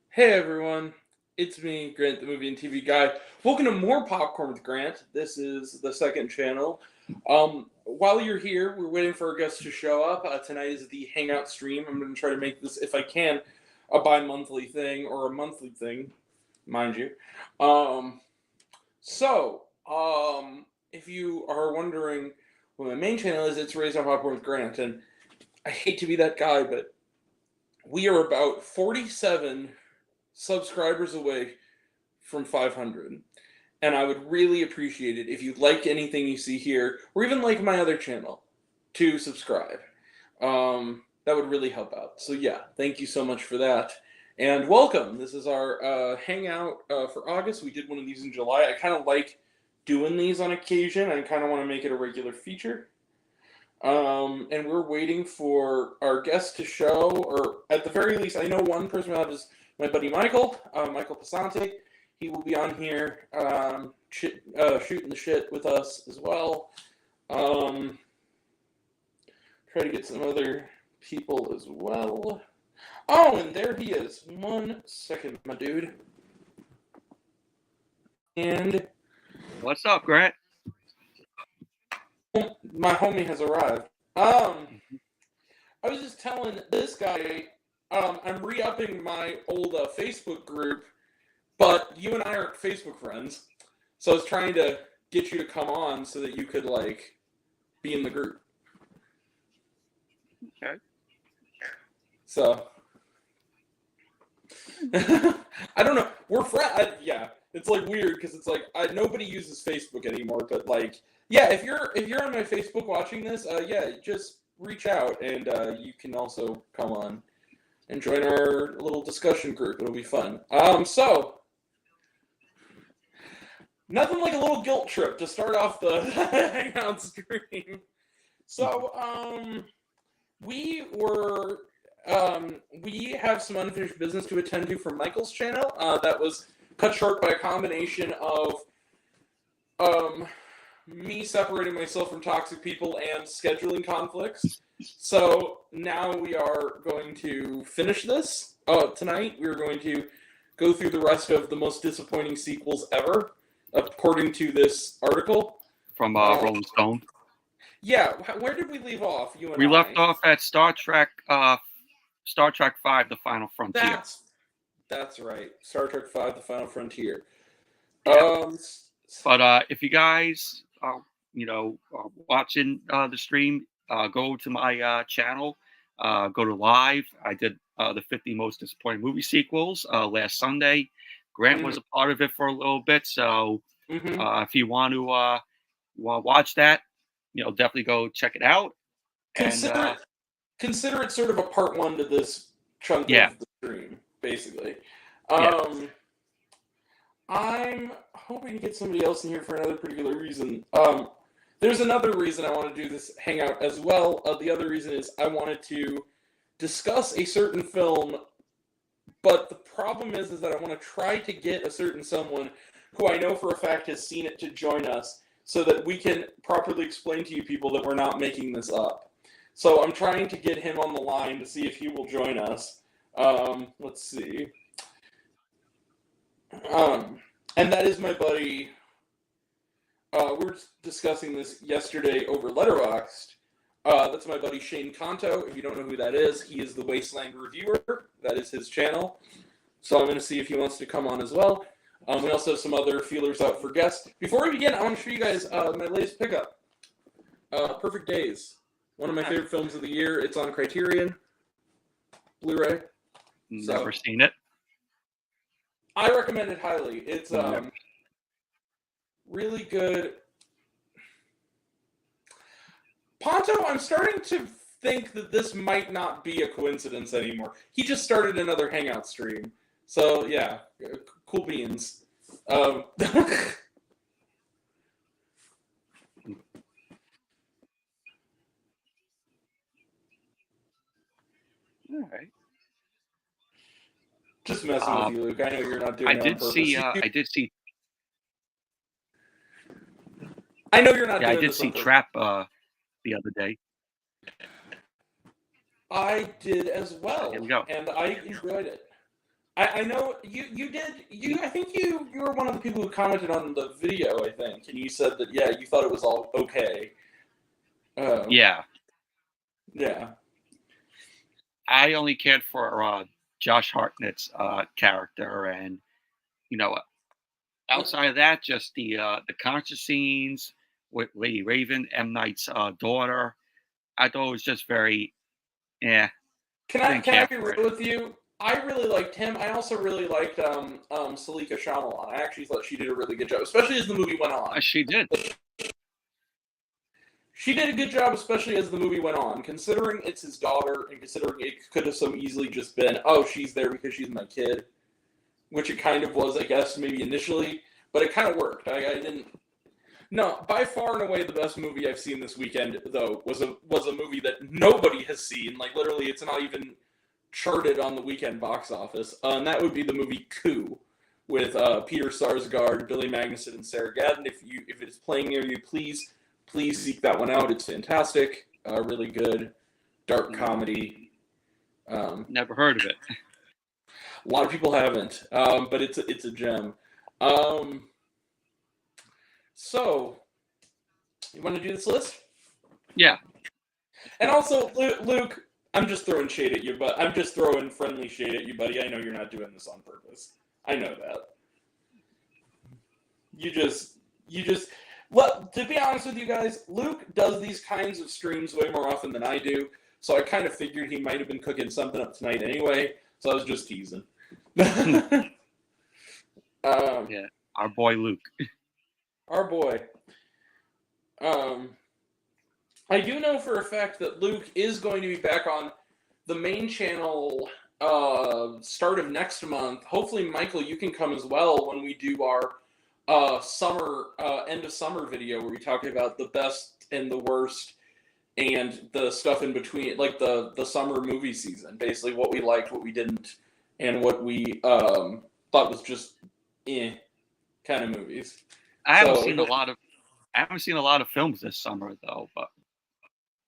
Hey everyone, it's me, Grant, the movie and TV guy. Welcome to more Popcorn with Grant. This is the second channel. While you're here, we're waiting for our guests to show up. Tonight is the Hangout stream. I'm going to try to make this, if I can, a bi-monthly thing or a monthly thing, mind you. So, if you are wondering what my main channel is, it's Raised on Popcorn with Grant, and I hate to be that guy, but we are about 47 subscribers away from 500, and I would really appreciate it if you like anything you see here, or even like my other channel, to subscribe. That would really help out. So yeah, thank you so much for that, and welcome. This is our hangout for August. We did one of these in July. I kind of like doing these on occasion. I kind of want to make it a regular feature. And we're waiting for our guest to show, or at the very least, I know one person we'll have is my buddy Michael, Michael Passante. He will be on here shooting the shit with us as well. Try to get some other people as well. Oh, and there he is. 1 second, my dude. And what's up, Grant? My homie has arrived. I was just telling this guy, I'm re-upping my old Facebook group, but you and I aren't Facebook friends, so I was trying to get you to come on so that you could, like, be in the group. Okay. So, I don't know. We're friends. Yeah, it's like weird because it's like nobody uses Facebook anymore. But like, yeah, if you're on my Facebook watching this, yeah, just reach out and you can also come on and join our little discussion group. It'll be fun. So nothing like a little guilt trip to start off the Hangout stream. So we have some unfinished business to attend to from Michael's channel. That was cut short by a combination of me separating myself from toxic people and scheduling conflicts. So now we are going to finish this. Tonight we're going to go through the rest of the most disappointing sequels ever, according to this article. From Rolling Stone. Yeah, where did we leave off, you and We I? left off at Star Trek V, The Final Frontier. That's right. Star Trek V, The Final Frontier. Yeah. But if you guys are, watching the stream, go to my channel, go to live. I did the 50 most disappointing movie sequels last Sunday. Grant was a part of it for a little bit, so if you want to watch that, definitely go check it out. Consider it sort of a part one to this chunk of the stream, basically. I'm hoping to get somebody else in here for another particular reason. There's another reason I want to do this hangout as well. The other reason is I wanted to discuss a certain film, but the problem is that I want to try to get a certain someone who I know for a fact has seen it to join us so that we can properly explain to you people that we're not making this up. So I'm trying to get him on the line to see if he will join us. Let's see. And that is my buddy. We were discussing this yesterday over Letterboxd. That's my buddy Shane Kanto. If you don't know who that is, he is the Wasteland Reviewer. That is his channel. So I'm going to see if he wants to come on as well. We also have some other feelers out for guests. Before we begin, I want to show you guys my latest pickup. Perfect Days. One of my favorite films of the year. It's on Criterion. Blu-ray. Never seen it. I recommend it highly. It's really good. Ponto, I'm starting to think that this might not be a coincidence anymore. He just started another Hangout stream. So, yeah, cool beans. All right. Just messing with you, Luke. I know you're not doing it on purpose. I know you're not doing it on purpose. I did see Trap the other day. I did as well, Here we go. and I enjoyed it. I know you did. I think you were one of the people who commented on the video, I think, and you said that, yeah, you thought it was all okay. Yeah. Yeah. I only cared for Josh Hartnett's character, and you know, outside of that, just the conscious scenes with Lady Raven, M. Night's daughter. I thought it was just very, yeah, didn't Can I care be for real it. with you? I really liked him. I also really liked Salika Shyamalan. I actually thought she did a really good job, especially as the movie went on. She did. She did a good job, especially as the movie went on, considering it's his daughter, and considering it could have so easily just been, oh, she's there because she's my kid, which it kind of was, I guess, maybe initially, but it kind of worked. I didn't. No, by far and away the best movie I've seen this weekend, though, was a movie that nobody has seen. Like, literally, it's not even charted on the weekend box office, and that would be the movie Coup, with Peter Sarsgaard, Billy Magnuson, and Sarah Gadon. If it's playing near you, please seek that one out. It's fantastic, really good, dark comedy. Never heard of it. A lot of people haven't, but it's a gem. So, you want to do this list? Yeah. And also, Luke, I'm just throwing shade at you, but I'm just throwing friendly shade at you, buddy. I know you're not doing this on purpose. I know that. You just. Well, to be honest with you guys, Luke does these kinds of streams way more often than I do, so I kind of figured he might have been cooking something up tonight anyway. So I was just teasing. Yeah, our boy Luke. Our boy. I do know for a fact that Luke is going to be back on the main channel start of next month. Hopefully, Michael, you can come as well when we do our summer end of summer video where we talk about the best and the worst and the stuff in between, like the summer movie season. Basically, what we liked, what we didn't, and what we thought was just kind of movies. I haven't seen a lot of films this summer though, but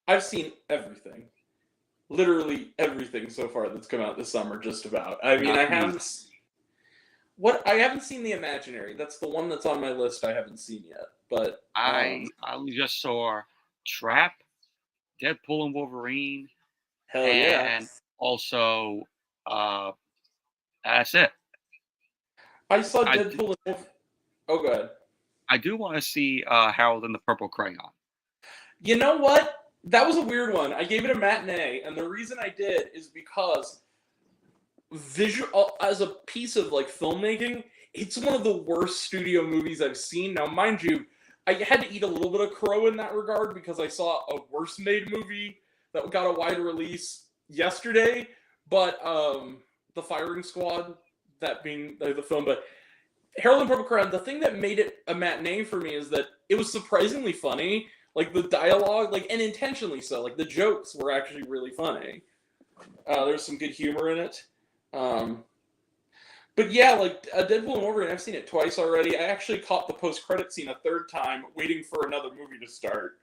I've seen everything. Literally everything so far that's come out this summer, just about. I mean, I haven't seen The Imaginary. That's the one that's on my list I haven't seen yet. But I just saw Trap, Deadpool and Wolverine, hell yeah. and also that's it. I saw Deadpool and Wolverine. Oh, good. I do want to see Harold and the Purple Crayon. You know what? That was a weird one. I gave it a matinee, and the reason I did is because visual, as a piece of like filmmaking, it's one of the worst studio movies I've seen. Now, mind you, I had to eat a little bit of crow in that regard because I saw a worse made movie that got a wide release yesterday, but The Firing Squad, that being the film, but Harold and Purple Crayon, the thing that made it a matinee for me is that it was surprisingly funny. Like, the dialogue, like, and intentionally so. Like, the jokes were actually really funny. There's some good humor in it. But yeah, like, Deadpool and Wolverine, I've seen it twice already. I actually caught the post-credit scene a third time, waiting for another movie to start.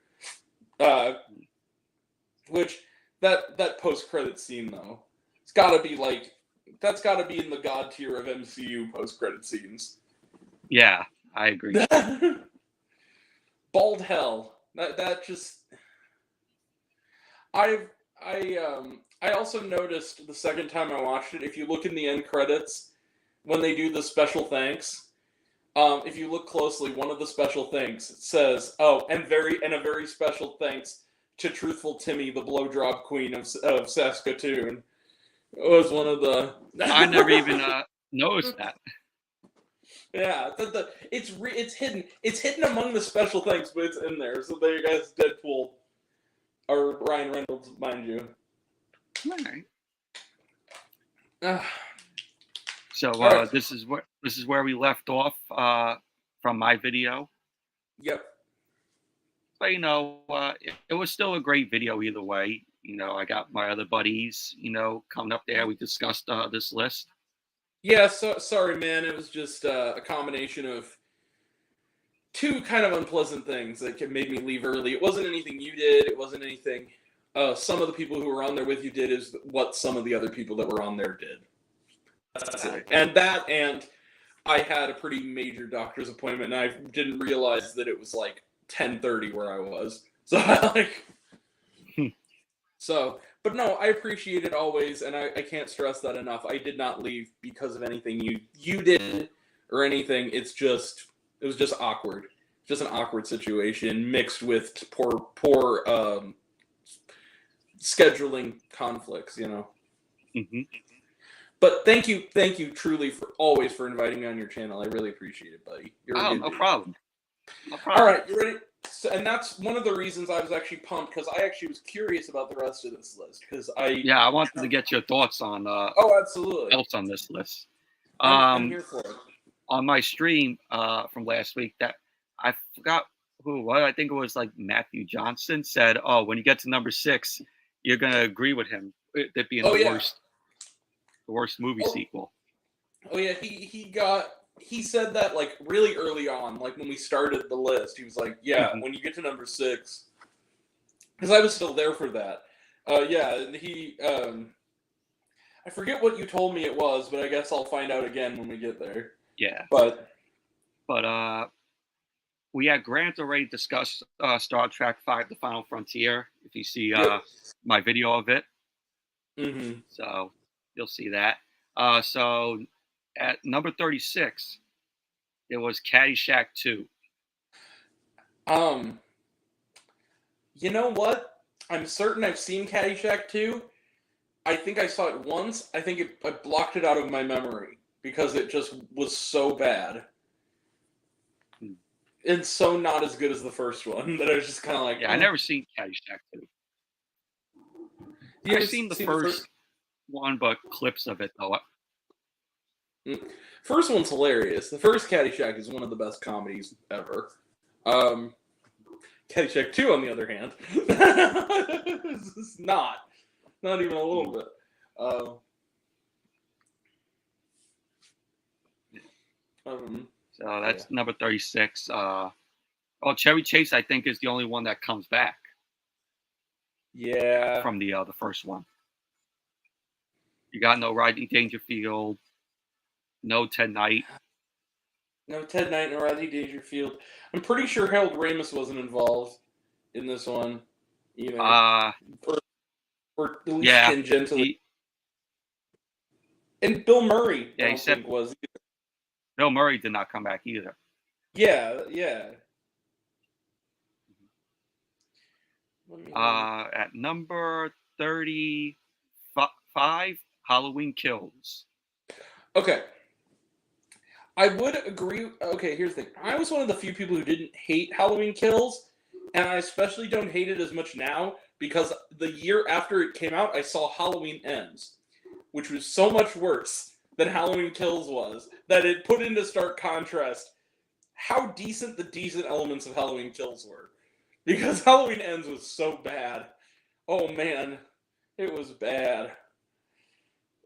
Which, that post-credit scene, though, it's gotta be, like, that's gotta be in the god tier of MCU post-credit scenes. Yeah, I agree. Bald hell. That just. I also noticed the second time I watched it, if you look in the end credits, when they do the special thanks, if you look closely, one of the special thanks says, "Oh, and a very special thanks to Truthful Timmy, the blowjob queen of Saskatoon." It was one of the. I never even noticed that. Yeah, it's hidden. It's hidden among the special thanks, but it's in there. So there you guys, Deadpool, or Ryan Reynolds, mind you. All right. All So right. this is where we left off from my video. Yep. But it was still a great video either way. I got my other buddies, coming up there. We discussed this list. Yeah, so sorry, man. It was just a combination of two kind of unpleasant things that made me leave early. It wasn't anything you did. It wasn't anything some of the people who were on there with you did is what some of the other people that were on there did. That's it. And I had a pretty major doctor's appointment, and I didn't realize that it was like 10:30 where I was. So but no, I appreciate it always, and I can't stress that enough. I did not leave because of anything you did or anything. It was just awkward. Just an awkward situation mixed with poor scheduling conflicts, Mm-hmm. But thank you truly for inviting me on your channel. I really appreciate it, buddy. No problem. All right, you ready? So, and that's one of the reasons I was actually pumped, because I actually was curious about the rest of this list, because I wanted to get your thoughts on absolutely else on this list. I'm here for it. On my stream from last week, that I forgot what I think it was like Matthew Johnson said, "Oh, when you get to number 6, you're gonna agree with him that being the worst movie sequel." Oh yeah, he said that like really early on, like when we started the list. He was like, "Yeah, when you get to number 6," because I was still there for that. And he I forget what you told me it was, but I guess I'll find out again when we get there. Yeah, but we had Grant already discussed Star Trek V: The Final Frontier. If you see my video of it, so you'll see that. So at number 36, it was Caddyshack 2. You know what? I'm certain I've seen Caddyshack 2. I think I saw it once. I think I blocked it out of my memory because it just was so bad. And so not as good as the first one that I was just kind of like... Yeah, I never seen Caddyshack 2. I've seen the first one, but clips of it, though. First one's hilarious. The first Caddyshack is one of the best comedies ever. Caddyshack 2, on the other hand, is not even a little bit. So that's number 36. Chevy Chase, I think, is the only one that comes back. Yeah. From the first one. You got no Rodney Dangerfield, no Ted Knight. No Ted Knight, no Rodney Dangerfield. I'm pretty sure Harold Ramis wasn't involved in this one either. Or at least tangentially. And Bill Murray, he said was. Bill Murray did not come back either. Yeah. At number 35, Halloween Kills. Okay. I would agree. Okay, here's the thing. I was one of the few people who didn't hate Halloween Kills, and I especially don't hate it as much now because the year after it came out, I saw Halloween Ends, which was so much worse than Halloween Kills was, that it put into stark contrast how decent the decent elements of Halloween Kills were. Because Halloween Ends was so bad. Oh, man. It was bad.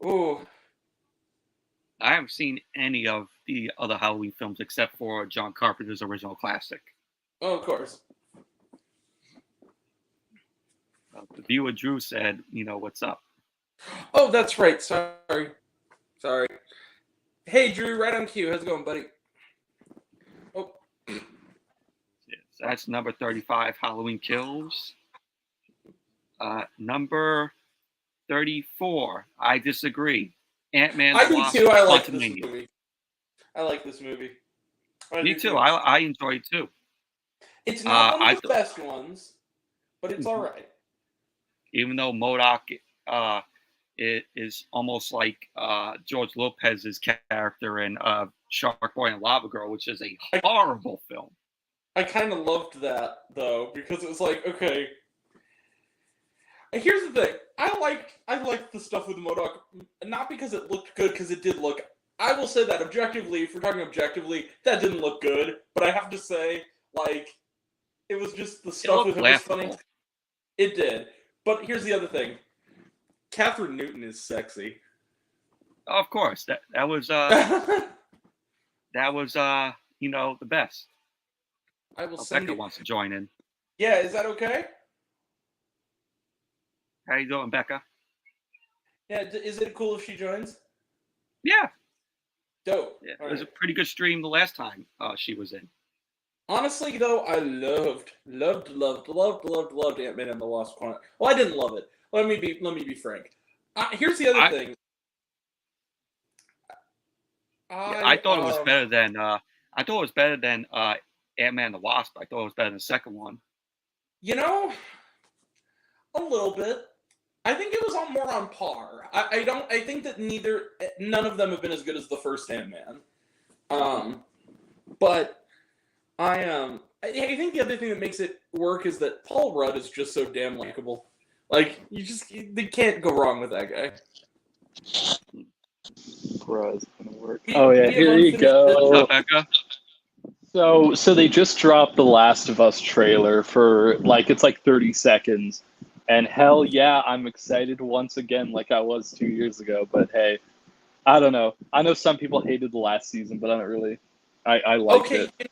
Oh. I haven't seen any of the other Halloween films except for John Carpenter's original classic. Oh, of course. The viewer Drew said, what's up? Oh, that's right. Sorry. Hey, Drew, right on cue. How's it going, buddy? Oh. Yes, that's number 35, Halloween Kills. Number 34, I disagree. Ant-Man. I do too. I like this movie. Me too. I enjoy it too. It's not one of the best ones, but it's all right. Even though MODOK it is almost like George Lopez's character in Shark Boy and Lava Girl, which is a horrible film. I kind of loved that though because it was like, okay. Here's the thing. I liked the stuff with MODOK, not because it looked good, because it did look. I will say that objectively, if we're talking objectively, that didn't look good. But I have to say, it was just the stuff with him was funny. It did. But here's the other thing. Catherine Newton is sexy. Of course, that was the best. I will send Becca wants to join in. Yeah, is that okay? How you doing, Becca? Yeah, is it cool if she joins? Yeah, Dope. yeah. All It was right. a pretty good stream the last time she was in. Honestly, though, I loved Ant-Man and the Wasp. Well, I didn't love it. Let me be frank. Here's the other I thing. Yeah, I I thought it was better than Ant-Man and the Wasp. I thought it was better than the second one. You know, a little bit. I think it was more on par. I don't. I think that none of them have been as good as the first Ant-Man. But I think the other thing that makes it work is that Paul Rudd is just so damn likable. Like they can't go wrong with that guy. Bro, it's gonna work. We, Oh yeah, we have here you unfinished What's go. up, Becca? So they just dropped the Last of Us trailer for it's like 30 seconds. And hell yeah, I'm excited once again like I was 2 years ago. But hey, I don't know. I know some people hated the last season, but I don't really. I liked Okay, it.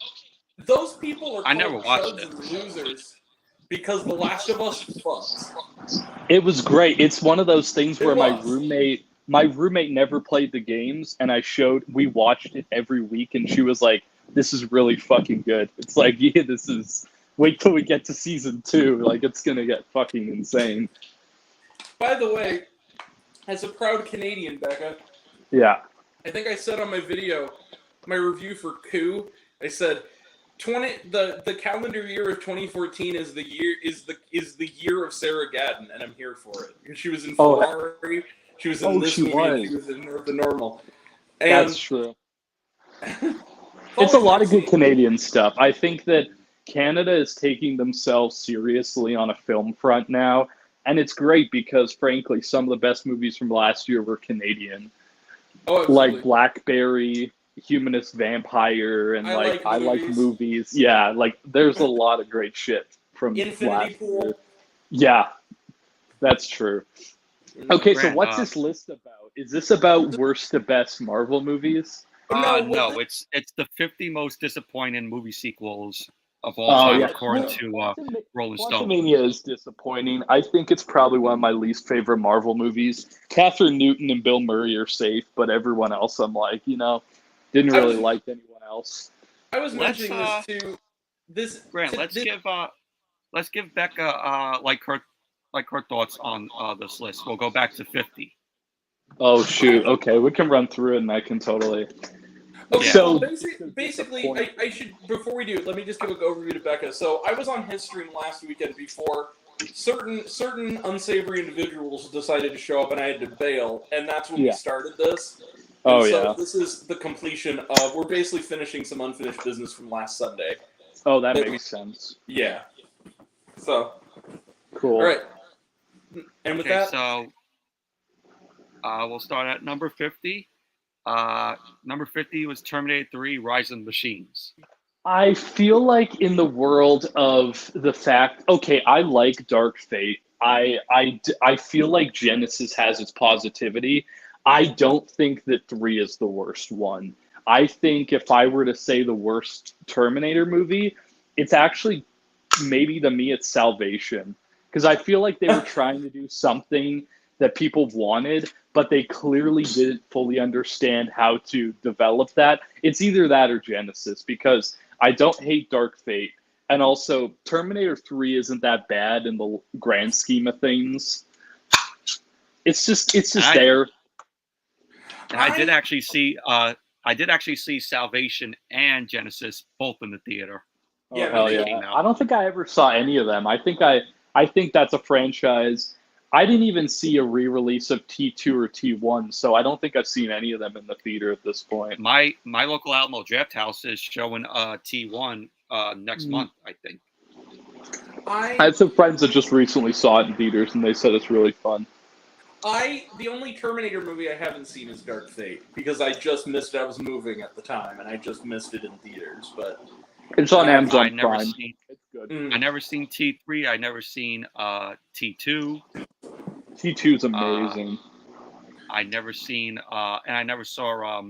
those people are I never called watched chuds it. and losers because The Last of Us fucks. It was great. It's one of those things It where was. my roommate never played the games, and we watched it every week, and she was like, "This is really fucking good." It's like, yeah, this is. Wait till we get to season 2. Like, it's gonna get fucking insane. By the way, as a proud Canadian, Becca, Yeah. I think I said on my video, my review for Coup, I said the calendar year of 2014 is the year of Sarah Gadden, and I'm here for it. Because she was in Oh, Ferrari, she was in this she movie, and she was. was in The Normal. That's And true. it's It's a always lot nice of good seeing. Canadian stuff. I think that Canada is taking themselves seriously on a film front now, and it's great because, frankly, some of the best movies from last year were Canadian, Oh, like absolutely. Blackberry, Humanist Vampire, and I like I like movies. movies. Yeah, like there's a lot of great shit from Infinity last year. Pool. Yeah, that's true. Okay, so Grant, what's this list about? Is this about worst to best Marvel movies? No, no, it's the 50 most disappointing movie sequels of all Oh time, yeah, according to Rolling Stone. Quantumania is disappointing. I think it's probably one of my least favorite Marvel movies. Catherine Newton and Bill Murray are safe, but everyone else, I'm like, didn't I really was like anyone else. I was Let's mentioning this to Grant, this. let's give Becca her thoughts on this list. We'll go back to 50. Oh shoot. Okay, we can run through it, and I can totally. Okay, Yeah. well, So basically, disappointing. I should, before we do it, let me just give an overview to Becca. So I was on his stream last weekend before certain unsavory individuals decided to show up, and I had to bail, and that's when we Yeah. started this. And Oh so yeah. this is the completion of, we're basically finishing some unfinished business from last Sunday. Oh, that That we, makes sense. yeah. So, all Cool. right. And with Okay, that, so we'll start at number 50. Number 50 was Terminator 3: Rise of the Machines. I feel like in the world of the fact, okay, I like Dark Fate. I feel like Genesis has its positivity. I don't think that 3 is the worst one. I think if I were to say the worst Terminator movie, it's actually maybe to me it's Salvation. Because I feel like they were trying to do something that people wanted, but they clearly didn't fully understand how to develop that. It's either that or Genesis, because I don't hate Dark Fate. And also, Terminator 3 isn't that bad in the grand scheme of things. It's just I there. and I did actually see Salvation and Genesis both in the theater Oh yeah, me when hell they too. yeah. came I out. don't think I ever saw any of them. I think that's a franchise. I didn't even see a re-release of T2 or T1, so I don't think I've seen any of them in the theater at this point. My local Alamo Draft House is showing T1 next month, I think. I had some friends that just recently saw it in theaters, and they said it's really fun. The only Terminator movie I haven't seen is Dark Fate because I just missed it. I was moving at the time, and I just missed it in theaters. But It's on I've, Amazon Prime. It's good. I never seen T3. I never seen T2. T2 is Uh, amazing. I never seen and I never saw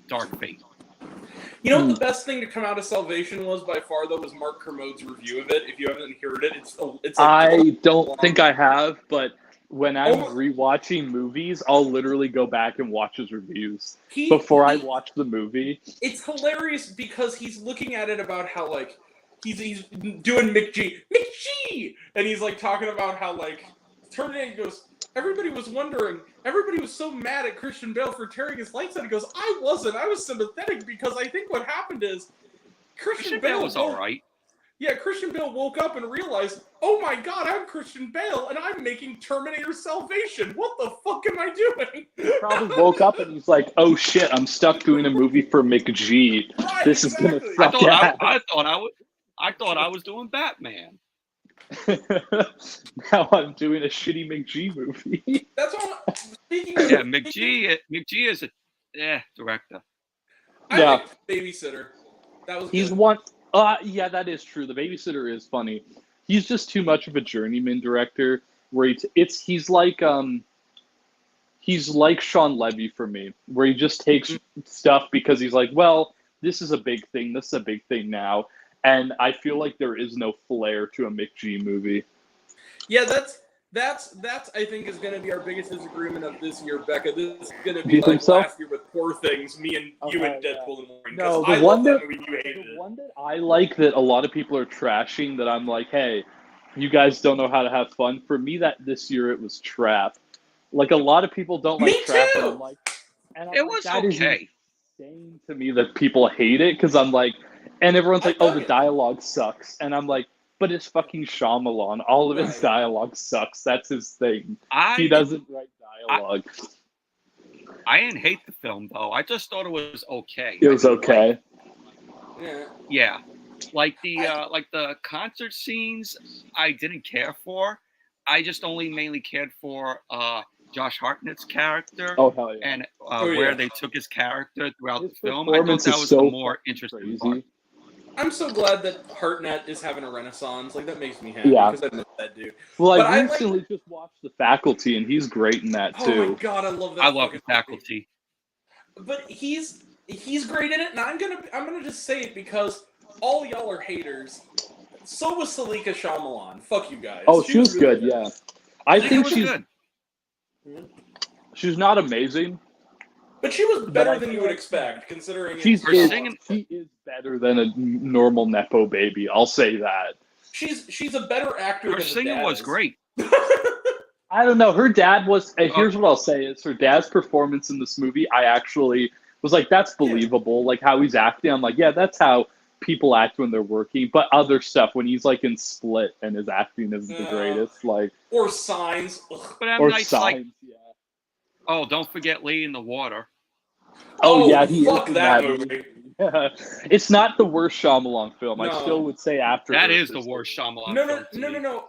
Dark Fate. You know what the best thing to come out of Salvation was by far, though, was Mark Kermode's review of it. If you haven't heard it, it's like I don't think I have, but when I'm rewatching movies, I'll literally go back and watch his reviews before I watch the movie. It's hilarious because he's looking at it about how, like, he's doing McG, and he's, like, talking about how, like, Terminator goes, everybody was so mad at Christian Bale for tearing his lights out. He goes, I wasn't. I was sympathetic because I think what happened is Christian Bale was all right. Yeah, Christian Bale woke up and realized, oh my god, I'm Christian Bale, and I'm making Terminator Salvation. What the fuck am I doing? He probably woke up and he's like, oh shit, I'm stuck doing a movie for McG. Right, this is gonna suck. I thought I was doing Batman. Now I'm doing a shitty McG movie. That's all. Speaking of McG is a director. I like Babysitter. That was. He's good. one. Yeah, that is true. The Babysitter is funny. He's just too much of a journeyman director. Where he's like Sean Levy for me, where he just takes stuff because he's like, well, this is a big thing. This is a big thing now, and I feel like there is no flair to a McG movie. Yeah, that's I think is going to be our biggest disagreement of this year, Becca. This is going to be like last year with Poor Things, me and you and Deadpool and Wolverine. No, the one that I like that a lot of people are trashing that I'm like, hey, you guys don't know how to have fun. For me, that this year it was Trap. Like a lot of people don't like Trap, and I'm like, it was okay. Insane to me that people hate it because I'm like, and everyone's like, oh, the dialogue sucks, and I'm like, but it's fucking Shyamalan. All of his dialogue sucks. That's his thing. He doesn't write dialogue. I didn't hate the film though. I just thought it was okay. It was okay. Yeah. Like the concert scenes, I didn't care for. I just only mainly cared for Josh Hartnett's character. Oh hell yeah! And where they took his character throughout the film. I thought that was the more interesting part. I'm so glad that Hartnett is having a renaissance. Like, that makes me happy because I miss that dude. Well, I recently just watched The Faculty, and he's great in that too. Oh my god, I love that. I love The Faculty. But he's great in it, and I'm gonna just say it because all y'all are haters. So was Salika Shyamalan. Fuck you guys. Oh, she was really good. Yeah, I think she's good. She's not amazing. But she was better than you would expect, considering she is better than a normal Nepo baby. I'll say that. She's a better actor. Her singing was great. I don't know. Her dad was. Here's what I'll say: is her dad's performance in this movie. I actually was like, that's believable. Like how he's acting. I'm like, yeah, that's how people act when they're working. But other stuff when he's like in Split and his acting is the greatest. Like or Signs. But I'm like, yeah. Oh, don't forget Lee in the Water. Oh yeah, he fuck is that movie. Yeah. It's not the worst Shyamalan film. No. I still would say After That Earth is the worst Shyamalan film. No.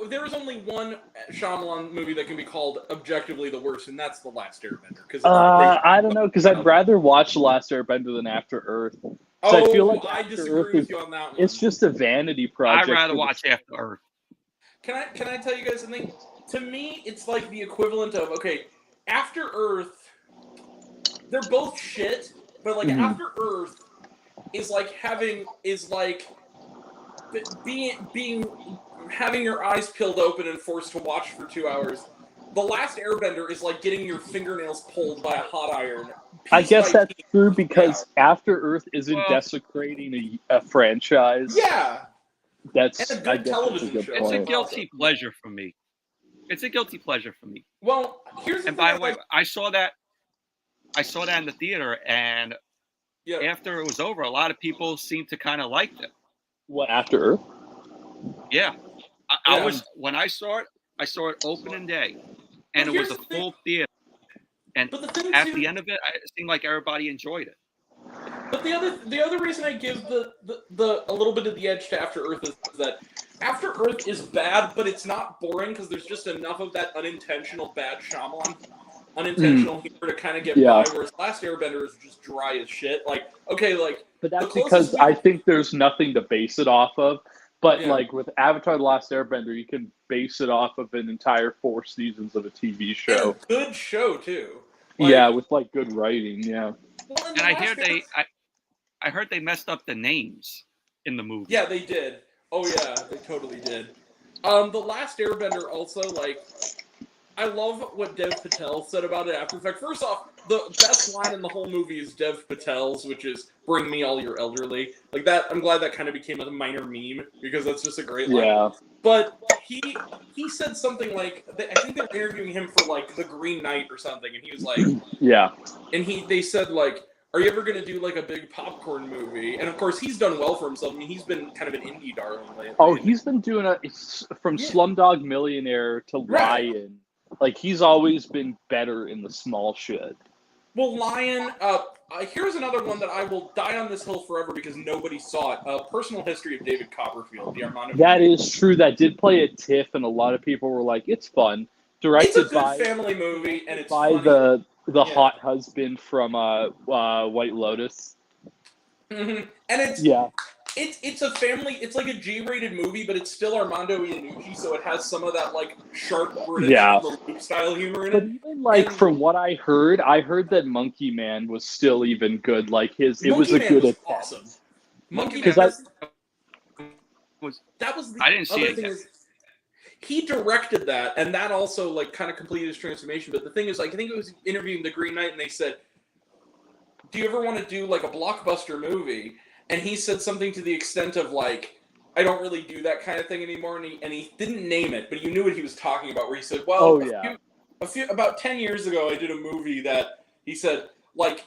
There is only one Shyamalan movie that can be called objectively the worst, and that's The Last Airbender. I don't know, because I'd rather watch The Last Airbender than After Earth. I feel like I disagree with you on that one. It's just a vanity project. I'd rather watch After Earth. Can I tell you guys something? To me, it's like the equivalent of, okay, After Earth, they're both shit, but like After Earth is like having your eyes peeled open and forced to watch for 2 hours. The Last Airbender is like getting your fingernails pulled by a hot iron. I guess that's true because After Earth isn't desecrating a franchise. Yeah. That's a good television show. It's a guilty pleasure for me. Well, here's the thing. And by the way, I saw that in the theater, and after it was over, a lot of people seemed to kind of like it. What, After Earth? Yeah. I was when I saw it opening day, and it was a full theater. And at the end of it, it seemed like everybody enjoyed it. But the other reason I give the a little bit of the edge to After Earth is that After Earth is bad, but it's not boring because there's just enough of that unintentional bad Shyamalan, humor to kind of get by. Whereas Last Airbender is just dry as shit. Like, okay, like. But that's because I think there's nothing to base it off of. But like with Avatar: The Last Airbender, you can base it off of an entire 4 seasons of a TV show. And a good show too. Like, with like good writing. Yeah. Well, and I I heard they messed up the names in the movie. Yeah, they did. Oh yeah, they totally did. The Last Airbender also, like, I love what Dev Patel said about it after the fact. First off, the best line in the whole movie is Dev Patel's, which is "Bring me all your elderly." Like that, I'm glad that kind of became a minor meme because that's just a great line. Yeah. But he said something like, I think they were interviewing him for like The Green Knight or something, and he was like, Yeah. and they said like, "Are you ever going to do like a big popcorn movie?" And of course, he's done well for himself. I mean, he's been kind of an indie darling lately. Oh, he's been doing from Yeah. Slumdog Millionaire to Right. Lion. Like, he's always been better in the small shit. Well, Lion, here's another one that I will die on this hill forever because nobody saw it. Personal History of David Copperfield, the Armando. That is true. That did play at TIFF, and a lot of people were like, "It's fun." It's a Directed good family movie, and it's by funny. the Yeah. hot husband from White Lotus. And it's Yeah. it's a family. It's like a G-rated movie, but it's still Armando Iannucci, so it has some of that like sharp British Yeah. the Loop style humor in But it. even like And from what I heard that Monkey Man was still even good. Like it was Monkey a Man good was attempt. awesome. Monkey Man. Because That was the I didn't see other it thing yet. is he directed that, and that also like kind of completed his transformation. But the thing is, like, I think it was interviewing the Green Knight, and they said, "Do you ever want to do like a blockbuster movie?" And he said something to the extent of like, "I don't really do that kind of thing anymore." And he didn't name it, but you knew what he was talking about. Where he said, "Well, Oh, yeah. about 10 years ago, I did a movie that," he said, like,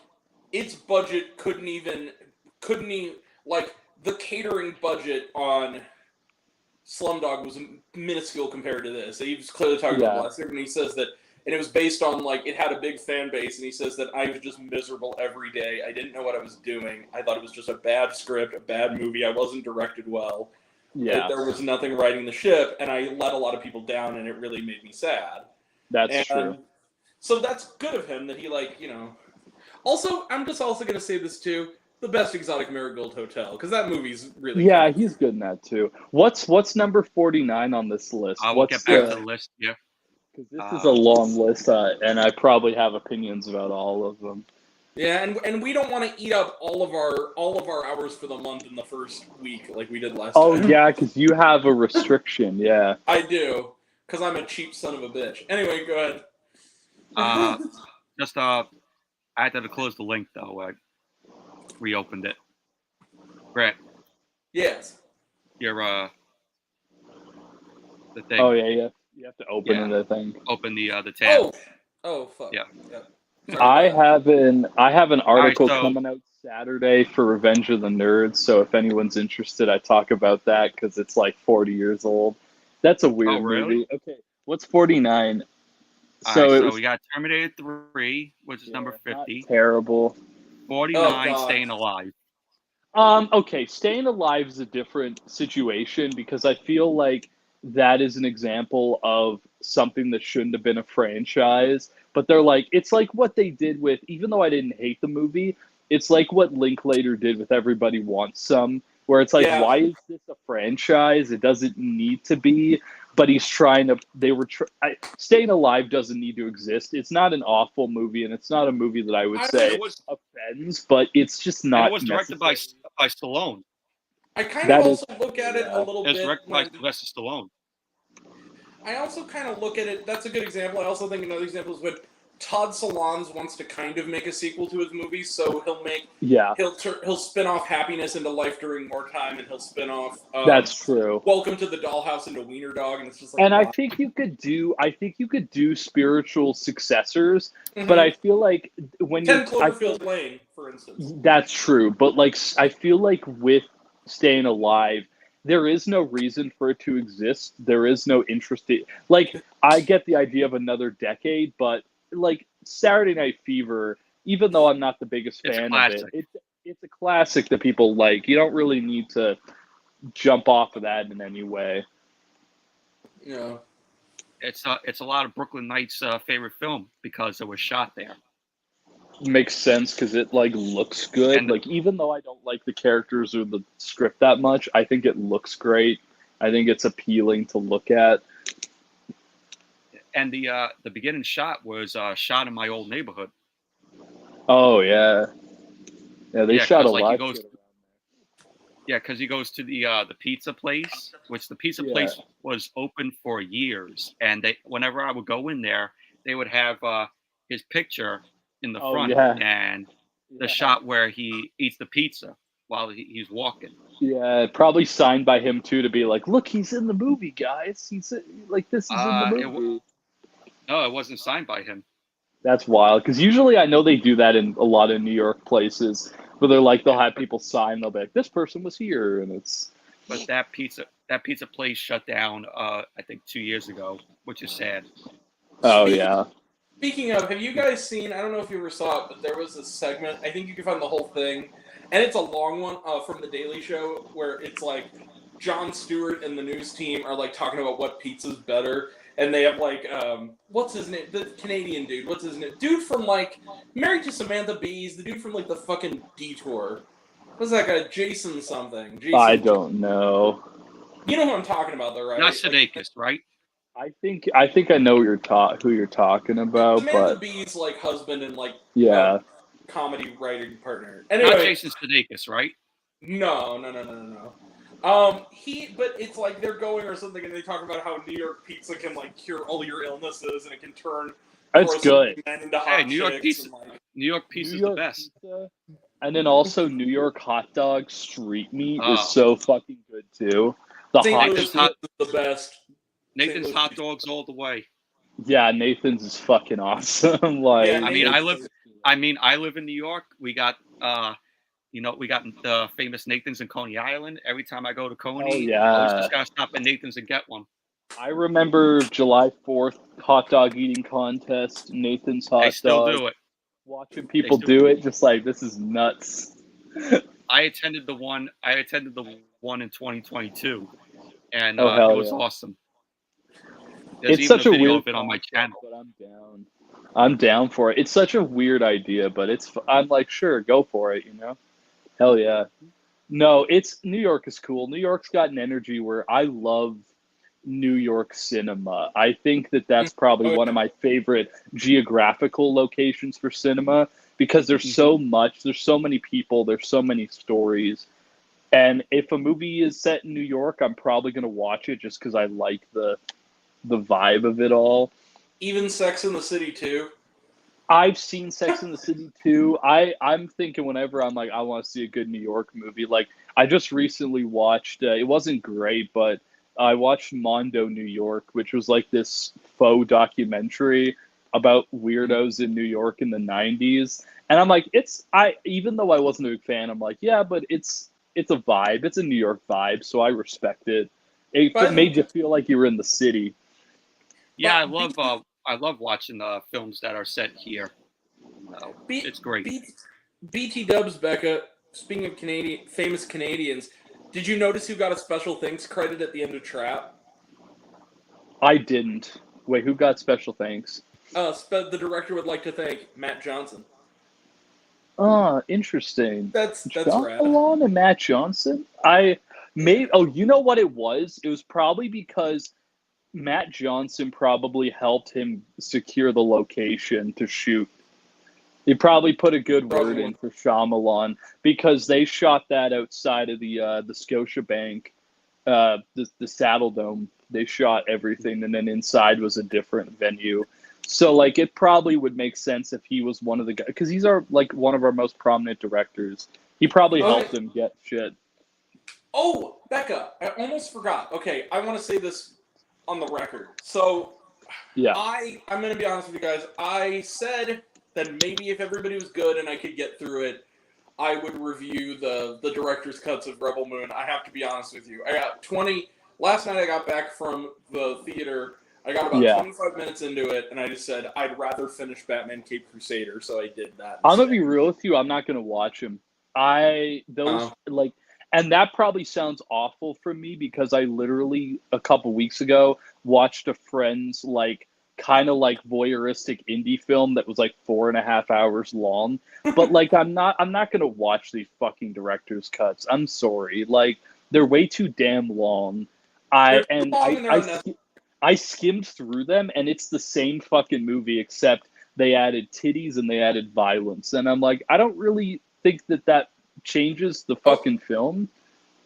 its budget couldn't even like the catering budget on Slumdog was minuscule compared to this. He was clearly talking about Blast Airbender, and he says that, and it was based on like it had a big fan base, and he says that I was just miserable every day. I didn't know what I was doing. I thought it was just a bad script, a bad movie. I wasn't directed well. Yeah. There was nothing riding the ship, and I let a lot of people down, and it really made me sad. That's true. So that's good of him that he Also, I'm just also going to say this too. The Best Exotic Marigold Hotel, because that movie's really good. He's good in that too. What's number 49 on this list? I will get back to the list. Yeah, because this is a long list, and I probably have opinions about all of them. Yeah, and we don't want to eat up all of our hours for the month in the first week like we did last time. Oh yeah, because you have a restriction. Yeah, I do, because I'm a cheap son of a bitch. Anyway, go ahead. I had to close the link though. I reopened it. Brett. Yes. Your the thing. Oh yeah. You have to open the thing. Open the tab. Oh fuck. Yeah. I have an article coming out Saturday for Revenge of the Nerds. So if anyone's interested, I talk about that because it's like 40 years old. That's a weird movie. Okay, what's 49? So we got Terminator 3, which is number 50. Terrible. 49, Staying Alive. Okay, Staying Alive is a different situation because I feel like that is an example of something that shouldn't have been a franchise. But they're like, it's like what they did with, even though I didn't hate the movie, it's like what Linklater did with Everybody Wants Some, where it's like, why is this a franchise? It doesn't need to be. But he's trying to. Staying Alive doesn't need to exist. It's not an awful movie, and it's not a movie that I would say offends. But it's just not. It was directed by Stallone. I kind of also look at it a little bit. It's directed by Sylvester Stallone. I also kind of look at it. That's a good example. I also think another example is when Todd Solondz wants to kind of make a sequel to his movies, so he'll make he'll spin off Happiness into Life During Wartime, and he'll spin off that's true. Welcome to the Dollhouse into Wiener Dog, and it's just like. And I think you could do spiritual successors, but I feel like when 10 Cloverfield Lane, for instance. That's true, but like I feel like with Staying Alive, there is no reason for it to exist. There is no interest. Like I get the idea of another decade, but like Saturday Night Fever, even though I'm not the biggest fan of it, it's a classic that people like. You don't really need to jump off of that in any way. Yeah, it's a lot of Brooklyn Knights' favorite film because it was shot there. Makes sense because it like looks good. And like even though I don't like the characters or the script that much, I think it looks great. I think it's appealing to look at. And the beginning shot was shot in my old neighborhood. Oh yeah. Yeah, they Yeah, shot a because like lot he of goes. shit around Yeah, because he goes to the pizza place, which the pizza there. Yeah. place was open for years, and they whenever I would go in there, they would have his picture in the Oh front yeah. and the Yeah. shot where he eats the pizza while he's walking. Yeah, probably signed by him too to be like, look, he's in the movie, guys. He's like, this is in the It movie. no, it wasn't signed by him. That's wild. Because usually I know they do that in a lot of New York places, where they're like, they'll Yeah, have people sign. They'll be like, this person was here, and it's. but that pizza place shut down. I think 2 years ago, which is sad. Oh Speaking yeah. Speaking of, have you guys seen? I don't know if you ever saw it, but there was a segment. I think you can find the whole thing, and it's a long one from the Daily Show where it's like Jon Stewart and the news team are like talking about what pizza's better, and they have like what's his name? The Canadian dude. What's his name? Dude from like Married to Samantha Bees. The dude from like the fucking Detour. What's that guy? Jason something. I Jason. don't know. You know who I'm talking about, though, right? Not Like, Sudeikis, right? I think I know what who you're talking about, Samantha but Bee's like husband and like yeah. comedy writing partner. Not Anyway, Jason Sudeikis, right? no. But it's like they're going or something, and they talk about how New York pizza can like cure all your illnesses, and it can turn That's gross good. men into hot Hey, New York chicks. pizza. And, like, New York New pizza's York the best. pizza, and then also New York hot dog street meat is Oh. so fucking good too. The St. hot, Louis Nathan's hot- is the best. Nathan's Louis hot pizza. dogs all the way. yeah, Nathan's is fucking awesome. Like, Yeah, I mean, Nathan's- I live in New York. We got we got the famous Nathan's in Coney Island. Every time I go to Coney, Oh, I yeah. always just gotta stop at Nathan's and get one. I remember July 4th hot dog eating contest. Nathan's hot They still dog. do it. Watching people still do do it, just like this is nuts. I attended the one in 2022, and Oh, hell it was yeah. awesome. There's It's even such a a video weird of it on my concept, channel. but I'm down. I'm down for it. It's such a weird idea, but I'm like, sure, go for it. Hell yeah. No, New York is cool. New York's got an energy where I love New York cinema. I think that's probably one of my favorite geographical locations for cinema because there's so much, there's so many people, there's so many stories. And if a movie is set in New York, I'm probably going to watch it just because I like the vibe of it all. Even Sex in the City too. I've seen Sex in the City too. I'm thinking whenever I'm like, I want to see a good New York movie. Like, I just recently watched, it wasn't great, but I watched Mondo, New York, which was like this faux documentary about weirdos in New York in the 90s. And I'm like, even though I wasn't a big fan, I'm like, yeah, but it's a vibe. It's a New York vibe, so I respect it. It made you feel like you were in the city. Yeah, I love watching the films that are set here. It's great. BT Dubs, Becca. Speaking of famous Canadians, did you notice who got a special thanks credit at the end of Trap? I didn't. Wait, who got special thanks? The director would like to thank Matt Johnson. Oh, interesting. That's John rad. Malone and Matt Johnson? You know what it was? It was probably because Matt Johnson probably helped him secure the location to shoot. He probably put a good word in for Shyamalan because they shot that outside of the Scotiabank, the Saddle Dome. They shot everything, and then inside was a different venue. So, like, it probably would make sense if he was one of the guys, because he's one of our most prominent directors. He probably helped him get shit. Oh, Becca, I almost forgot. Okay, I want to say this on the record. So, yeah, I'm going to be honest with you guys. I said that maybe if everybody was good and I could get through it, I would review the director's cuts of Rebel Moon. I have to be honest with you. I got 20. Last night I got back from the theater. I got about 25 minutes into it, and I just said I'd rather finish Batman Cape Crusader, so I did that. I'm gonna be real with you. I'm not gonna watch him. And that probably sounds awful for me because I literally a couple weeks ago watched a friend's kind of voyeuristic indie film that was 4.5 hours long. But I'm not gonna watch these fucking director's cuts. I'm sorry. They're way too damn long. I skimmed through them, and it's the same fucking movie, except they added titties and they added violence. And I'm like, I don't really think that changes the fucking film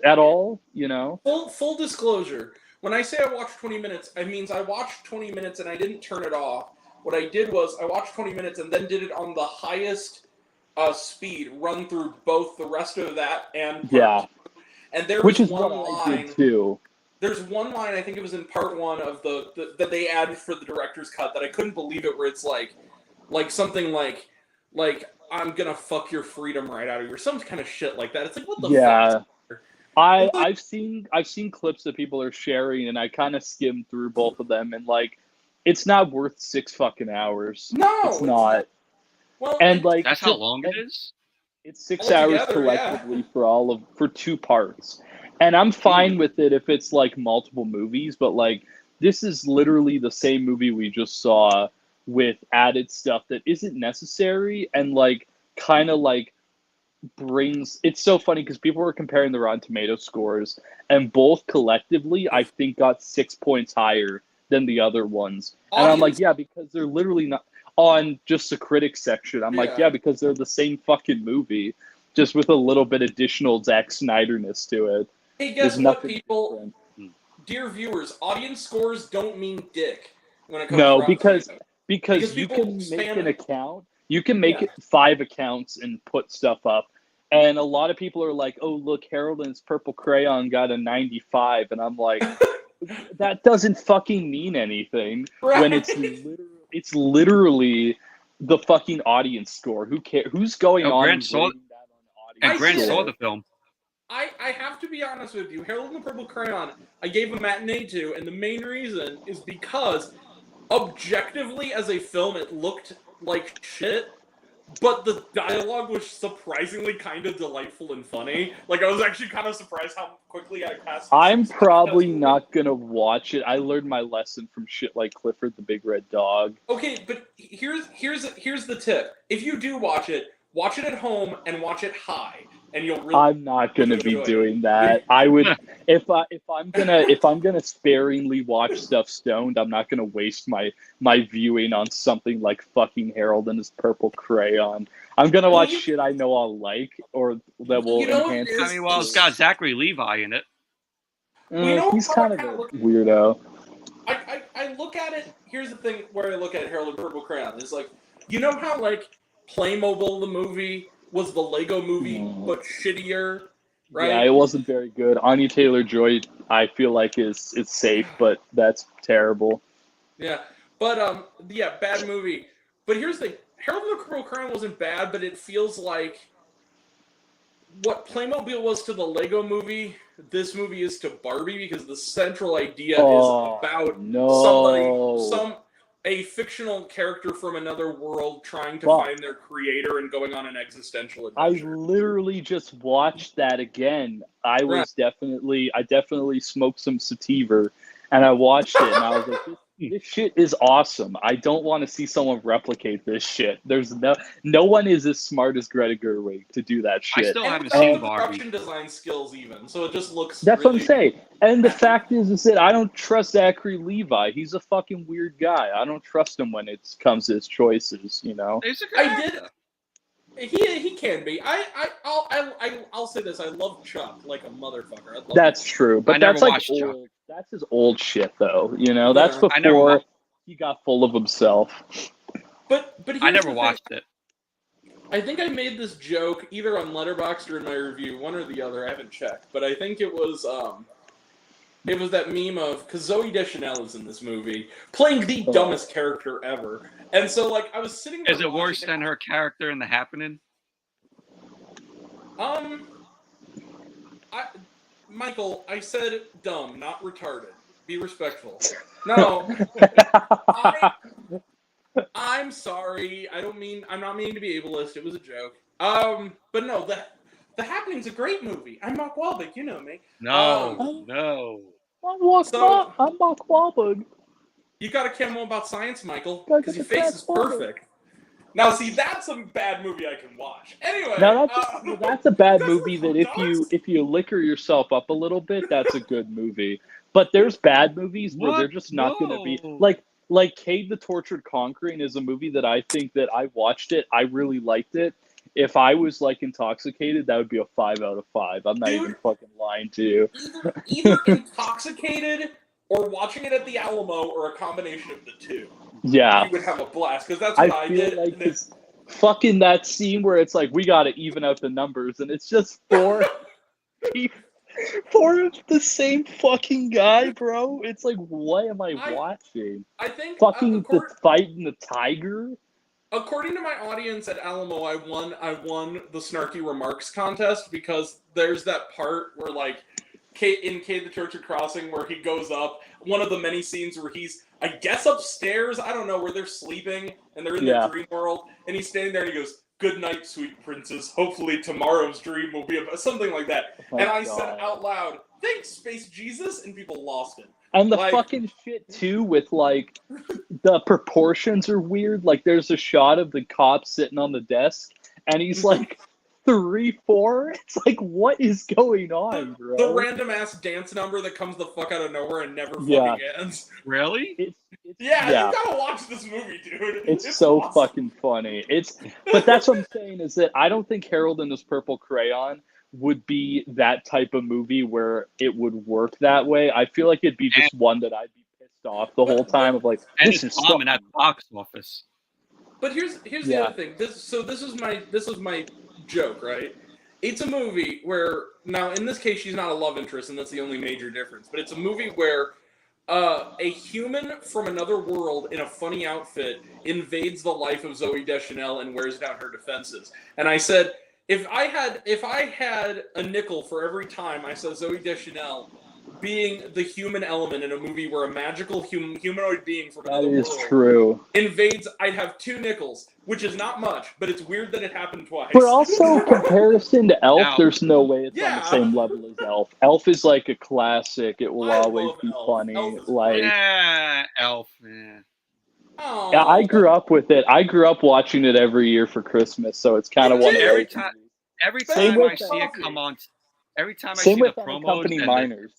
at all, you know? Full disclosure. When I say I watched 20 minutes, it means I watched 20 minutes and I didn't turn it off. What I did was I watched 20 minutes and then did it on the highest speed, run through both the rest of that and part 2. And there Which was is one what I line. did too. There's one line, I think it was in part 1 of the that they added for the director's cut that I couldn't believe it, where it's like something like I'm gonna fuck your freedom right out of you, or some kind of shit like that. It's like, what the fuck? I've seen clips that people are sharing, and I kind of skimmed through both of them, and like, it's not worth 6 fucking hours. No, it's not. Well, and like, that's how long it is. It's 6 hours collectively for 2 parts, and I'm fine with it if it's like multiple movies. But like, this is literally the same movie we just saw with added stuff that isn't necessary, and like kind of like brings. It's so funny because people were comparing the Rotten Tomato scores, and both collectively I think got 6 points higher than the other ones. And I'm like, yeah, because they're literally not on just the critics section. I'm like, yeah, because they're the same fucking movie, just with a little bit additional Zack Snyder-ness to it. Hey, guess what, people? Dear viewers, audience scores don't mean dick when it comes to Rotten Tomatoes. Because you can make an account. You can make 5 accounts and put stuff up. And a lot of people are like, oh, look, Harold and his Purple Crayon got a 95. And I'm like, that doesn't fucking mean anything when it's literally the fucking audience score. Who cares? Who's going on? Grant saw the film. I have to be honest with you. Harold and the Purple Crayon, I gave a matinee to, and the main reason is because objectively as a film it looked like shit, but the dialogue was surprisingly kind of delightful and funny. Like, I was actually kind of surprised how quickly I passed. I'm probably not gonna watch it. I learned my lesson from shit like Clifford the Big Red Dog. Okay, but here's the tip. If you do watch it at home and watch it high, and you'll really. I'm not gonna be doing that. I would if I'm gonna sparingly watch stuff stoned. I'm not gonna waste my viewing on something like fucking Harold and his Purple Crayon. I'm gonna watch shit I know I'll like or that will enhance. I mean, well, it's got Zachary Levi in it. He's kind of a weirdo. I look at it. Here's the thing where I look at Harold and Purple Crayon is like, you know how like Playmobil the movie was the Lego movie but shittier, right? Yeah, it wasn't very good. Anya Taylor-Joy, I feel like is safe, but that's terrible. Yeah, but bad movie. But here's the thing: Harold and the Purple Crayon wasn't bad, but it feels like what Playmobil was to the Lego movie, this movie is to Barbie, because the central idea is about a fictional character from another world trying to find their creator and going on an existential adventure. I literally just watched that again. I definitely smoked some sativa, and I watched it, and I was like, this shit is awesome. I don't want to see someone replicate this shit. There's no one is as smart as Greta Gerwig to do that shit. I still haven't seen Barbie. Production design skills even, so it just looks. That's what I'm saying. And the fact is that I don't trust Zachary Levi. He's a fucking weird guy. I don't trust him when it comes to his choices. You know. He can be. I'll say this. I love Chuck like a motherfucker. That's true, but that's like old. Chuck. That's his old shit, though. You know, that's before he got full of himself. But I never watched it. I think I made this joke either on Letterboxd or in my review, one or the other. I haven't checked, but I think it was that meme of, because Zooey Deschanel is in this movie playing the dumbest character ever, and so like I was sitting there. Is it worse than her character in The Happening? Michael, I said dumb, not retarded. Be respectful. No, I'm sorry. I'm not meaning to be ableist. It was a joke. But no, The Happening's a great movie. I'm Mark Wahlberg. You know me. No. I'm Mark Wahlberg. You got to care more about science, Michael, because your face is perfect. Now, see, that's a bad movie I can watch. Anyway, that's a bad movie that if you liquor yourself up a little bit, that's a good movie. But there's bad movies where they're just not going to be like Cade the Tortured Conquering is a movie that I think that I watched it, I really liked it, if I was like intoxicated, that would be a 5 out of 5. I'm not Dude, even fucking lying to you. Either intoxicated or watching it at the Alamo, or a combination of the two. Yeah. You would have a blast, because that's what I feel did. like it's fucking that scene where it's like, we gotta even out the numbers, and it's just four of the same fucking guy, bro. It's like, what am I watching? I think Fucking the fight in the tiger. According to my audience at Alamo, I won the snarky remarks contest, because there's that part where, like, in K the Tortured Crossing, where he goes up, one of the many scenes where he's, I guess, upstairs, I don't know, where they're sleeping and they're in their dream world, and he's standing there and he goes, "Good night, sweet princess. Hopefully tomorrow's dream will be about," something like that. And I said out loud, "Thanks, Space Jesus," and people lost it. And the fucking shit too, with like the proportions are weird. Like, there's a shot of the cop sitting on the desk, and he's like 3'4". It's like, what is going on, bro? The random ass dance number that comes the fuck out of nowhere and never fucking ends. Really? You gotta watch this movie, dude. It's so awesome. Fucking funny. But that's what I'm saying, is that I don't think Harold and His Purple Crayon would be that type of movie where it would work that way. I feel like it'd be just one that I'd be pissed off the whole time of like, this is bombing at the box office. But here's the other thing. This is my joke, right? It's a movie where, now in this case she's not a love interest, and that's the only major difference. But it's a movie where a human from another world in a funny outfit invades the life of Zooey Deschanel and wears down her defenses. And I said, if I had a nickel for every time I saw Zooey Deschanel being the human element in a movie where a magical humanoid being from another world invades, I'd have 2 nickels, which is not much, but it's weird that it happened twice. But also, comparison to Elf, there's no way it's on the same level as Elf. Elf is like a classic. It will always be funny. Elf, man. Oh. Yeah, I grew up with it. I grew up watching it every year for Christmas, so it's kind of one of those. Every time I see it come on, every time I see the promos, Miners.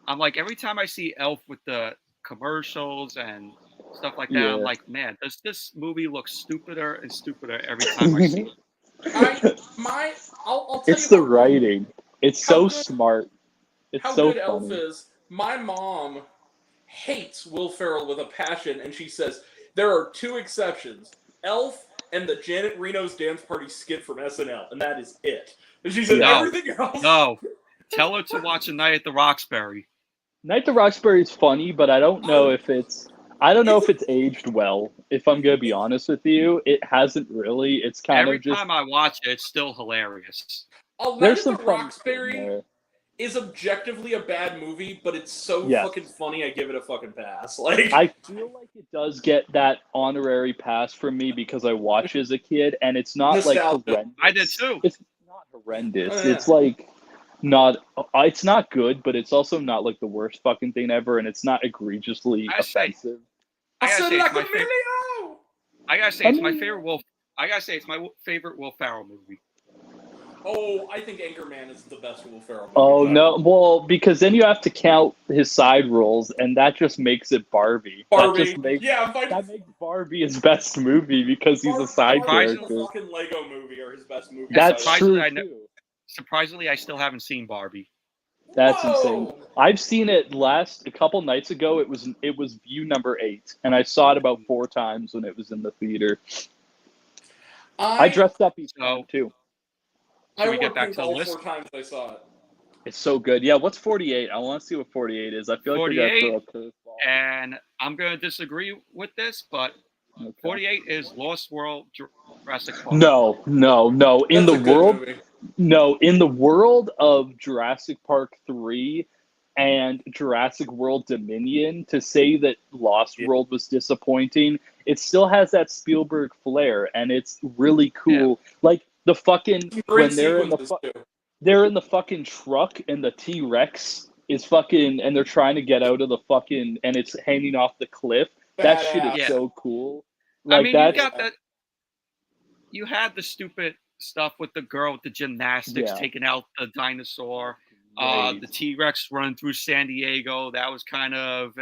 I'm like, every time I see Elf with the commercials and stuff like that, I'm like, man, does this movie look stupider and stupider every time I see it? I'll tell it's you the writing. It's so smart. It's how so good funny. Elf is. My mom hates Will Ferrell with a passion, and she says there are 2 exceptions: Elf and the Janet Reno's Dance Party skit from SNL, and that is it. And she said everything else. No, tell her to watch A Night at the Roxbury. Night at the Roxbury is funny, but I don't know if it's aged well. If I'm gonna be honest with you, it hasn't really. It's kind of just every time I watch it, it's still hilarious. There's some Roxbury is objectively a bad movie, but it's so fucking funny. I give it a fucking pass. Like, I feel like it does get that honorary pass from me because I watched as a kid, and it's not like horrendous. I did too. It's not horrendous. It's like it's not good, but it's also not like the worst fucking thing ever, and it's not egregiously offensive. I gotta say, it's my favorite Will. I gotta say, it's my favorite Will Ferrell movie. Oh, I think Anchorman is the best Will Ferrell movie. Oh, no. Well, because then you have to count his side roles, and that just makes it Barbie. That makes Barbie his best movie because he's a side character. The fucking Lego movie are his best movie. That's true, too. Surprisingly, I still haven't seen Barbie. That's insane. I've seen it a couple nights ago. It was view number 8, and I saw it about 4 times when it was in the theater. I dressed up each time, too. Can we get back to the list? 4 times I saw it. It's so good. Yeah, what's 48? I want to see what 48 is. I feel like 48, they're going to throw a curveball. And I'm going to disagree with this, but 48 is Lost World Jurassic Park. No. In the world of Jurassic Park 3 and Jurassic World Dominion, to say that Lost World was disappointing, it still has that Spielberg flair, and it's really cool. Yeah. Like, the fucking when they're in the fucking truck and the T-Rex is fucking and they're trying to get out of the fucking and it's hanging off the cliff. That shit is so cool. Like, I mean, you got that. You had the stupid stuff with the girl with the gymnastics taking out the dinosaur, the T-Rex running through San Diego. That was kind of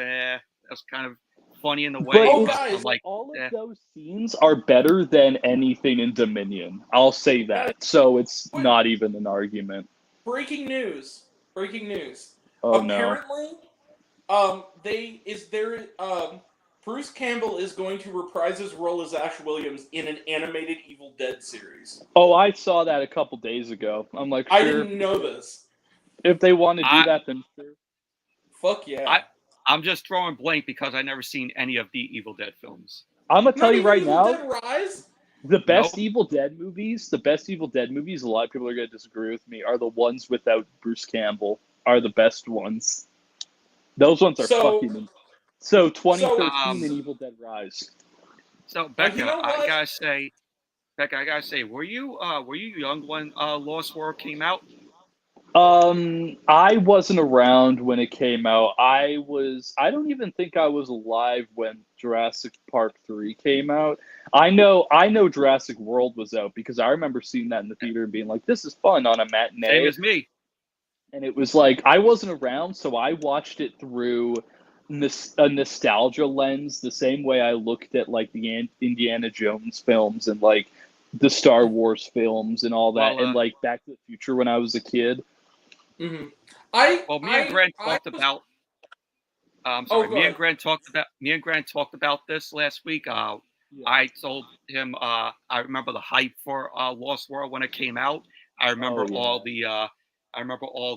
funny in the But way. Oh, But guys, I'm like, all of eh. those scenes are better than anything in Dominion. I'll say that. So it's Quick, not even an argument. breaking news. Breaking news. Oh no. Apparently, Bruce Campbell is going to reprise his role as Ash Williams in an animated Evil Dead series. Oh, I saw that a couple days ago. I'm like, I sure. didn't know this. If they want to do I, that, then sure. Fuck I, yeah. I'm just drawing blank because I never seen any of the Evil Dead films. I'm gonna tell Not you even right Evil now, Dead Rise? the best Nope. Evil Dead movies, a lot of people are gonna disagree with me, are the ones without Bruce Campbell. Are the best ones. Those ones are So, fucking. So so, 2013 and Evil Dead Rise. So you Becca, know what? I gotta say, were you young when Lost World came out? I wasn't around when it came out. I don't even think I was alive when Jurassic Park 3 came out. I know Jurassic World was out because I remember seeing that in the theater and being like, this is fun on a Same matinee. as me. And it was like, I wasn't around, so I watched it through a nostalgia lens, the same way I looked at like the Indiana Jones films and like the Star Wars films and all that, Well, and like Back to the Future when I was a kid. Mm-hmm. I, well, me and Grant I talked was. about. I'm Oh, sorry. go ahead. Me and Grant talked about this last week. Yeah. I told him I remember the hype for Lost World when it came out. I remember Oh, yeah. all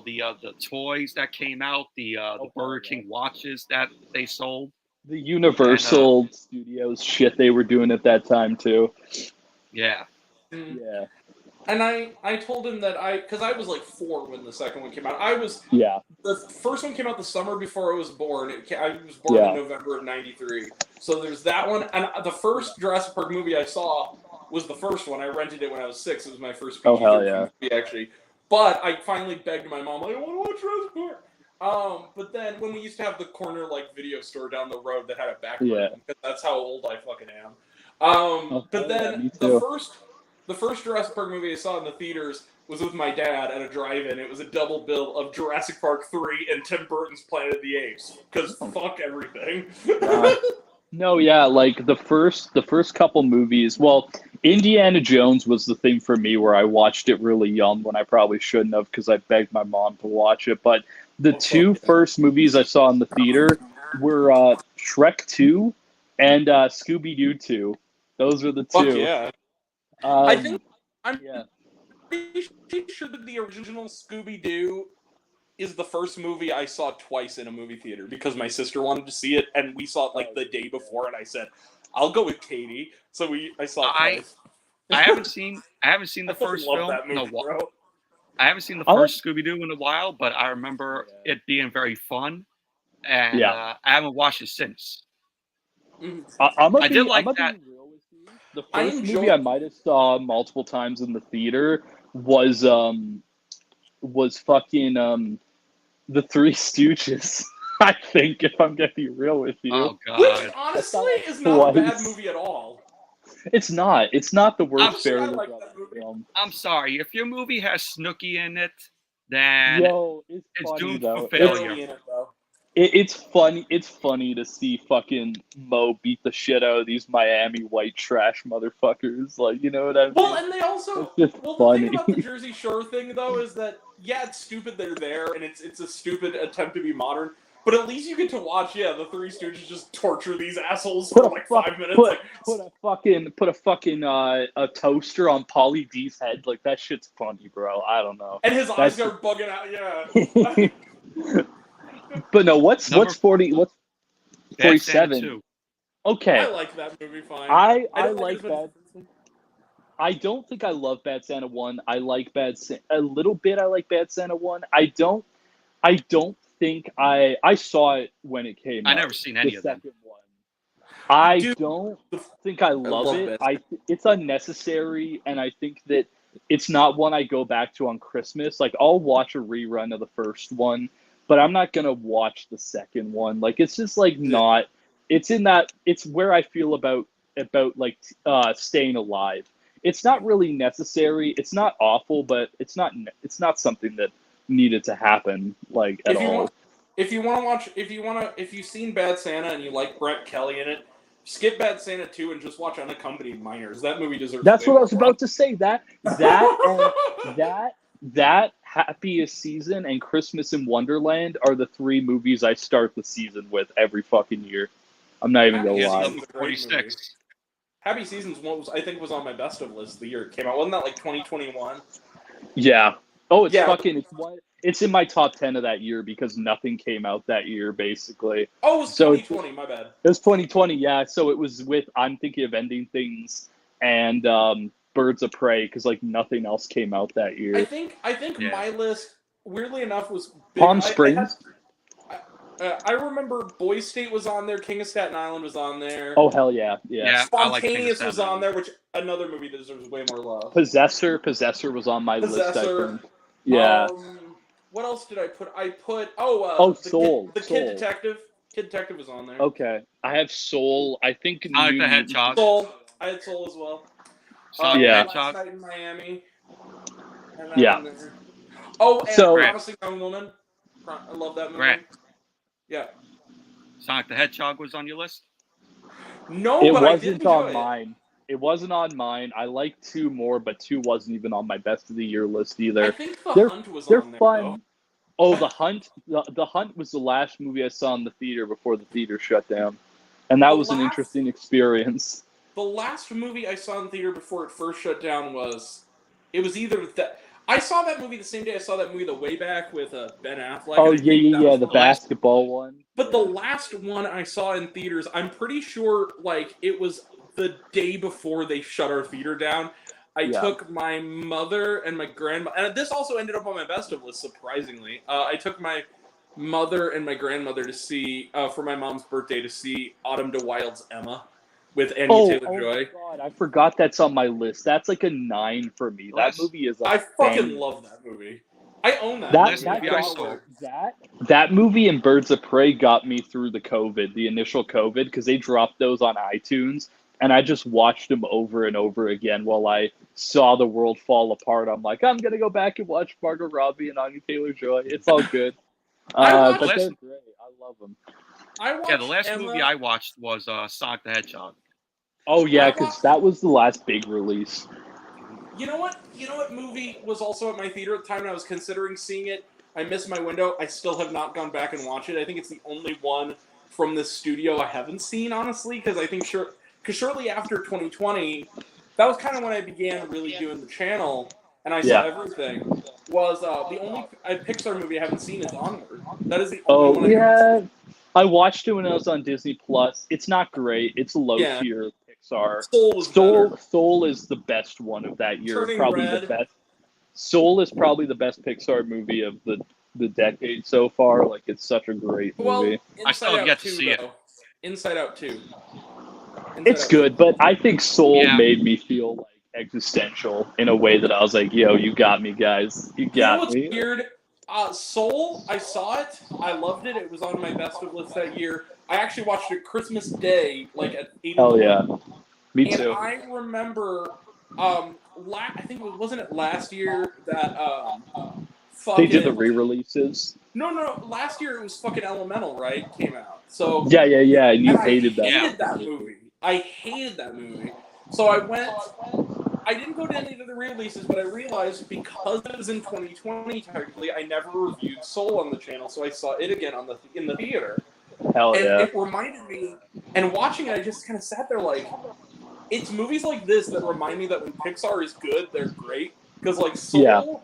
the the toys that came out, the Oh, Burger hell yeah. King watches that they sold, The and Universal Studios shit they were doing at that time too. yeah, Mm. Yeah. And I told him that because I was like 4 when the second one came out. Yeah. The first one came out the summer before I was born. I was born in Yeah. November of '93. So there's that one, and the first Jurassic Park movie I saw was the first one. I rented it when I was 6. It was my first Oh, hell PG-13 yeah. movie actually. But I finally begged my mom, like, I want to watch Jurassic Park. But then when we used to have the corner like video store down the road that had a back Yeah. room, because that's how old I fucking am. Oh, But hell yeah, then me the too. first Jurassic Park movie I saw in the theaters was with my dad at a drive-in. It was a double bill of Jurassic Park 3 and Tim Burton's Planet of the Apes. Because fuck everything. No, yeah, like the first couple movies. Well, Indiana Jones was the thing for me where I watched it really young when I probably shouldn't have because I begged my mom to watch it. But the two first movies I saw in the theater were Shrek 2 and Scooby Doo 2. Those were the two. Fuck yeah. I think I'm yeah. pretty sure that the original Scooby-Doo is the first movie I saw twice in a movie theater because my sister wanted to see it and we saw it like the day before and I said, I'll go with Katie. So I saw it twice. I haven't seen the I fucking first love film that movie, bro. I haven't seen the I first Scooby Doo in a while, but I remember it being very fun, and Yeah. I haven't watched it since. I did like I'm that. Be real with you. The I first enjoy- movie I might have saw multiple times in the theater was fucking The Three Stooges. I think, if I'm gonna be real with you. Oh God! Which honestly is not a bad movie at all. It's not. It's not the worst Honestly, I Farrelly like Brothers that movie. film. I'm sorry. If your movie has Snooki in it, then Yo, it's funny doomed though. for failure. In it, though. It's funny. It's funny to see fucking Mo beat the shit out of these Miami white trash motherfuckers. Like, you know what I mean? Well, and they also It's just the funny. thing about the Jersey Shore thing though is that yeah, it's stupid they're there and it's a stupid attempt to be modern. But at least you get to watch, the Three Stooges just torture these assholes for like 5 minutes. Put a fucking a toaster on Pauly D's head. Like, that shit's funny, bro. I don't know. And his eyes are bugging out. Yeah. But no, what's 47? Okay. I like that movie fine. I don't like Bad. I don't think I love Bad Santa 1. I like a little bit. I like Bad Santa 1. I don't think I saw it when it came out. I never seen any of them. One. I don't think I love it. It's unnecessary, and I think that it's not one I go back to on Christmas. Like, I'll watch a rerun of the first one, but I'm not gonna watch the second one. Like, it's just like not. It's in that. It's where I feel about like Staying Alive. It's not really necessary. It's not awful, but it's not something that needed to happen like at all. If you've seen Bad Santa and you like Brett Kelly in it, skip Bad Santa 2 and just watch Unaccompanied Minors. That movie deserves. That's way what I more was about to say. That Happiest Season and Christmas in Wonderland are the 3 movies I start the season with every fucking year. I'm not even gonna Happy lie. Season's a great movie. Happy Seasons I think was on my best of list the year it came out. Wasn't that like 2021? Yeah. Oh, it's Yeah. fucking. It's in my top 10 of that year because nothing came out that year, basically. Oh, it was 2020. My bad. It was 2020, yeah. So it was with I'm Thinking of Ending Things and Birds of Prey because like nothing else came out that year. I think my list, weirdly enough, was big. Palm Springs. I remember Boys State was on there. King of Staten Island was on there. Oh hell yeah, yeah. Spontaneous was on there, which another movie that deserves way more love. Possessor was on my list. I think. Yeah. What else did I put? I put Soul. Kid Detective. Kid Detective was on there. Okay, I have Soul. I think Sonic the Hedgehog. Soul. I had Soul as well. Sonic the Hedgehog. Last Night in Miami. Yeah. Oh, and Promising Young Woman. I love that movie. Grant. Yeah. Sonic the Hedgehog was on your list? No, it but wasn't I did enjoy on mine. It wasn't on mine. I like 2 more, but 2 wasn't even on my best of the year list either. I think The Hunt was on there, fun. Though. Oh, The Hunt. The Hunt was the last movie I saw in the theater before the theater shut down, and that was an interesting experience. The last movie I saw in the theater before it first shut down was either that. I saw that movie the same day I saw that movie The Way Back with Ben Affleck. Oh yeah, the basketball one. But the last one I saw in theaters, I'm pretty sure like it was the day before they shut our theater down. I took my mother and my grandmother, and this also ended up on my best of list, surprisingly. I took my mother and my grandmother to see, for my mom's birthday, to see Autumn de Wilde's Emma with Anya Taylor-Joy. Oh my God, I forgot that's on my list. That's like a 9 for me. That movie is I fucking love that movie. I own that. That movie and Birds of Prey got me through the initial COVID, because they dropped those on iTunes. And I just watched them over and over again while I saw the world fall apart. I'm like, I'm going to go back and watch Margot Robbie and Anya Taylor-Joy. It's all good. But they're great. I love them. The last movie I watched was Sonic the Hedgehog. Oh, yeah, because that was the last big release. You know what movie was also at my theater at the time, and I was considering seeing it? I missed my window. I still have not gone back and watched it. I think it's the only one from this studio I haven't seen, honestly, because I think shortly after 2020, that was kind of when I began really doing the channel, and I saw everything. Was the only Pixar movie I haven't seen is Onward. That is the only one I haven't seen. I watched it when I was on Disney Plus. It's not great. It's a low tier Pixar. Soul is the best one of that year. The best. Soul is probably the best Pixar movie of the decade so far. Like, it's such a great movie. I still have yet to see it. Inside Out 2. It's good, but I think Soul made me feel like existential in a way that I was like, yo, you got me, guys. You got me. What's weird? Soul, I saw it. I loved it. It was on my best of list that year. I actually watched it Christmas Day, like at 8 Hell yeah. Me too. And I remember, I think wasn't it last year that they did the re-releases? No. Last year it was fucking Elemental, right? Came out. So yeah. And you hated that. I hated that movie. I hated that movie. So I didn't go to any of the re-releases, but I realized because it was in 2020, technically, I never reviewed Soul on the channel, so I saw it again in the theater. Hell yeah. And it reminded me, and watching it, I just kind of sat there like, it's movies like this that remind me that when Pixar is good, they're great. Because, like, Soul,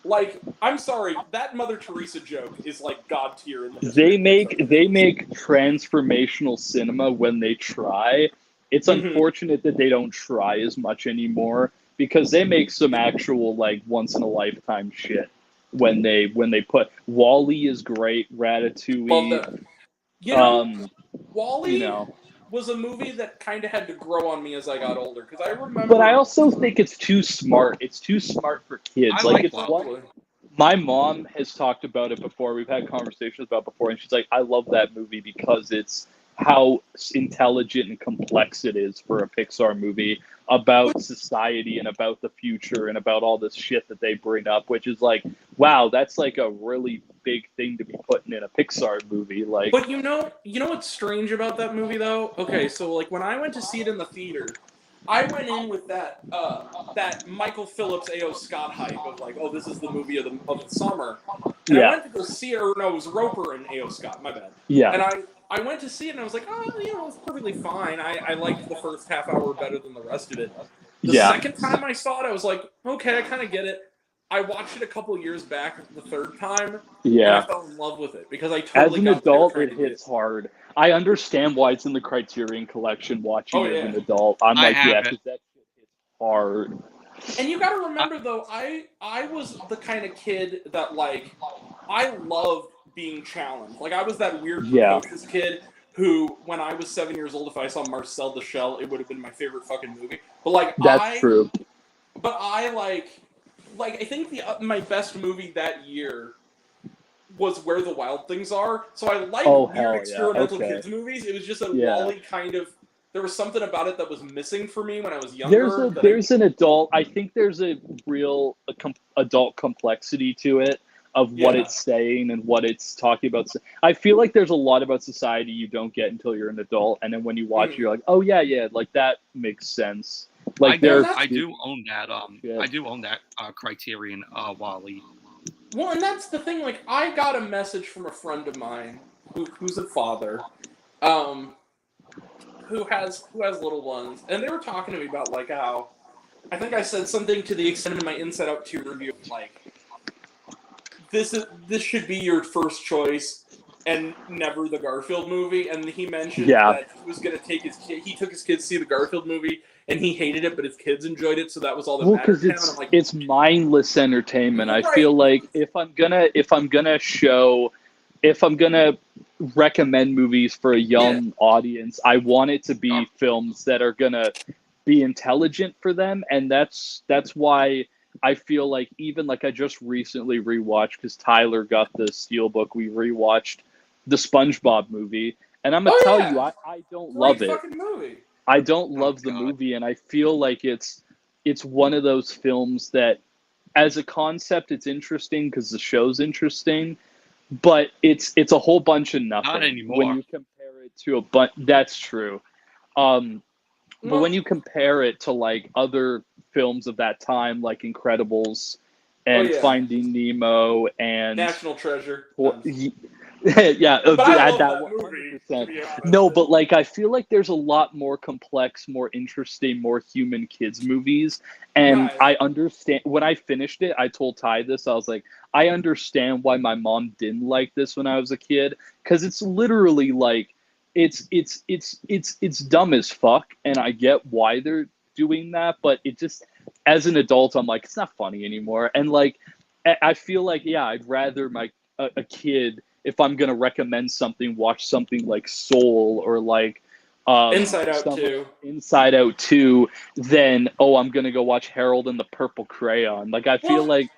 like, I'm sorry, that Mother Teresa joke is, like, God tier in the They make transformational cinema when they try. It's unfortunate that they don't try as much anymore, because they make some actual, like, once in a lifetime shit when they put WALL-E is great, Ratatouille. WALL-E was a movie that kind of had to grow on me as I got older, because I remember. But I also think it's too smart. It's too smart for kids. My mom has talked about it before. We've had conversations about it before, and she's like, "I love that movie because it's how intelligent and complex it is for a Pixar movie about society and about the future and about all this shit that they bring up, which is like, wow, that's like a really big thing to be putting in a Pixar movie. Like, But you know what's strange about that movie though? Okay, so like when I went to see it in the theater, I went in with that Michael Phillips A.O. Scott hype of like, oh, this is the movie of the summer. And I yeah, went to go see it, or no, it was Roper and A.O. Scott, my bad. yeah, And I went to see it and I was like, oh, you know, it's perfectly fine. I liked the first half hour better than the rest of it. The yeah, second time I saw it, I was like, okay, I kind of get it. I watched it a couple years back the third time, and I yeah. fell in love with it because I As totally an got what they were adult, trying it to do. hits hard. I understand why it's in the Criterion Collection. Watching Oh it as yeah. an adult, I'm I like, yeah, haven't. because that shit hits hard. And you got to I, remember though, I was the kind of kid that like I loved being challenged. Like I was that weird Yeah, precocious kid who, when I was 7 years old, if I saw Marcel the Shell, it would have been my favorite fucking movie. But like that's true. I like I think my best movie that year was Where the Wild Things Are. So I like Oh weird hell yeah. experimental Okay. kids movies. It was just that Yeah. Wall-E kind of, there was something about it that was missing for me when I was younger. There's an adult. I think there's a real adult complexity to it of what Yeah. it's saying and what it's talking about. I feel like there's a lot about society you don't get until you're an adult, and then when you watch it, you're like, oh yeah, yeah, like that makes sense. Like I do own that. Yeah. I do own that Criterion Wally. Well, and that's the thing. Like, I got a message from a friend of mine who's a father, who has little ones, and they were talking to me about like how I think I said something to the extent in my Inside Out 2 review, like this should be your first choice and never the Garfield movie. And he mentioned that he was gonna take he took his kids to see the Garfield movie and he hated it, but his kids enjoyed it, so that was all that mattered to him. And I'm like, it's mindless entertainment. I Right. feel like if I'm gonna recommend movies for a young audience, I want it to be films that are gonna be intelligent for them, and that's why I feel like, even like I just recently rewatched, because Tyler got the Steelbook, we rewatched the SpongeBob movie, and I'm gonna tell you, I don't love it. Fucking movie. I don't love the movie, and I feel like it's one of those films that, as a concept, it's interesting because the show's interesting, but it's a whole bunch of nothing. Not anymore. When you compare it to that's true. But when you compare it to like other films of that time, like Incredibles and Finding Nemo and National Treasure. yeah, But I add love that that movie, 100%. No, but like I feel like there's a lot more complex, more interesting, more human kids movies, and I understand. When I finished it, I told Ty this. I was like, I understand why my mom didn't like this when I was a kid, because it's literally like it's dumb as fuck, and I get why they're doing that, but it just, as an adult, I'm like, it's not funny anymore. And like I feel like, yeah, I'd rather a kid, if I'm gonna recommend something, watch something like Soul or like Inside Out 2. Inside Out 2, then I'm gonna go watch Harold and the Purple Crayon. Like I feel like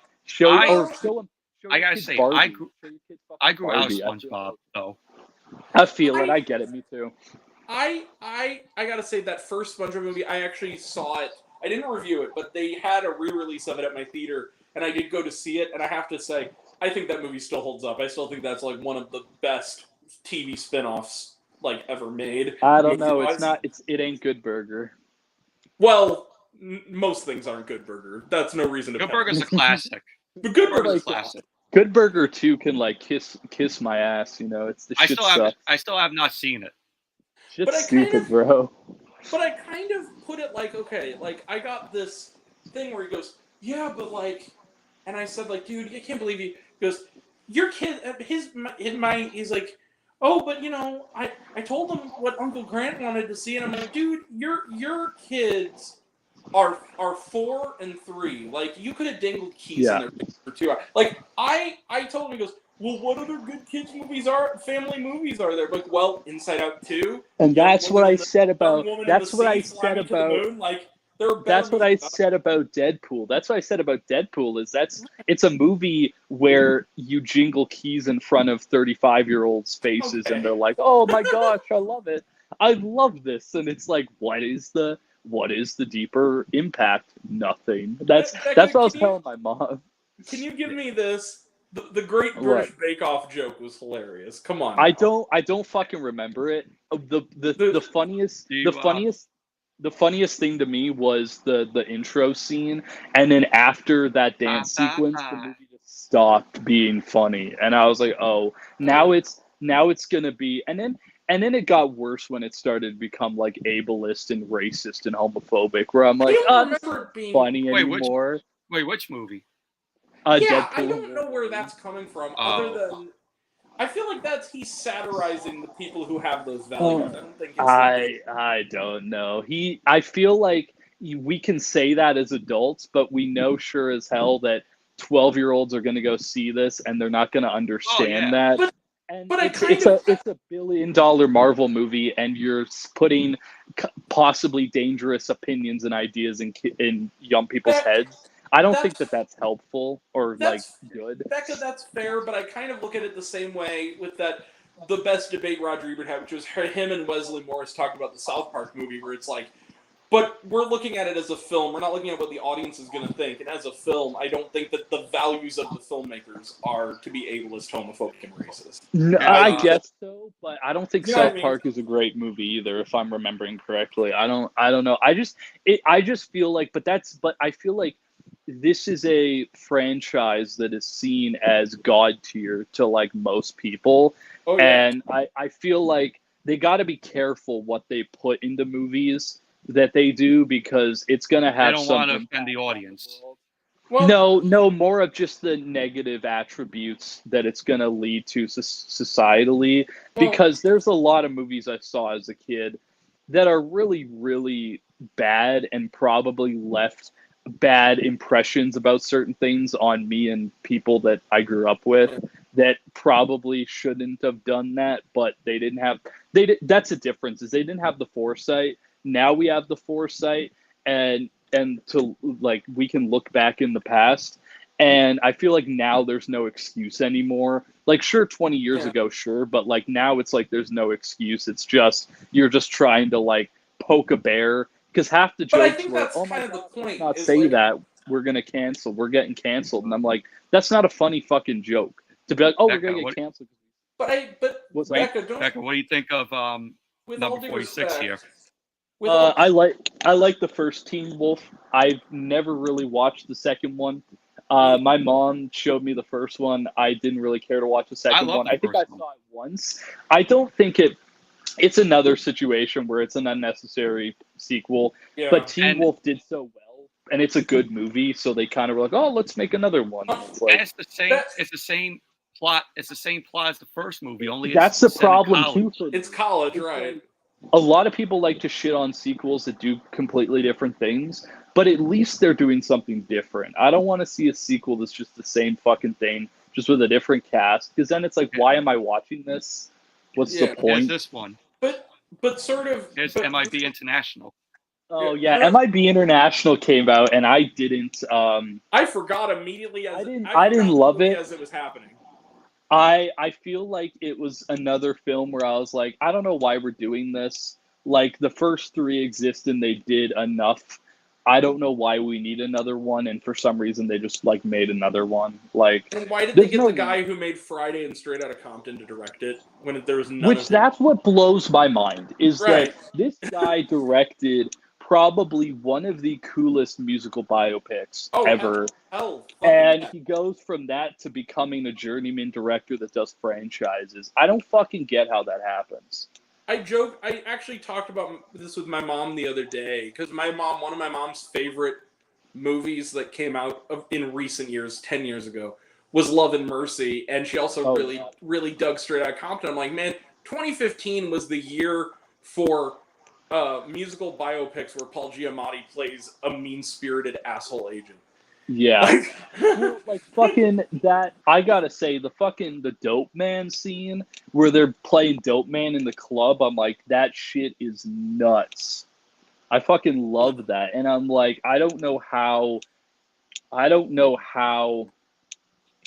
I gotta say, I grew out of SpongeBob, though. I feel it. I get it. Me too. I gotta say, that first SpongeBob movie, I actually saw it. I didn't review it, but they had a re-release of it at my theater, and I did go to see it. And I have to say, I think that movie still holds up. I still think that's like one of the best TV spin-offs like ever made. I don't know. It's not. It ain't Good Burger. Well, most things aren't Good Burger. That's no reason to. Good Burger's a classic. But Good Burger's a classic. Good Burger 2 can like kiss my ass. You know, it's the shit stuff. I still have not seen it. Shit's stupid, bro. But I kind of put it like, okay, like I got this thing where he goes, yeah, but like, and I said like, dude, I can't believe you. He goes, your kid, he's like, oh, but you know, I told him what Uncle Grant wanted to see, and I'm like, dude, your kids are 4 and 3. Like, you could have dangled keys in their face for 2 hours. Like, I told him, he goes, well, what other good kids movies family movies are there? Like, well, Inside Out 2. And that's what I said about. Like, There are better That's what I movies out said about Deadpool. That's what I said about Deadpool. It's a movie where you jingle keys in front of 35-year-olds' faces, and they're Okay. like, "Oh my gosh, I love it! I love this!" And it's like, what is the deeper impact? Nothing. That's Becca, what I was telling my mom. can you give me this? The Great What? British Bake Off joke was hilarious. Come on now. I don't fucking remember it. The, The funniest Do you, the funniest thing to me was the intro scene, and then after that dance sequence, the movie just stopped being funny, and I was like, oh, now it's gonna be, and then it got worse when it started to become like ableist and racist and homophobic, where I'm I like, don't this remember isn't it being. funny anymore. which movie? Yeah, I Deadpool. don't know where that's coming from, other Oh, than I feel like he's satirizing the people who have those values. I don't think it's I don't know. I feel like we can say that as adults, but we know sure as hell that 12-year-olds are going to go see this and they're not going to oh understand yeah. that. But And but I kind of it's a billion-dollar Marvel movie, and you're putting possibly dangerous opinions and ideas in young people's that heads. I don't think that's that's helpful or like that's good. Becca. That's fair, but I kind of look at it the same way with that. The best debate Roger Ebert had, which was him and Wesley Morris talking about the South Park movie, where it's like, but we're looking at it as a film. We're not looking at what the audience is going to think. And as a film, I don't think that the values of the filmmakers are to be ableist, homophobic, and racist. No, Yeah, I I, guess so, but I don't think you know what I South mean? Park is a great movie either, if I'm remembering correctly. I don't know. I just feel like, but I feel like this is a franchise that is seen as god tier to like most people, Oh yeah. and I feel like they got to be careful what they put into movies that they do, because it's gonna They have don't some want to offend the impact on the audience. world. Well, No, more of just the negative attributes that it's going to lead to societally. well, Because there's a lot of movies I saw as a kid that are really, really bad and probably left bad impressions about certain things on me and people that I grew up with that probably shouldn't have done that, but they didn't have that's the difference, is they didn't have the foresight. Now we have the foresight, and to like we can look back in the past, and I feel like now there's no excuse anymore. Like sure, 20 years yeah. ago, sure, but like now it's like there's no excuse. It's just you're just trying to like poke a bear, because half the But I jokes think were, that's oh my kind of the god, let's point. not Is say like, that, we're getting canceled. And I'm like, that's not a funny fucking joke to be like, oh, we're Becca, gonna get canceled. but What's that? Becca, don't. Becca, what do you think of With all number due 46 here? respect, with all I like the first Teen Wolf. I've never really watched the second one. me, My mom showed me the first one. I didn't really care to watch the I second love one. the I think first I one. saw it once. I don't think it's another situation where it's an unnecessary sequel. yeah. But Teen And Wolf did so well, and it's a good movie, so they kind of were like, "Oh, let's make another one." And it's like it's That the same plot. It's the same plot as the first movie, only that's it's the set in problem college. too for me. it's college, It's right? like a lot of people like to shit on sequels that do completely different things, but at least they're doing something different. I don't want to see a sequel that's just the same fucking thing, just with a different cast, because then it's like, Yeah. why am I watching this? What's the Yeah. Here's point? this one. But sort of. Here's But MIB International. Oh yeah, yeah, MIB International came out, and I didn't. I forgot immediately as I didn't love it. as it was happening. I feel like it was another film where I was like, I don't know why we're doing this. Like the first three exist and they did enough. I don't know why we need another one, and for some reason they just like made another one. Like And why did they there's get no the guy who made Friday and Straight Outta Compton to direct it when there was none which of him? that's what blows my mind, is that Right. this guy directed probably one of the coolest musical biopics Oh ever. hell, fucking And yeah. he goes from that to becoming a journeyman director that does franchises. I don't fucking get how that happens. I actually talked about this with my mom the other day because one of my mom's favorite movies that came out in recent years, 10 years ago, was Love and Mercy, and she also Oh, really yeah. really dug Straight Outta Compton. I'm like, man, 2015 was the year for musical biopics where Paul Giamatti plays a mean-spirited asshole agent. Yeah. Like, Like fucking that, I gotta say, the Dope Man scene where they're playing Dope Man in the club, I'm like, that shit is nuts. I fucking love that. And I'm like, I don't know how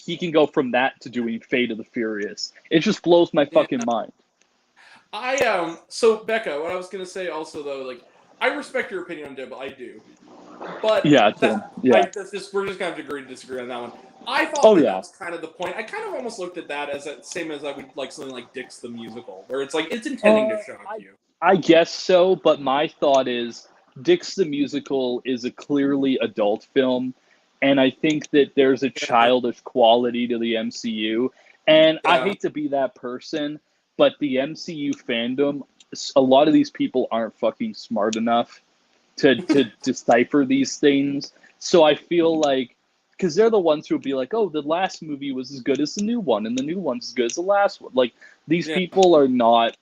he can go from that to doing Fate of the Furious. It just blows my Yeah. fucking mind. So Becca, what I was gonna say also though, like, I respect your opinion on Deadpool, I do. But Yeah, Tim. Yeah. we're just gonna agree to disagree on that one. I thought Oh, that yeah. was kind of the point. I kind of almost looked at that as that same as I would like something like Dick's the Musical, where it's like it's intending to shock you. I guess so, but my thought is Dick's the Musical is a clearly adult film, and I think that there's a childish quality to the MCU. And I Yeah. hate to be that person, but the MCU fandom, a lot of these people aren't fucking smart enough to decipher these things. So I feel like, because they're the ones who would be like, oh, the last movie was as good as the new one, and the new one's as good as the last one. Like, these Yeah. people are not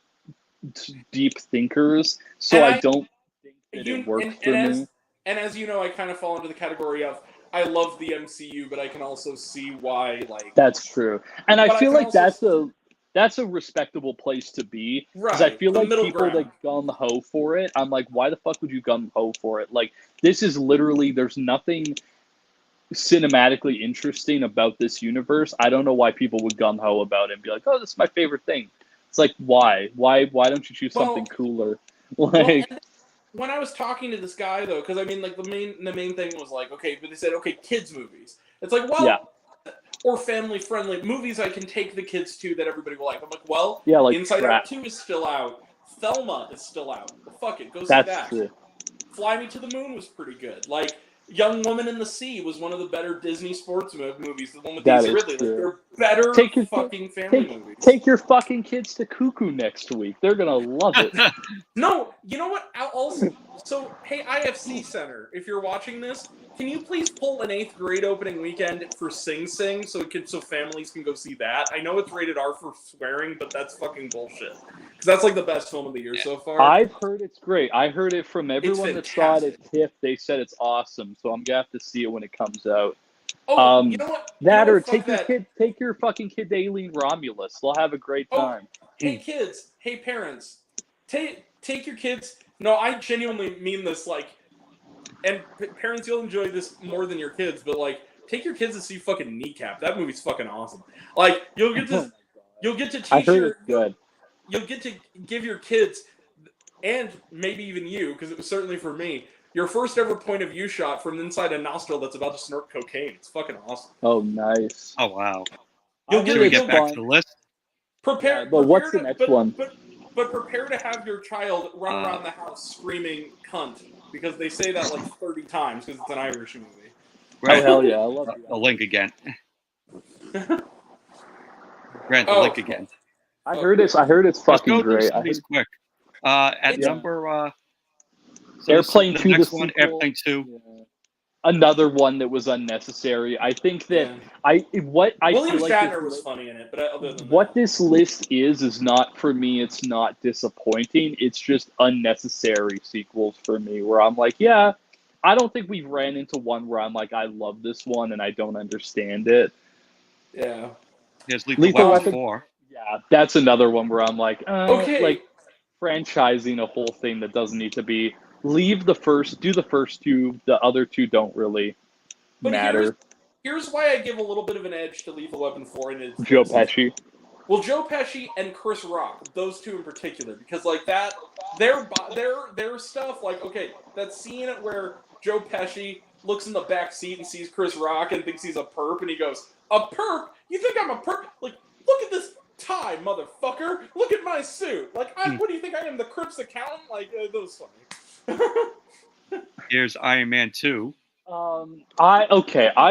deep thinkers, so I don't think that it works for me. And as you know, I kind of fall into the category of I love the MCU, but I can also see why, like, That's true, and I but I feel can like also that's a respectable place to be, because I right, feel the like middle people ground. that gung ho for it, I'm like, why the fuck would you gung ho for it? Like, this is literally, there's nothing cinematically interesting about this universe. I don't know why people would gung ho about it and be like, oh, this is my favorite thing. It's like, why don't you choose something Well, cooler? well, Like, and when I was talking to this guy though, because I mean, like the main thing was like, okay, but they said, okay, kids movies. It's like, well, yeah, or family friendly movies I can take the kids to that everybody will like. I'm like, well, yeah, like Inside Out 2 is still out. Thelma is still out. Well, fuck it, go see that's that. true. Fly Me to the Moon was pretty good. Like, Young Woman in the Sea was one of the better Disney sports movies. The one with That Daisy is Ridley. true. Like, they're better Take your fucking family movies. take your fucking kids to Cuckoo next week. They're gonna love it. No, you know what? Also, so hey, IFC Center, if you're watching this, can you please pull an 8th grade opening weekend for Sing Sing so families can go see that? I know it's rated R for swearing, but that's fucking bullshit. Because that's like the best film of the year so far. I've heard it's great. I heard it from everyone that saw it fantastic. at TIFF. They said it's awesome, so I'm gonna have to see it when it comes out. Oh, you know what? That or Fuck that. take your fucking kid to Alien Romulus. They'll have a great time. Hey kids, hey parents, take your kids. No, I genuinely mean this. Like, and parents, you'll enjoy this more than your kids. But like, take your kids to see fucking Kneecap. That movie's fucking awesome. Like, you'll get to teach I heard it's good. You'll get to give your kids, and maybe even you, because it was certainly for me, your first ever point of view shot from inside a nostril that's about to snort cocaine. It's fucking awesome. Oh, nice. Oh wow. You'll Should we get back to the list? Prepare. But what's the next one? But prepare to have your child run around the house screaming "cunt" because they say that like 30 times because it's an Irish movie. Right. Oh hell yeah! I love the link again. Grant the link again. I heard it's fucking great. Let's go through quick. At number Airplane 2, next the one, sequel. Airplane 2. Yeah. Another one that was unnecessary. I think that William feel like Shatner was funny in it, but other than what this list is not for me. It's not disappointing. It's just unnecessary sequels for me. Where I'm like, yeah, I don't think we've ran into one where I'm like, I love this one and I don't understand it. Yeah. There's Lethal Weapon 4. Yeah, that's another one where I'm like, okay, like franchising a whole thing that doesn't need to be. Leave the first, do the first two. The other two don't really matter. Here's why I give a little bit of an edge to Lethal Weapon 4 and it's Joe Pesci. Well, Joe Pesci and Chris Rock, those two in particular, because like that, their stuff, like okay, that scene where Joe Pesci looks in the back seat and sees Chris Rock and thinks he's a perp, and he goes, "A perp? You think I'm a perp? Like, look at this tie, motherfucker! Look at my suit! Like, what do you think I am, the Crips accountant? Like, that was funny." Here's Iron Man 2. I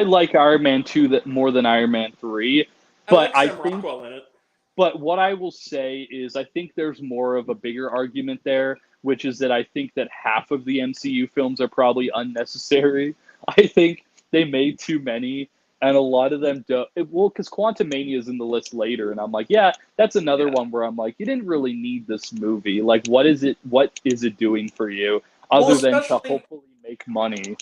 like Iron Man 2 more than Iron Man 3, but I like Sam Rockwell in it. But what I will say is I think there's more of a bigger argument there, which is that I think that half of the MCU films are probably unnecessary. I think they made too many, and a lot of them don't. Well, because Quantumania is in the list later, and I'm like, yeah, that's another one where I'm like, you didn't really need this movie. Like, what is it doing for you other than to hopefully make money?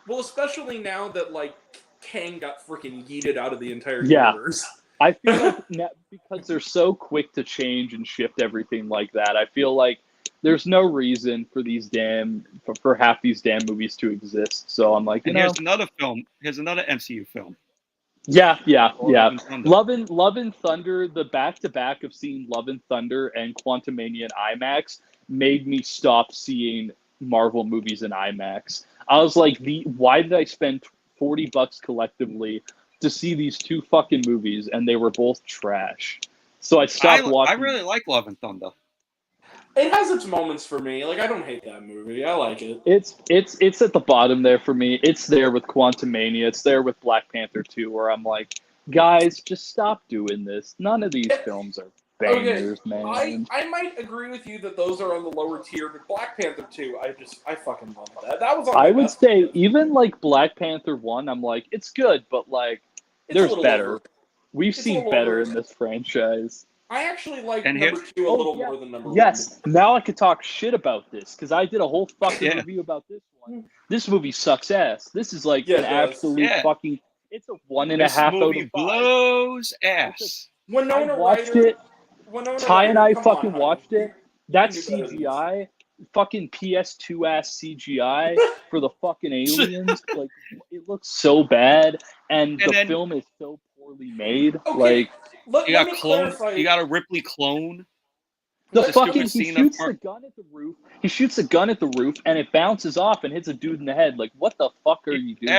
Well, especially now that like Kang got freaking yeeted out of the entire universe. I feel like because they're so quick to change and shift everything like that, I feel like there's no reason for for half these damn movies to exist. So I'm like, And here's another film. Here's another MCU film. Yeah. Love and Thunder. Love and Thunder, the back-to-back of seeing Love and Thunder and Quantumania in IMAX made me stop seeing Marvel movies in IMAX. I was like, why did I spend $40 collectively to see these two fucking movies, and they were both trash? So I stopped watching. I really like Love and Thunder. It has its moments for me. Like, I don't hate that movie. I like it. It's at the bottom there for me. It's there with Quantumania. It's there with Black Panther 2, where I'm like, guys, just stop doing this. None of these films are bangers, man. I might agree with you that those are on the lower tier, but Black Panther 2, I fucking love that. That was on I would say even like Black Panther 1, I'm like, it's good, but like, there's better. We've seen better in this franchise. I actually like number 2 a little more than number 1. Yes, now I could talk shit about this, because I did a whole fucking review about this one. This movie sucks ass. This is like an absolute fucking... It's a 1.5 out of 5. This movie blows ass. Winona watched Ryder, it. Ty and I fucking watched it. That's CGI. Fucking PS2 ass CGI for the fucking aliens. Like, it looks so bad, and the film is so poorly made. Okay. Like, you got a Ripley clone. He shoots the gun at the roof. He shoots a gun at the roof, and it bounces off and hits a dude in the head. Like, what the fuck are you doing?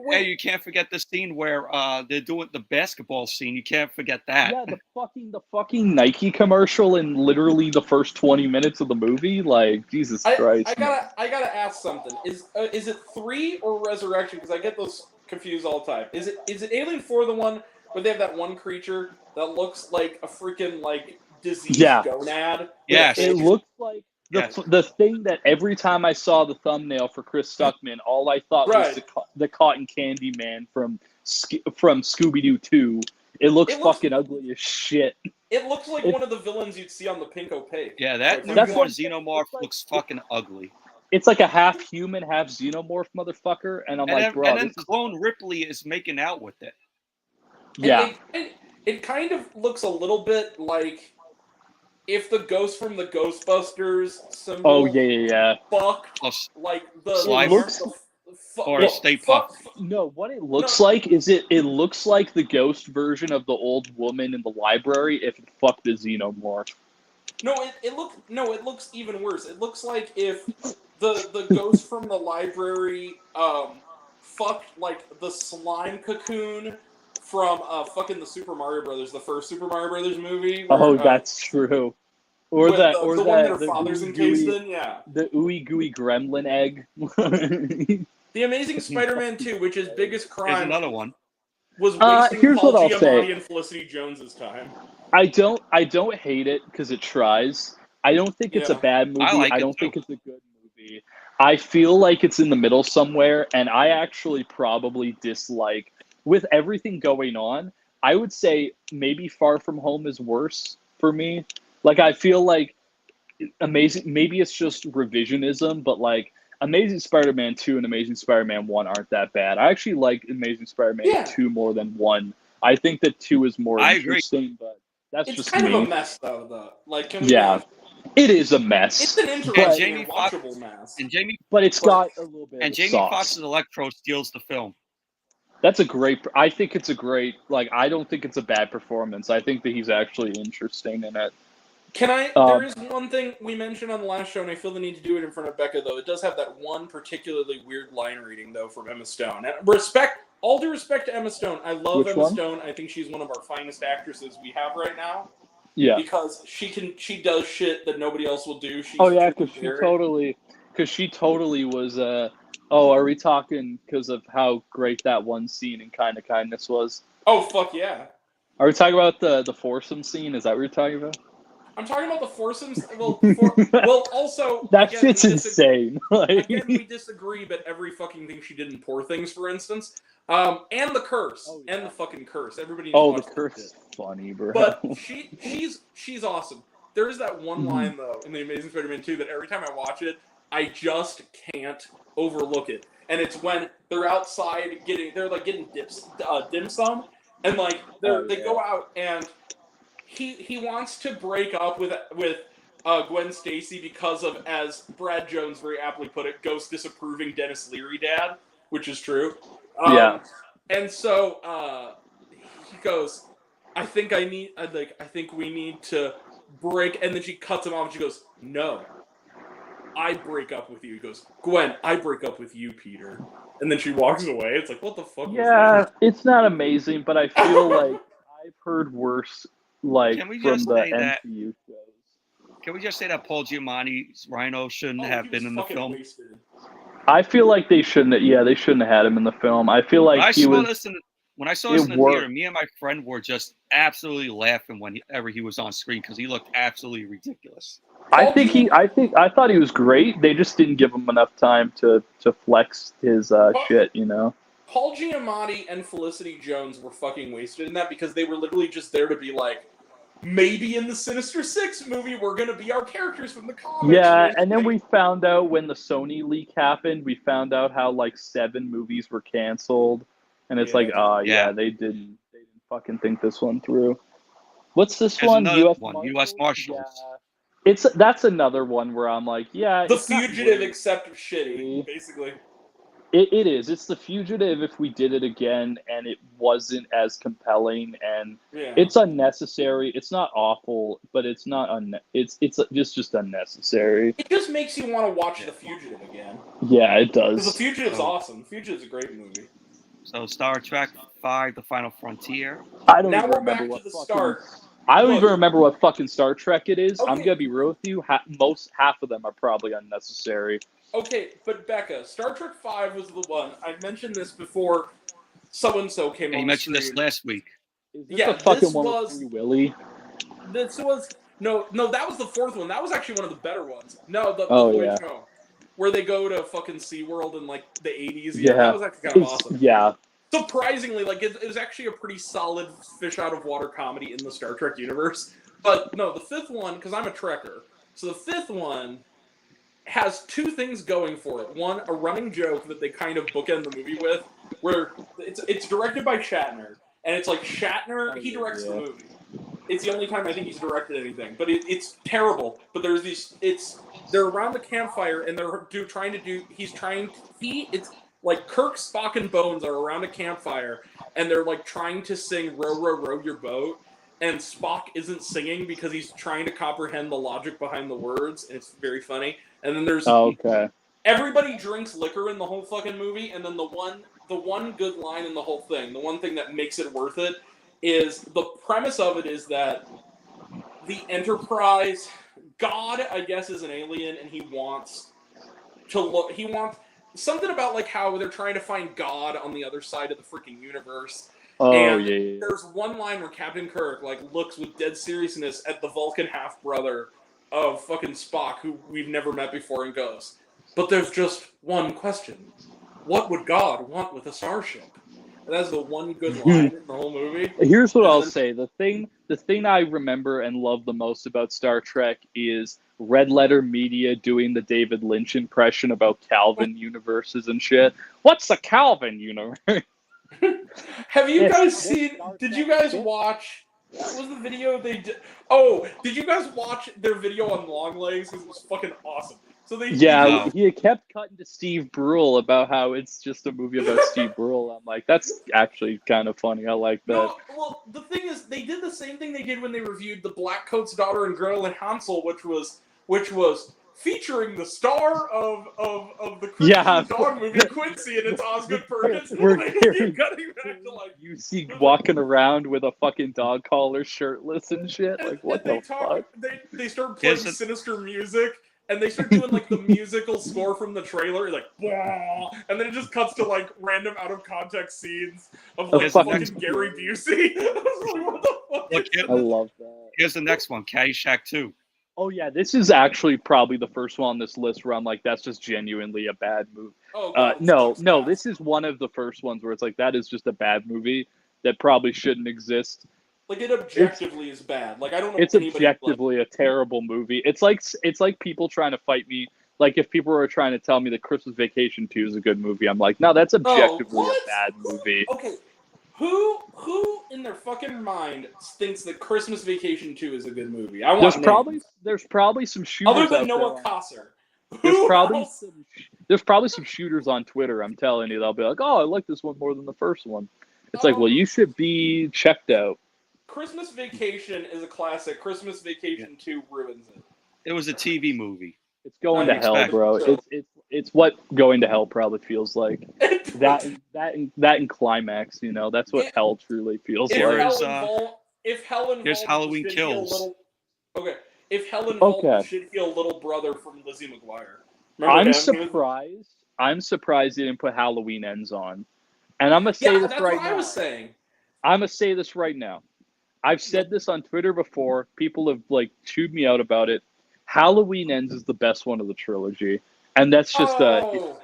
Yeah, you can't forget the scene where they're doing the basketball scene. You can't forget that. Yeah, the fucking Nike commercial in literally the first 20 minutes of the movie. Like, Jesus Christ. I gotta ask something. Is it 3 or Resurrection? Because I get those confused all the time. Is it Alien 4 the one where they have that one creature that looks like a freaking like diseased gonad? Yes. It looks like the thing that every time I saw the thumbnail for Chris Stuckman, all I thought was the cotton candy man from Scooby-Doo 2. It looks fucking ugly as shit. It looks like one of the villains you'd see on the Pink Opaque. Yeah, that newborn xenomorph looks fucking ugly. It's like a half human, half xenomorph motherfucker, and I'm like, bro. And then Clone Ripley is making out with it. Yeah. It kind of looks a little bit like if the ghost from the Ghostbusters symbol fucked like the Slimer or a Stay Puft. No, what it looks like is it looks like the ghost version of the old woman in the library if it fucked the xenomorph. No, it looks even worse. It looks like if the ghost from the library fucked like the slime cocoon from fucking the Super Mario Brothers, the first Super Mario Brothers movie. Where, that's true. Or the one their father's encased in, the ooey gooey gremlin egg. The Amazing Spider-Man 2, which his biggest crime. Here's another one. Was wasting Paul Giamatti and Felicity Jones's time. I don't hate it because it tries. I don't think it's a bad movie. I don't think it's a good movie. I feel like it's in the middle somewhere, and I actually probably dislike. With everything going on, I would say maybe Far From Home is worse for me. Like, I feel like maybe it's just revisionism, but like Amazing Spider-Man 2 and Amazing Spider-Man 1 aren't that bad. I actually like Amazing Spider-Man 2 more than 1. I think that 2 is more interesting, but that's just me. It's kind of a mess, though. Like, it is a mess. It's an interesting and watchable mess. But it's got a little bit and of Jamie sauce. Foxx's Electro steals the film. That's a great... I think it's a great... Like, I don't think it's a bad performance. I think that he's actually interesting in it. There is one thing we mentioned on the last show, and I feel the need to do it in front of Becca, though. It does have that one particularly weird line reading, though, from Emma Stone. And all due respect to Emma Stone. I love Emma Stone. I think she's one of our finest actresses we have right now. Yeah. Because she does shit that nobody else will do. Because she totally was... are we talking because of how great that one scene in Kind of Kindness was? Oh, fuck yeah. Are we talking about the foursome scene? Is that what you're talking about? I'm talking about the foursomes. Also... that shit's insane. Again, we disagree, but every fucking thing she did in Poor Things, for instance. And The Curse. And the fucking Curse. Everybody the Curse is funny, bro. But she's awesome. There is that one line, though, in The Amazing Spider-Man 2 that every time I watch it, I just can't overlook it. And it's when they're outside getting dim sum, and like they go out and he wants to break up with Gwen Stacy because of, as Brad Jones very aptly put it, ghost disapproving Dennis Leary dad, which is true. Yeah. And so he goes, I think we need to break, and then she cuts him off and she goes, no, I break up with you. He goes, Gwen, I break up with you, Peter. And then she walks away. It's like, what the fuck Yeah, was it's not amazing, but I feel like I've heard worse, like, Can we from just the say that? MCU shows. Can we just say that Paul Giamatti's Rhino shouldn't that? have been in the film? Wasted. I feel like they shouldn't. Yeah, they shouldn't have had him in the film. I feel like When I he saw was. this when I saw this in the worked. theater, me and my friend were just absolutely laughing whenever he was on screen because he looked absolutely ridiculous. I thought he was great. They just didn't give him enough time to flex his shit, you know. Paul Giamatti and Felicity Jones were fucking wasted in that because they were literally just there to be like, maybe in the Sinister Six movie we're gonna be our characters from the comics. Yeah, and then we found out when the Sony leak happened, we found out how like 7 movies were canceled, and it's like, Yeah. they didn't fucking think this one through. What's this There's one? another U.S. one, Marshals? U.S. Marshals. Yeah. That's another one where I'm like, yeah, The it's not Fugitive great. except shitty, basically. It is. It's The Fugitive if we did it again and it wasn't as compelling and it's unnecessary. It's not awful, but it's not it's just unnecessary. It just makes you want to watch The Fugitive again. Yeah, it does. Because The Fugitive's awesome. The Fugitive's a great movie. So Star Trek V: The Final Frontier. I don't now even we're remember back what to the fucking, start. I don't even remember what fucking Star Trek it is. Okay. I'm gonna be real with you. Half of them are probably unnecessary. Okay, but Becca, Star Trek V was the one. I mentioned this before so-and-so came on You mentioned this last week. Is this the fucking one with Free Willy? This was... No, that was the 4th one. That was actually one of the better ones. No, the Voyage Home. Where they go to fucking SeaWorld in, like, the 80s. Yeah, that was actually kind of awesome. Yeah. Surprisingly, like, it was actually a pretty solid fish-out-of-water comedy in the Star Trek universe. But, no, the 5th one, because I'm a Trekker, so the 5th one has 2 things going for it. One, a running joke that they kind of bookend the movie with, where it's directed by Shatner, and it's like Shatner, he directs the movie. It's the only time I think he's directed anything, but it's terrible. But there's they're around the campfire, and it's like Kirk, Spock, and Bones are around a campfire, and they're like trying to sing "Row, row, row your boat," and Spock isn't singing because he's trying to comprehend the logic behind the words, and it's very funny. And then there's everybody drinks liquor in the whole fucking movie, and then the one good line in the whole thing, the one thing that makes it worth it, is the premise of it is that the Enterprise, God, I guess, is an alien, and he wants something about like how they're trying to find God on the other side of the freaking universe. There's one line where Captain Kirk like looks with dead seriousness at the Vulcan half-brother of fucking Spock, who we've never met before, and goes, but there's just one question. What would God want with a starship? And that's the one good line in the whole movie. Here's what I'll say. The thing I remember and love the most about Star Trek is Red Letter Media doing the David Lynch impression about Calvin universes and shit. What's a Calvin universe? Have you guys seen... Did you guys watch... What was the video they did? Oh, did you guys watch their video on Longlegs? Because it was fucking awesome. So he kept cutting to Steve Brule about how it's just a movie about Steve Brule. I'm like, that's actually kind of funny. I like that. No, well, the thing is, they did the same thing they did when they reviewed The Blackcoat's Daughter and Gretel and Hansel, which was featuring the star of the Christmas dog movie, Quincy, and it's Osgood Perkins. You see walking around with a fucking dog collar, shirtless and shit. Like, what the fuck? They start playing sinister music. And they start doing, like, the musical score from the trailer, like, Bwah! And then it just cuts to, like, random out-of-context scenes of, like, fucking Gary Busey. What the fuck? I love that. Here's the next one, Caddyshack 2. Oh, yeah, this is actually probably the first one on this list where I'm like, that's just genuinely a bad movie. No, this is one of the first ones where it's like, that is just a bad movie that probably shouldn't exist. Like, it objectively is bad. Like, I don't know. It's objectively a terrible movie. It's like people trying to fight me. Like, if people were trying to tell me that Christmas Vacation 2 is a good movie, I'm like, no, that's objectively a bad movie. Okay, Who in their fucking mind thinks that Christmas Vacation 2 is a good movie? I want There's probably some shooters other than out Noah there. Kosser. There's probably some shooters on Twitter. I'm telling you, they'll be like, "Oh, I like this one more than the first one." It's like, well, you should be checked out. Christmas Vacation is a classic. Christmas Vacation 2 ruins it. It was a TV movie. It's going to hell, bro. It's what going to hell probably feels like. that and climax, you know, that's what hell truly feels like. If hell involved, there's Halloween Kills. If hell involved the shit-heel little brother from Lizzie McGuire. I'm surprised they didn't put Halloween Ends on. And I'm gonna say this that's right what now. I was saying. I'm gonna say this right now. I've said this on Twitter before. People have like chewed me out about it. Halloween Ends is the best one of the trilogy, and that's just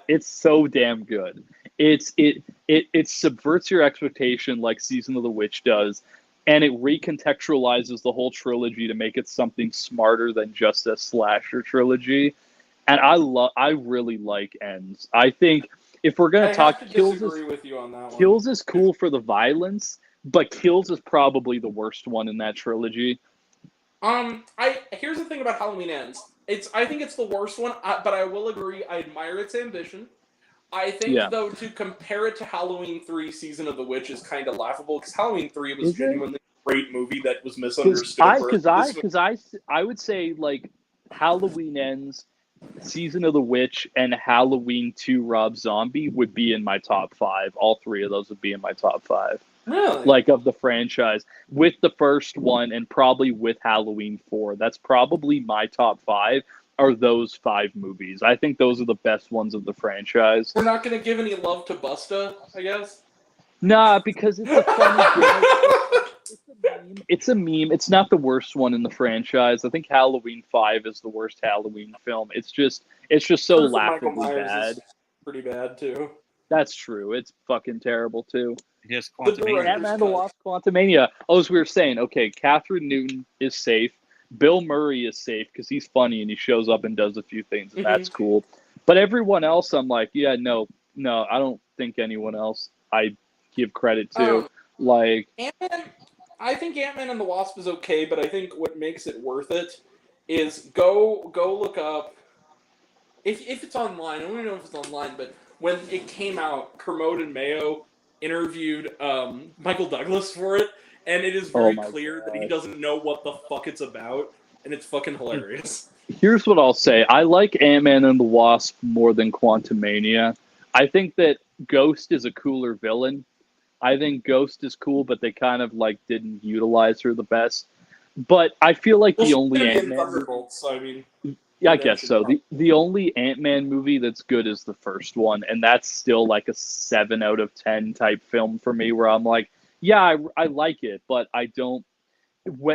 it's so damn good. It subverts your expectation like Season of the Witch does, and it recontextualizes the whole trilogy to make it something smarter than just a slasher trilogy. And I really like Ends. I think if we're gonna talk, Kills is cool for the violence, but Kills is probably the worst one in that trilogy. Here's the thing about Halloween Ends. I think it's the worst one, but I will agree. I admire its ambition. I think though to compare it to Halloween 3: Season of the Witch is kind of laughable because Halloween 3 was genuinely a great movie that was misunderstood. Because I would say like Halloween Ends, Season of the Witch, and Halloween 2 Rob Zombie would be in my top 5. All three of those would be in my top 5. Really? Like of the franchise, with the first one and probably with Halloween 4. That's probably my top 5 are those 5 movies. I think those are the best ones of the franchise. We're not going to give any love to Busta, I guess? Nah, because it's a funny It's a meme. It's not the worst one in the franchise. I think Halloween 5 is the worst Halloween film. It's just so laughably bad. Is pretty bad too. That's true. It's fucking terrible too. Yes, Quantumania. Ant-Man the Wasp: Quantumania. As we were saying, okay, Catherine Newton is safe. Bill Murray is safe because he's funny and he shows up and does a few things, and that's cool. But everyone else, I'm like, yeah, no, I don't think anyone else I give credit to. Like Ant-Man, I think Ant-Man and the Wasp is okay, but I think what makes it worth it is go look up if it's online. I don't even know if it's online, but when it came out, Kermode and Mayo interviewed Michael Douglas for it, and it is very clear that he doesn't know what the fuck it's about, and it's fucking hilarious. Here's what I'll say. I like Ant-Man and the Wasp more than Quantumania. I think that Ghost is a cooler villain. I think Ghost is cool, but they kind of like didn't utilize her the best. But I feel like the only Ant-Man... Yeah, I guess so. The only Ant-Man movie that's good is the first one, and that's still like a 7 out of 10 type film for me, where I'm like, yeah, I like it, but I don't,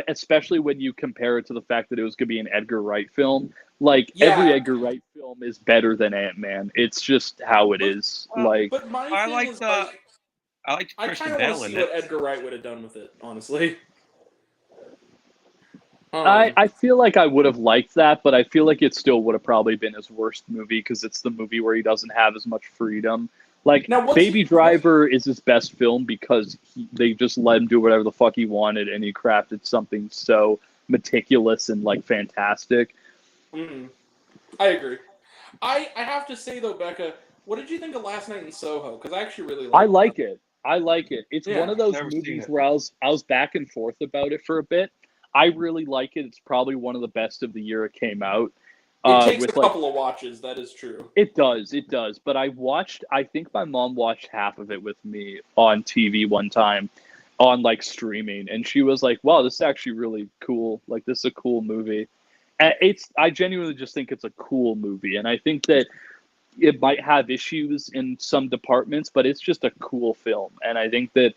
especially when you compare it to the fact that it was going to be an Edgar Wright film. Like, every Edgar Wright film is better than Ant-Man. It's just how it is. But my thing is, I kind of want to see what Edgar Wright would have done with it, honestly. I feel like I would have liked that, but I feel like it still would have probably been his worst movie because it's the movie where he doesn't have as much freedom. Like, Baby Driver is his best film because they just let him do whatever the fuck he wanted, and he crafted something so meticulous and, like, fantastic. Mm-hmm. I agree. I have to say, though, Becca, what did you think of Last Night in Soho? Because I actually really liked it. I like it. It's one of those movies where I was back and forth about it for a bit. I really like it. It's probably one of the best of the year it came out. It takes a couple of watches, that is true. It does. But I think my mom watched half of it with me on TV one time on like streaming. And she was like, wow, this is actually really cool. Like, this is a cool movie. And I genuinely just think it's a cool movie. And I think that it might have issues in some departments, but it's just a cool film. And I think that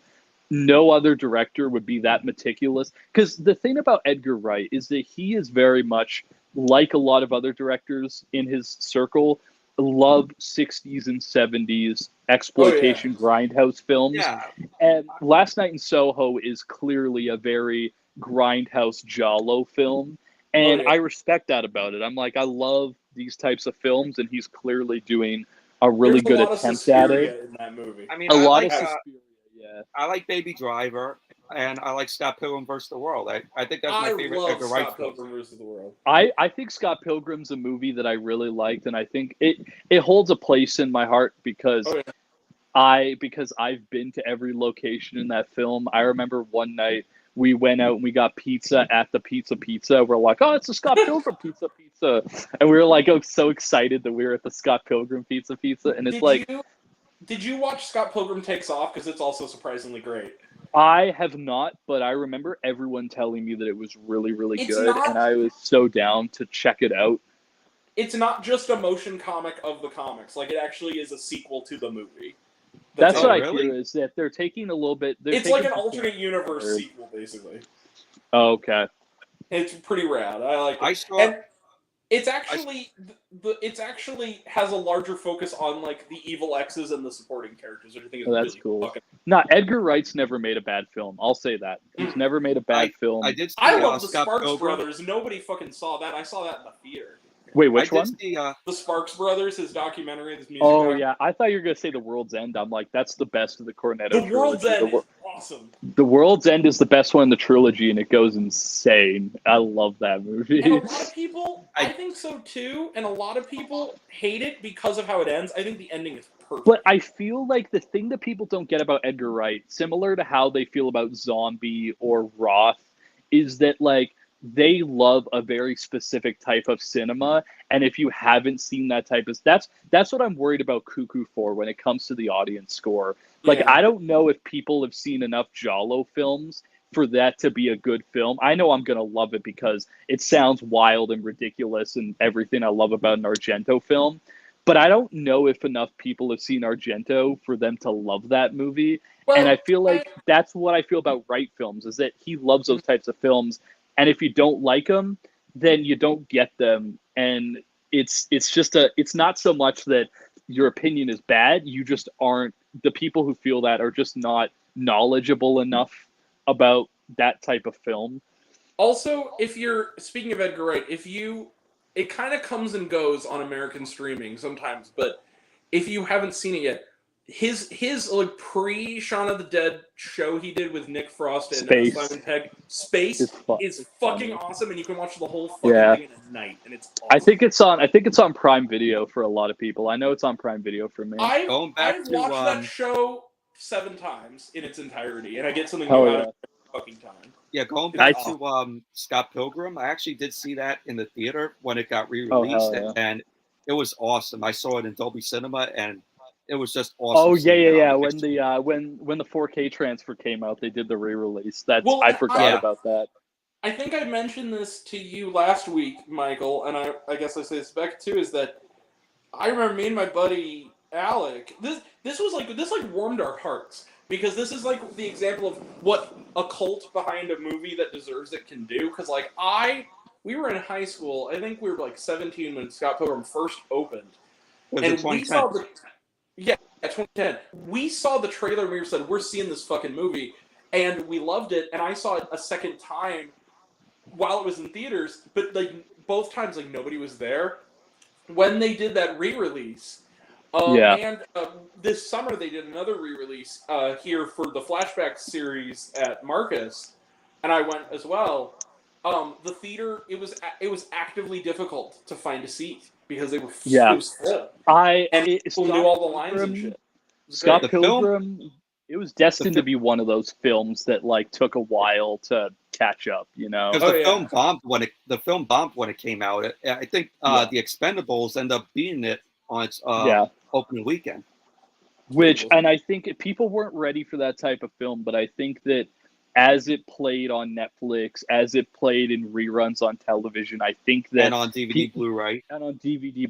no other director would be that meticulous. Because the thing about Edgar Wright is that he is very much like a lot of other directors in his circle, love 60s and 70s exploitation grindhouse films. Yeah. And Last Night in Soho is clearly a very grindhouse giallo film. And I respect that about it. I'm like, I love these types of films, and he's clearly doing a really good attempt at it. In that movie. I mean, a lot of Suspiria. I like Baby Driver, and I like Scott Pilgrim vs. the World. I think that's my I favorite love Edgar Wright Scott film. Pilgrim vs. the World. I think Scott Pilgrim's a movie that I really liked, and I think it holds a place in my heart because Oh, yeah. because I've been to every location in that film. I remember one night we went out and we got pizza at the Pizza. We're like, oh, it's a Scott Pilgrim pizza. And we were like, oh, so excited that we were at the Scott Pilgrim pizza. And it's Did you watch Scott Pilgrim Takes Off? Because it's also surprisingly great. I have not, but I remember everyone telling me that it was really, really It's good, not- and I was so down to check it out. It's not just a motion comic of the comics. Like, it actually is a sequel to the movie. That's what I really? hear, is that they're taking a little bit. It's like an alternate universe sequel, basically. Oh, okay. It's pretty rad. I like it. I saw. And it's actually it's actually has a larger focus on like the evil X's and the supporting characters, which I think is That's really cool. fucking. No, Edgar Wright's never made a bad film. I'll say that. He's never made a bad film. I did see I love the Scott Sparks Pilgrim. Brothers. Nobody fucking saw that. I saw that in the theater. Wait, which I one? did see, The Sparks Brothers, his documentary, his music. Oh, doc. yeah. I thought you were going to say The World's End. I'm like, that's the best of the Cornetto The trilogy. World's End is awesome. The World's End is the best one in the trilogy, and it goes insane. I love that movie. And a lot of people, I think so too, and a lot of people hate it because of how it ends. I think the ending is perfect. But I feel like the thing that people don't get about Edgar Wright, similar to how they feel about Zombie or Roth, is that like they love a very specific type of cinema, and if you haven't seen that type of that's what I'm worried about Cuckoo for when it comes to the audience score. Like, Yeah. I don't know if people have seen enough Giallo films for that to be a good film. I know I'm gonna love it because it sounds wild and ridiculous and everything I love about an Argento film. But I don't know if enough people have seen Argento for them to love that movie. Well, And I feel like that's what I feel about Wright films, is that he loves those types of films. And if you don't like them, then you don't get them. And it's not so much that your opinion is bad. You just aren't, the people who feel that are just not knowledgeable enough about that type of film. Also, if you're speaking of Edgar Wright, it kind of comes and goes on American streaming sometimes, but if you haven't seen it yet, his like pre Shaun of the Dead show he did with Nick Frost and Simon Pegg, Space is fucking awesome, and you can watch the whole fucking thing in a night, and it's awesome. I think it's on Prime Video for a lot of people. I know it's on Prime Video for me. I've watched that show 7 times in its entirety, and I get something new out of it every fucking time. Yeah, going back to Scott Pilgrim, I actually did see that in the theater when it got re-released, and it was awesome. I saw it in Dolby Cinema, and it was just awesome. Oh yeah. When the 4K transfer came out, they did the re-release. I forgot about that. I think I mentioned this to you last week, Michael, and I guess I say this back too, is that I remember me and my buddy Alec. This warmed our hearts. Because this is like the example of what a cult behind a movie that deserves it can do. Because like we were in high school. I think we were like 17 when Scott Pilgrim first opened, and we saw 2010. We saw the trailer. And we said we're seeing this fucking movie, and we loved it. And I saw it a second time while it was in theaters. But like both times, like nobody was there when they did that re-release. And this summer they did another re-release here for the Flashback series at Marcus, and I went as well. The theater, it was actively difficult to find a seat because it was full. People knew all the lines and shit. Scott Pilgrim, it was destined to be one of those films that like took a while to catch up, you know. Because the film bombed when it came out. I think the Expendables ended up beating it on its opening weekend. And I think people weren't ready for that type of film, but I think that as it played on Netflix, as it played in reruns on television, I think that and on DVD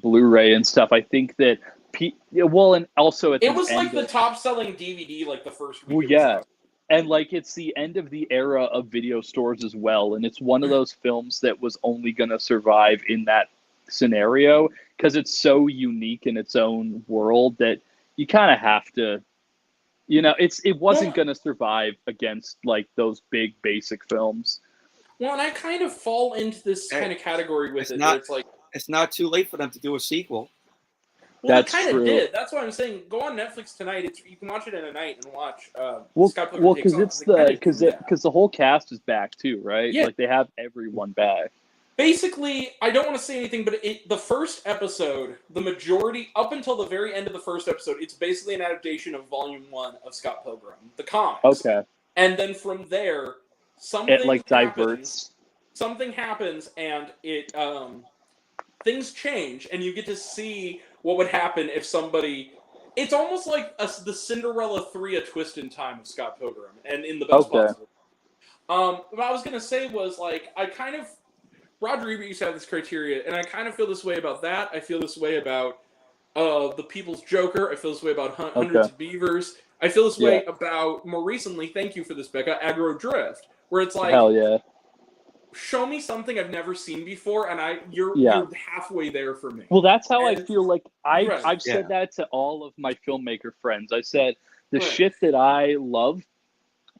Blu-ray and stuff, I think that and also at it was like the top selling DVD like the first week. Well, yeah. And like it's the end of the era of video stores as well, and it's one of those films that was only going to survive in that scenario because it's so unique in its own world that you kind of have to, you know, it wasn't going to survive against like those big basic films. Well, and I kind of fall into this kind of category with it. It's like it's not too late for them to do a sequel. Well, That's they kind of true. did. That's why I'm saying go on Netflix tonight. You can watch it in a night and watch Well, Scott Pilgrim Takes because Off. it's They kinda do that. because the whole cast is back too, right? Yeah. Like they have everyone back. Basically, I don't want to say anything, but the first episode, the majority, up until the very end of the first episode, it's basically an adaptation of Volume 1 of Scott Pilgrim, the comics. Okay. And then from there, It like diverts. something happens, and it things change, and you get to see what would happen if somebody... It's almost like the Cinderella 3, A Twist in Time of Scott Pilgrim, and in the best possible. What I was going to say was, like, I kind of... Roger Ebert used to have this criteria, and I kind of feel this way about that. I feel this way about The People's Joker. I feel this way about Hundreds of Beavers. I feel this way about, more recently, thank you for this, Becca, Aggro Drift, where it's like, hell yeah, show me something I've never seen before, and you're halfway there for me. Well, that's how I feel. Like Right. I've said that to all of my filmmaker friends. I said the shit that I love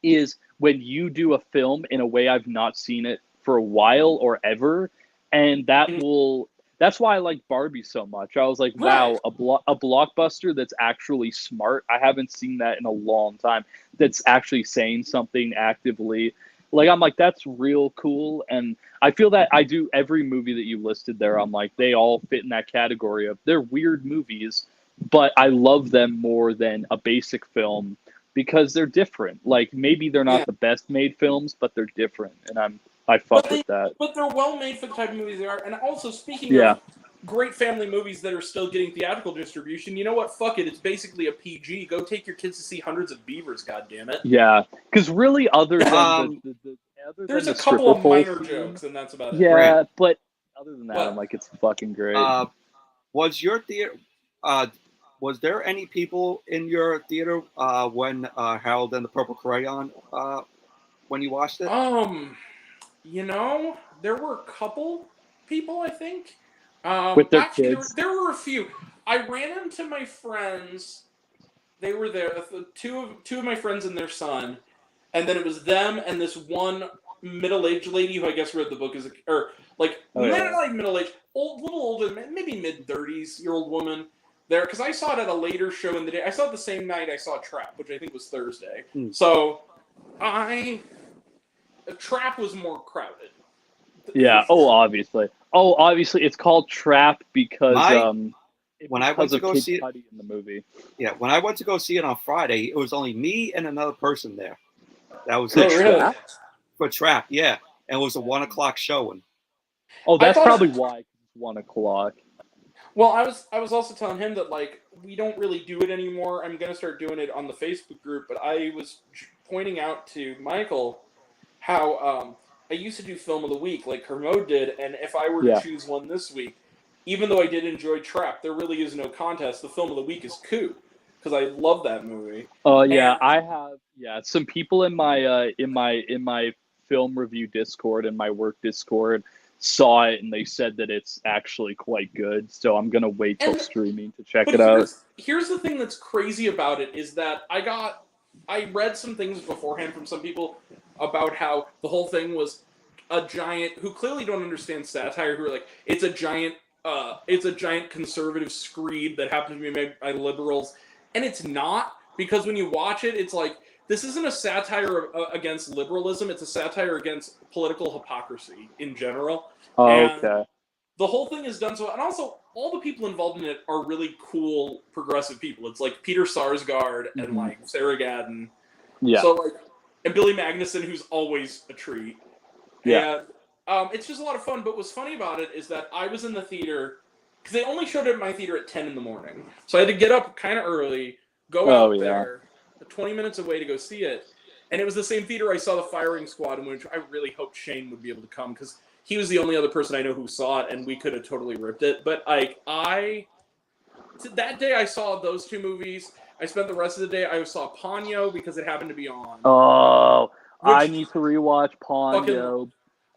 is when you do a film in a way I've not seen it for a while or ever, and that's why I like Barbie so much. I was like, wow, a blockbuster that's actually smart. I haven't seen that in a long time. That's actually saying something actively. Like, I'm like, that's real cool. And I feel that I do every movie that you listed there. I'm like, they all fit in that category of they're weird movies, but I love them more than a basic film because they're different. Like, maybe they're not the best made films, but they're different. And I fuck with that. But they're well made for the type of movies they are. And also, speaking of great family movies that are still getting theatrical distribution, you know what? Fuck it. It's basically a PG. Go take your kids to see Hundreds of Beavers, goddammit. Yeah. Because really, other than there's a couple of minor jokes, and that's about it. Yeah, but other than that, I'm like, it's fucking great. Was your theater... was there any people in your theater when Harold and the Purple Crayon, when you watched it? You know, there were a couple people, I think. With their kids? There were a few. I ran into my friends. They were there. Two of my friends and their son. And then it was them and this one middle-aged lady who I guess read the book as like middle-aged, little older, maybe mid-30s-year-old woman there. Because I saw it at a later show in the day. I saw it the same night I saw Trap, which I think was Thursday. So, Trap was more crowded. Yeah. Obviously. It's called Trap because when I went to go see it in the movie. Yeah, when I went to go see it on Friday, it was only me and another person there. That was really? For Trap, yeah. And it was a 1:00 showing. Oh, that's probably why it's 1:00. Well, I was also telling him that, like, we don't really do it anymore. I'm gonna start doing it on the Facebook group, but I was pointing out to Michael how I used to do Film of the Week like Kermode did, and if I were to choose one this week, even though I did enjoy Trap, there really is no contest. The Film of the Week is Coup, because I love that movie. Oh yeah, I have some people in my film review Discord and my work Discord saw it and they said that it's actually quite good. So I'm gonna wait till streaming to check it out. Here's the thing that's crazy about it is that I read some things beforehand from some people about how the whole thing was a giant, who clearly don't understand satire, who are like, it's a giant conservative screed that happened to be made by liberals. And it's not, because when you watch it, it's like, this isn't a satire against liberalism, it's a satire against political hypocrisy in general. Oh, and okay. The whole thing is done so, and also, all the people involved in it are really cool, progressive people. It's like Peter Sarsgaard and like Sarah Gadden. Yeah. So like, and Billy Magnuson, who's always a treat. Yeah. And it's just a lot of fun. But what's funny about it is that I was in the theater because they only showed it at my theater at 10 in the morning, so I had to get up kind of early, go out there, 20 minutes away to go see it. And it was the same theater I saw The Firing Squad, in which I really hoped Shane would be able to come because he was the only other person I know who saw it, and we could have totally ripped it. But like that day I saw those two movies. I spent the rest of the day, I saw Ponyo because it happened to be on. Oh, I need to rewatch Ponyo.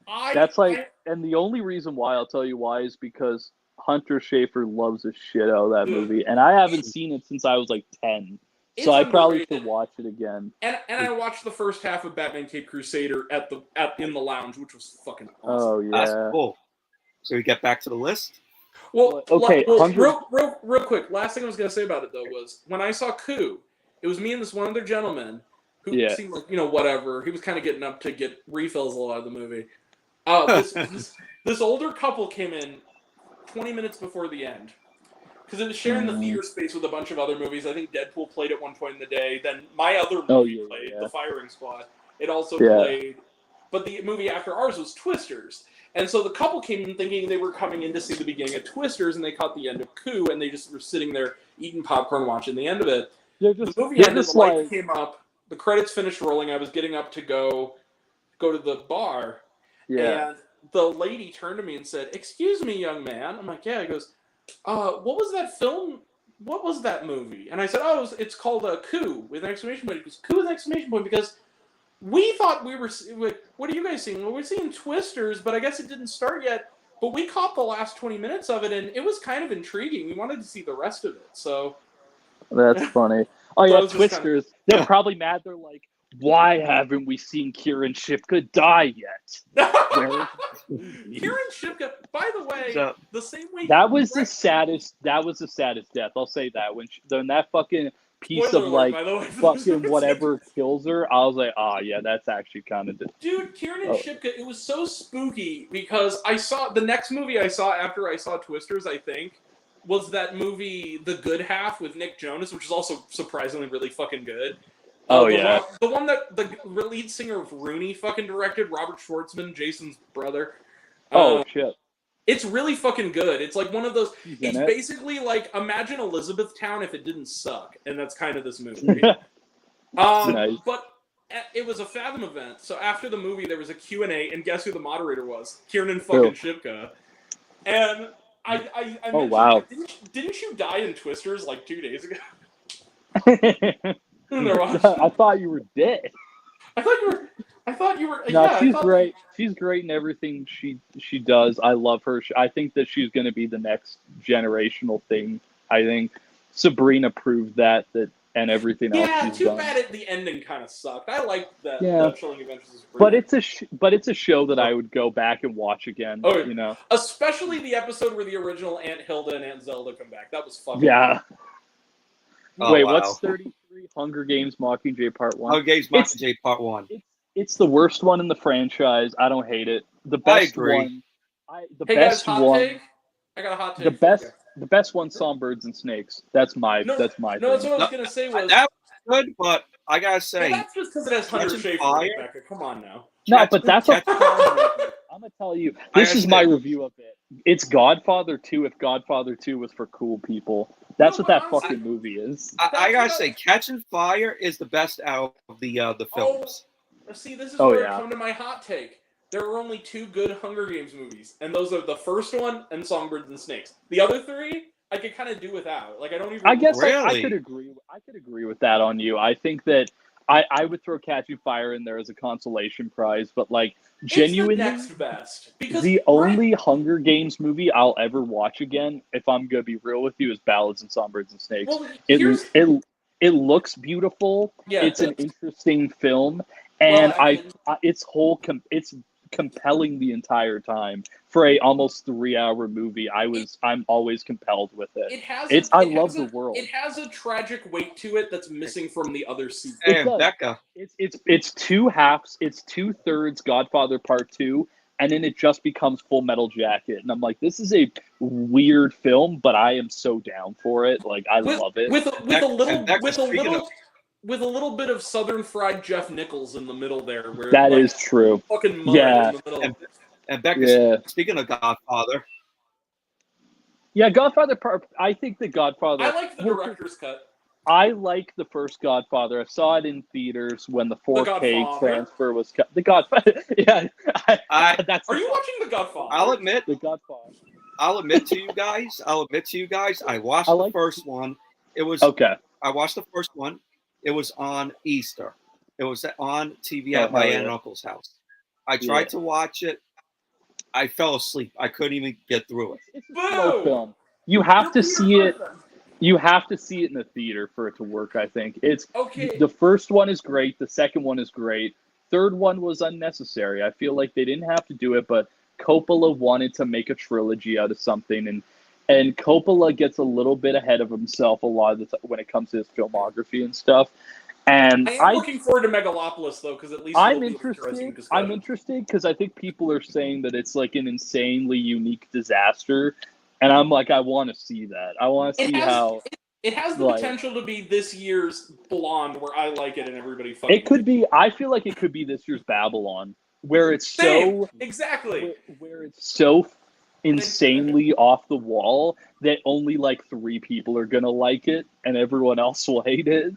And the only reason why, I'll tell you why, is because Hunter Schafer loves the shit out of that movie. And I haven't seen it since I was like 10. So I probably should watch it again. And I watched the first half of Batman Cape Crusader in the lounge, which was fucking awesome. Oh, yeah. That's cool. So we get back to the list? Well, Okay, well, 100. real quick. Last thing I was gonna say about it though was when I saw Coup, it was me and this one other gentleman who Yeah. seemed like whatever. He was kind of getting up to get refills a lot of the movie. This older couple came in 20 minutes before the end because it was sharing the theater space with a bunch of other movies. I think Deadpool played at one point in the day. Then my other movie played, The Firing Squad. It also played, but the movie after ours was Twisters. And so the couple came in thinking they were coming in to see the beginning of Twisters, and they caught the end of Coup, and they just were sitting there eating popcorn watching the end of it. The movie ended, the lights came up, the credits finished rolling, I was getting up to go to the bar, and the lady turned to me and said, "Excuse me, young man." I'm like, "Yeah." He goes, "What was that film? What was that movie?" And I said, "Oh, it's called Coup with an exclamation point." He goes, "Coup with an exclamation point," because we thought we were. What are you guys seeing? Well, we're seeing Twisters, but I guess it didn't start yet. But we caught the last 20 minutes of it, and it was kind of intriguing. We wanted to see the rest of it. So that's funny. Oh yeah, so Twisters. They're probably mad. They're like, why haven't we seen Kieran Shipka die yet? Kieran Shipka, by the way, the same way that was the saddest death. I'll say that when that fucking piece Spoiler of alert, like by the way, fucking whatever kills her, I was like, oh yeah, that's actually kind of dude. Kieran Shipka, it was so spooky because I saw the next movie I saw after I saw Twisters, I think, was that movie The Good Half with Nick Jonas, which is also surprisingly really fucking good. The one that the lead singer of Rooney fucking directed, Robert Schwartzman, Jason's brother. Shit. It's really fucking good. It's like one of those. He's basically like, imagine Elizabethtown if it didn't suck, and that's kind of this movie. Nice. But it was a Fathom event, so after the movie there was a Q&A, and guess who the moderator was? Kieran fucking Shipka. And I mentioned, wow. Didn't you die in Twisters like 2 days ago? I thought you were dead. I thought you were. No, yeah, she's great. She's great in everything she does. I love her. I think that she's going to be the next generational thing. I think Sabrina proved that and everything else she's done. Yeah, too bad the ending kind of sucked. I liked that. Yeah. Chilling Adventures of Sabrina. But it's a show that I would go back and watch again. Oh, you know, especially the episode where the original Aunt Hilda and Aunt Zelda come back. That was fucking. Yeah. Oh, wait, wow. What's 33? Hunger Games Mockingjay Part 1? Hunger Games Mockingjay Part 1. It's the worst one in the franchise. I don't hate it. The best one. Guys, hot take? I got a hot take. The best one, Songbirds and Snakes. That's my No, thing. that's what I was gonna say was that was good, but I gotta say, that's just because it has Hunter Schafer. Rebecca, come on now. No, but that's a fun movie. I'm gonna tell you. This is my review of it. It's Godfather 2 if Godfather 2 was for cool people. That's what that fucking movie is. I gotta say, Catching Fire is the best out of the films. See, this is where I come to my hot take. There are only 2 good Hunger Games movies, and those are the first one and Songbirds and Snakes. The other 3, I could kind of do without. Like, I don't even. I guess I could agree. I could agree with that on you. I think that I would throw Catching Fire in there as a consolation prize, but like genuinely, it's the next best. Because the only Hunger Games movie I'll ever watch again, if I'm gonna be real with you, is Ballads and Songbirds and Snakes. Well, it looks beautiful. Yeah, it's an interesting film, and it's compelling the entire time for a almost 3-hour movie. I'm always compelled with it. I love the world. It has a tragic weight to it that's missing from the other seasons. Hey, Becca. It's 2 halves. It's 2/3 Godfather Part 2, and then it just becomes Full Metal Jacket. And I'm like, this is a weird film, but I am so down for it. Like, I love it. With a little bit of Southern Fried Jeff Nichols in the middle there. Where that is true. Fucking mud in the middle. And Becca, speaking of Godfather. Yeah, Godfather Part. I think the Godfather. I like the director's cut. I like the first Godfather. I saw it in theaters when the 4K transfer was cut. The Godfather. Yeah. That's. Are you watching The Godfather? I'll admit. The Godfather. I'll admit to you guys. I watched the first one. It was okay. I watched the first one. It was on Easter. It was on TV at my aunt and uncle's house. I tried to watch it. I fell asleep. I couldn't even get through it. It's a slow film. You have to see it. You have to see it in the theater for it to work, I think. The first one is great. The second one is great. Third one was unnecessary. I feel like they didn't have to do it, but Coppola wanted to make a trilogy out of something, and And Coppola gets a little bit ahead of himself a lot of the time when it comes to his filmography and stuff. And I am looking forward to Megalopolis, though, because at least it'll be an interesting discussion. I'm interested because I think people are saying that it's like an insanely unique disaster. And I'm like, I want to see that. I want to see how... It has the potential to be this year's Blonde, where I like it and everybody fucking... It could be... I feel like it could be this year's Babylon, where it's so... Exactly. Where it's so insanely off the wall that only like 3 people are gonna like it and everyone else will hate it.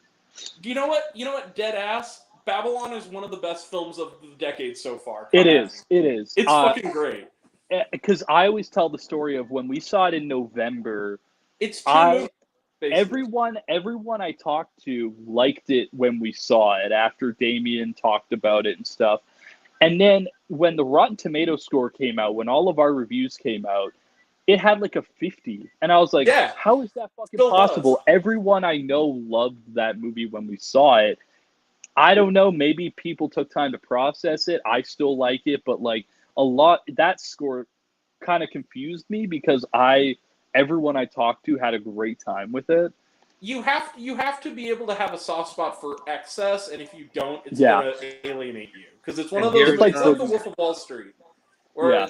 You know what? Dead ass. Babylon is one of the best films of the decade so far. It is. It's fucking great. Because I always tell the story of when we saw it in November. It's two movies, everyone I talked to liked it when we saw it after Damien talked about it and stuff. And then when the Rotten Tomatoes score came out, when all of our reviews came out, it had like a 50. And I was like, how is that fucking possible? Does. Everyone I know loved that movie when we saw it. I don't know. Maybe people took time to process it. I still like it. But like that score kind of confused me because everyone I talked to had a great time with it. You have to be able to have a soft spot for excess, and if you don't, it's going to alienate you. Because it's one of those, it's like the Wolf of Wall Street, where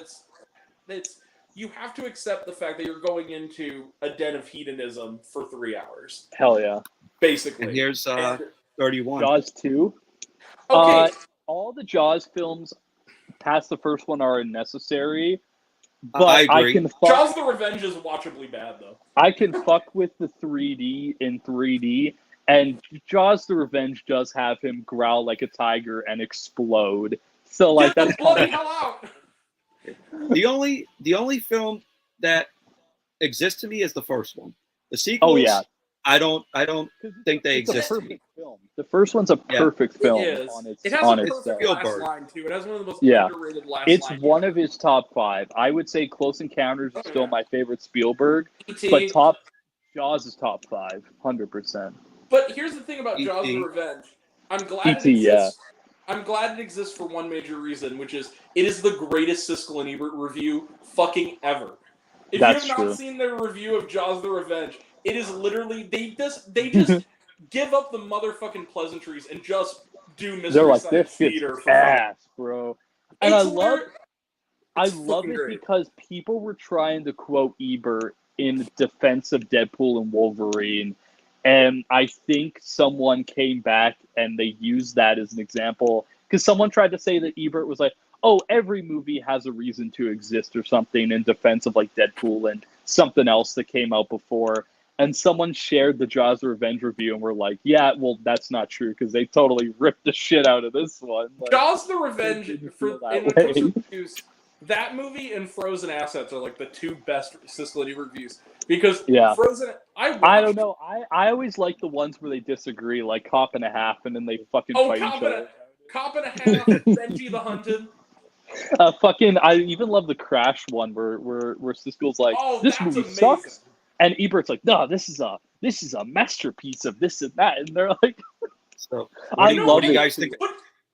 it's you have to accept the fact that you're going into a den of hedonism for 3 hours. Hell yeah. Basically. And here's 31. Jaws 2. Okay. All the Jaws films past the first one are unnecessary. But I agree. Jaws the Revenge is watchably bad, though. I can fuck with the 3D in 3D, and Jaws the Revenge does have him growl like a tiger and explode. So like that's bloody hell out. The only film that exists to me is the first one. The sequels, I don't think they exist. It's a perfect film. The first one's a perfect film. It is. It has a perfect last line too. It has one of the most underrated last lines. It's one of his top 5. I would say Close Encounters is still my favorite Spielberg, but Jaws is top 5, 100%. But here's the thing about Jaws the Revenge. I'm glad it exists. I'm glad it exists for one major reason, which is it is the greatest Siskel and Ebert review fucking ever. If you have not seen their review of Jaws the Revenge, it is literally they just give up the motherfucking pleasantries and just do Mystery They're like, Science this Theater shit's ass, bro. And I love it great. because people were trying to quote Ebert in defense of Deadpool and Wolverine. And I think someone came back and they used that as an example. Because someone tried to say that Ebert was like, oh, every movie has a reason to exist or something in defense of like Deadpool and something else that came out before. And someone shared the Jaws the Revenge review and were like, yeah, well, that's not true because they totally ripped the shit out of this one. Like, Jaws the Revenge, in the course of reviews, that movie and Frozen Assets are like the 2 best Siskel and Ebert reviews. Because Frozen, I don't know. I always like the ones where they disagree, like Cop and a Half, and then they fucking fight each other. Cop and a Half, Benji the Hunted. I even love the Crash one where Siskel's like, this movie sucks. And Ebert's like, no, this is a masterpiece of this and that. And they're like, I love it. You guys think?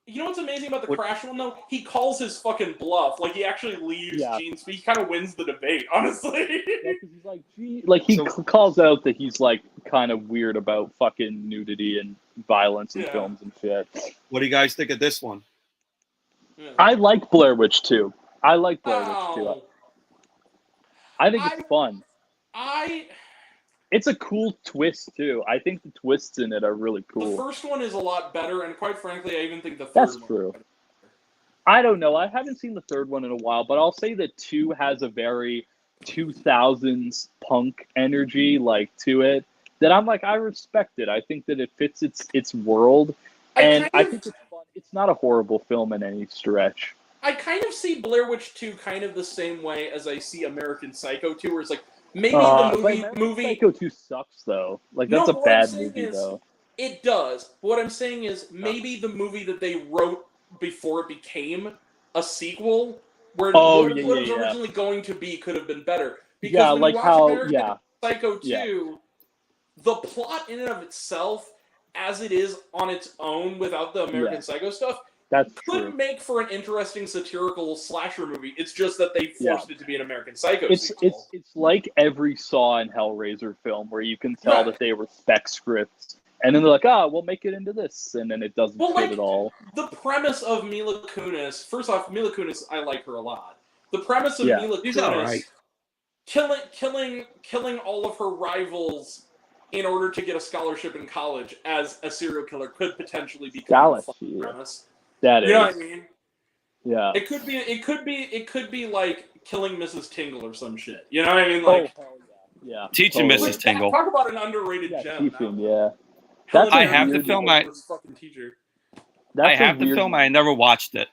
You know what's amazing about the Crash one, though? He calls his fucking bluff. Like, he actually leaves Gene's speech. He kind of wins the debate, honestly. Yeah, because he's like, he calls out that he's, like, kind of weird about fucking nudity and violence in films and shit. What do you guys think of this one? Yeah. I like Blair Witch 2. I like Blair Witch 2. I think it's fun. It's a cool twist, too. I think the twists in it are really cool. The first one is a lot better, and quite frankly, I even think the third one is true. I don't know. I haven't seen the third one in a while, but I'll say that 2 has a very 2000s punk energy, like, to it, that I'm like, I respect it. I think that it fits its world, and I think it's fun. It's not a horrible film in any stretch. I kind of see Blair Witch 2 kind of the same way as I see American Psycho 2, where it's like, maybe the movie Psycho 2 sucks though. Like that's a bad movie though. It does. But what I'm saying is maybe the movie that they wrote before it became a sequel, where what it was originally going to be, could have been better. Because when you watch American Psycho 2, the plot in and of itself, as it is on its own without the American Psycho stuff, That's could true. make for an interesting satirical slasher movie. It's just that they forced it to be an American Psycho sequel. It's like every Saw and Hellraiser film where you can tell that they respect scripts, and then they're like, we'll make it into this, and then it doesn't fit at all. The premise of Mila Kunis. First off, Mila Kunis, I like her a lot. The premise of Mila Kunis killing all of her rivals in order to get a scholarship in college as a serial killer could potentially be kind of a fun premise. That is. You know what I mean? Yeah. It could be like killing Mrs. Tingle or some shit. You know what I mean? Like, yeah. Teaching Mrs. Tingle. Talk about an underrated gem. Teaching, yeah. I have the film. I have the film. I never watched it.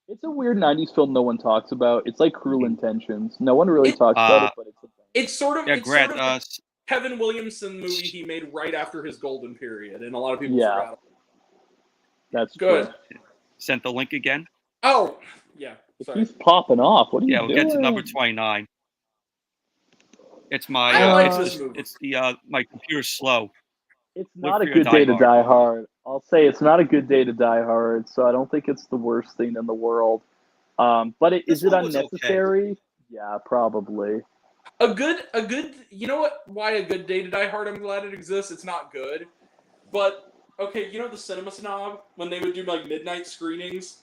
It's a weird 90s film no one talks about. It's like Cruel Intentions. No one really talks about it, but it's sort of the Kevin Williamson movie he made right after his golden period, and a lot of people forgot. That's good. True. Sent the link again. Oh, yeah. Sorry. He's popping off. What are you doing? Yeah, we'll get to number 29. It's my. It's the my computer's slow. It's not a good day to die hard. I'll say it's not a good day to die hard, so I don't think it's the worst thing in the world. But is it unnecessary? Okay. Yeah, probably. A good. You know what? Why a good day to die hard? I'm glad it exists. It's not good, but okay. You know the Cinema Snob when they would do like midnight screenings.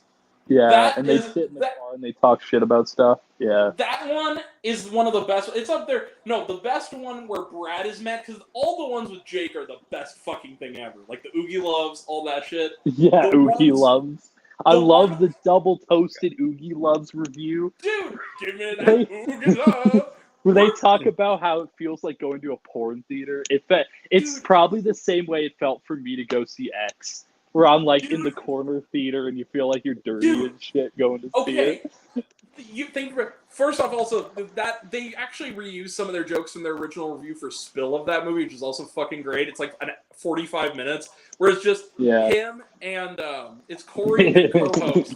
Yeah, and they sit in the car and they talk shit about stuff. Yeah. That one is one of the best. It's up there. No, the best one where Brad is mad, because all the ones with Jake are the best fucking thing ever. Like the Oogie Loves, all that shit. Yeah, Oogie Loves. I love the double toasted Oogie Loves review. Dude, give me that Oogie Love. Where they talk about how it feels like going to a porn theater. It's probably the same way it felt for me to go see X. Where I'm like in the corner theater and you feel like you're dirty and shit going to see it. You think first off, also that they actually reused some of their jokes from their original review for Spill of that movie, which is also fucking great. It's like 45 minutes, where it's just him and it's Corey and the co-host.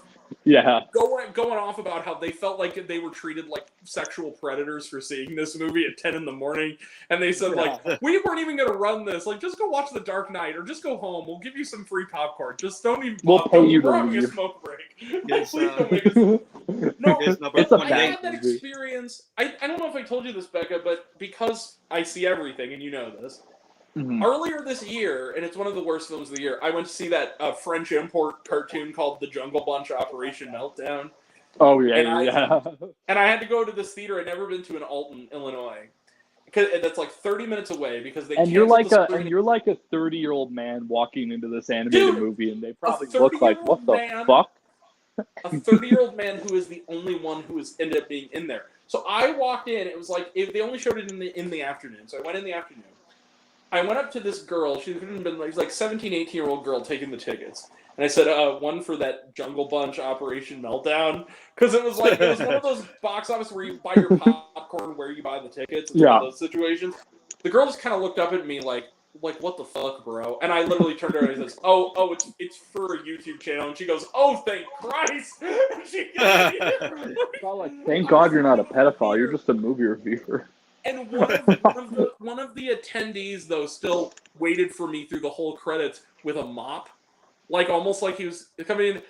Going off about how they felt like they were treated like sexual predators for seeing this movie at 10 in the morning. And they said, like, we weren't even going to run this. Like, just go watch The Dark Knight or just go home. We'll give you some free popcorn. Just don't even We'll pay you to leave. A smoke break. Please don't make us... No, I had that experience. I don't know if I told you this, Becca, but because I see everything, and you know this, earlier this year, and it's one of the worst films of the year, I went to see that French import cartoon called The Jungle Bunch Operation Meltdown. Oh, yeah, And I had to go to this theater I'd never been to in Alton, Illinois. Because that's like 30 minutes away because they you're like a 30-year-old man walking into this animated movie, and they probably look like, what the fuck? A 30-year-old man who is the only one who has ended up being in there. So I walked in. It was like they only showed it in the afternoon. So I went in the afternoon. I went up to this girl. She couldn't have been like 17, 18-year-old girl taking the tickets. And I said, one for that Jungle Bunch Operation Meltdown. Because it was one of those box office where you buy your popcorn where you buy the tickets. It's one of those situations. The girl just kind of looked up at me like, what the fuck, bro? And I literally turned to her and says, oh, it's for a YouTube channel. And she goes, oh, thank Christ. And she thank God you're not a pedophile. You're just a movie reviewer. And one of the attendees, though, still waited for me through the whole credits with a mop. Like, almost like he was coming in.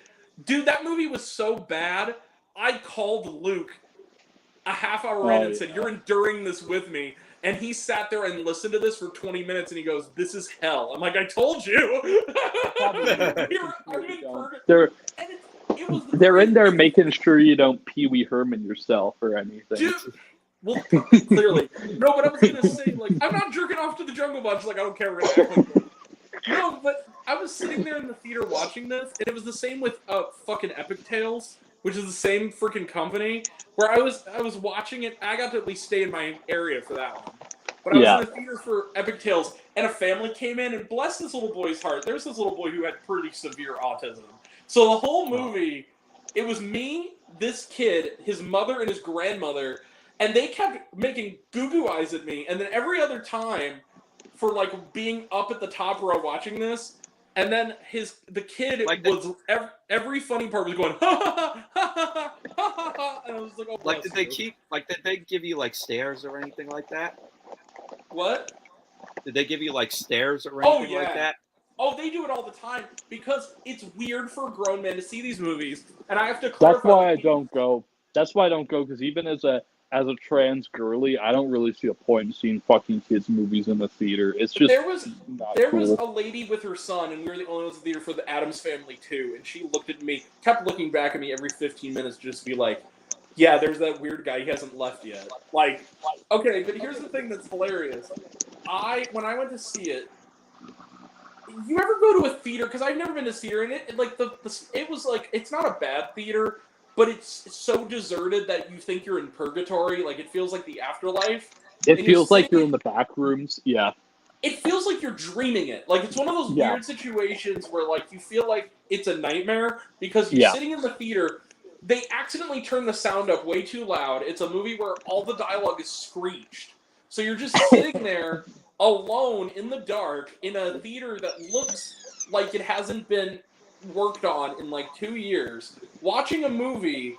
Dude, that movie was so bad, I called Luke a half hour in and said, you're enduring this with me. And he sat there and listened to this for 20 minutes, and he goes, this is hell. I'm like, I told you. They're in there making sure you don't Pee Wee Herman yourself or anything. Dude, well, clearly. No, but I was going to say, like, I'm not jerking off to the Jungle Bunch. Like, I don't care. No, but I was sitting there in the theater watching this, and it was the same with fucking Epic Tales, which is the same freaking company, where I was watching it. I got to at least stay in my area for that one. But I was in the theater for Epic Tales, and a family came in, and bless this little boy's heart, there's this little boy who had pretty severe autism. So the whole movie, it was me, this kid, his mother, and his grandmother, and they kept making goo-goo eyes at me, and then every other time, for like being up at the top row watching this, and then the kid like was every funny part was going ha ha ha ha ha ha, and I was like, oh, like did they give you like stares or anything like that? What? Did they give you like stares or anything like that? Oh, they do it all the time because it's weird for grown men to see these movies, and I have to clarify. That's why I don't go. That's why I don't go, because even as a trans girly, I don't really see a point in seeing fucking kids movies in the theater. It's just there was not there cool. was a lady with her son, and we were the only ones in the theater for the Addams Family 2, and she looked at me, kept looking back at me every 15 minutes, just to be like, "Yeah, there's that weird guy. He hasn't left yet." Like, okay, but here's the thing that's hilarious. When I went to see it. You ever go to a theater? Because I've never been to theater, and it was like it's not a bad theater, but it's so deserted that you think you're in purgatory. Like it feels like the afterlife. It feels like you're in the back rooms. Yeah. It feels like you're dreaming it. Like it's one of those weird situations where like you feel like it's a nightmare because you're sitting in the theater. They accidentally turn the sound up way too loud. It's a movie where all the dialogue is screeched, so you're just sitting there. Alone in the dark in a theater that looks like it hasn't been worked on in like 2 years, watching a movie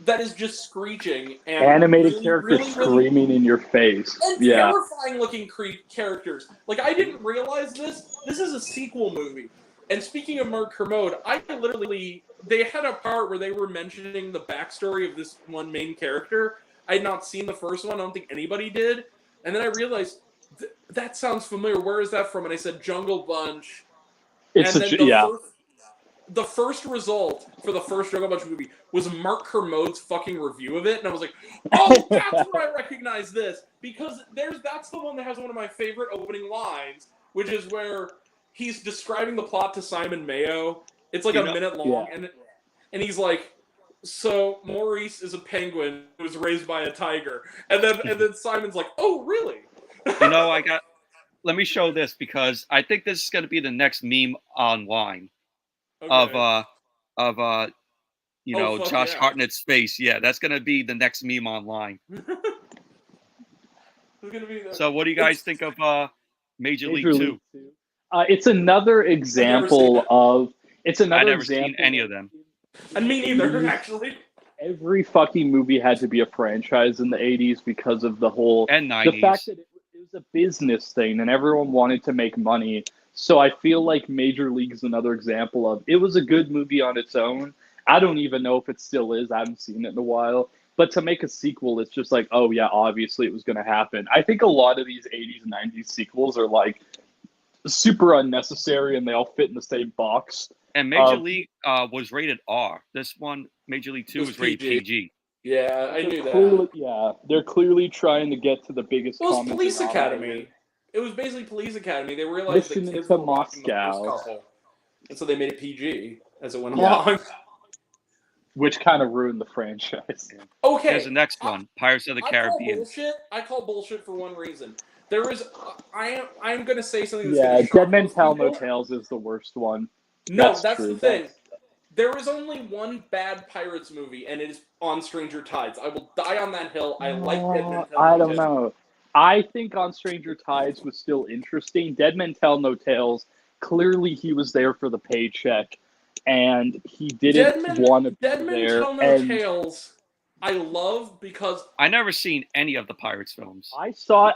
that is just screeching and animated characters screaming in your face, and terrifying looking characters. Like I didn't realize this. This is a sequel movie. And speaking of Mark Kermode, they had a part where they were mentioning the backstory of this one main character. I had not seen the first one. I don't think anybody did. And then I realized. That sounds familiar. Where is that from? And I said Jungle Bunch. The first result for the first Jungle Bunch movie was Mark Kermode's fucking review of it, and I was like, "Oh, that's where I recognize this," because that's the one that has one of my favorite opening lines, which is where he's describing the plot to Simon Mayo. It's like a minute long, and he's like. So Maurice is a penguin who was raised by a tiger, and then Simon's like, "Oh, really?" Let me show this because I think this is going to be the next meme online of Josh Hartnett's face. Yeah, that's going to be the next meme online. So what do you guys think of Major League 2? It's another example of... I've never seen any of them. And me neither, actually. Every fucking movie had to be a franchise in the 80s because of the whole... And 90s. The fact that it was a business thing and everyone wanted to make money. So I feel like Major League is another example of... It was a good movie on its own. I don't even know if it still is. I haven't seen it in a while. But to make a sequel, it's just like, oh yeah, obviously it was going to happen. I think a lot of these 80s and 90s sequels are like super unnecessary and they all fit in the same box. And Major League was rated R. This one, Major League 2, was rated PG. Yeah, I knew that. They're clearly trying to get to the biggest. It was Police Academy. It was basically Police Academy. They realized the kids were watching the first couple, and so they made it PG as it went along. Which kind of ruined the franchise. Okay. Here's the next one, Pirates of the Caribbean. I call bullshit for one reason. There is, I'm going to say something that's going to shock Dead Men Tell No Tales is the worst one. No, that's the thing. There is only one bad Pirates movie, and it is On Stranger Tides. I will die on that hill. I like Dead Men Tell No Tales. I don't know. I think On Stranger Tides was still interesting. Dead Men Tell No Tales, clearly he was there for the paycheck, and he didn't want to be there. Dead Men Tell No Tales, I love because... I never seen any of the Pirates films. I saw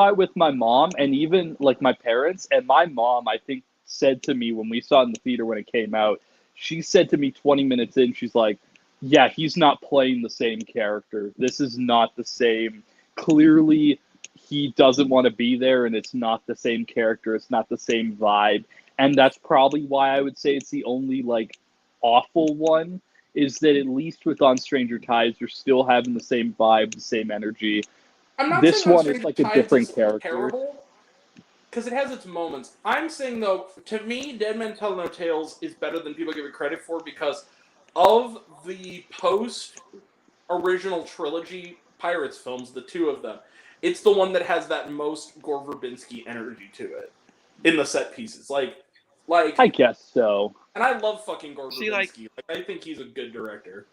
it with my mom, and even like my parents, and my mom, I think, said to me when we saw it in the theater when it came out, she said to me 20 minutes in, she's like, yeah, he's not playing the same character. This is not the same. Clearly, he doesn't want to be there, and it's not the same character. It's not the same vibe. And that's probably why I would say it's the only, like, awful one, is that at least with On Stranger Tides, you're still having the same vibe, the same energy. I'm not this saying one is like a different character. Terrible. Because it has its moments. I'm saying, though, to me, Dead Men Tell No Tales is better than people give it credit for because of the post-original trilogy Pirates films, the two of them, it's the one that has that most Gore Verbinski energy to it in the set pieces. Like I guess so. And I love fucking Gore Verbinski. I think he's a good director.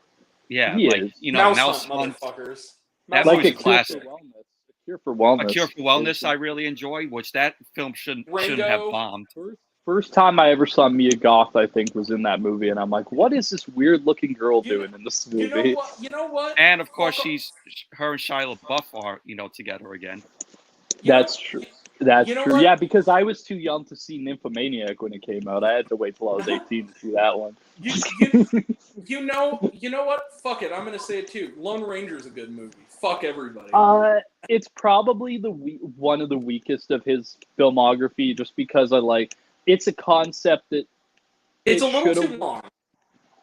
Yeah, he is. You know, Mouse motherfuckers. That was a classic. A Cure for Wellness, I really enjoy, which that film shouldn't have bombed. First time I ever saw Mia Goth, I think, was in that movie, and I'm like, what is this weird-looking girl doing in this movie? You know what? And, of course, her and Shia LaBeouf are, together again. That's true. That's You know true. what? Yeah, because I was too young to see Nymphomaniac when it came out. I had to wait till I was 18 to see that one. You know what? Fuck it. I'm gonna say it too. Lone Ranger's a good movie. Fuck everybody. It's probably one of the weakest of his filmography, just because it's a concept that It's it a little should too have long.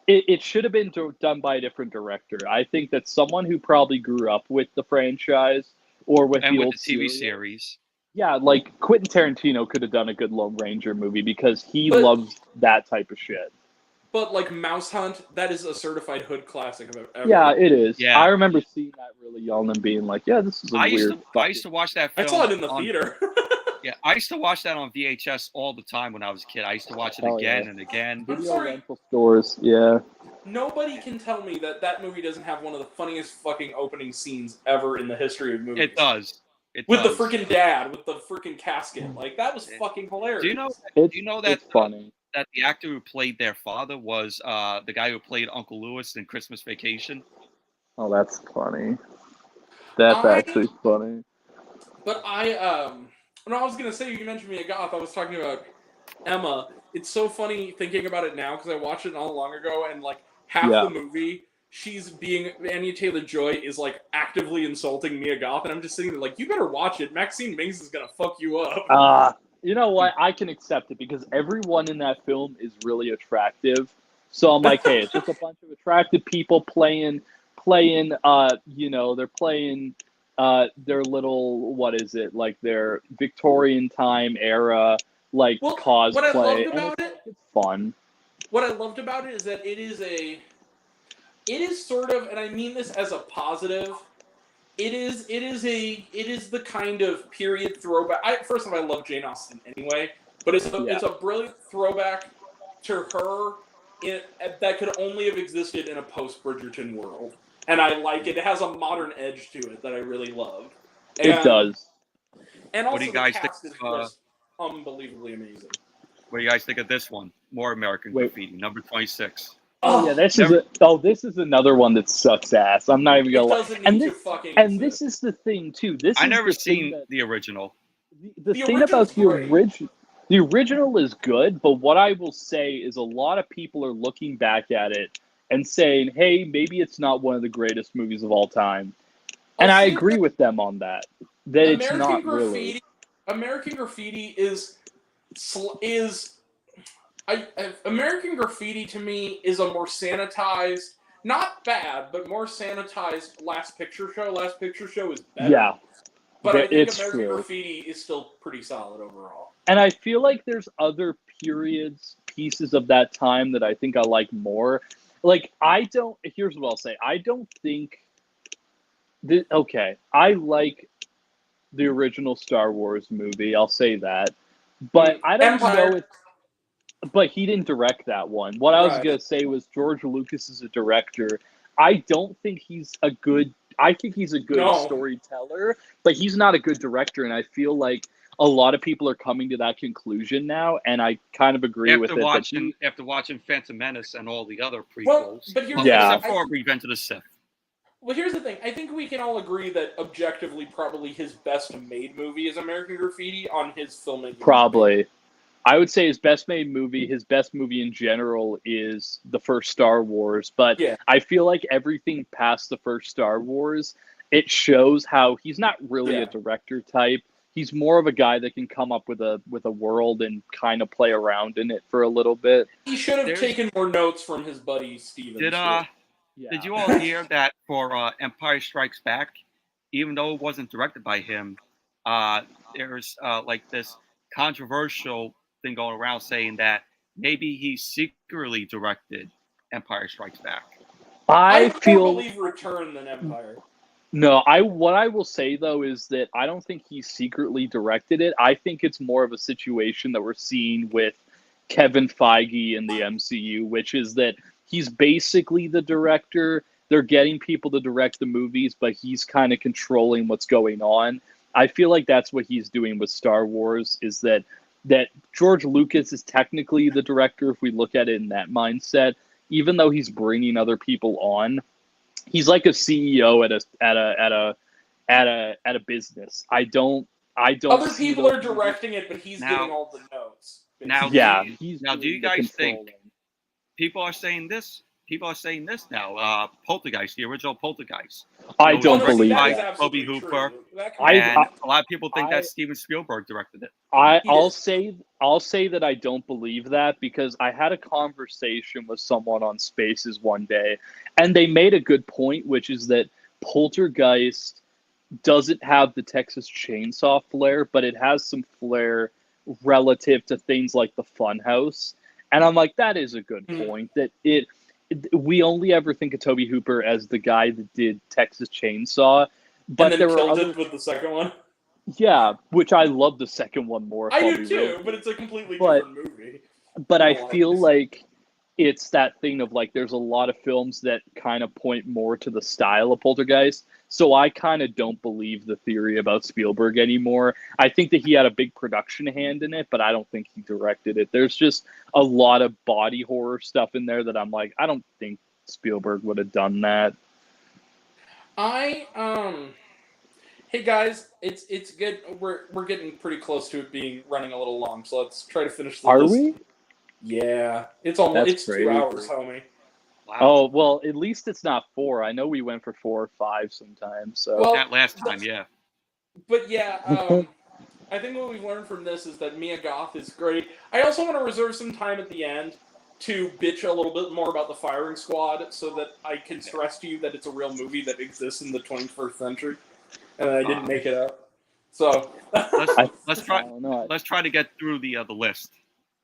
it should have been done by a different director. I think that someone who probably grew up with the franchise or with And the with old the TV series. series. Yeah, like Quentin Tarantino could have done a good Lone Ranger movie because he But- loves that type of shit. But like Mouse Hunt, that is a certified hood classic of ever. Yeah, it is. Yeah. I remember seeing that really young and being like, "Yeah, this is a I used weird." to watch that I film. saw it in the theater. Yeah, I used to watch that on VHS all the time when I was a kid. I used to watch it Oh, again yeah. and again. I'm Video sorry. rental stores. Yeah. Nobody can tell me that movie doesn't have one of the funniest fucking opening scenes ever in the history of movies. It does. With the freaking dad, with the freaking casket. Like, that was fucking hilarious. Do you know that It's funny. that the actor who played their father was the guy who played Uncle Lewis in Christmas Vacation? Oh, that's funny. That's actually funny. But when I was gonna say, you mentioned me a goth, I was talking about Emma. It's so funny thinking about it now because I watched it not long ago, and like half the movie, she's being Anya Taylor-Joy is like actively insulting Mia Goth, and I'm just sitting there like, you better watch it. Maxine Mings is gonna fuck you up. You know what? I can accept it because everyone in that film is really attractive. So I'm like, hey, it's just a bunch of attractive people playing. They're playing their little, what is it, like their Victorian time era cosplay. What I loved about it's fun. What I loved about it is that it is sort of, and I mean this as a positive. It is the kind of period throwback. First of all, I love Jane Austen anyway, but it's a brilliant throwback to her that could only have existed in a post-Bridgerton world. And I like it. It has a modern edge to it that I really love. It does. And What also do you the guys cast think, is just unbelievably amazing. What do you guys think of this one? More American Graffiti, number 26. Oh yeah, this is another one that sucks ass. I'm not even gonna lie. This is the thing too. I never seen the original. The thing about the original is good, but what I will say is a lot of people are looking back at it and saying, "Hey, maybe it's not one of the greatest movies of all time," and I agree with them on that. That it's not really. American Graffiti is American Graffiti to me is a more sanitized, not bad, but more sanitized Last Picture Show. Last Picture Show is better. Yeah, but I think American Graffiti is still pretty solid overall. And I feel like there's other pieces of that time that I think I like more. Like, here's what I'll say. I don't think, I like the original Star Wars movie. I'll say that. But I don't know but he didn't direct that one. What I was going to say was George Lucas is a director. I don't think he's a good storyteller, but he's not a good director, and I feel like a lot of people are coming to that conclusion now, and I kind of agree with it. After watching Phantom Menace and all the other prequels, except for Revenge of the Sith. Well, here's the thing. I think we can all agree that objectively, probably his best-made movie is American Graffiti on his filmmaking. Probably. I would say his best movie in general is the first Star Wars, but I feel like everything past the first Star Wars, it shows how he's not really a director type. He's more of a guy that can come up with a world and kind of play around in it for a little bit. He should have taken more notes from his buddy Steven. Did you all hear that for Empire Strikes Back, even though it wasn't directed by him, there's like this controversial thing going around saying that maybe he secretly directed Empire Strikes Back. I believe Return than Empire. No, what I will say though is that I don't think he secretly directed it. I think it's more of a situation that we're seeing with Kevin Feige in the MCU, which is that he's basically the director. They're getting people to direct the movies, but he's kind of controlling what's going on. I feel like that's what he's doing with Star Wars, is that George Lucas is technically the director if we look at it in that mindset, even though he's bringing other people on. He's like a CEO at a business. I don't I don't. Other see people those are directing it, but he's Now- getting all the notes. Now, Yeah, do you, he's now, do doing you the guys think controlling. people are saying this? People are saying this now. Poltergeist, the original Poltergeist. I It was don't directed believe by that. Toby Hooper, That and I- a lot of people think I- that Steven Spielberg directed it. I'll did. say that I don't believe that because I had a conversation with someone on Spaces one day, and they made a good point, which is that Poltergeist doesn't have the Texas Chainsaw flair, but it has some flair relative to things like the Funhouse. And I'm like, that is a good point. That we only ever think of Toby Hooper as the guy that did Texas Chainsaw, but and then there are killed other, it with the second one. yeah, which I love the second one more. If I I'll do be too, real. but it's a completely But- different movie. But I In a lot of feel ways. like it's that thing of like there's a lot of films that kind of point more to the style of Poltergeist. So I kind of don't believe the theory about Spielberg anymore. I think that he had a big production hand in it, but I don't think he directed it. There's just a lot of body horror stuff in there that I'm like, I don't think Spielberg would have done that. Hey guys, it's good. We're getting pretty close to it being running a little long, so let's try to finish the Are list. we? Yeah, it's almost That's it's crazy. 2 hours, homie. Wow. Oh, well, at least it's not 4. I know we went for 4 or 5 sometimes. So Well, That last time, yeah. But yeah, I think what we've learned from this is that Mia Goth is great. I also want to reserve some time at the end to bitch a little bit more about the Firing Squad, so that I can stress to you that it's a real movie that exists in the 21st century, and I didn't make it up. So Let's try. I don't know. Let's try to get through the list.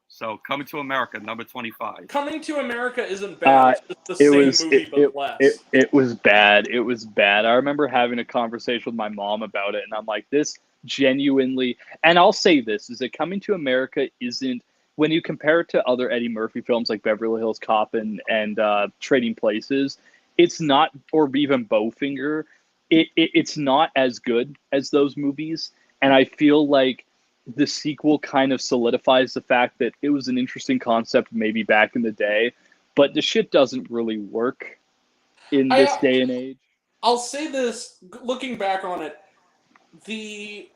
So, Coming to America, number 25. Coming to America isn't bad. It's just the It same was movie, but less. it was bad. It was bad. I remember having a conversation with my mom about it, and I'm like, this genuinely. And I'll say this: is that Coming to America isn't, when you compare it to other Eddie Murphy films like Beverly Hills Cop and Trading Places, it's not, or even Bowfinger. It's not as good as those movies, and I feel like the sequel kind of solidifies the fact that it was an interesting concept maybe back in the day, but the shit doesn't really work in this day and age. I'll say this, looking back on it, the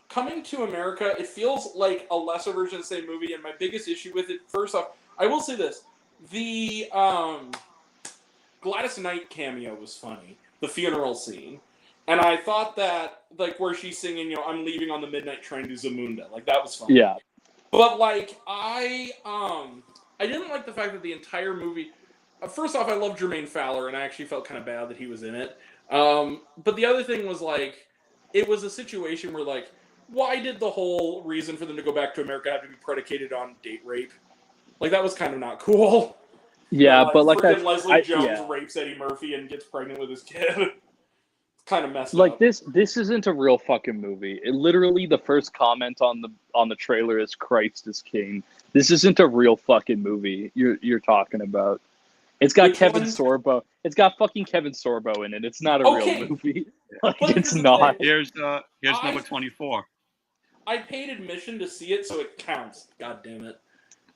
Coming to America, it feels like a lesser version of the same movie, and my biggest issue with it, first off, I will say this, the Gladys Knight cameo was funny, the funeral scene. And I thought that, like, where she's singing, you know, I'm leaving on the midnight train to Zamunda, like, that was funny. Yeah. But, like, I didn't like the fact that the entire movie, first off, I love Jermaine Fowler, and I actually felt kind of bad that he was in it. But the other thing was, like, it was a situation where, like, why did the whole reason for them to go back to America have to be predicated on date rape? Like, that was kind of not cool. Yeah, but like freaking Leslie Jones yeah. rapes Eddie Murphy and gets pregnant with his kid. Kind of messed Like up. this isn't a real fucking movie. It literally, the first comment on the trailer is "Christ is King." This isn't a real fucking movie you're talking about. It's got Which Kevin one? Sorbo. It's got fucking Kevin Sorbo in it. It's not a Okay. real movie. Like, But it's here's the not. thing. Here's I- number 24. I paid admission to see it, so it counts. God damn it.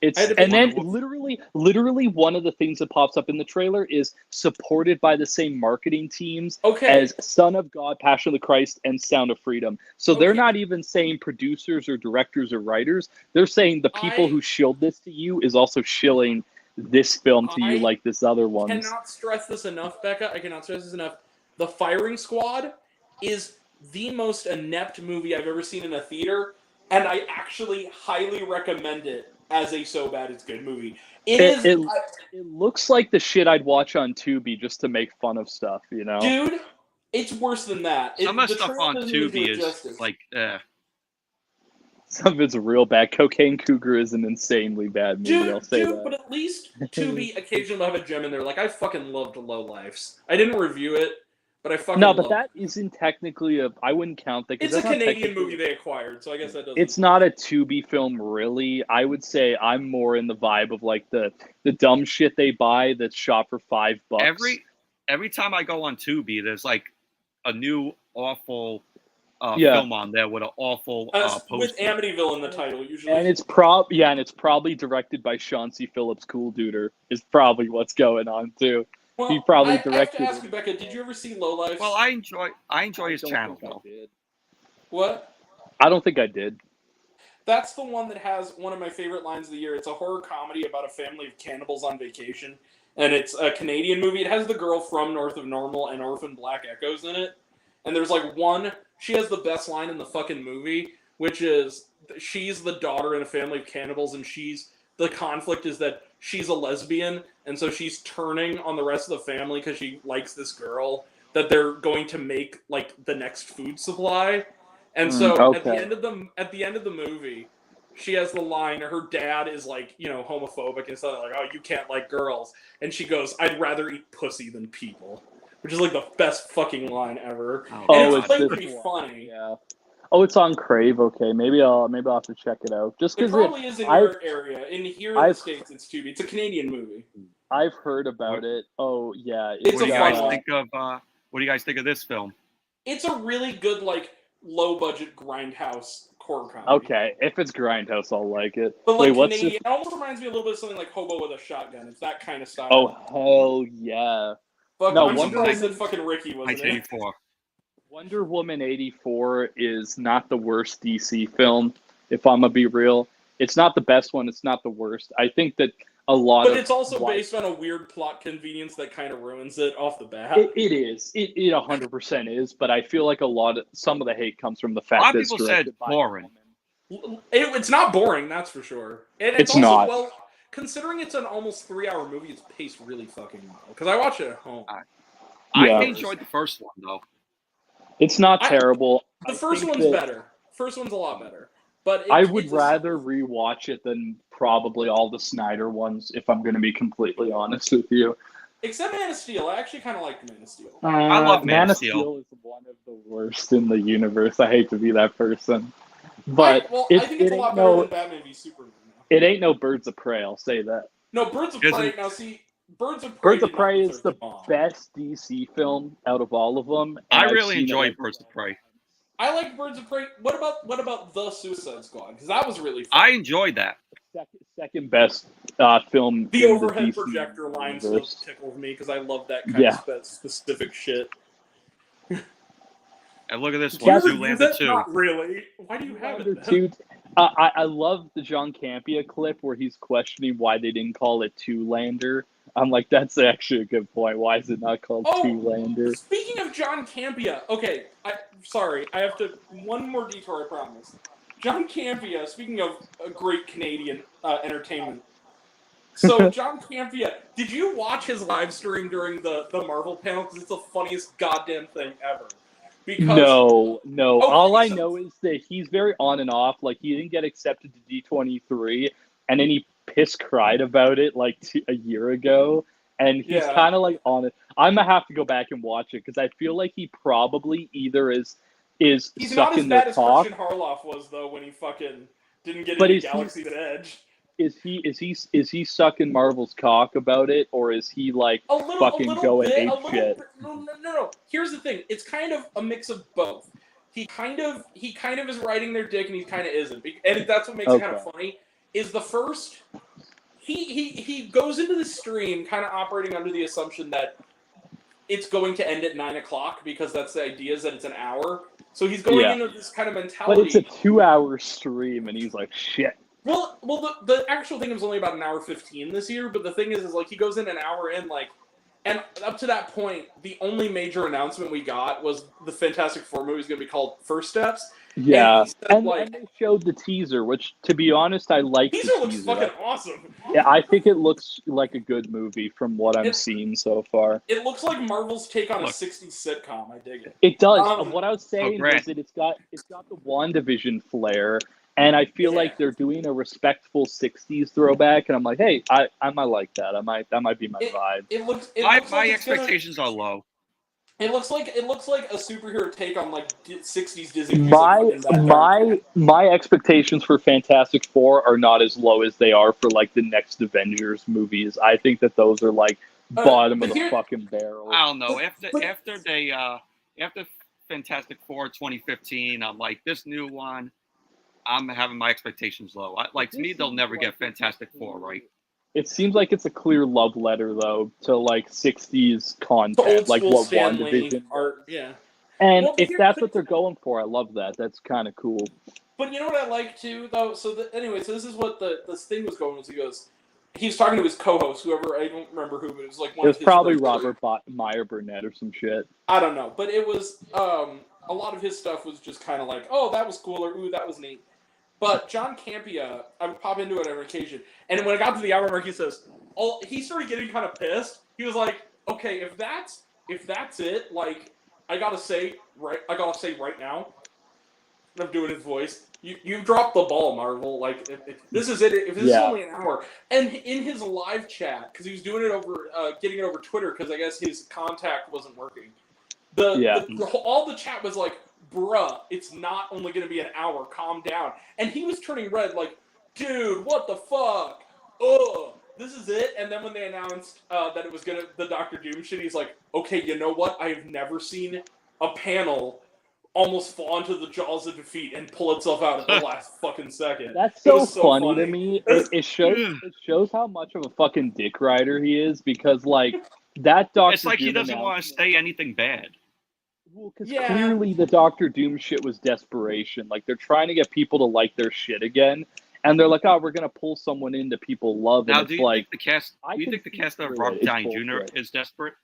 It's I had to and then be- literally one of the things that pops up in the trailer is supported by the same marketing teams Okay. as Son of God, Passion of the Christ, and Sound of Freedom. So they're Okay. not even saying producers or directors or writers. They're saying the people who shilled this to you is also shilling this film to you, I like this other one. cannot stress this enough, Becca. I cannot stress this enough. The Firing Squad is the most inept movie I've ever seen in a theater, and I actually highly recommend it as a so bad it's good movie. It looks like the shit I'd watch on Tubi just to make fun of stuff, you know? Dude, it's worse than that. Some of the the stuff trailer on doesn't even do Tubi it is justice. like, Some of it's real bad. Cocaine Cougar is an insanely bad movie, I'll say that. But at least Tubi occasionally will have a gem in there. Like, I fucking loved Low Lifes. I didn't review it, but I fucking No, but loved that isn't technically I wouldn't count that. 'Cause It's a that's not Canadian technically- movie they acquired, so I guess that doesn't... It's not a Tubi film, really. I would say I'm more in the vibe of like the dumb shit they buy that's shot for $5. every time I go on Tubi, there's like a new awful Yeah. film on there with an awful with poster. Amityville in the title, usually. And it's probably directed by Sean C. Phillips Cool Duder is probably what's going on too. well, he probably I have to directed ask it. you, Becca, did you ever see Low Lifes? Well, I enjoy his don't channel think I though. did. What? I don't think I did. That's the one that has one of my favorite lines of the year. It's a horror comedy about a family of cannibals on vacation, and it's a Canadian movie. It has the girl from North of Normal and Orphan Black Echoes in it. And there's like one, she has the best line in the fucking movie, which is she's the daughter in a family of cannibals, and the conflict is that she's a lesbian, and so she's turning on the rest of the family because she likes this girl that they're going to make like the next food supply. And so at the end of the movie, she has the line, her dad is like, homophobic and stuff, like, oh, you can't like girls. And she goes, I'd rather eat pussy than people. Which is like the best fucking line ever. And it's played to be funny. Yeah. Oh, it's on Crave. Okay, maybe I'll have to check it out. Just because it probably is in your area. In here in the States, it's Tubi. It's a Canadian movie. I've heard about it. Oh yeah. What do you guys think of this film? It's a really good like low budget grindhouse horror comedy. Okay, if it's grindhouse, I'll like it. But like Canadian, it almost reminds me a little bit of something like Hobo with a Shotgun. It's that kind of style. Oh hell yeah! Fuck, no, I'm surprised that fucking Ricky wasn't in it. Wonder Woman 84 is not the worst DC film. If I'm gonna be real, it's not the best one. It's not the worst. I think that but it's also based on a weird plot convenience that kind of ruins it off the bat. It is. It 100% is. But I feel like some of the hate comes from the fact that people said boring. It's not boring, that's for sure. And it's also, not. Well, considering it's an almost 3-hour movie, it's paced really fucking well. Because I watch it at home. I enjoyed the first one though. It's not terrible. The first one's better. First one's a lot better. But I would rather rewatch it than probably all the Snyder ones, if I'm going to be completely honest with you. Except Man of Steel. I actually kind of like Man of Steel. I love Man of Steel. Is one of the worst in the universe. I hate to be that person. But I think it's a lot better than Batman v Superman. It ain't no Birds of Prey, I'll say that. No, Birds of Prey. Now, see, Birds of Prey is the best DC film out of all of them. I really enjoy Birds of Prey. I like Birds of Prey. What about The Suicide Squad? Because that was really fun. I enjoyed that. Second best film. The overhead projector line still tickles me because I love that kind of specific shit. And look at this one, Zoolander 2. Not really. Why do you have it then? I love the John Campea clip where he's questioning why they didn't call it Two-Lander. I'm like, that's actually a good point. Why is it not called Two-Lander? Speaking of John Campea, okay, I have to, one more detour, I promise. John Campea, speaking of a great Canadian entertainment. So, John Campea, did you watch his live stream during the Marvel panel? Because it's the funniest goddamn thing ever. No. All I know is that he's very on and off. Like, he didn't get accepted to D23, and then he cried about it like a year ago, and he's kind of like on it. I'm gonna have to go back and watch it because I feel like he probably either is he's sucking their cock. He's not as bad as Christian Harloff was though when he fucking didn't get into Galaxy's Edge. Is he sucking Marvel's cock about it, or is he like fucking going ape shit? No. Here's the thing. It's kind of a mix of both. He kind of is riding their dick, and he kind of isn't. And that's what makes it kind of funny. Is the first he goes into the stream kind of operating under the assumption that it's going to end at 9:00 because that's the idea, is that it's an hour. So he's going into this kind of mentality. But it's a 2-hour stream, and he's like, shit. Well, the actual thing was only about an hour 15 this year, but the thing is like he goes in an hour in, like, and up to that point, the only major announcement we got was the Fantastic Four movie is going to be called First Steps. Yeah, and they showed the teaser, which, to be honest, I like. The teaser looks fucking awesome. Yeah, I think it looks like a good movie from what I'm seeing so far. It looks like Marvel's take on a 60s sitcom. I dig it. It does. What I was saying is that it's got the WandaVision flair, and I feel like they're doing a respectful 60s throwback, and I'm like, hey, I might like that. That might be my vibe. My expectations are low. It looks like a superhero take on like 60s Disney music. My expectations for Fantastic Four are not as low as they are for like the next Avengers movies. I think that those are like bottom of the fucking barrel. I don't know. After Fantastic Four 2015, I'm like, this new one, I'm having my expectations low. To me, they'll never get Fantastic Four right. It seems like it's a clear love letter, though, to like 60s content, like what WandaVision. Yeah. And Well, if that's what they're going for, I love that. That's kind of cool. But you know what I like too, though. So anyway, so this is what this thing was going. Was he was talking to his co-host, whoever I don't remember who, but it was like one It of was his probably friends. Robert Meyer Burnett or some shit. I don't know, but it was a lot of his stuff was just kind of like, oh, that was cool, or ooh, that was neat. But John Campea, I would pop into it on occasion, and when I got to the hour mark, he says, oh, he started getting kind of pissed. He was like, okay, if that's it, like, I gotta say right now, I'm doing his voice. You dropped the ball, Marvel. Like, if this is it, if this is only an hour, and in his live chat, because he was doing it over, getting it over Twitter, because I guess his contact wasn't working. All the chat was like, bruh, it's not only going to be an hour, calm down. And he was turning red like, dude, what the fuck? Ugh, this is it? And then when they announced that it was going to, the Doctor Doom shit, he's like, okay, you know what? I have never seen a panel almost fall into the jaws of defeat and pull itself out at the last fucking second. That's so funny to me. It shows how much of a fucking dick rider he is, because, like, that Doctor It's like Doom he doesn't want to say anything bad. Well, because clearly the Doctor Doom shit was desperation. Like, they're trying to get people to like their shit again, and they're like, "Oh, we're gonna pull someone in that people love." Now, and do it's you like, think the cast of Robert Downey Jr. is desperate?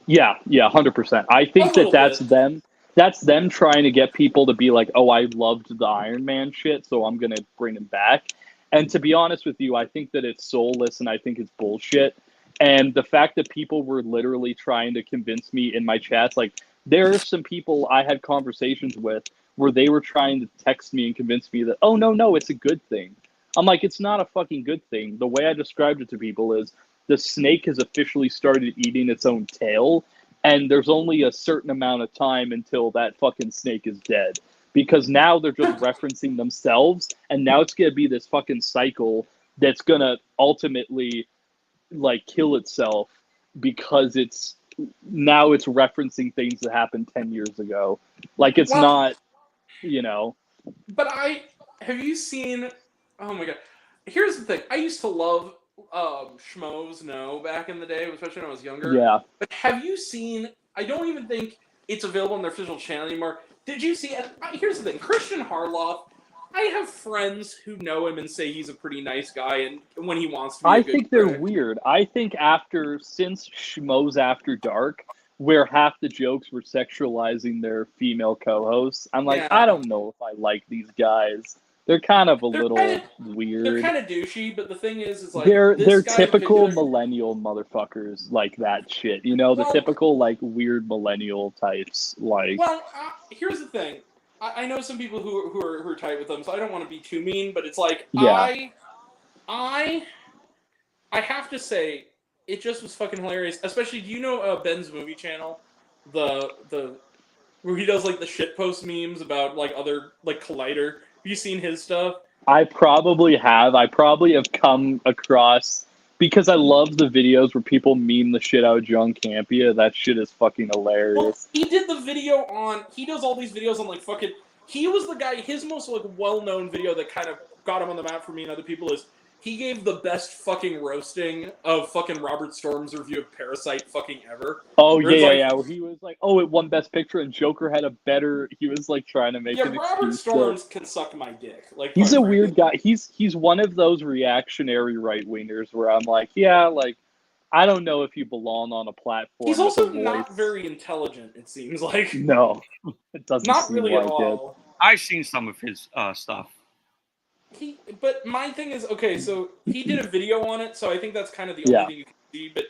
Yeah, 100%. I think that's them. That's them trying to get people to be like, "Oh, I loved the Iron Man shit, so I'm gonna bring him back." And to be honest with you, I think that it's soulless, and I think it's bullshit. And the fact that people were literally trying to convince me in my chats, like, there are some people I had conversations with where they were trying to text me and convince me that, oh, no, it's a good thing. I'm like, it's not a fucking good thing. The way I described it to people is the snake has officially started eating its own tail, and there's only a certain amount of time until that fucking snake is dead. Because now they're just referencing themselves, and now it's going to be this fucking cycle that's going to ultimately, like, kill itself because it's referencing things that happened 10 years ago. Like, it's not, you know. But have you seen, oh my god, here's the thing, I used to love Schmoes No back in the day, especially when I was younger. Yeah. But have you seen, I don't even think it's available on their official channel anymore. Did you see, and here's the thing, Christian Harloff, I have friends who know him and say he's a pretty nice guy, and when he wants to be I a good think they're weird. I think since Schmoes After Dark, where half the jokes were sexualizing their female co-hosts, I'm like, I don't know if I like these guys. They're kind of a little weird. They're kind of douchey, but the thing is like, they're typical millennial motherfuckers, like that shit. You know, the typical, like, weird millennial types. Like, well, here's the thing. I know some people who are tight with them, so I don't want to be too mean, but it's like, I have to say, it just was fucking hilarious. Especially, do you know Ben's movie channel, the where he does like the shitpost memes about like other, like, Collider? Have you seen his stuff? I probably have. I probably have come across, because I love the videos where people meme the shit out of John Campea. That shit is fucking hilarious. Well, he did the video on, he does all these videos on, like, fucking, he was the guy, his most, like, well-known video that kind of got him on the map for me and other people is, he gave the best fucking roasting of fucking Robert Storm's review of Parasite fucking ever. Oh, yeah. Where he was like, oh, it won Best Picture, and Joker had a better, he was, like, trying to make an Robert excuse. Storms can suck my dick. Like, he's a weird guy. He's one of those reactionary right-wingers where I'm like, yeah, like, I don't know if you belong on a platform. He's also not very intelligent, it seems like. No, it doesn't not seem really like at all. I've seen some of his stuff. But my thing is, okay, so he did a video on it, so I think that's kind of the only thing you can see. But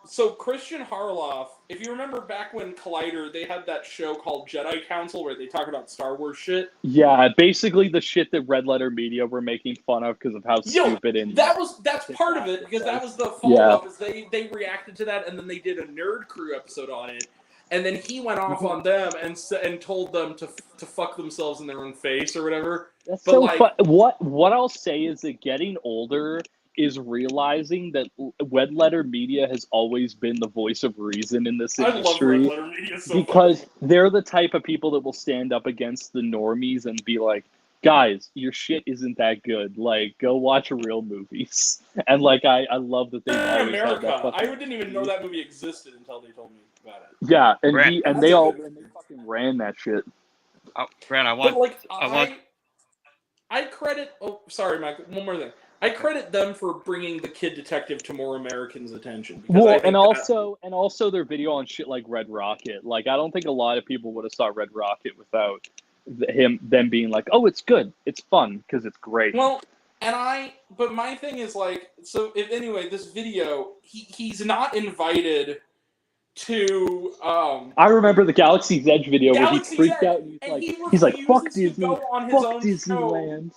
so Christian Harloff, if you remember back when Collider, they had that show called Jedi Council where they talk about Star Wars shit. Yeah, basically the shit that Red Letter Media were making fun of because of how stupid and that's part of it, because that was the follow-up, is they reacted to that, and then they did a Nerd Crew episode on it. And then he went off on them and told them to fuck themselves in their own face or whatever. That's so fun. What I'll say is that getting older is realizing that Red Letter Media has always been the voice of reason in this industry. I love Red Letter Media so because they're the type of people that will stand up against the normies and be like, guys, your shit isn't that good. Like, go watch real movies. And like, I love that they've always had America. that I fucking. didn't even know that movie existed until they told me about it. Yeah, and Brad, he and That's they a all good and they fucking ran that shit. Brad, But like I want. I credit. Oh, sorry, Michael. One more thing. I credit them for bringing the Kid Detective to more Americans' attention because I Well, think and that, also their video on shit like Red Rocket. Like, I don't think a lot of people would have saw Red Rocket without them being like, "Oh, it's good, it's fun, because it's great." well, but my thing is like, so if anyway, this video, he's not invited to I remember the Galaxy's Edge video where he Galaxy's freaked Edge, out and and he he's like, "Fuck refuses to Disney, go on his fuck own show. Disneyland."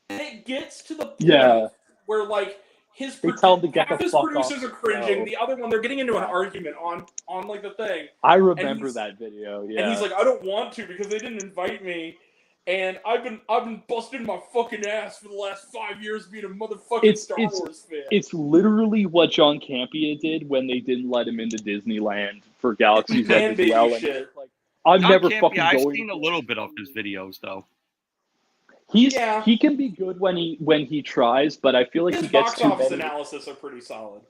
And it gets to the point Yeah, where like they tell him to get half the his fuck off producers the are cringing, show. the other one they're getting into an Yeah. argument on like the thing. I And remember that video. Yeah, And he's like, I don't want to because they didn't invite me. And I've been busting my fucking ass for the last 5 years being a motherfucking Star Wars fan. It's literally what John Campea did when they didn't let him into Disneyland for Galaxy's Man Edge baby as well. And shit. like, I'm John never Campea, fucking I've going. seen a little bit of his videos though. He can be good when he tries, but I feel like His he gets box too office many. analysis are pretty solid.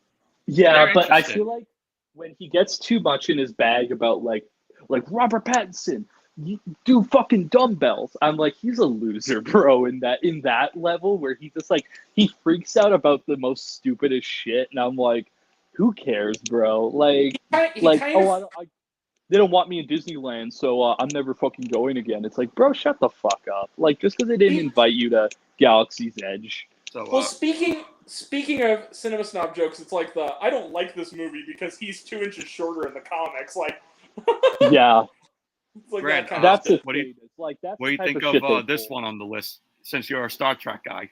Yeah, They're but I interesting. feel like when he gets too much in his bag about like Robert Pattinson, you do fucking dumbbells. I'm like, he's a loser, bro. In that level where he just like he freaks out about the most stupidest shit, and I'm like, who cares, bro? Like, they don't want me in Disneyland, so I'm never fucking going again. It's like, bro, shut the fuck up. Like, just because they didn't invite you to Galaxy's Edge. So, Well, speaking of cinema snob jokes, it's like I don't like this movie because he's 2 inches shorter in the comics. Like, Yeah, it's like Brad, that kind that's of a shit. what do you- thing. It's like that's what do you the type think of shit of they this pull. one on the list? Since you're a Star Trek guy,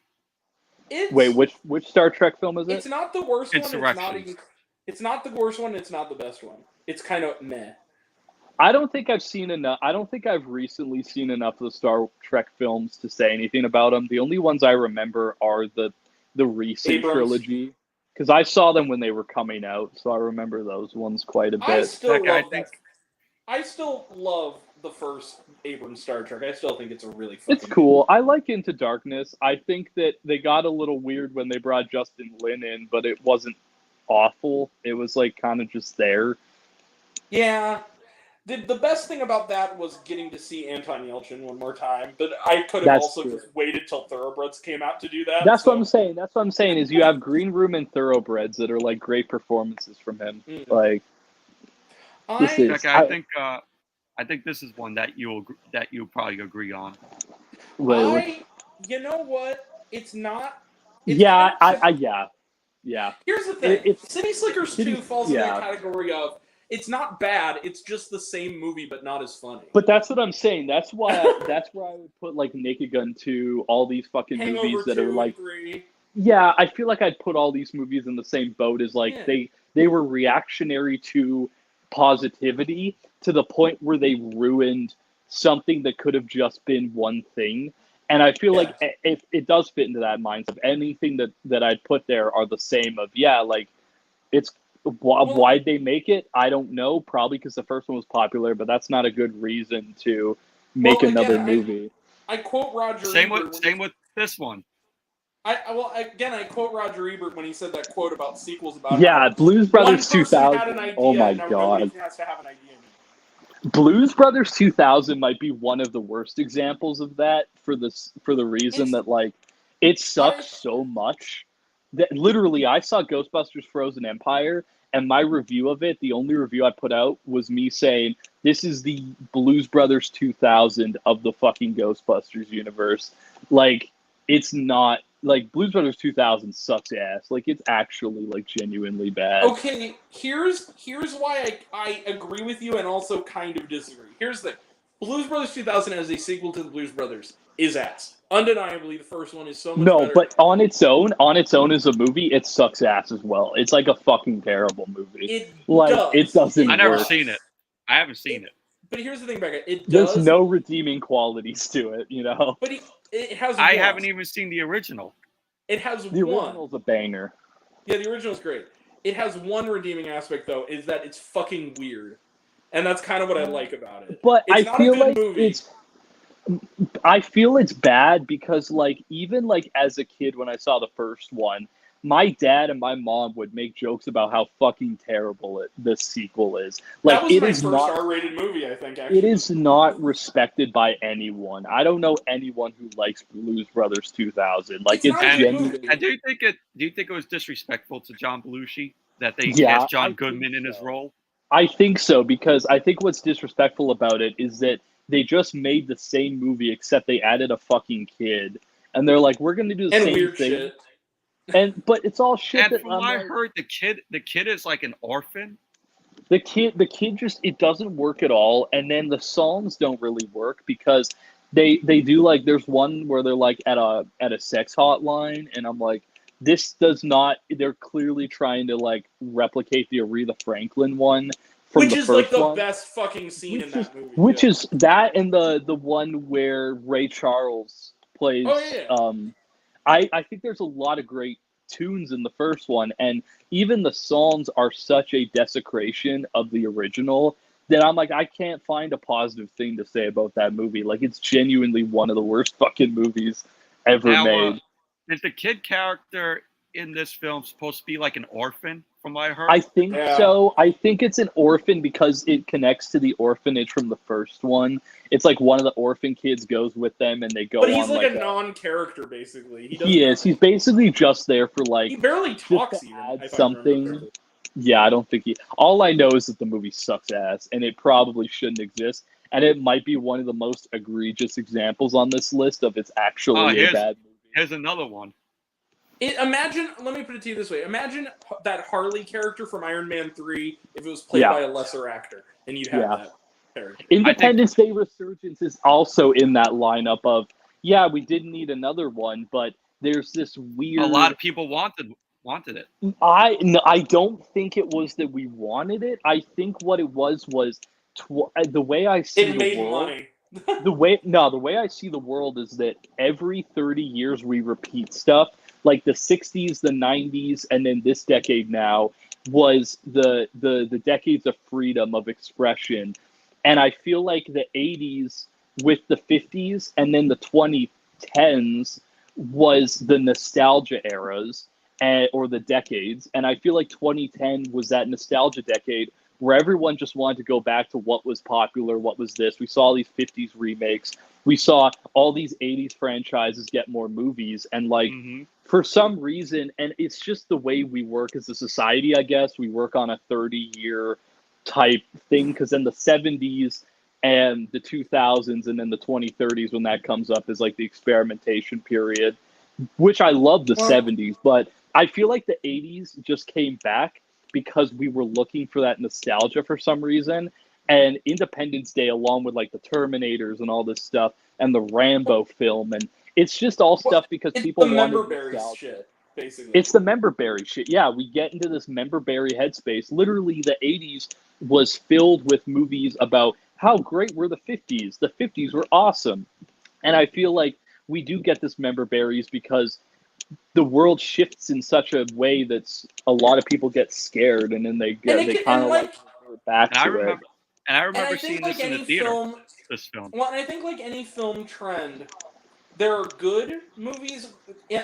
Wait, which Star Trek film is it? It's not the worst one. Insurrections. It's not the worst one. It's not the best one. It's kind of meh. I don't think I've seen enough. I don't think I've recently seen enough of the Star Trek films to say anything about them. The only ones I remember are the recent Abrams. trilogy, because I saw them when they were coming out, so I remember those ones quite a bit. I still Heck, love that. I still love the first Abrams Star Trek. I still think it's a really fucking It's cool. I like Into Darkness. I think that they got a little weird when they brought Justin Lin in, but it wasn't awful. It was like kind of just there. Yeah. The best thing about that was getting to see Anton Yelchin one more time, but I could have That's also true. just waited till Thoroughbreds came out to do that. That's what I'm saying. That's what I'm saying is you have Green Room and Thoroughbreds that are like great performances from him. Mm. Like this is. Heck, I think this is one that you'll probably agree on. You know what? It's not. Yeah, kind of, yeah. Here's the thing: It's City Slickers 2 falls in yeah. that category of it's not bad. It's just the same movie, but not as funny. But that's what I'm saying. That's why I would put like Naked Gun 2, all these fucking Hangover movies that 2 are like. 3. Yeah, I feel like I'd put all these movies in the same boat as like they were reactionary to positivity to the point where they ruined something that could have just been one thing. And I feel like it does fit into that mindset. Anything that I'd put there are the same of, like, it's why'd they make it? I don't know. Probably because the first one was popular, but that's not a good reason to make another movie. I quote Roger Same Ebert. Same with this one. I quote Roger Ebert when he said that quote about sequels about Blues Brothers 2000. Had an idea, oh my now god. has to have an idea. Blues Brothers 2000 might be one of the worst examples of that for the reason that like it sucks so much that literally I saw Ghostbusters Frozen Empire and my review of it, the only review I put out was me saying this is the Blues Brothers 2000 of the fucking Ghostbusters universe. Like it's not like Blues Brothers 2000 sucks ass. Like it's actually like genuinely bad. Okay, here's why I agree with you and also kind of disagree. Here's the thing. Blues Brothers 2000 as a sequel to the Blues Brothers is ass. Undeniably, the first one is so much better. No, but on its own as a movie, it sucks ass as well. It's like a fucking terrible movie. It doesn't. I never work. seen it. I haven't seen it. But here's the thing, Becca. There's no redeeming qualities to it, you know. But it has. I haven't even seen the original. It has the original's a banger. Yeah, the original's great. It has one redeeming aspect though, is that it's fucking weird, and that's kind of what I like about it. But it's I feel like movie. I feel it's bad because, like, even like as a kid when I saw the first one, my dad and my mom would make jokes about how fucking terrible this sequel is. Like, That was my first R-rated movie, I think. Actually, it is not respected by anyone. I don't know anyone who likes Blues Brothers 2000. Like, It's not a good movie. And do you think it was disrespectful to John Belushi that they Yeah, cast John I Goodman think in his so. role? I think so, because I think what's disrespectful about it is that they just made the same movie except they added a fucking kid, and they're like, we're gonna do the And same weird thing. shit. But it's all shit And that from I'm what I like, heard, the kid is like an orphan. the kid just, it doesn't work at all, and then the songs don't really work because they do, like, there's one where they're like at a sex hotline, and I'm like, this does not, they're clearly trying to like replicate the Aretha Franklin one from Which the is like first the one. best fucking scene in that movie. Which too. is that, and the one where Ray Charles plays. Oh, yeah. I think there's a lot of great tunes in the first one, and even the songs are such a desecration of the original that I'm like, I can't find a positive thing to say about that movie. Like, it's genuinely one of the worst fucking movies ever Now, made. is the kid character in this film supposed to be like an orphan? From what I heard, I think Yeah. so. I think it's an orphan because it connects to the orphanage from the first one. It's like one of the orphan kids goes with them, and they go But he's on like a non-character, basically. He is. He's basically just there for like He barely just talks to even. add If I remember something. correctly. Yeah, I don't think he. All I know is that the movie sucks ass, and it probably shouldn't exist. And it might be one of the most egregious examples on this list of it's actually a bad movie. Here's another one. Imagine, let me put it to you this way. Imagine that Harley character from Iron Man 3 if it was played by a lesser actor, and you'd have that character. Independence Day Resurgence is also in that lineup of, yeah, we didn't need another one, but there's this weird. A lot of people wanted it. I don't think it was that we wanted it. I think what it was the way I see It the made world. money. The way I see the world is that every 30 years we repeat stuff. Like the 60s, the 90s, and then this decade now was the decades of freedom of expression. And I feel like the 80s with the 50s and then the 2010s was the nostalgia eras, or the decades. And I feel like 2010 was that nostalgia decade where everyone just wanted to go back to what was popular, what was this. We saw all these 50s remakes. We saw all these 80s franchises get more movies. And like, for some reason, and it's just the way we work as a society, I guess, we work on a 30-year type thing, because then the 70s and the 2000s and then the 2030s, when that comes up, is like the experimentation period, which I love the 70s, but I feel like the 80s just came back because we were looking for that nostalgia for some reason. And Independence Day, along with like the Terminators and all this stuff, and the Rambo film, and it's just all stuff because people wanted member berries shit, basically. It's the member berry shit. Yeah, we get into this member berry headspace. Literally, the 80s was filled with movies about how great were the 50s. The 50s were awesome. And I feel like we do get this member berries because the world shifts in such a way that a lot of people get scared, and then they kind of like back to it. And I remember seeing this in the theater. This film. Well, and I think like any film trend, there are good movies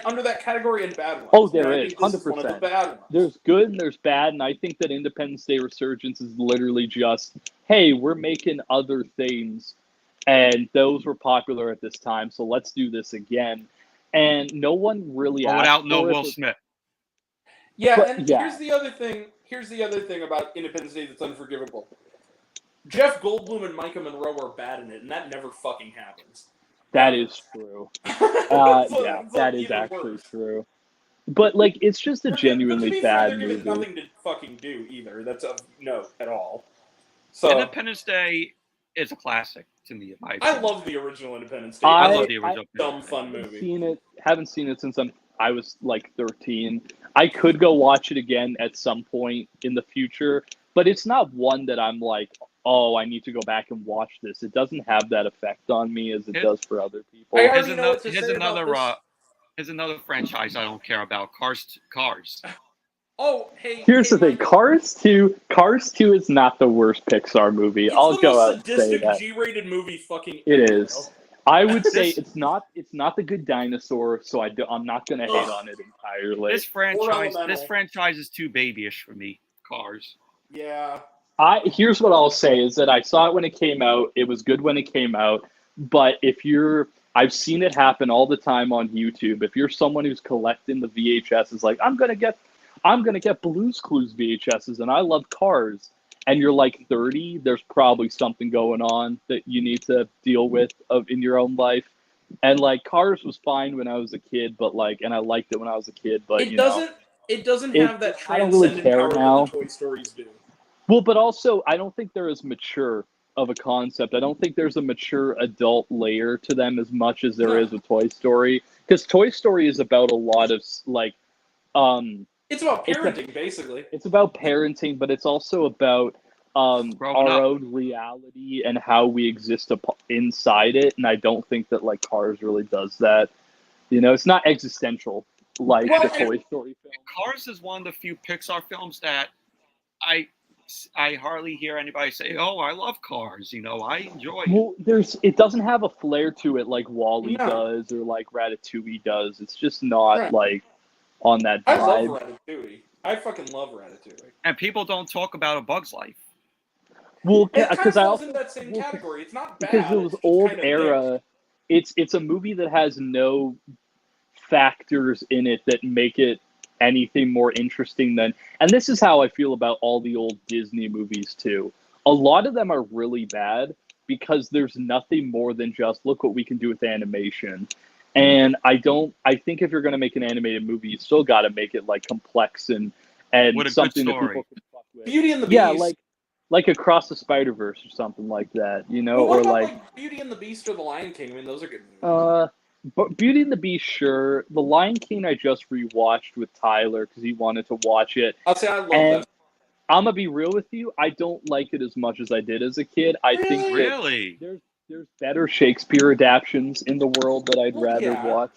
under that category and bad ones. Oh, there is, 100%. One of the bad ones. There's good and there's bad, and I think that Independence Day Resurgence is literally just, hey, we're making other things, and those were popular at this time, so let's do this again. And no one really asked without for Will Smith. Yeah, here's the other thing. Here's the other thing about Independence Day that's unforgivable. Jeff Goldblum and Micah Monroe are bad in it, and that never fucking happens. That is true. That is actually true. But like, it's just a genuinely bad movie. There's nothing to fucking do either. That's of note at all. So Independence Day is a classic to me. I love the original Independence Day. I love the original. Dumb fun movie. Haven't seen it since I was like 13. I could go watch it again at some point in the future, but it's not one that I'm like, oh, I need to go back and watch this. It doesn't have that effect on me as it does for other people. Here's another franchise I don't care about. Cars. Oh, hey. Here's the thing. Cars 2 is not the worst Pixar movie. I'll go out and say that. G-rated movie fucking it is. I would say it's not the Good Dinosaur, so I'm not gonna hate on it entirely. This franchise is too babyish for me. Cars. Yeah. Here's what I'll say is that I saw it when it came out. It was good when it came out, but I've seen it happen all the time on YouTube. If you're someone who's collecting the VHSs, like I'm gonna get Blue's Clues VHSs, and I love Cars, and you're like 30, there's probably something going on that you need to deal with in your own life. And like Cars was fine when I was a kid, but and I liked it when I was a kid, but it doesn't have that I don't really transcendent care power now. that the Toy Stories do. Well, but also I don't think they're as mature of a concept. I don't think there's a mature adult layer to them as much as there is with Toy Story, because Toy Story is about a lot of it's about parenting, basically. It's about parenting, but it's also about our own reality and how we exist inside it. And I don't think that Cars really does that. It's not existential like the Toy Story film. Cars is one of the few Pixar films that I hardly hear anybody say, "Oh, I love Cars." I enjoy it. Well, it doesn't have a flair to it like WALL-E does or like Ratatouille does. It's just not on that vibe. I love Ratatouille. I fucking love Ratatouille. And people don't talk about A Bug's Life. Well, because I falls in that same category. It's not bad. Because it was old era. It's a movie that has no factors in it that make it anything more interesting than. And this is how I feel about all the old Disney movies too. A lot of them are really bad because there's nothing more than just look what we can do with animation. And I think if you're going to make an animated movie, you still got to make it complex and something that people can fuck with. Beauty and the Beast. Yeah, like Across the Spider-Verse or something like that, Well, what about Beauty and the Beast or The Lion King? I mean, those are good movies. But Beauty and the Beast, sure. The Lion King I just rewatched with Tyler because he wanted to watch it. I'll say I love that. I'm gonna be real with you. I don't like it as much as I did as a kid. I think there's better Shakespeare adaptions in the world that I'd rather watch.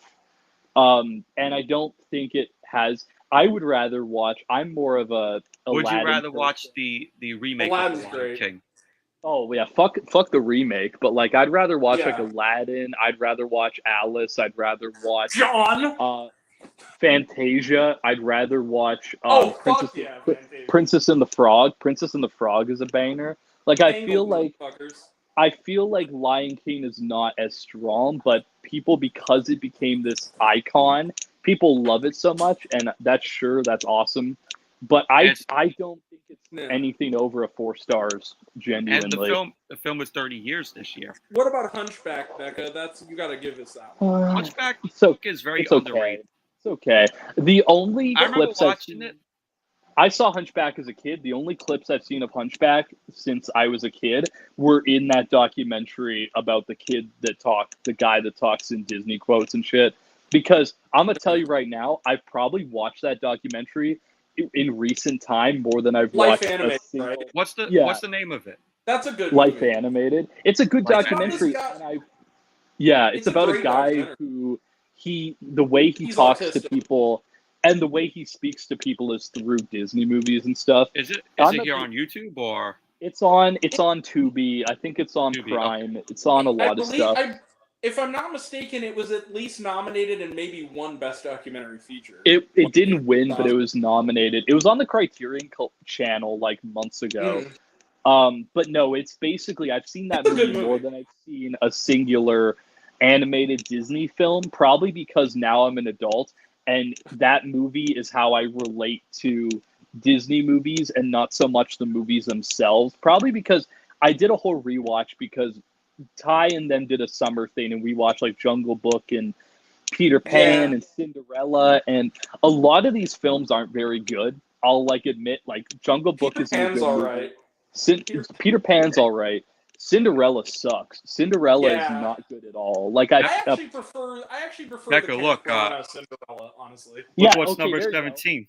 And I don't think it has. I would rather watch. I'm more of a. Would Aladdin you rather person. watch the remake of The Lion King? Oh yeah, fuck the remake. But I'd rather watch Aladdin. I'd rather watch Alice. I'd rather watch John. Fantasia. I'd rather watch Fantasia. Princess and the Frog. Princess and the Frog is a banger. I feel like Lion King is not as strong, but people, because it became this icon, people love it so much, and that's awesome. But I don't think it's anything over a 4 stars, genuinely. And the film was 30 years this year. What about Hunchback, Becca? You got to give us that one. Hunchback is very underrated. It's okay. The only clips watching it. I saw Hunchback as a kid. The only clips I've seen of Hunchback since I was a kid were in that documentary about the guy that talks in Disney quotes and shit. Because I'm going to tell you right now, I've probably watched that documentary in recent time more than I've watched Animated, a single... right? What's the name of it? That's a good Life movie. Animated. It's a good documentary. It's about a guy who the way he talks to people and the way he speaks to people is through Disney movies and stuff. Is it here on YouTube or? It's on Tubi. I think it's on Prime. Okay. It's on a lot of stuff. If I'm not mistaken, it was at least nominated and maybe won Best Documentary Feature. It didn't win, but it was nominated. It was on the Criterion Channel months ago. But no, it's basically, I've seen that movie more than I've seen a singular animated Disney film, probably because now I'm an adult, and that movie is how I relate to Disney movies and not so much the movies themselves. Probably because I did a whole rewatch because Ty and them did a summer thing, and we watched Jungle Book and Peter Pan and Cinderella, and a lot of these films aren't very good. I'll admit, Jungle Book is all right. Peter Pan's all right. Cinderella sucks. Cinderella is not good at all. I actually prefer Becca, the Cinderella, honestly. What's number 17?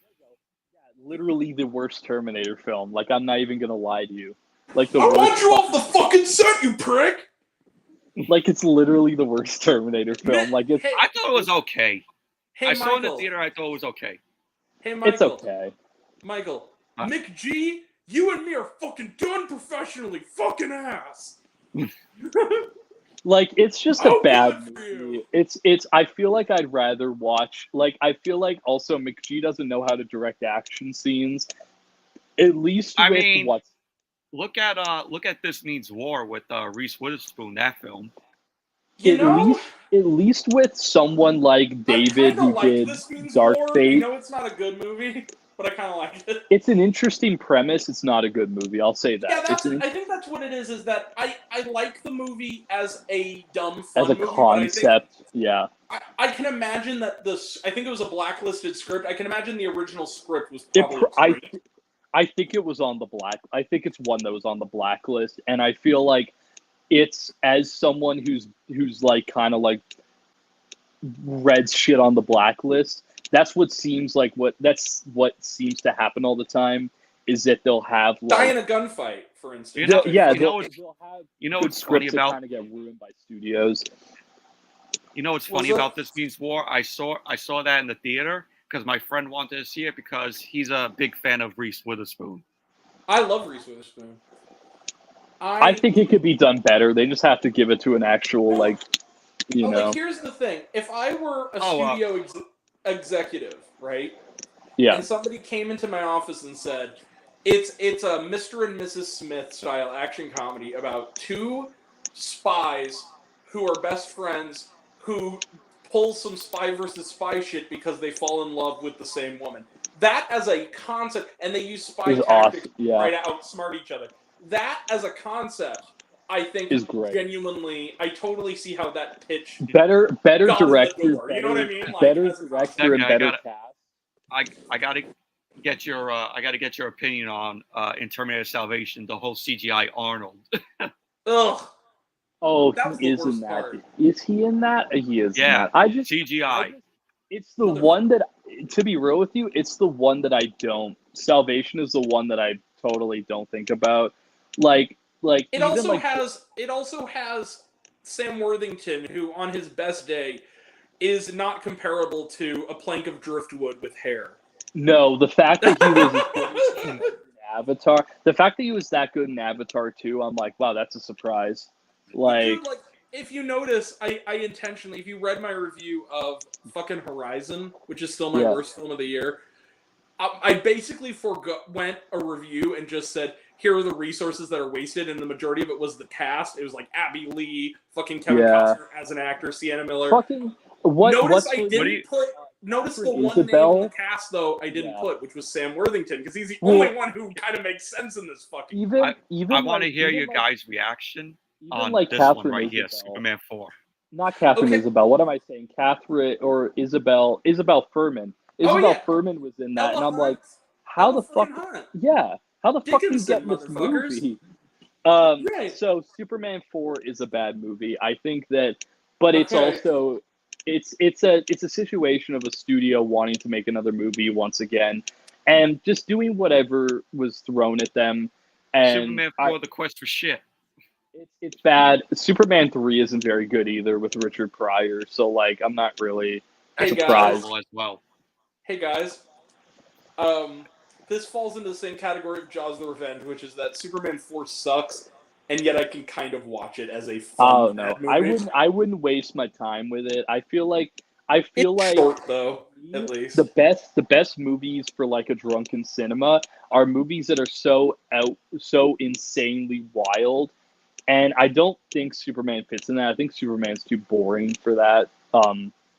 Literally the worst Terminator film. I'm not even gonna lie to you. I want you off the fucking set, you prick! It's literally the worst Terminator film. I thought it was okay. Hey, I saw it in the theater. I thought it was okay. Hey, Michael. It's okay. Michael, Mick G, you and me are fucking done professionally. Fucking ass. Like, it's just a Oh, bad good for movie. you. It's. I feel like I'd rather watch. Like, I feel like also McGee doesn't know how to direct action scenes. At least I with mean, what's look at This Means War with Reese Witherspoon. That film. You know, at least with someone like I David kind of who like did This Means Dark War. I Fate. know it's not a good movie, but I kind of like it. It's an interesting premise. It's not a good movie. I'll say Yeah, that. It's I think that's what it is. Is that I like the movie as a dumb as a fun movie, but I think concept. Yeah. I can imagine that this. I think it was a blacklisted script. I can imagine the original script was probably great. I think it was on the black. I think it's one that was on the blacklist, and I feel like it's as someone who's like kind of like read shit on the blacklist. That's what seems like that's what seems to happen all the time is that they'll have Die like in a gunfight, for instance. You know, they'll have you know good what's funny scripts that about kind of get ruined by studios. you know what's funny about This Means War? I saw that in the theater because my friend wanted to see it because he's a big fan of Reese Witherspoon. I love Reese Witherspoon. I think it could be done better. They just have to give it to an actual like, you know. Like, here's the thing: if I were a studio executive, right? Yeah. And somebody came into my office and said, "It's a Mr. and Mrs. Smith style action comedy about two spies who are best friends who pull some spy versus spy shit because they fall in love with the same woman." That as a concept, and they use spy tactics to try to outsmart each other. That as a concept, I think is great. Genuinely, I totally see how that pitch better got director, in the door. You know what I mean? Like, better director and better cast. I gotta get your opinion on in Terminator Salvation, the whole CGI Arnold. Ugh. Oh, That he is in that. Part. Is he in that? He is. Yeah. In that. CGI. It's the one that, to be real with you, it's the one that I don't. Salvation is the one that I totally don't think about. Like it also has Sam Worthington, who on his best day is not comparable to a plank of driftwood with hair. No, the fact that he was in Avatar, the fact that he was that good in Avatar too, I'm like, wow, that's a surprise. Dude, if you notice, I intentionally, if you read my review of fucking Horizon, which is still my worst film of the year, I basically went a review and just said, here are the resources that are wasted, and the majority of it was the cast. It was like Abby Lee, fucking Kevin Costner as an actor, Sienna Miller. Notice the one name in the cast, though, I didn't put, which was Sam Worthington, because he's the only one who kind of makes sense in this fucking... I want to hear your guys' reaction on this Catherine one right Isabel. here, Superman 4. Not Catherine Isabel. What am I saying? Catherine or Isabel Furman. Furman was in that, and I'm like, how the fuck? Yeah, how the fuck do you get in this movie? So Superman 4 is a bad movie. I think that, but it's also it's a situation of a studio wanting to make another movie once again, and just doing whatever was thrown at them. And Superman 4: The Quest for Shit. It's bad. Superman 3 isn't very good either with Richard Pryor, so like I'm not really surprised. As well. Hey guys, this falls into the same category of Jaws: The Revenge, which is that Superman 4 sucks, and yet I can kind of watch it as a fun movie. I wouldn't waste my time with it. I feel like short though, at least. The best movies for like a drunken cinema are movies that are so insanely wild. And I don't think Superman fits in that. I think Superman's too boring for that.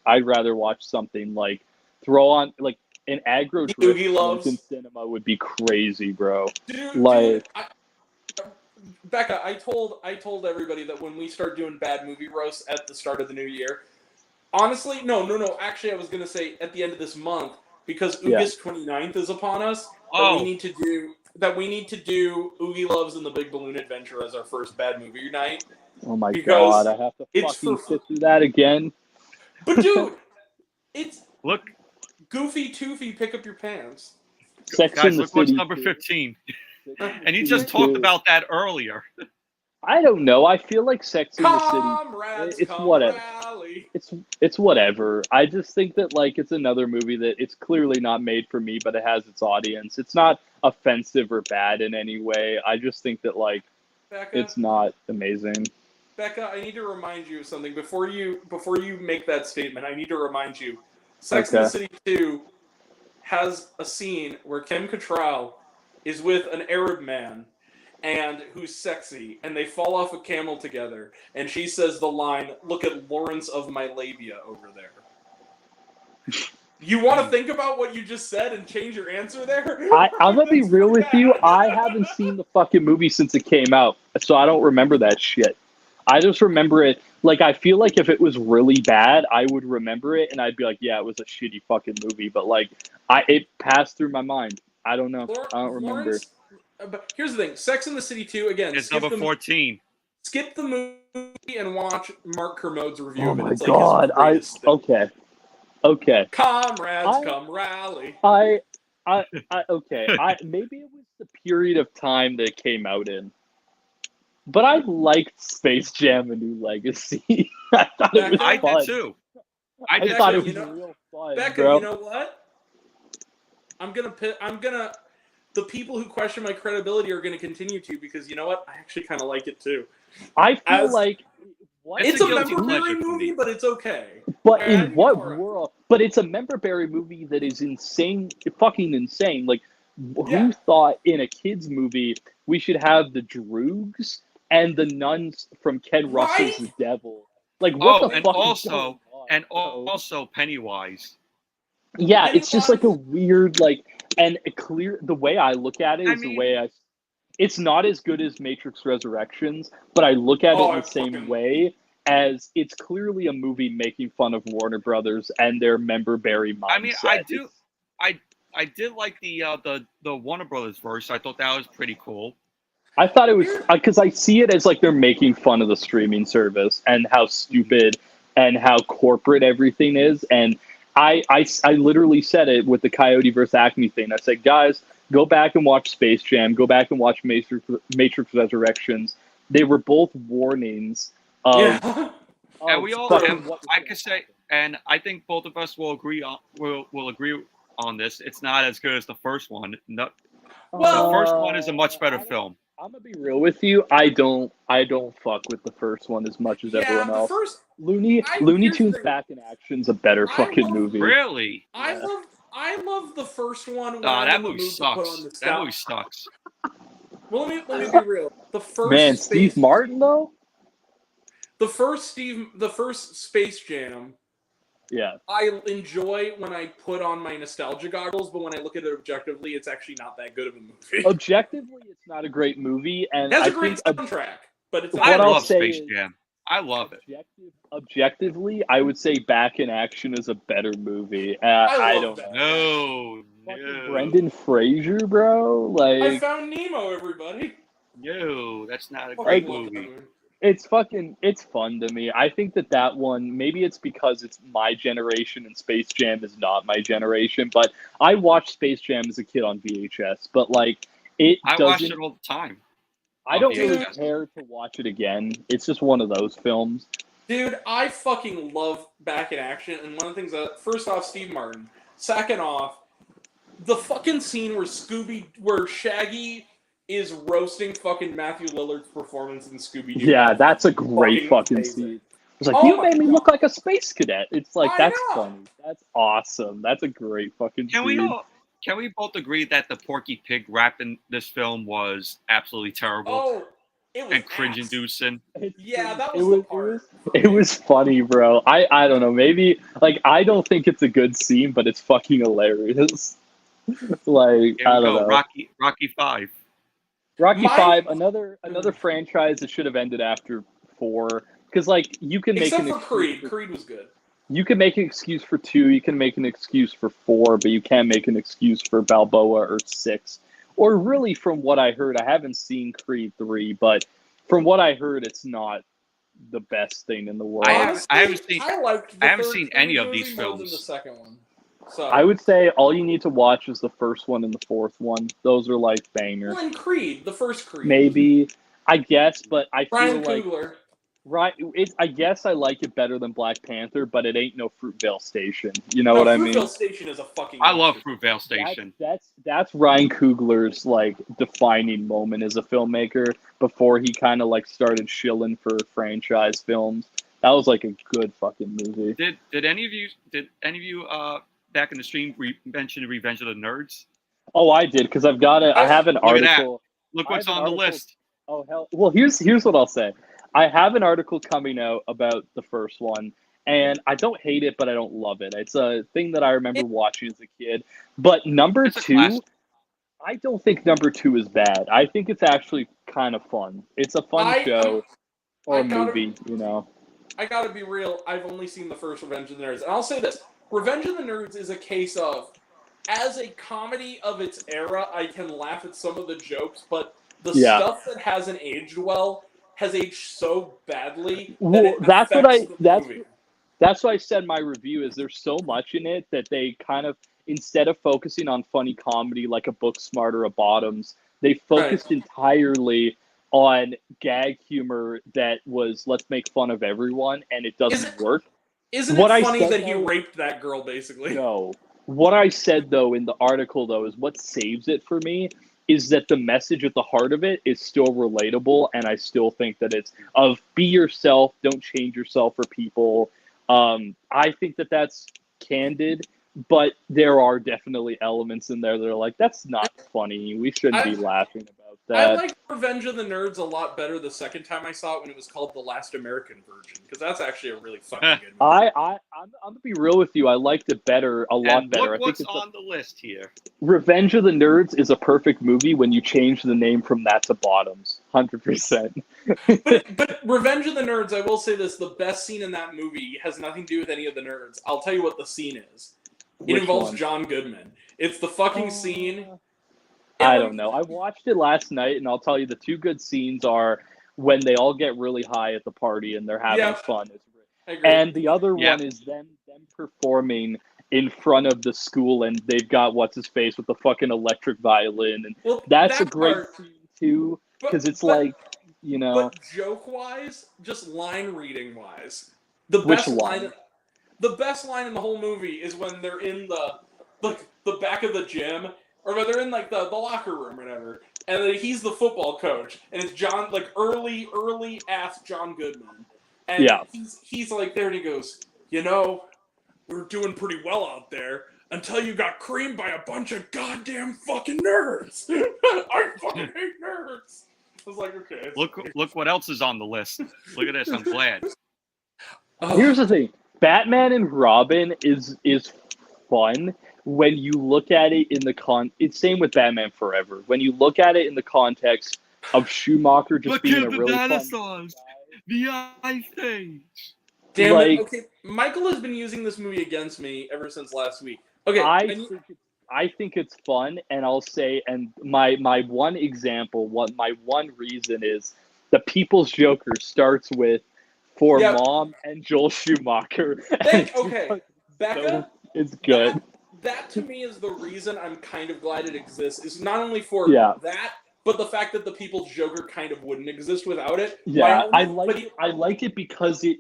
I'd rather watch something like throw on like an aggro drift in cinema would be crazy, bro. Becca, I told everybody that when we start doing bad movie roasts at the start of the new year, honestly, no. Actually, I was gonna say at the end of this month because August 29th is upon us. We need to do Oogie Loves and the Big Balloon Adventure as our first bad movie night. Oh my god, I have to fucking sit through that again. But dude, it's look, Goofy Toofy, pick up your pants. Guys, look what's number 15. And you just talked about that earlier. I don't know. I feel like Sex in the City. It's whatever. It's whatever. I just think that like it's another movie that it's clearly not made for me, but it has its audience. It's not offensive or bad in any way. I just think that like Becca, it's not amazing. Becca, I need to remind you of something before you make that statement. I need to remind you, Sex and the City 2 has a scene where Kim Cattrall is with an Arab man and who's sexy, and they fall off a camel together, and she says the line, "Look at Lawrence of my labia over there." You want to think about what you just said and change your answer there? I'm gonna be real with you. I haven't seen the fucking movie since it came out, so I don't remember that shit. I just remember it. Like, I feel like if it was really bad, I would remember it, and I'd be like, yeah, it was a shitty fucking movie. But, like, it passed through my mind. I don't know. I don't remember. But here's the thing. Sex and the City 2, again. It's number 14. Skip the movie and watch Mark Kermode's review Oh of it. my It's god. like his Okay. Comrades, come rally. Okay. Maybe it was the period of time that it came out in. But I liked Space Jam: A New Legacy. I thought it was fun. I did too. I thought it was real fun, Becca, bro. you know what? I'm gonna. The people who question my credibility are gonna continue to, because you know what? I actually kind of like it too. I feel like it's a member-berry movie, but it's okay. But in what world? But it's a member-berry movie that is insane, fucking insane. Like, who thought in a kids movie we should have the Droogs and the nuns from Ken Russell's The Devil? Like, what the fuck is going on? And also Pennywise. Yeah, it's just like a weird, like, and the way I look at it is the way it's not as good as Matrix Resurrections, but I look at it in the same way as it's clearly a movie making fun of Warner Brothers and their member-berry mindset. I mean, I did like the Warner Brothers verse. I thought that was pretty cool. I thought it was, because I see it as like they're making fun of the streaming service and how stupid and how corporate everything is. And I literally said it with the Coyote vs. Acme thing. I said, guys, go back and watch Space Jam. Go back and watch Matrix Resurrections. They were both warnings of... And we all, I could say, and I think both of us will agree on this. It's not as good as the first one. No, the first one is a much better film. I'm gonna be real with you. I don't fuck with the first one as much as everyone else. Looney Tunes Back in Action's a better fucking movie. Really? I love the first one. That movie sucks. That movie sucks. Well, let me be real. The first Steve Martin though. The first Space Jam. Yeah. I enjoy when I put on my nostalgia goggles, but when I look at it objectively, it's actually not that good of a movie. Objectively, it's not a great movie, and it has a great soundtrack, but it's. I love Space Jam. I love it. Objectively, I would say Back in Action is a better movie. I don't know. No. Brendan Fraser, bro. Like, I Found Nemo, everybody. No, that's not a great movie. It's fun to me. I think that one, maybe it's because it's my generation and Space Jam is not my generation, but I watched Space Jam as a kid on VHS, but like I watched it all the time. I don't really care to watch it again. It's just one of those films. Dude, I fucking love Back in Action, and one of the things that, first off, Steve Martin. Second off, the fucking scene where Shaggy is roasting fucking Matthew Lillard's performance in Scooby-Doo. Yeah, that's a great fucking scene. It's like, you made me look like a space cadet. It's like, that's funny. That's awesome. That's a great fucking scene. Can we both agree that the Porky Pig rap in this film was absolutely terrible? Oh, it was and cringe-inducing. Yeah, that was the part. It was funny, bro. I don't know. Maybe, like, I don't think it's a good scene, but it's fucking hilarious. Like, I don't know. Rocky 5. Rocky 5, another franchise that should have ended after 4. Because, like, you can make except for Creed. Creed was good. You can make an excuse for 2, you can make an excuse for 4, but you can't make an excuse for Balboa or 6. Or really, from what I heard, I haven't seen Creed 3, but from what I heard, it's not the best thing in the world. I haven't seen any of these films. The second one. So I would say all you need to watch is the first one and the fourth one. Those are like bangers. Well, and Creed, the first Creed. Maybe, I guess, but I Ryan feel like Coogler. Right. I guess I like it better than Black Panther, but it ain't no Fruitvale Station. You know No, what I Fruitvale mean? Station is a fucking. I love masterpiece. Fruitvale Station. That's Ryan Coogler's like defining moment as a filmmaker before he kind of like started shilling for franchise films. That was like a good fucking movie. Did any of you back in the stream mention Revenge of the Nerds? Oh, I did because I have an Look at that. article. Look I what's have an on the article. list. Oh hell! Well, here's what I'll say. I have an article coming out about the first one, and I don't hate it, but I don't love it. It's a thing that I remember watching as a kid. But number It's a classic. two, I don't think number two is bad. I think it's actually kind of fun. It's a fun show or I gotta, movie, you know. I gotta be real. I've only seen the first Revenge of the Nerds, and I'll say this: Revenge of the Nerds is a case of, as a comedy of its era, I can laugh at some of the jokes, but the Yeah. stuff that hasn't aged well has aged so badly that Well, it affects the movie. that's what I said in my review is there's so much in it that they kind of instead of focusing on funny comedy like a Booksmart or a Bottoms, they focused entirely on gag humor that was let's make fun of everyone and it doesn't work. Isn't What it I funny said, that he though- raped that girl, basically? No. What I said though in the article though is what saves it for me is that the message at the heart of it is still relatable and I still think that it's of be yourself, don't change yourself for people. I think that that's candid, but there are definitely elements in there that are like that's not funny. We shouldn't be laughing about that. I like Revenge of the Nerds a lot better the second time I saw it when it was called The Last American Virgin, because that's actually a really fucking good movie. I'm gonna be real with you. I liked it better, a lot And better. look I think what's on the list here. Revenge of the Nerds is a perfect movie when you change the name from that to Bottoms. 100%. But Revenge of the Nerds, I will say this: the best scene in that movie has nothing to do with any of the nerds. I'll tell you what the scene is. It involves John Goodman. It's the fucking scene. I don't know. I watched it last night, and I'll tell you the two good scenes are when they all get really high at the party and they're having fun. And the other one is them performing in front of the school, and they've got what's his face with the fucking electric violin, and that's a great scene too because it's like, you know. But joke wise, just line reading wise, the best line in the whole movie is when they're in the back of the gym, or when they're in like the locker room or whatever, and then he's the football coach, and it's John, like early ass John Goodman, and he's like there, and he goes, you know, we're doing pretty well out there until you got creamed by a bunch of goddamn fucking nerds. I fucking hate nerds. I was like, okay. Look what else is on the list. Look at this. I'm glad. Here's the thing: Batman and Robin is fun when you look at it in the It's same with Batman Forever. When you look at it in the context of Schumacher just being a really fun guy. The Ice Age. Damn it. Okay, Michael has been using this movie against me ever since last week. Okay, I think it's fun, and I'll say, and my one example, my one reason is the People's Joker starts with for Mom and Joel Schumacher. Becca, it's good. That to me is the reason I'm kind of glad it exists. Is not only for that, but the fact that the People's Joker kind of wouldn't exist without it. Yeah, I like it because it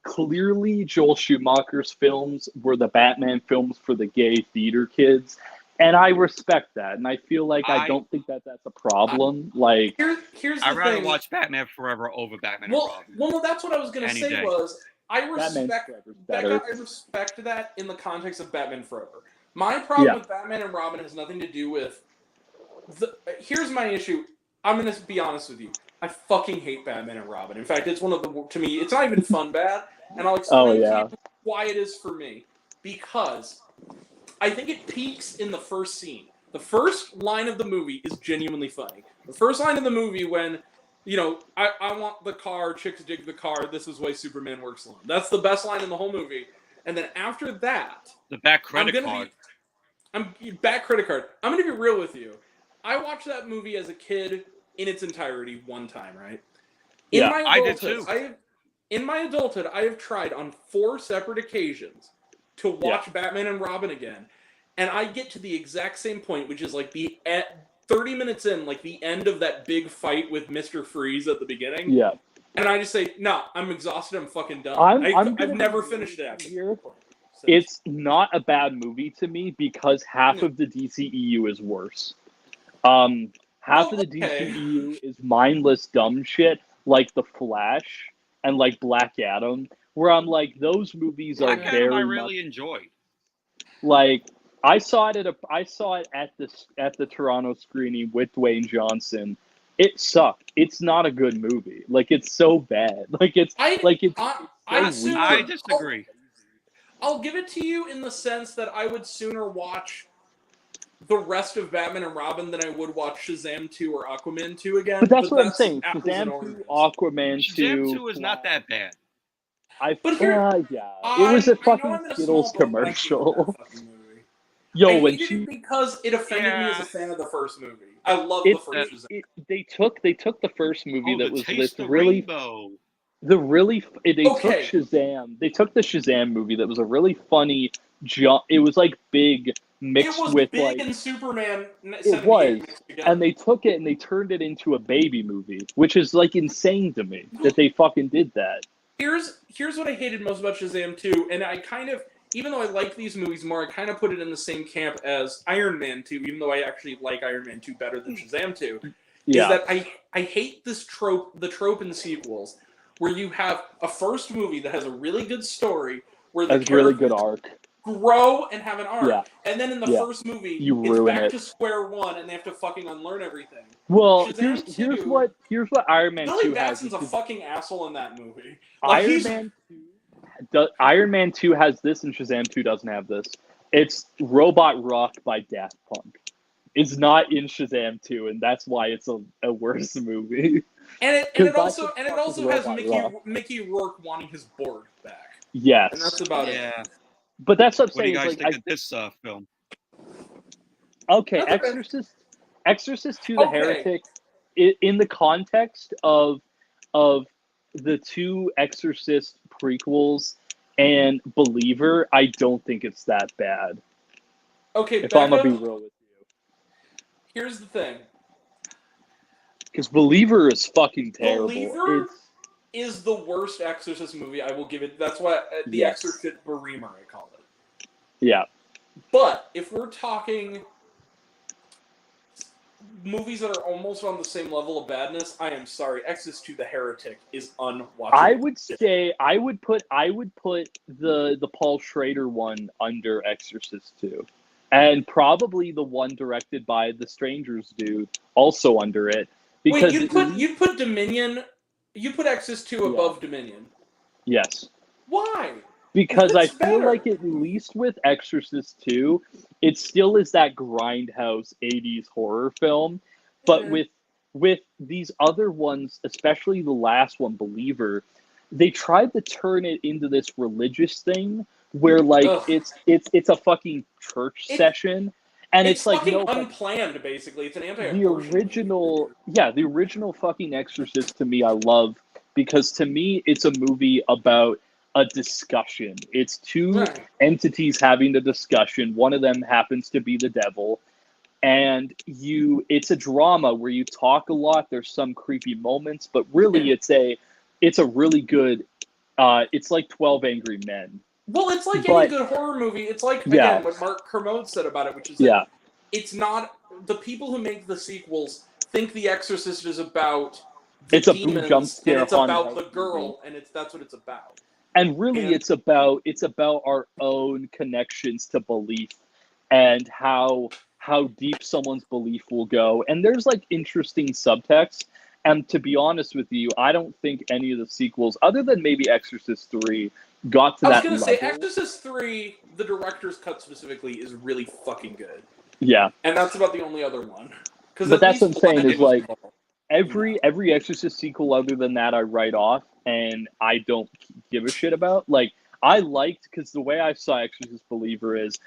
clearly Joel Schumacher's films were the Batman films for the gay theater kids, and I respect that, and I feel like I don't think that's a problem. Like, here's the thing. I'd rather watch Batman Forever over Batman and Robin. Well, no, that's what I was gonna say. Day. Was I respect Becca, I respect that in the context of Batman Forever. My problem with Batman and Robin has nothing to do with. Here's my issue. I'm gonna be honest with you. I fucking hate Batman and Robin. In fact, it's one of the, to me, it's not even fun bad, and I'll explain to you why it is for me. Because I think it peaks in the first scene. The first line of the movie is genuinely funny. The first line of the movie when, you know, I want the car, chicks dig the car, this is why Superman works alone. That's the best line in the whole movie. And then after that... The back credit card. Back credit card. I'm going to be real with you. I watched that movie as a kid in its entirety one time, right? I did too. In my adulthood, I have tried on 4 separate occasions to watch Batman and Robin again, and I get to the exact same point, which is like 30 minutes in, like the end of that big fight with Mr. Freeze at the beginning. Yeah. And I just say, no, I'm exhausted. I'm fucking done. I've never finished it after. Here. It's not a bad movie to me because half of the DCEU is worse. Half of the DCEU is mindless dumb shit like The Flash and like Black Adam, where I'm like, those movies are Black Adam very I really much enjoyed. like I saw it at the Toronto screening with Dwayne Johnson. It sucked. It's not a good movie. Like it's so bad. I disagree. I'll give it to you in the sense that I would sooner watch the rest of Batman and Robin than I would watch Shazam 2 or Aquaman 2 again. But that's what I'm saying. Shazam 2, Aquaman 2. Shazam 2 is not that bad. It was a fucking Skittles commercial. Yo, I when hated it because it offended me as a fan of the first movie. I love the first Shazam. They took the first movie that was this the really rainbow. took Shazam. They took the Shazam movie that was a really funny jump. It was like big mixed with big like and Superman. It was, and they took it and they turned it into a baby movie, which is like insane to me that they fucking did that. Here's what I hated most about Shazam 2, and I kind of, even though I like these movies more, I kind of put it in the same camp as Iron Man 2, even though I actually like Iron Man 2 better than Shazam 2. Yeah. Is that I hate this trope, the trope in sequels, where you have a first movie that has a really good story, where the characters really good arc, grow and have an arc, yeah. and then in the first movie, it's back to square one, and they have to fucking unlearn everything. Well, here's what Iron Man 2 has. Billy Batson's a fucking asshole in that movie. Iron Man 2 has this, and Shazam 2 doesn't have this. It's Robot Rock by Daft Punk. It's not in Shazam 2, and that's why it's a worse movie. And it also has Mickey Rourke wanting his board back. Yes. And that's about it. But that's what I'm saying. What do you guys think of this film? Okay, Exorcist 2 the Heretic, in the context of the two Exorcist prequels and Believer, I don't think it's that bad. Okay, if I'm gonna be real with you. Here's the thing. Because Believer is fucking terrible. Believer is the worst Exorcist movie. I will give it. That's why the Exorcist Bereamer, I call it. Yeah. But if we're talking movies that are almost on the same level of badness, I am sorry. Exorcist 2 the Heretic is unwatchable. I would say I would put the Paul Schrader one under Exorcist 2. And probably the one directed by the Strangers dude also under it. Because you'd put Dominion, you put Exorcist 2 above Dominion. Yes. Why? Because I feel like at least with Exorcist 2, it still is that grindhouse 80s horror film. But with these other ones, especially the last one, Believer, they tried to turn it into this religious thing where it's a fucking church session. And it's like fucking unplanned, basically. It's an the original fucking Exorcist to me I love, because to me it's a movie about a discussion. It's two entities having a discussion. One of them happens to be the devil, and it's a drama where you talk a lot. There's some creepy moments, but really it's a really good. It's like 12 Angry Men. Well, it's like any good horror movie. It's like, again, what Mark Kermode said about it, which is that it's not... The people who make the sequels think The Exorcist is about the demons, a jump scare, and it's about the girl, and that's what it's about. And really, it's about our own connections to belief and how deep someone's belief will go. And there's, like, interesting subtext. And to be honest with you, I don't think any of the sequels, other than maybe Exorcist 3... got to that level. I was going to say, Exorcist 3, the director's cut specifically, is really fucking good. Yeah. And that's about the only other one. But that's what I'm saying, is like, every Exorcist sequel other than that I write off, and I don't give a shit about. Like, I liked, because the way I saw Exorcist Believer is,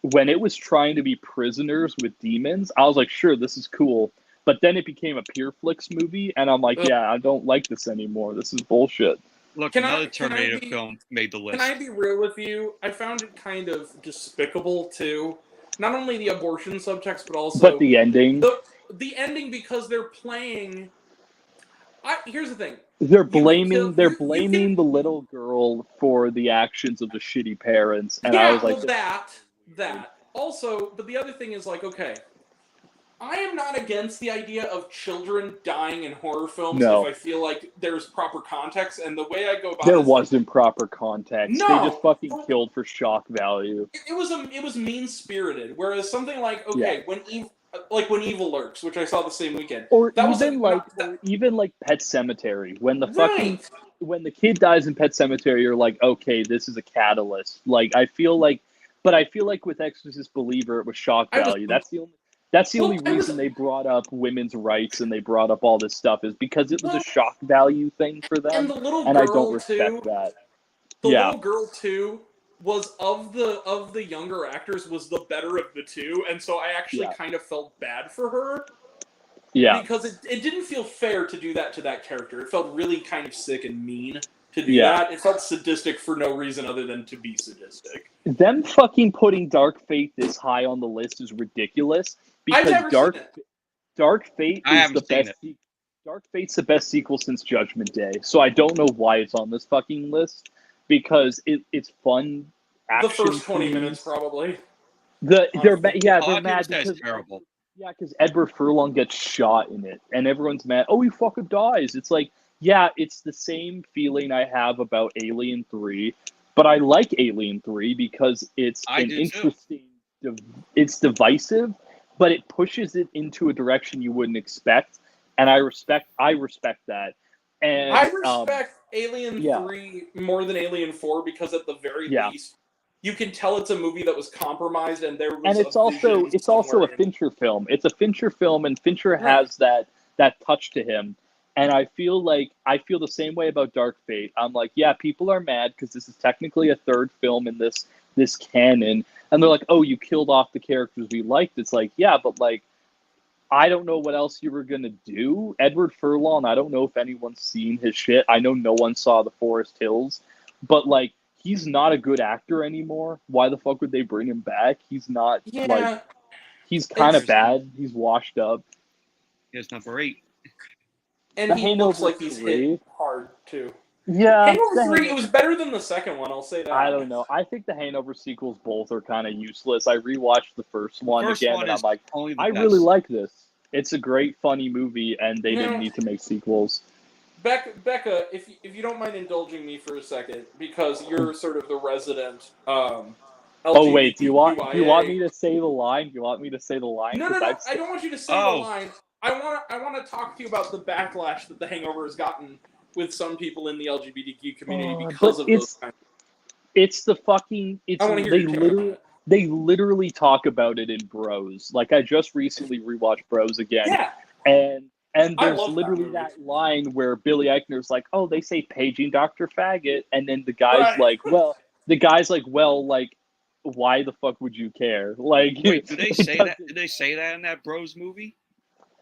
when it was trying to be prisoners with demons, I was like, sure, this is cool. But then it became a Pure Flix movie, and I'm like, I don't like this anymore. This is bullshit. Look, another Terminator film made the list. Can I be real with you? I found it kind of despicable, too. Not only the abortion subtext, but also... But the ending. The ending, because they're playing... Here's the thing. They're You can kill. blaming You can. the little girl for the actions of the shitty parents, and I Yeah, was like, well, that also, but the other thing is like, okay, I am not against the idea of children dying in horror films if no, I feel like there's proper context, and the way I go about there it is like, wasn't proper context. They just no, fucking killed for shock value. it was mean spirited. Whereas something like, Yeah. okay, when evil lurks, which I saw the same weekend, Or that was even like Pet Cemetery, when the fucking right. when the kid dies in Pet Cemetery, you're like, okay, this is a catalyst. Like I feel like, but I feel like with Exorcist Believer, it was shock I was value. That's the only I was reason they brought up women's rights and they brought up all this stuff is because it was a well, shock value thing for and them, the little and I don't girl respect too. that. The Yeah, little girl too was of the younger actors was the better of the two, and so I actually yeah, kind of felt bad for her yeah, because it didn't feel fair to do that to that character. It felt really kind of sick and mean to do yeah. that. It felt sadistic for no reason other than to be sadistic. Them fucking putting Dark Fate this high on the list is ridiculous I've because never seen it. Dark Fate I is the haven't seen best. it. Dark Fate's the best sequel since Judgment Day, so I don't know why it's on this fucking list because it's fun The action. first 20 minutes, probably. They're Honestly. yeah, A lot they're of people mad say it's because terrible. yeah, because Edward Furlong gets shot in it, and everyone's mad. Oh, he fucking dies. It's like yeah, it's the same feeling I have about Alien 3, but I like Alien 3 because it's I an do too. interesting. It's divisive, but it pushes it into a direction you wouldn't expect, and I respect that. And I respect Alien yeah, 3 more than Alien 4 because at the very yeah, least, you can tell it's a movie that was compromised and there and was a vision it's also a somewhere in. Fincher film. It's a Fincher film, and Fincher Right. has that touch to him. And I feel like I feel the same way about Dark Fate. I'm like, yeah, people are mad because this is technically a third film in this canon, and they're like, oh, you killed off the characters we liked. It's like, yeah, but like, I don't know what else you were gonna do. Edward Furlong, I don't know if anyone's seen his shit. I know no one saw The Forest Hills, but like, he's not a good actor anymore. Why the fuck would they bring him back? He's not like Yeah, he's kind of it's bad. He's washed up. Here's number 8. and The he looks Hangover like he's hit 3. hard too. Yeah, Hangover the 3, it Hangover. was better than the second one, I'll say that. I don't know. I think the Hangover sequels both are kind of useless. I rewatched the first The one first again, one and I'm is like, only the I really best. like this. It's a great, funny movie, and they didn't Now, need to make sequels. Becca, if you don't mind indulging me for a second, because you're sort of the resident Oh wait, do you want LGBTQIA. me to say the line? Do you want me to say the line? No, Because I've I said, don't want you to say the Oh, line. I want to talk to you about the backlash that The Hangover has gotten with some people in the LGBTQ community because but of those kinds. it's the fucking I want to hear your take on it. they literally talk about it in Bros. Like I just recently rewatched Bros again, Yeah, and I there's love that literally movie. that line where Billy Eichner's like, "Oh, they say paging Dr. Faggot," and then the guy's Right. like, well, like, why the fuck would you care? Like, wait, do they it say that? doesn't. Did they say that in that Bros movie?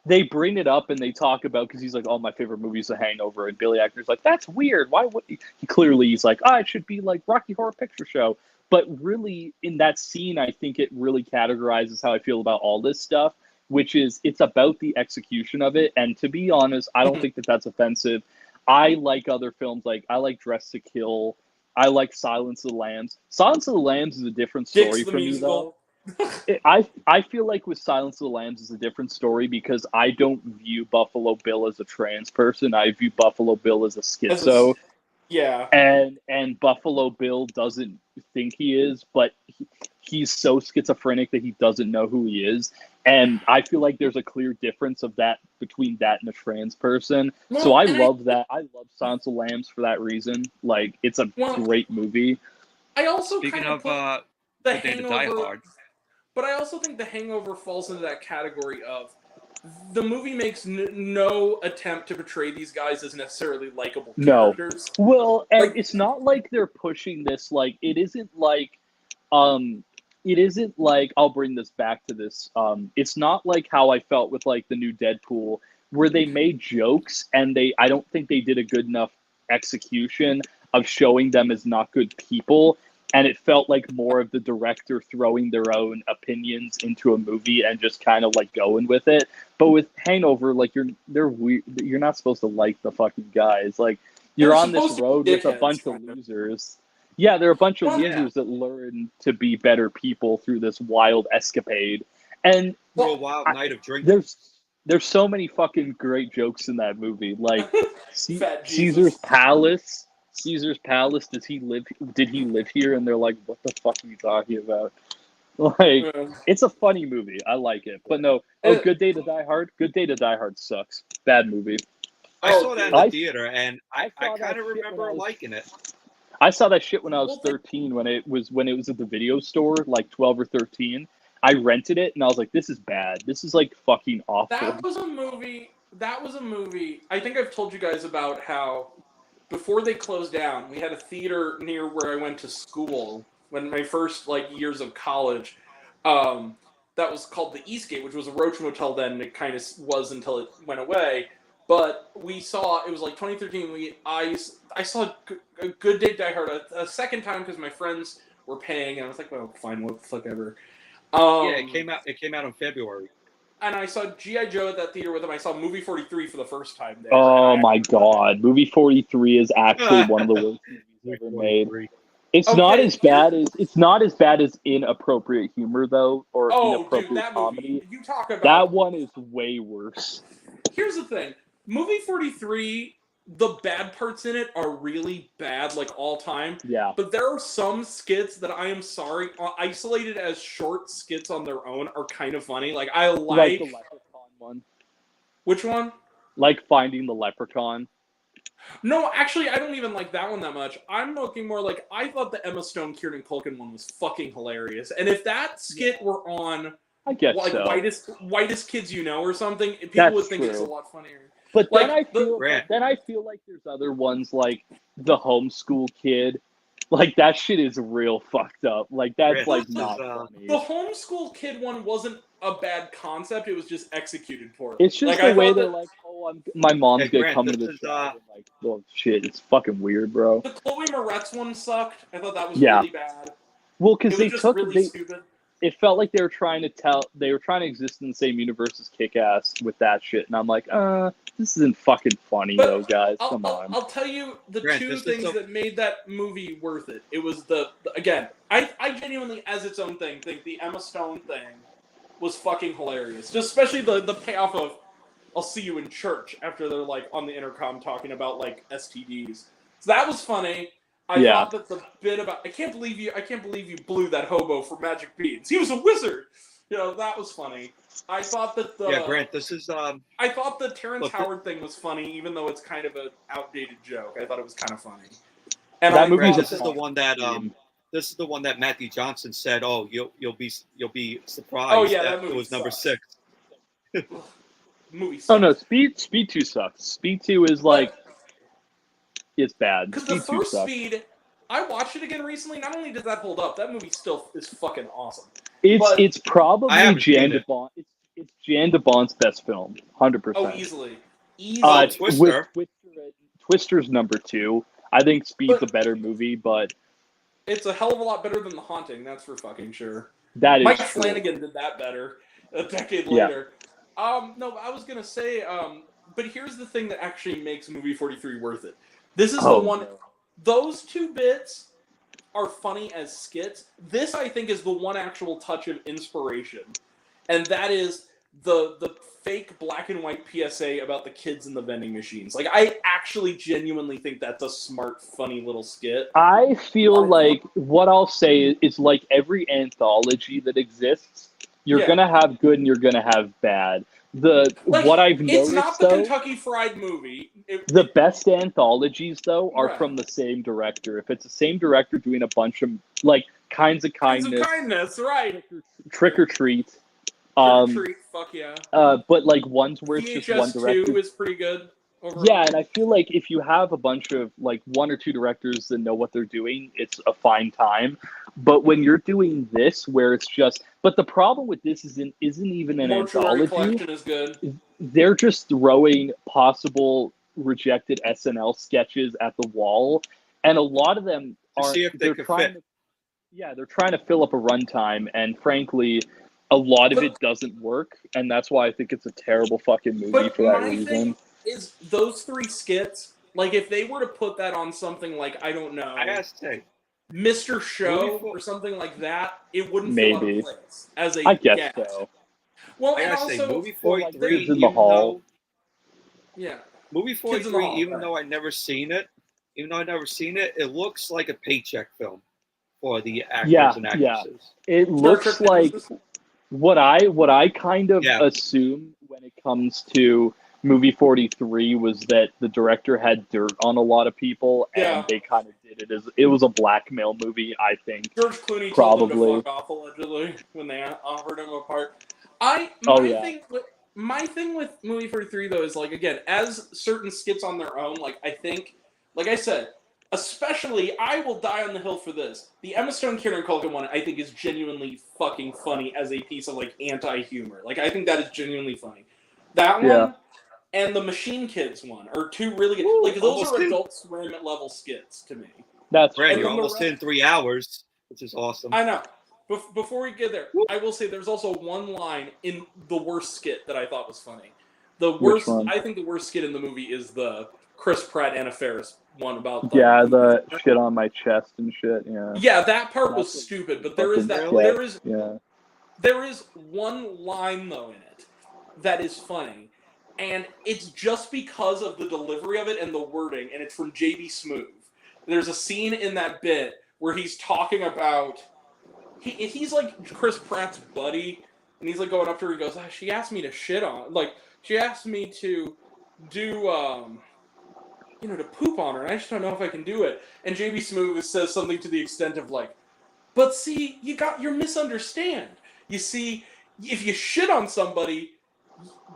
They bring it up and they talk about because he's like, "Oh, my favorite movie is The Hangover," and Billy Eichner's like, "That's weird. Why would he?" Clearly, he's like, "Oh, it should be like Rocky Horror Picture Show." But really, in that scene, I think it really categorizes how I feel about all this stuff, which is it's about the execution of it. And to be honest, I don't think that that's offensive. I like other films, like I like Dress to Kill. I like Silence of the Lambs. Silence of the Lambs is a different Dix story the for me, though. musical. I feel like with Silence of the Lambs is a different story because I don't view Buffalo Bill as a trans person. I view Buffalo Bill as a As a, schizo, yeah. and Buffalo Bill doesn't think he is, but he's so schizophrenic that he doesn't know who he is. And I feel like there's a clear difference of that between that and a trans person. So Well, I and love that. I love Silence of the Lambs for that reason. Like it's a well, great movie. I also Speaking kind of of put The A Day to Die Hangover, Hard, but I also think The Hangover falls into that category of the movie makes no attempt to portray these guys as necessarily likable No. characters. Well, and Like, it's not like they're pushing this like um it isn't like I'll bring this back to this. It's not like how I felt with like the new Deadpool where they made jokes and I don't think they did a good enough execution of showing them as not good people. and it felt like more of the director throwing their own opinions into a movie and just kind of like going with it. But with Hangover, like they're weird. You're not supposed to like the fucking guys. Like you're They're on this supposed to road be with a dickheads, bunch of kind of. losers. Yeah, they're a bunch of Yeah. losers that learn to be better people through this wild escapade. And Through a wild night of drinking. there's so many fucking great jokes in that movie. Like Fat Jesus. Caesar's Palace. Caesar's Palace. Did he live here? And they're like, what the fuck are you talking about? Like, it's a funny movie. I like it. But no, Good Day to Die Hard. Good Day to Die Hard sucks. Bad movie. I saw that in the theater, and I kind of remember liking it. I saw that shit when I was 13, when it was at the video store, like 12 or 13. I rented it, and I was like, this is bad. This is, like, fucking awful. That was a movie. I think I've told you guys about how before they closed down, we had a theater near where I went to school when my first, like, years of college. That was called the Eastgate, which was a Roach Motel then, and it kind of was until it went away. But we saw, it was like 2013, I saw a Good Day Die Hard a second time because my friends were paying, and I was like, well, fine, what the fuck ever. Yeah, it came out in February. And I saw G.I. Joe at that theater with him. I saw Movie 43 for the first time there. Oh my god. Movie 43 is actually one of the worst movies ever made. It's not as bad as inappropriate humor though, or inappropriate that comedy. Movie, you talk about that one is way worse. Here's the thing. Movie 43, the bad parts in it are really bad, like all time. Yeah. But there are some skits that I am sorry, isolated as short skits on their own, are kind of funny. Like I like the Leprechaun one. Which one? Like Finding the Leprechaun. No, actually, I don't even like that one that much. I'm looking more like, I thought the Emma Stone, Kieran Culkin one was fucking hilarious. And if that skit were on, I guess like, so. Whitest Kids You Know or something, people would think it's a lot funnier. But like, then I feel like there's other ones like The Homeschool Kid. Like that shit is real fucked up. Like that's like not funny. The Homeschool Kid one wasn't a bad concept. It was just executed poorly. It's just like, the way they're like, my mom's gonna come to the show. Like, oh shit, it's fucking weird, bro. The Chloe Moretz one sucked. I thought that was really bad. Well, because they took really stupid. It felt like they were trying to exist in the same universe as Kick-Ass with that shit, and I'm like, this isn't fucking funny though, guys. Come on. I'll tell you the two things that made that movie worth it. It was again, I genuinely, as its own thing, think the Emma Stone thing was fucking hilarious. Just especially the payoff of I'll see you in church after they're like on the intercom talking about like STDs. So that was funny. I thought that the bit about I can't believe you blew that hobo for magic beads. He was a wizard. You know, that was funny. I thought that Grant, this is I thought the Terrence Howard thing was funny, even though it's kind of an outdated joke. I thought it was kind of funny. And that movie, this is the one that Matthew Johnson said, "Oh, you'll be surprised." Oh yeah, that movie it was number sucks. 6. Movie sucks. Oh no, Speed 2 sucks. Speed 2 is like it's bad. Because the first Speed, I watched it again recently. Not only does that hold up, that movie still is fucking awesome. It's probably Jan de Bont. It's Jan de Bont's best film, 100%. Oh, easily. Twister. Twister's number 2. I think Speed's a better movie, but it's a hell of a lot better than The Haunting. That's for fucking sure. That is Mike true. Flanagan did that better a decade later. No, I was gonna say, but here's the thing that actually makes movie 43 worth it. This is the one. No. Those two bits are funny as skits. This, I think, is the one actual touch of inspiration, and that is the fake black and white PSA about the kids in the vending machines. Like, I actually genuinely think that's a smart, funny little skit. I feel like what I'll say is like every anthology that exists, you're gonna have good and you're gonna have bad. What I've noticed, it's not the Kentucky Fried Movie. The best anthologies, though, are from the same director. If it's the same director doing a bunch of like Kinds of Kindness, right? Trick or Treat. Trick or Treat, fuck yeah. But like ones where it's just one director. 2 is pretty good. Overall. Yeah, and I feel like if you have a bunch of like 1 or 2 directors that know what they're doing, it's a fine time. But when you're doing this, where it's just, but the problem with this isn't even an anthology. Collection is good. They're just throwing possible rejected SNL sketches at the wall, and a lot of them aren't. See if they could fit. they're trying to fill up a runtime, and frankly, a lot of it doesn't work, and that's why I think it's a terrible fucking movie But for that my reason. thing is those 3 skits. Like, if they were to put that on something like, I don't know, I gotta say, Mr. Show Movie or something like that, it wouldn't feel out Maybe. of place as a I guess gag. so. Well, I and gotta say, also, movie Or like 43, Kids in the even Hall. though yeah, movie Kids in the 43, Hall, even right. though I never seen it, it looks like a paycheck film for the actors and actresses. It looks Trek like Nemesis? what I kind of Yeah. assume when it comes to movie 43 was that the director had dirt on a lot of people, and Yeah. they kind of did it as it was a blackmail movie. I think. George Clooney told them Probably. to fuck off allegedly when they offered him a part. My thing with movie 43 though is, like, again, as certain skits on their own, like, I think, like I said, especially, I will die on the hill for this. The Emma Stone Kieran Culkin one, I think, is genuinely fucking funny as a piece of, like, anti-humor. Like, I think that is genuinely funny. That one Yeah. and the Machine Kids one are 2 really good. Ooh, Like, those almost are did. Adult Swim level skits to me. That's Brand, And you're then the almost rest- in 3 hours, which is awesome. I know. Before we get there, Whoop. I will say there's also one line in the worst skit that I thought was funny. The Which worst, one? I think the worst skit in the movie is the Chris Pratt Anna Faris one about the shit on my chest and shit. Yeah. Yeah, that part was That's a stupid, but there is fucking that sketch. there is one line though in it that is funny, and it's just because of the delivery of it and the wording, and it's from JB Smoove. There's a scene in that bit where he's talking about he's like Chris Pratt's buddy, and he's like going up to her and goes, she asked me to shit on, like, she asked me to do to poop on her, and I just don't know if I can do it. And JB Smoove says something to the extent of, like, but see, you're misunderstand. You see, if you shit on somebody,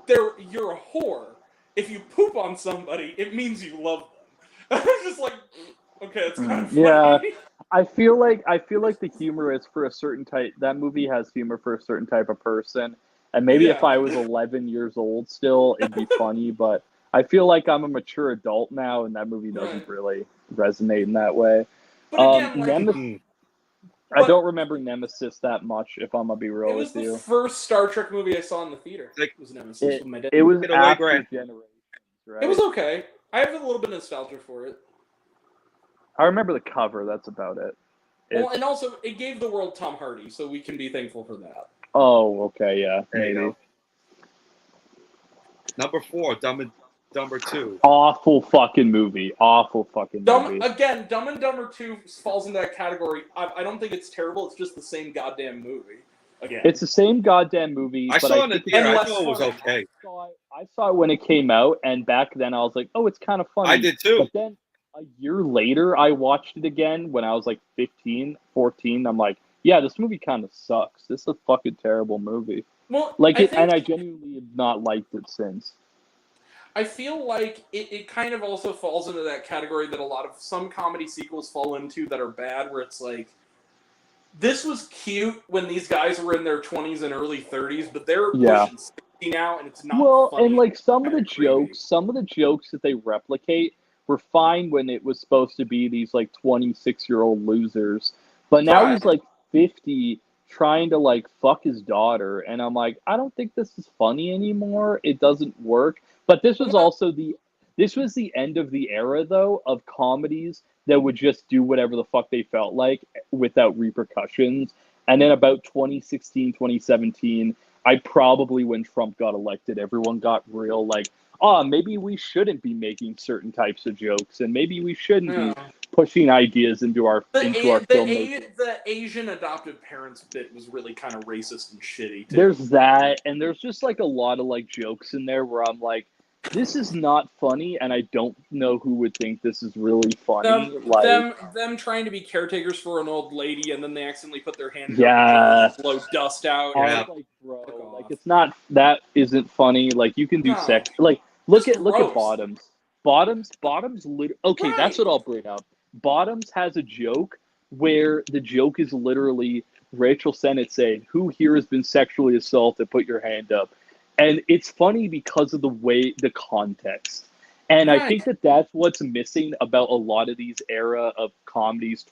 you're a whore. If you poop on somebody, it means you love them. I was just like, okay, that's kind of funny. Yeah. I feel like the humor is for a certain type. That movie has humor for a certain type of person, and maybe if Yeah. I was 11 years old still, it'd be funny. But I feel like I'm a mature adult now, and that movie doesn't really resonate in that way. But again, like, Nemesis, I don't remember Nemesis that much, if I'm gonna be real it was with the you. first Star Trek movie I saw in the theater. Like, it was Nemesis with my dad. It was Get away, after Grant. Generations, right? It was okay. I have a little bit of nostalgia for it. I remember the cover. That's about it. Well, and also, it gave the world Tom Hardy, so we can be thankful for that. Oh, okay, yeah, There you maybe. go. Number 4, Dumb and Dumber 2. Awful fucking movie. Awful fucking movie. Dumb and Dumber 2 falls into that category. I don't think it's terrible. It's just the same goddamn movie. Again, It's the same goddamn movie. I but saw it in the theater. I less thought it was fun. okay. I saw it when it came out, and back then I was like, oh, it's kind of funny. I did too. But then a year later, I watched it again when I was like 15, 14. I'm like, yeah, this movie kind of sucks. This is a fucking terrible movie. well, And I genuinely have not liked it since. I feel like it kind of also falls into that category that a lot of some comedy sequels fall into that are bad, where it's like, this was cute when these guys were in their 20s and early 30s, but they're pushing 60 now, and it's not funny. And like some of the Kinda jokes that they replicate were fine when it was supposed to be these like 26-year-old losers. But now Right. he's like 50 trying to like fuck his daughter, and I'm like, I don't think this is funny anymore. It doesn't work. But this was also the end of the era though of comedies that would just do whatever the fuck they felt like without repercussions. And then about 2016, 2017, probably when Trump got elected, everyone got real like, maybe we shouldn't be making certain types of jokes, and maybe we shouldn't be pushing ideas into our filmmaking. The Asian adoptive parents bit was really kind of racist and shitty too. There's that, and there's just like a lot of like jokes in there where I'm like, this is not funny, and I don't know who would think this is really funny. Them trying to be caretakers for an old lady, and then they accidentally put their hand in Yeah. and blow dust out. I was like, bro, like it's not, that isn't funny. Like you can do sex. Like look at Bottoms. Bottoms. Okay, that's what I'll bring up. Bottoms has a joke where the joke is literally Rachel Sennett saying, "Who here has been sexually assaulted? Put your hand up." And it's funny because of the context. And I think that that's what's missing about a lot of these era of comedies,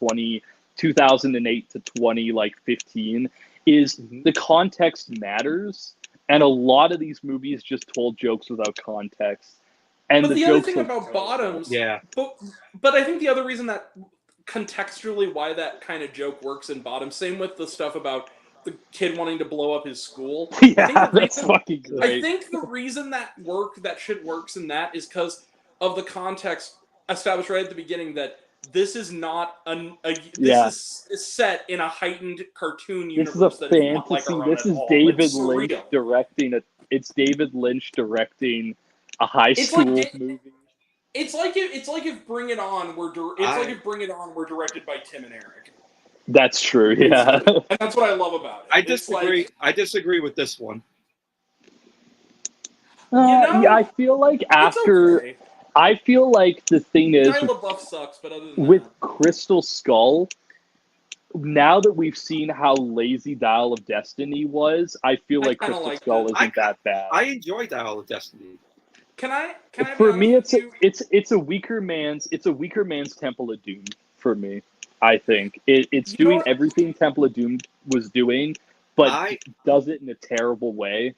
2008 to 2015 is the context matters, and a lot of these movies just told jokes without context. And But the the other jokes thing about Bottoms, Yeah. but I think the other reason that contextually why that kind of joke works in Bottoms, same with the stuff about the kid wanting to blow up his school. yeah, that's fucking I great. think the reason that shit works in that is because of the context established right at the beginning that this is not is set in a heightened cartoon This universe is a that is not like fantasy. our own This at is all. David It's Lynch surreal. directing a. It's David Lynch directing a high It's school like movie. it's like if Bring It On were like if Bring It On were directed by Tim and Eric. That's true. Yeah. And that's what I love about it. I It's disagree. like, I disagree with this one. Yeah, I feel like after. okay. I feel like the thing is Shia LaBeouf sucks, but other than with that, Crystal Skull. Now that we've seen how lazy Dial of Destiny was, I feel I like kinda Crystal liked Skull it. isn't that bad. I enjoy Dial of Destiny. Can I For be me, honest with you? it's a weaker man's Temple of Doom. For me, I think it's You know doing what? everything Temple of Doom was doing, but I does it in a terrible way.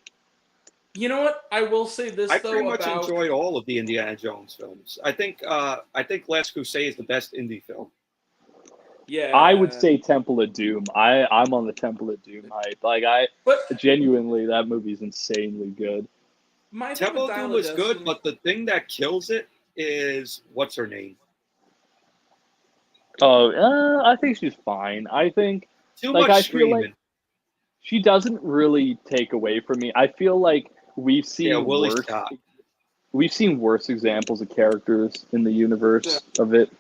You know what? I will say this I though pretty much about enjoy all of the Indiana Jones films. I think Last Crusade is the best indie film. yeah. I would say Temple of Doom. I'm on the Temple of Doom hype. Like but genuinely, that movie's insanely good. my thing Temple with of Dial Doom of is good, Destiny, but the thing that kills it is what's her name? Oh, I think she's fine. I think Too like much I feel screaming. like she doesn't really take away from me. I feel like we've Yeah, seen Willie worse. Scott. We've seen worse examples of characters in the universe of it.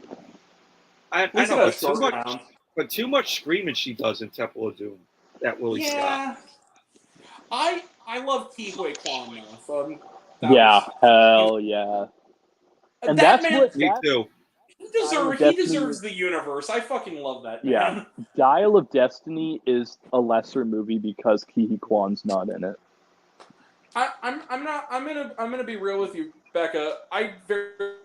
I at least know, it but has short round. too much screaming she does in Temple of Doom. That Willie Scott. Yeah. I love Ki Hui Kwan though, so Yeah, hell yeah. And that that's man. what Me that too. Dial of He Destiny. deserves the universe. I fucking love that Yeah, man. Dial of Destiny is a lesser movie because Ki Kwan's not in it. I'm gonna be real with you, Becca. I very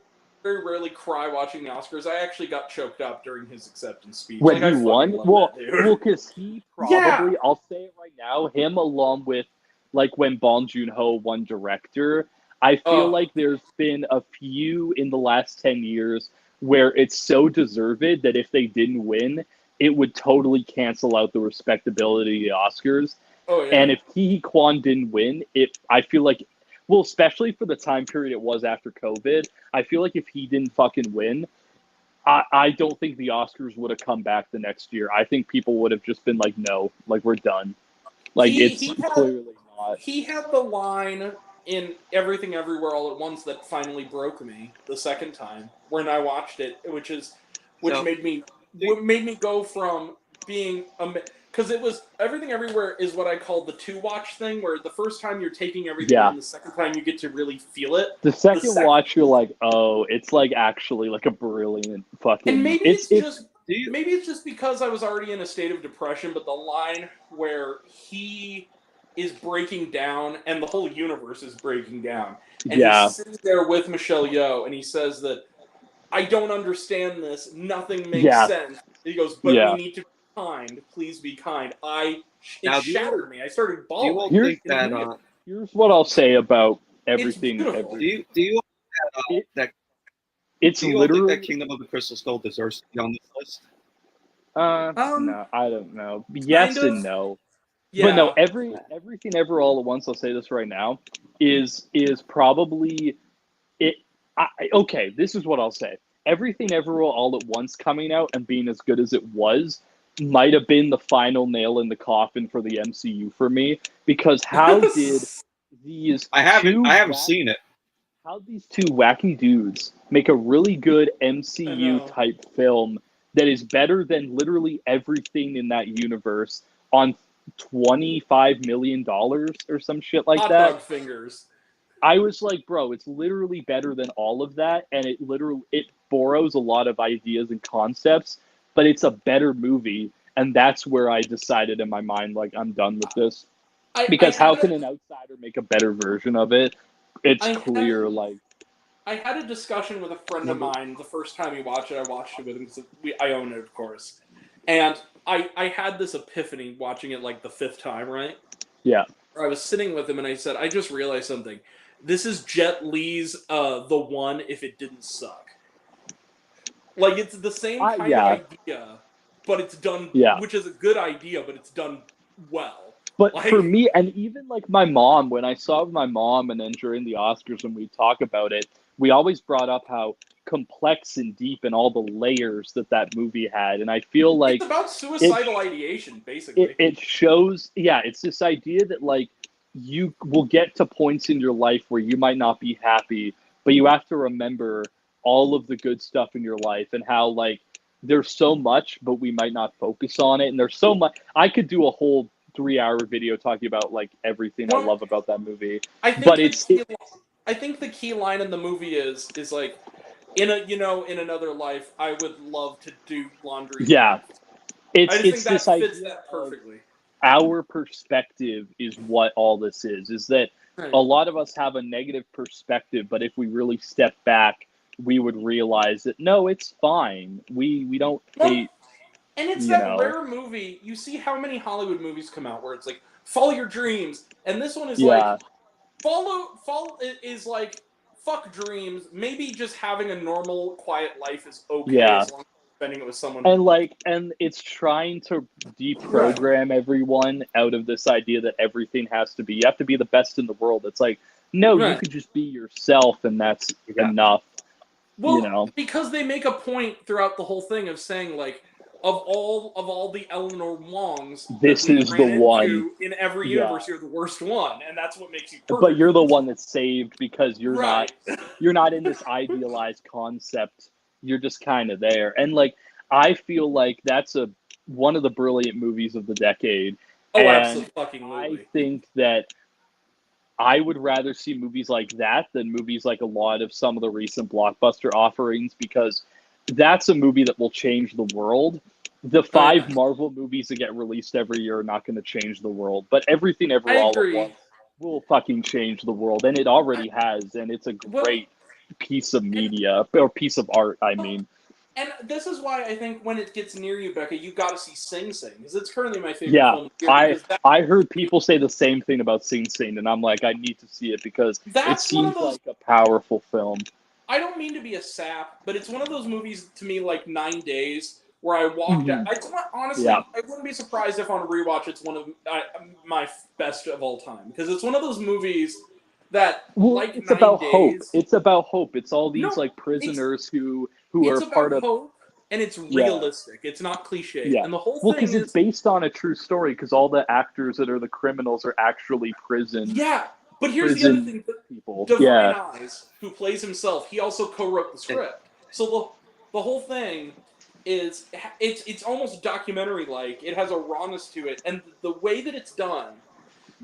rarely cry watching the Oscars. I actually got choked up during his acceptance speech. When like, he I fucking won, love that dude. because he probably, Yeah. I'll say it right now, him along with like when Bong Joon-ho won director, I feel like there's been a few in the last 10 years where it's so deserved that if they didn't win, it would totally cancel out the respectability of the Oscars. Oh yeah. And if Ki Kwan didn't win, I feel like, well, especially for the time period it was after COVID, I feel like if he didn't fucking win, I don't think the Oscars would have come back the next year. I think people would have just been like, no, like we're done. Like clearly not. He had the line in Everything Everywhere All at Once that finally broke me the second time when I watched it, which made me go from being because it was Everything Everywhere is what I call the two watch thing, where the first time you're taking everything in, the second time you get to really feel it. The second watch, you're like, oh, it's like actually like a brilliant fucking. And maybe it's just because I was already in a state of depression, but the line where he is breaking down and the whole universe is breaking down, and he's sitting there with Michelle Yeoh, and he says that I don't understand this. Nothing makes sense. He goes, but we need to be kind. Please be kind. It shattered me. I started bawling. Here's what I'll say about everything. Do you it's do you literally think that Kingdom of the Crystal Skull deserves to be on this list? No, I don't know. Yes and no. Yeah. But no, everything ever all at once. I'll say this right now is probably it. Okay, this is what I'll say. Everything ever all at once coming out and being as good as it was might have been the final nail in the coffin for the MCU for me, because how did these I haven't seen it. How these two wacky dudes make a really good MCU type film that is better than literally everything in that universe on $25 million or some shit like that. Hot dog fingers. I was like, bro, it's literally better than all of that, and it borrows a lot of ideas and concepts, but it's a better movie, and that's where I decided in my mind, like, I'm done with this. Because how can an outsider make a better version of it? It's clear, like... I had a discussion with a friend of mine the first time he watched it. I watched it with him because I own it, of course. And I had this epiphany watching it like the 5th time, right? Yeah. I was sitting with him and I said, I just realized something. This is Jet Li's The One if it didn't suck. Like, it's the same kind of idea, but it's done, which is a good idea, but it's done well. But like, for me, and even like my mom, when I saw my mom and then during the Oscars when we talk about it, we always brought up how complex and deep and all the layers that movie had. And I feel like it's about suicidal ideation, basically. It shows, it's this idea that like you will get to points in your life where you might not be happy, but you have to remember all of the good stuff in your life and how like there's so much, but we might not focus on it. And there's so much. I could do a whole 3-hour video talking about like everything I love about that movie. I think the key line in the movie is like, in another life, I would love to do laundry. Yeah, I just think that fits that perfectly. Our perspective is what all this is that a lot of us have a negative perspective, but if we really step back, we would realize that no, it's fine. We don't hate. And it's that rare movie. You see how many Hollywood movies come out where it's like, follow your dreams, and this one is like, follow is like, fuck dreams. Maybe just having a normal, quiet life is okay as long as you're spending it with someone. And it's trying to deprogram everyone out of this idea that everything has to be. You have to be the best in the world. It's like, no, you could just be yourself, and that's enough. Well, because they make a point throughout the whole thing of saying like, of all the Eleanor Wongs, this is the one in every universe. You're the worst one, and that's what makes you perfect. But you're the one that's saved because you're not in this idealized concept. You're just kind of there, and like I feel like that's one of the brilliant movies of the decade. Oh, absolutely! I think that I would rather see movies like that than movies like a lot of some of the recent blockbuster offerings, because that's a movie that will change the world. The 5 Marvel movies that get released every year are not going to change the world, but Everything Ever All at Once will fucking change the world, and it already has, and it's a great piece of media, or piece of art, I mean. And this is why I think when it gets near you, Becca, you got to see Sing Sing, because it's currently my favorite film. I heard people say the same thing about Sing Sing, and I'm like, I need to see it because it seems like a powerful film. I don't mean to be a sap, but it's one of those movies to me like 9 Days, where I walked out. Honestly, I wouldn't be surprised if on rewatch it's one of my best of all time, because it's one of those movies that it's about hope. It's about hope. It's all these like prisoners who are part of hope, and it's realistic. It's not cliche. And the whole thing because it's based on a true story, because all the actors that are the criminals are actually prison. Yeah, but here's the other thing: people. Divine Eyes, who plays himself, he also co-wrote the script. So the whole thing is it's almost documentary-like. It has a rawness to it, and the way that it's done,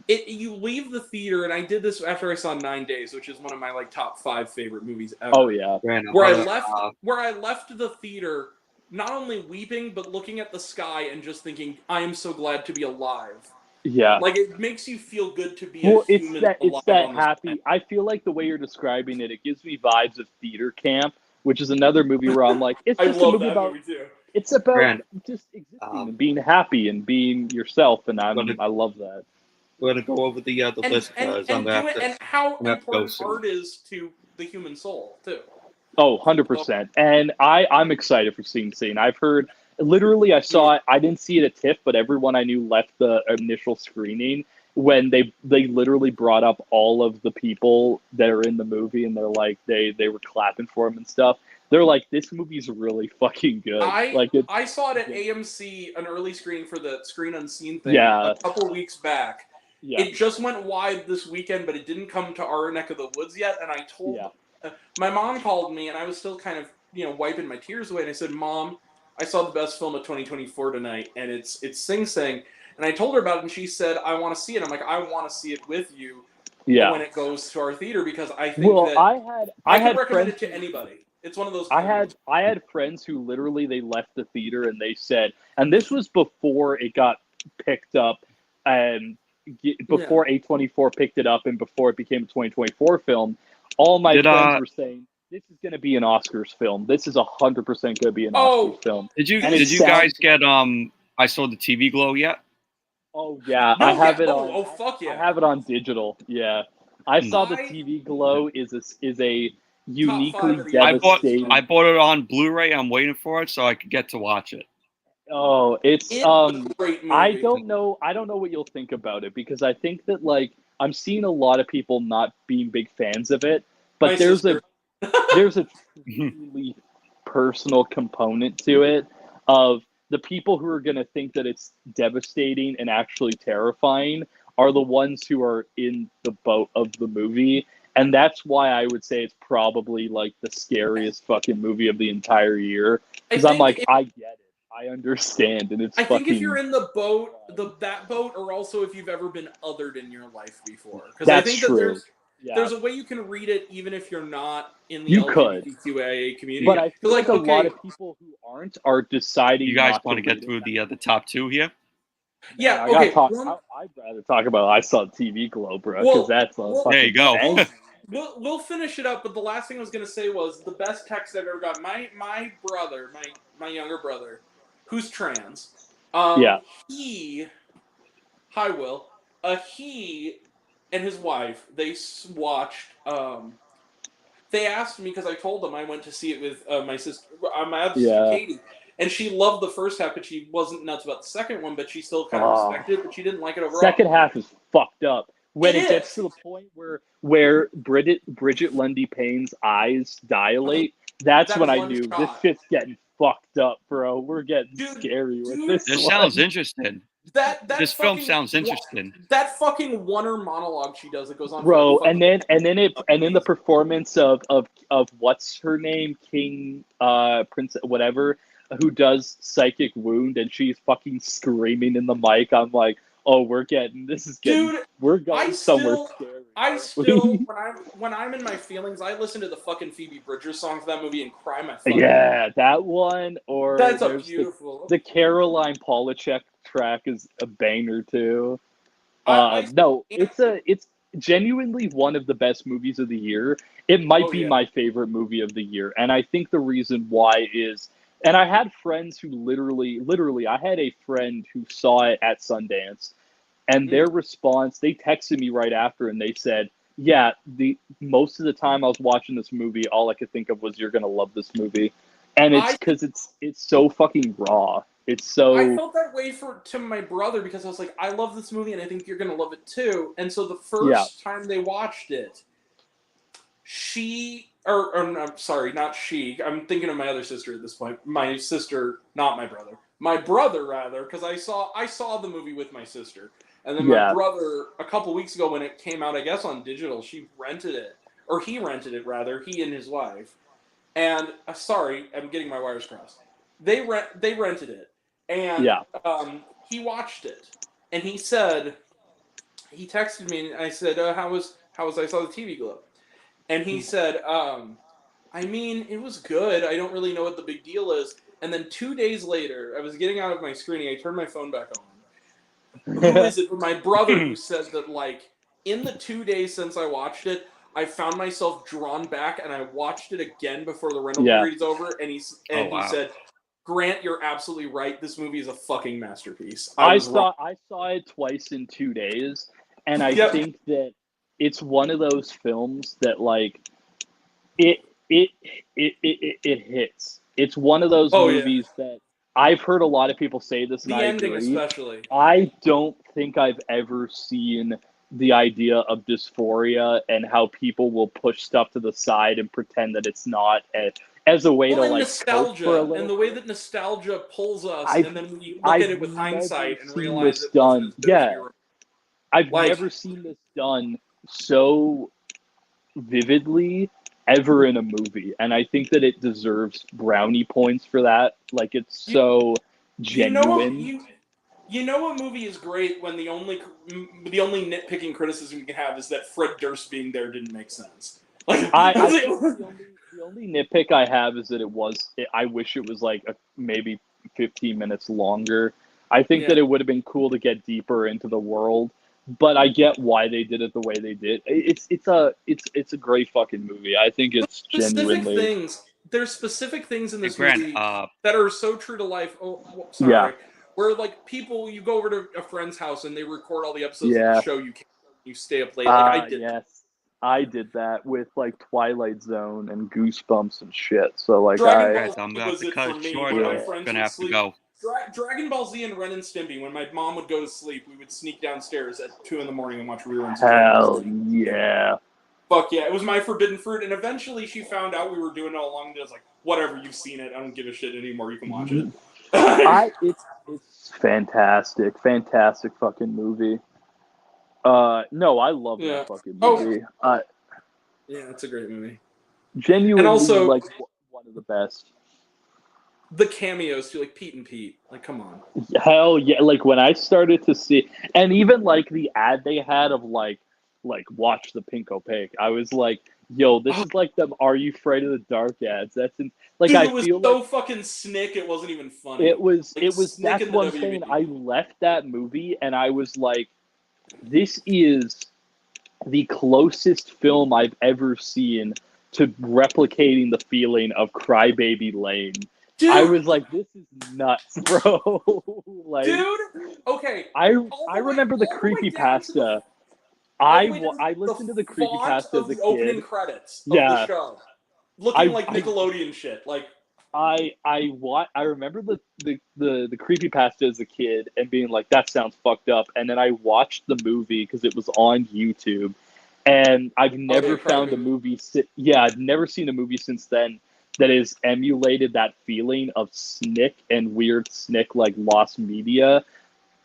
you leave the theater, and I did this after I saw 9 Days, which is one of my like top 5 favorite movies ever. Oh yeah, where I left the theater not only weeping but looking at the sky and just thinking, I am so glad to be alive. Yeah, like it makes you feel good to be a human. It's that happy. I feel like the way you're describing it, it gives me vibes of Theater Camp, which is another movie where I'm like, it's just a movie about. It's about just existing and being happy and being yourself, and I love that. We're gonna go over the list because and how important art is to the human soul too. Oh, 100%. And I'm excited for Sing Sing. I've heard, literally, I saw it. I didn't see it at TIFF, but everyone I knew left the initial screening when they literally brought up all of the people that are in the movie, and they're like, they were clapping for him and stuff. They're like, this movie's really fucking good. I saw it at AMC, an early screening for the Screen Unseen thing a couple weeks back. Yeah. It just went wide this weekend, but it didn't come to our neck of the woods yet. And I told my mom called me, and I was still kind of wiping my tears away. And I said, "Mom, I saw the best film of 2024 tonight, and it's Sing Sing." And I told her about it, and she said, "I want to see it." I'm like, "I want to see it with you when it goes to our theater, because I think I can recommend it to anybody." It's one of those. I had friends who literally they left the theater and they said, and this was before it got picked up, before A24 picked it up, and before it became a 2024 film. All my friends were saying this is going to be an Oscars film. This is 100% going to be an Oh. Oscars film. Did you And it did you sounds- guys get I Saw the TV Glow yet? Oh yeah, No, I have yeah. it Oh, on. oh, fuck yeah. I have it on digital. Yeah, I saw the TV Glow is a uniquely of the I bought devastating. I bought it on Blu-ray. I'm waiting for it so I could get to watch it. Oh, it's It's a great movie. I don't know what you'll think about it, because I think that, like, I'm seeing a lot of people not being big fans of it, but My there's sister. there's a truly personal component to it of the people who are going to think that it's devastating and actually terrifying are the ones who are in the boat of the movie. And that's why I would say it's probably like the scariest fucking movie of the entire year. Because I'm like, I get it. I understand. And it's I fucking... think if you're in the boat, that boat, or also if you've ever been othered in your life before. Because I That's think true. that Yeah. there's a way you can read it even if you're not in the You could. LGBTQIA community. But I feel like a okay, lot of people who aren't are deciding You guys not want to get read through it. the top two here? yeah, I gotta okay. talk. I'd rather talk about I Saw TV Glow, bro, because that's a fucking there you go. bang. We'll finish it up, but the last thing I was gonna say was the best text I've ever got. My brother, my younger brother, who's trans. Yeah. Hi Will. He and his wife, they watched. They asked me because I told them I went to see it with my sister, my other sister Katie, and she loved the first half, but she wasn't nuts about the second one. But she still kind of respected it, but she didn't like it overall. Second half is fucked up when it It gets is. to the point where Bridget Lundy Payne's eyes dilate. That's That when I one knew shot. this shit's getting fucked up, bro. We're getting Dude, scary with this. This one. sounds interesting. This film sounds interesting. That fucking one-er monologue she does that goes on, bro. for And then the performance of what's her name, King Princess whatever, who does Psychic Wound, and she's fucking screaming in the mic. I'm like, oh, we're going somewhere scary. I still when I'm in my feelings, I listen to the fucking Phoebe Bridgers song for that movie and cry my fucking yeah, that one. Or that's a there's beautiful. The Caroline Polachek track is a banger too. It's genuinely one of the best movies of the year. It might be my favorite movie of the year, and I think the reason why is, and I had friends who literally, I had a friend who saw it at Sundance, and their response, they texted me right after, and they said, yeah, most of the time I was watching this movie, all I could think of was, you're gonna love this movie. And it's because it's so fucking raw. It's so... I felt that way to my brother, because I was like, I love this movie and I think you're gonna love it too. And so the first time they watched it, I'm sorry, not she. I'm thinking of my other sister at this point. My sister, not my brother. My brother, rather, because I saw the movie with my sister. And then my brother, a couple weeks ago when it came out, I guess on digital, he rented it, rather, he and his wife. And sorry, I'm getting my wires crossed. They rented it, and he watched it, and he texted me, and I said, "How was I Saw the TV Glow?" And he said, "I mean, it was good. I don't really know what the big deal is." And then 2 days later, I was getting out of my screening. I turned my phone back on. Who is it? My brother, who said that, like, in the 2 days since I watched it, I found myself drawn back, and I watched it again before the rental period is over, and he said, Grant, you're absolutely right. This movie is a fucking masterpiece. I saw it twice in 2 days, and I think that it's one of those films that, like, it hits. It's one of those movies that I've heard a lot of people say this, and the I ending agree. especially. I don't think I've ever seen the idea of dysphoria and how people will push stuff to the side and pretend that it's not as a way to, like, nostalgia, cope for a little and the way that nostalgia pulls us, and then we look at it with hindsight and realize it wasn't as good as we were. I've never seen this done so vividly ever in a movie, and I think that it deserves brownie points for that. Like, it's so genuine. You know a movie is great when the only nitpicking criticism you can have is that Fred Durst being there didn't make sense. Like, the only nitpick I have is that I wish it was like maybe 15 minutes longer. I think that it would have been cool to get deeper into the world, but I get why they did it the way they did. It's a great fucking movie. I think it's Specific genuinely things. There's specific things in Hey, this Grant, movie that are so true to life. Oh, yeah, sorry. Where like people, you go over to a friend's house and they record all the episodes of the yeah. show. You stay up late. Like I did. Yes. I did that with like Twilight Zone and Goosebumps and shit. So like Dragon I Ball guys, I'm Z gonna have was to it cut for it me short. when my yeah. I'm friends gonna would have to sleep. go. Dragon Ball Z and Ren and Stimpy. When my mom would go to sleep, we would sneak downstairs at 2 a.m. and watch reruns of Dragon Ball Hell Z. yeah. Fuck yeah, it was my forbidden fruit, and eventually she found out we were doing it all along. And I was like, whatever, you've seen it. I don't give a shit anymore. You can watch it. It's fantastic. Fantastic fucking movie. No, I love Yeah. that fucking Oh. movie. Yeah, it's a great movie. Genuinely And also like one of the best. the cameos too, like Pete and Pete. Like, come on. Hell yeah! Like when I started to see, and even like the ad they had of like watch the pink opaque, I was like, yo, this is like them Are You Afraid of the Dark ads. Like Dude, I it was feel so like fucking snick. It wasn't even funny. it was Like, Snick that's in the what I'm saying. WB. I left that movie and I was like, this is the closest film I've ever seen to replicating the feeling of Crybaby Lane. Dude, I was like, this is nuts, bro. Like, dude. Okay. I All I the way, remember the all the way down to the creepypasta. all the way to I the listened to the font creepypasta of as a the opening kid. credits of the Yeah, show, looking I like I Nickelodeon shit. Like, I remember the creepypasta as a kid and being like, that sounds fucked up. And then I watched the movie because it was on YouTube. And I've never found a Crybaby. movie. I've never seen a movie since then that has emulated that feeling of Snick and weird Snick like lost media.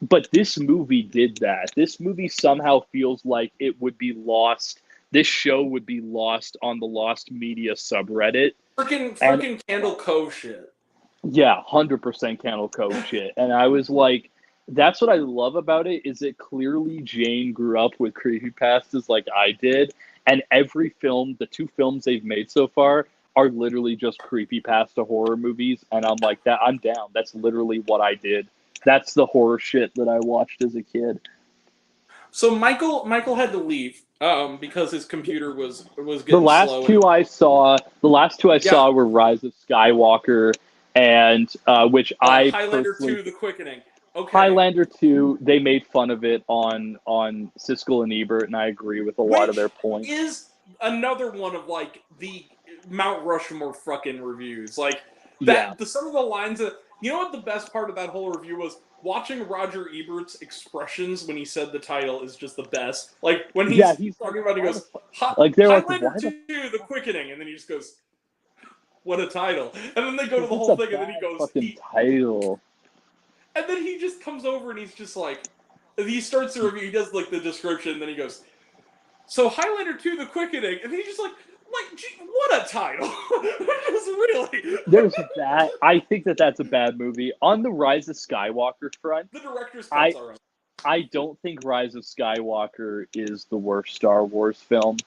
But this movie did that. This movie somehow feels like it would be lost. This show would be lost on the Lost Media subreddit. And Freaking Candle Cove shit. yeah, 100% Candle Cove shit. And I was like, that's what I love about it is it clearly Jane grew up with creepypastas like I did. And every film, the 2 films they've made so far, are literally just creepypasta horror movies. And I'm like, that I'm down. That's literally what I did. That's the horror shit that I watched as a kid. So Michael had to leave because his computer was The getting last slow. two I saw, Yeah. were Rise of Skywalker and which I Highlander personally 2: The Quickening. Okay. Highlander 2, they made fun of it on Siskel and Ebert, and I agree with a lot of Which their points. is another one of like the Mount Rushmore fucking reviews. Like Yeah. some of the lines that, you know what the best part of that whole review was? Watching Roger Ebert's expressions when he said the title is just the best. Like when he's he's talking like, about it, he why goes, like they're like, Highlander why the 2: The Quickening, and then he just goes, what a title. And then they go to this the is whole a thing, and then he bad goes, fucking title. and then he just comes over and he's just like, he starts the review, he does like the description, and then he goes, so Highlander 2: The Quickening, and he's just like, gee, what a title. Just really. There's that. I think that's a bad movie. On the Rise of Skywalker front, The director's cut's alright. I don't think Rise of Skywalker is the worst Star Wars film.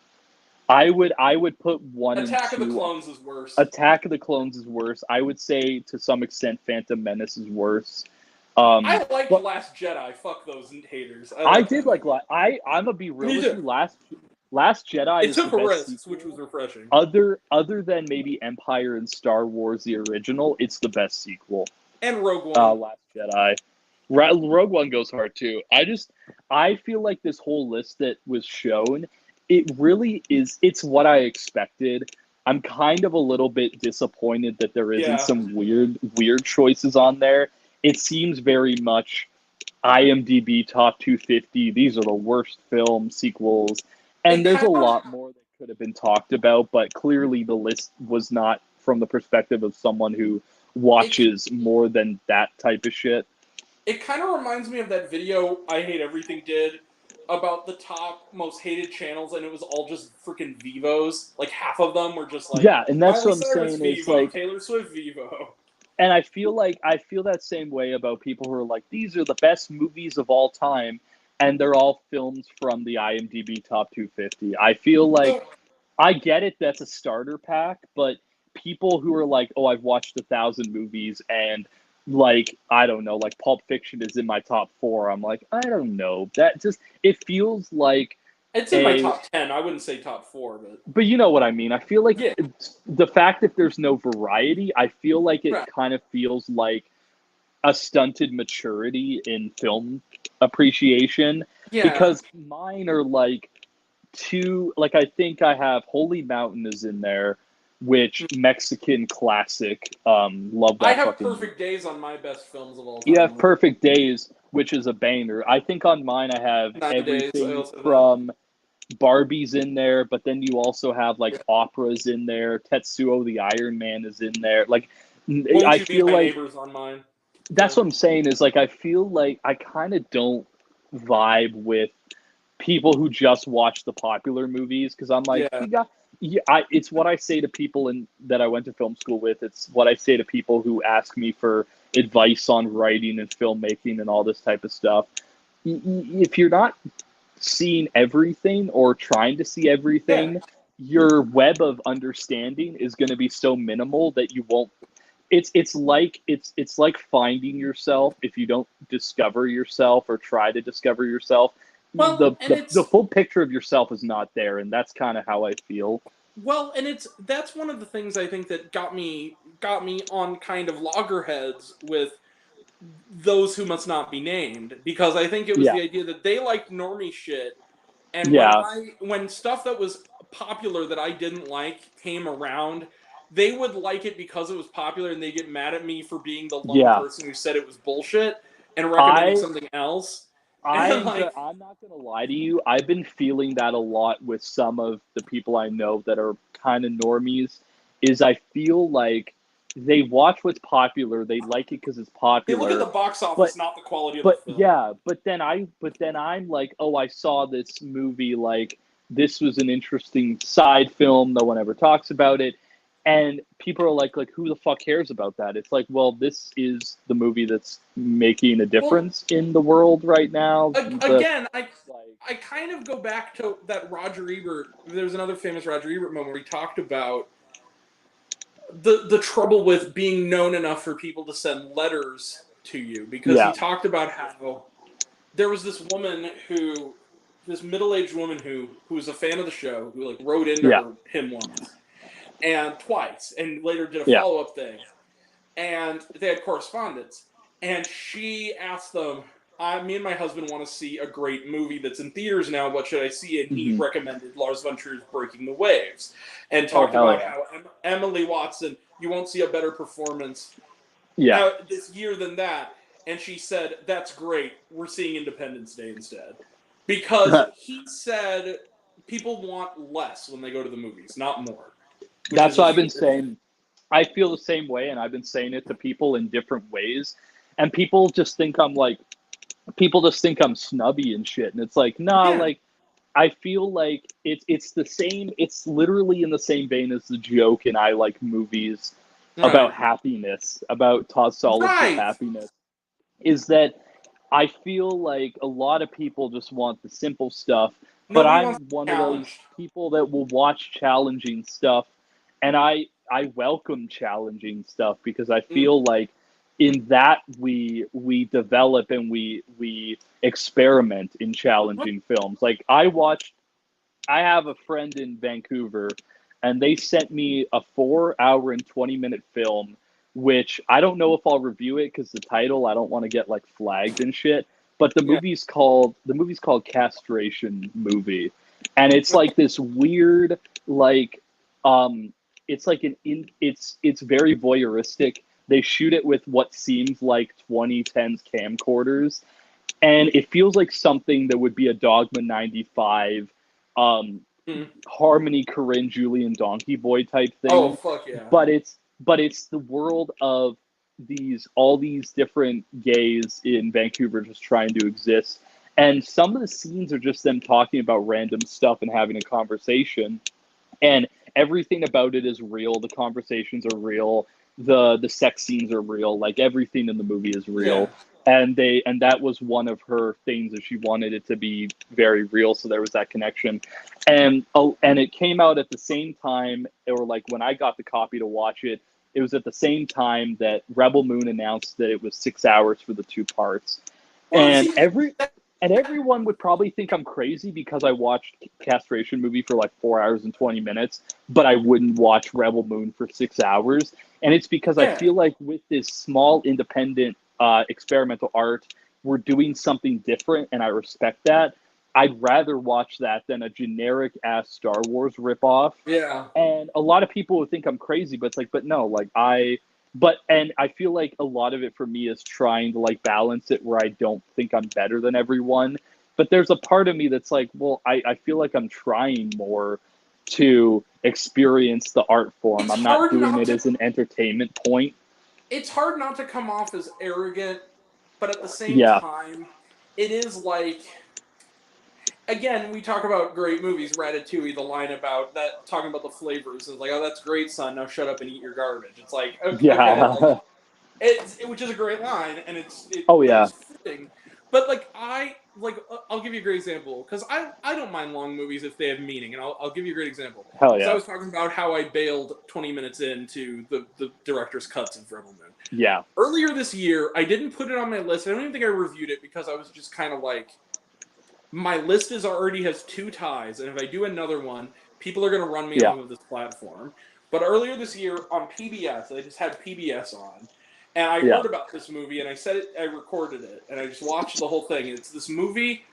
I would put 1 and 2. Attack of the Clones is worse. Attack of the Clones is worse. I would say to some extent Phantom Menace is worse. I liked but Last Jedi. Fuck those haters. I did like I'm gonna be real with you. Last Jedi It is took the best risks, sequel. which was refreshing. Other than maybe Empire and Star Wars the original, it's the best sequel. And Rogue One. Last Jedi. Rogue One goes hard too. I feel like this whole list that was shown, it really is. It's what I expected. I'm kind of a little bit disappointed that there isn't some weird choices on there. It seems very much IMDb top 250. These are the worst film sequels, and there's a lot more that could have been talked about. But clearly, the list was not from the perspective of someone who watches more than that type of shit. It kind of reminds me of that video I Hate Everything did about the top most hated channels, and it was all just freaking Vivos. Like half of them were just like, yeah, and that's Miley what I'm Cyrus saying. Vivo, It's like Taylor Swift Vivo. And I feel that same way about people who are like, these are the best movies of all time, and they're all films from the IMDb top 250. I feel like I get it, that's a starter pack, but people who are like, oh, I've watched 1,000 movies and like, I don't know, like Pulp Fiction is in my top 4. I'm like, I don't know. That just, it feels like It's in my top 10. I wouldn't say top 4, but you know what I mean. I feel like yeah, the fact that there's no variety, I feel like it right. kind of feels like a stunted maturity in film appreciation, Yeah. because mine are like two, like I think I have Holy Mountain is in there, which Mexican classic. Love that. I have fucking Perfect Days on my best films of all time. You have Perfect Days, which is a banger. I think on mine I have 9 Days. I everything also have from Barbie's in there, but then you also have like operas in there. Tetsuo the Iron Man is in there. Like, Won't I You Be feel My like Neighbors on mine. that's So. what I'm saying is like I feel like I kind of don't vibe with people who just watch the popular movies, because I'm like, Yeah. you got, yeah, it's what I say to people that I went to film school with. It's what I say to people who ask me for advice on writing and filmmaking and all this type of stuff. If you're not seeing everything or trying to see everything, Yeah. your web of understanding is going to be so minimal that you won't. It's like finding yourself. If you don't discover yourself or try to discover yourself, Well, and the full picture of yourself is not there, and that's kind of how I feel. Well, and that's one of the things I think that got me on kind of loggerheads with those who must not be named, because I think it was Yeah, the idea that they liked normie shit, and yeah, when stuff that was popular that I didn't like came around, they would like it because it was popular, and they get mad at me for being the lone yeah. person who said it was bullshit and recommending I something else. And like, I'm not gonna lie to you. I've been feeling that a lot with some of the people I know that are kind of normies. Is I feel like they watch what's popular, they like it because it's they look at the popular, box but office, not the quality of the but film. yeah, but then I'm like, oh, I saw this movie, like this was an interesting side film, no one ever talks about it. And people are like who the fuck cares about that? It's like, well, this is the movie that's making a Well, difference in the world right now. again, Like, I kind of go back to that Roger Ebert. There's another famous Roger Ebert moment where he talked about the trouble with being known enough for people to send letters to you, because he yeah, talked about how there was this woman this middle-aged woman who was a fan of the show, who like wrote into yeah, him once and twice, and later did a yeah, follow-up thing, and they had correspondence, and she asked them, me and my husband want to see a great movie that's in theaters now. What should I see? And he hmm recommended Lars von Trier's Breaking the Waves, and oh talked hell about yeah, how Emily Watson, you won't see a better performance yeah. this year than that. And she said, "That's great. We're seeing Independence Day instead," because he said people want less when they go to the movies, not more, which That's is a what I've been stupid saying. I feel the same way, and I've been saying it to people in different ways, and people just think I'm snubby and shit, and it's like, nah, yeah, like I feel like it's the same. It's literally in the same vein as the joke, and I like movies about right, happiness, about Todd Solondz's right. happiness. Is that I feel like a lot of people just want the simple stuff, but Nobody I'm wants to one be of those challenged. people that will watch challenging stuff, and I welcome challenging stuff because I Mm, feel like in that we develop and we experiment in challenging films. Like I have a friend in Vancouver, and they sent me a 4 hour and 20 minute film, which I don't know if I'll review it because the title, I don't want to get like flagged and shit. But yeah. the movie's called Castration Movie, and it's like this weird like it's like it's very voyeuristic. They shoot it with what seems like 2010s camcorders, and it feels like something that would be a Dogma 95, um, Mm. Harmony Korine, Julian Donkey Boy type Oh thing, fuck yeah. but it's the world of all these different gays in Vancouver just trying to exist, and some of the scenes are just them talking about random stuff and having a conversation, and everything about it is real. The conversations are real. The sex scenes are real. Like everything in the movie is Yeah. real. And that was one of her things, that she wanted it to be very real. So there was that connection, and it came out at the same time, or like when I got the copy to watch it, it was at the same time that Rebel Moon announced that it was 6 hours for the 2 parts. And everyone would probably think I'm crazy because I watched Castration movie for like 4 hours and 20 minutes, but I wouldn't watch Rebel Moon for 6 hours. And it's because I feel like with this small independent experimental art, we're doing something different, and I respect that. I'd rather watch that than a generic ass Star Wars ripoff. Yeah. And a lot of people would think I'm crazy, but it's like, but no, like and I feel like a lot of it for me is trying to like balance it where I don't think I'm better than everyone. But there's a part of me that's like, well, I feel like I'm trying more to experience the art form. I'm not doing it as an entertainment point. It's hard not to come off as arrogant, but at the same time, it is like, again, we talk about great movies, Ratatouille, the line about that, talking about the flavors, is like, oh, that's great, son, now shut up and eat your garbage. It's like, okay, like, which is a great line, and it's fitting. But like I'll give you a great example, because I don't mind long movies if they have meaning, and I'll give you a great example. Hell yeah. So I was talking about how I bailed 20 minutes into the director's cuts of Rebel Moon. Yeah. Earlier this year, I didn't put it on my list. I don't even think I reviewed it because I was just kind of like, my list already has 2 ties, and if I do another one, people are going to run me off of this platform. But earlier this year on PBS, I just had PBS on, and I heard about this movie, and I recorded it, and I just watched the whole thing. It's this movie,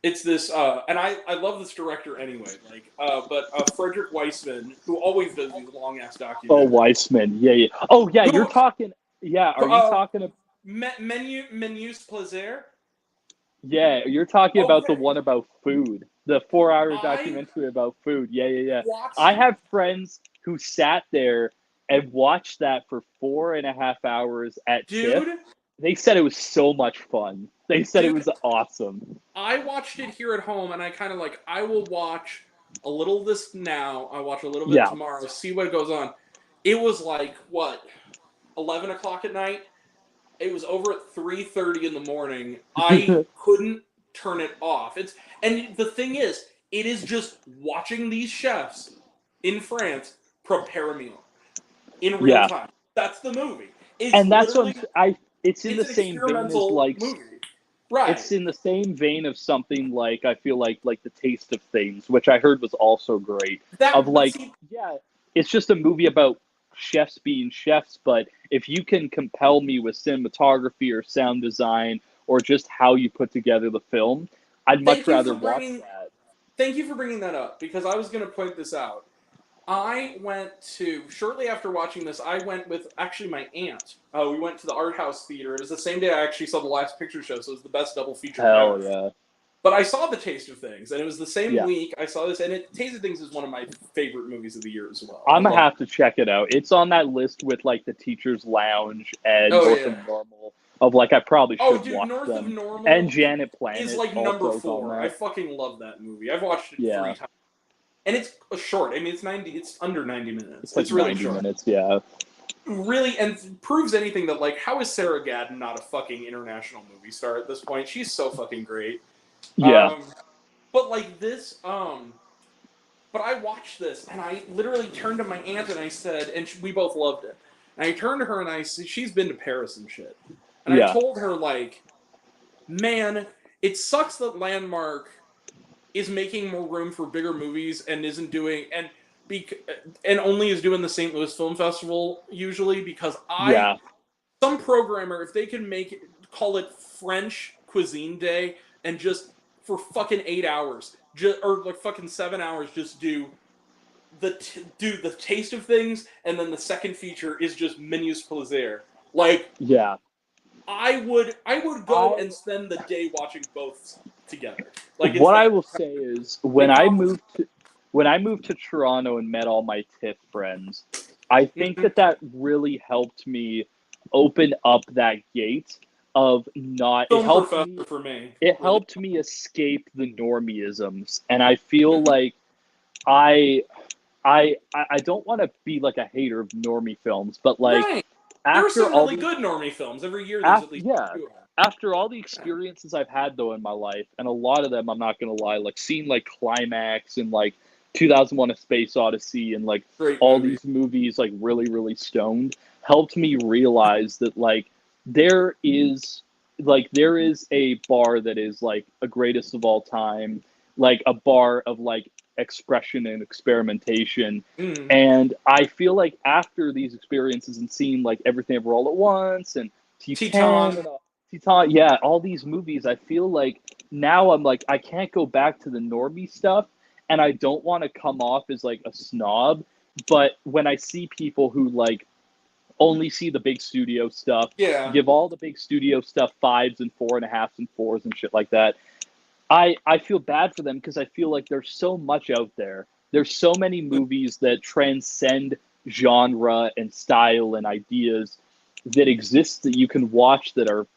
it's this, and I love this director anyway, like, but Frederick Weissman, who always does these long-ass documentaries. Oh, Weissman, yeah. Oh, yeah, you're talking, are you talking about... Menus Plaisir? Yeah, you're talking about the one about food. The 4-hour documentary about food. Yeah. I have friends who sat there and watched that for 4.5 hours at TIFF. They said it was so much fun. They said it was awesome. I watched it here at home, and I kind of like, I will watch a little of this now. I watch a little bit tomorrow, see what goes on. It was like, 11 o'clock at night? It was over at 3:30 in the morning. I couldn't turn it off. And the thing is, it is just watching these chefs in France prepare a meal in real time. That's the movie. And that's what it's in the same vein as like movie. Right. It's in the same vein of something like, I feel like The Taste of Things, which I heard was also great. It's just a movie about chefs being chefs, but if you can compel me with cinematography or sound design or just how you put together the film, I'd much rather watch that. Thank you for bringing that up, because I was going to point this out. I went to, shortly after watching this, I went with actually my aunt. We went to the Art House Theater. It was the same day I actually saw The Last Picture Show, so it was the best double feature ever. Yeah. But I saw The Taste of Things, and it was the same week I saw this, and Taste of Things is one of my favorite movies of the year as well. I'm going to have to check it out. It's on that list with, like, The Teacher's Lounge and North of Normal. Of, like, I probably should watch North them. Of Normal and Janet Planet is, like, number 4. I fucking love that movie. I've watched it 3 times. And it's short. I mean, it's under 90 minutes. It's really 90 short. minutes, yeah. Really, and proves anything that, like, how is Sarah Gadon not a fucking international movie star at this point? She's so fucking great. Yeah. But like this, but I watched this, and I literally turned to my aunt and I said, and we both loved it. And I turned to her and I said, she's been to Paris and shit. And I told her, like, man, it sucks that Landmark is making more room for bigger movies and isn't doing, and only is doing the St. Louis Film Festival usually, because some programmer, if they can call it French Cuisine Day, and just for fucking 8 hours, or like fucking 7 hours, just do the Taste of Things, and then the second feature is just Menus Plaisir. Like, I would go and spend the day watching both together. Like, what I will say is, when I moved to Toronto and met all my TIFF friends, I think that really helped me open up that gate of not. It helped me escape the normieisms, and I feel like I don't want to be like a hater of normie films, but like there are some really good normie films every year. There's at least two. After all the experiences I've had though in my life, and a lot of them, I'm not gonna lie, like seeing like Climax and like 2001: A Space Odyssey and like Great all movie. these movies like really really stoned helped me realize that like there is there is a bar that is like a greatest of all time, like a bar of like expression and experimentation. Mm. And I feel like after these experiences and seeing like Everything Ever All at Once and Teton. and Teton, yeah, all these movies, I feel like now I'm like I can't go back to the normie stuff, and I don't want to come off as like a snob, but when I see people who like only see the big studio stuff, Yeah. give all the big studio stuff 5s and 4.5s and 4s and shit like that, I feel bad for them because I feel like there's so much out there. There's so many movies that transcend genre and style and ideas that exist that you can watch that are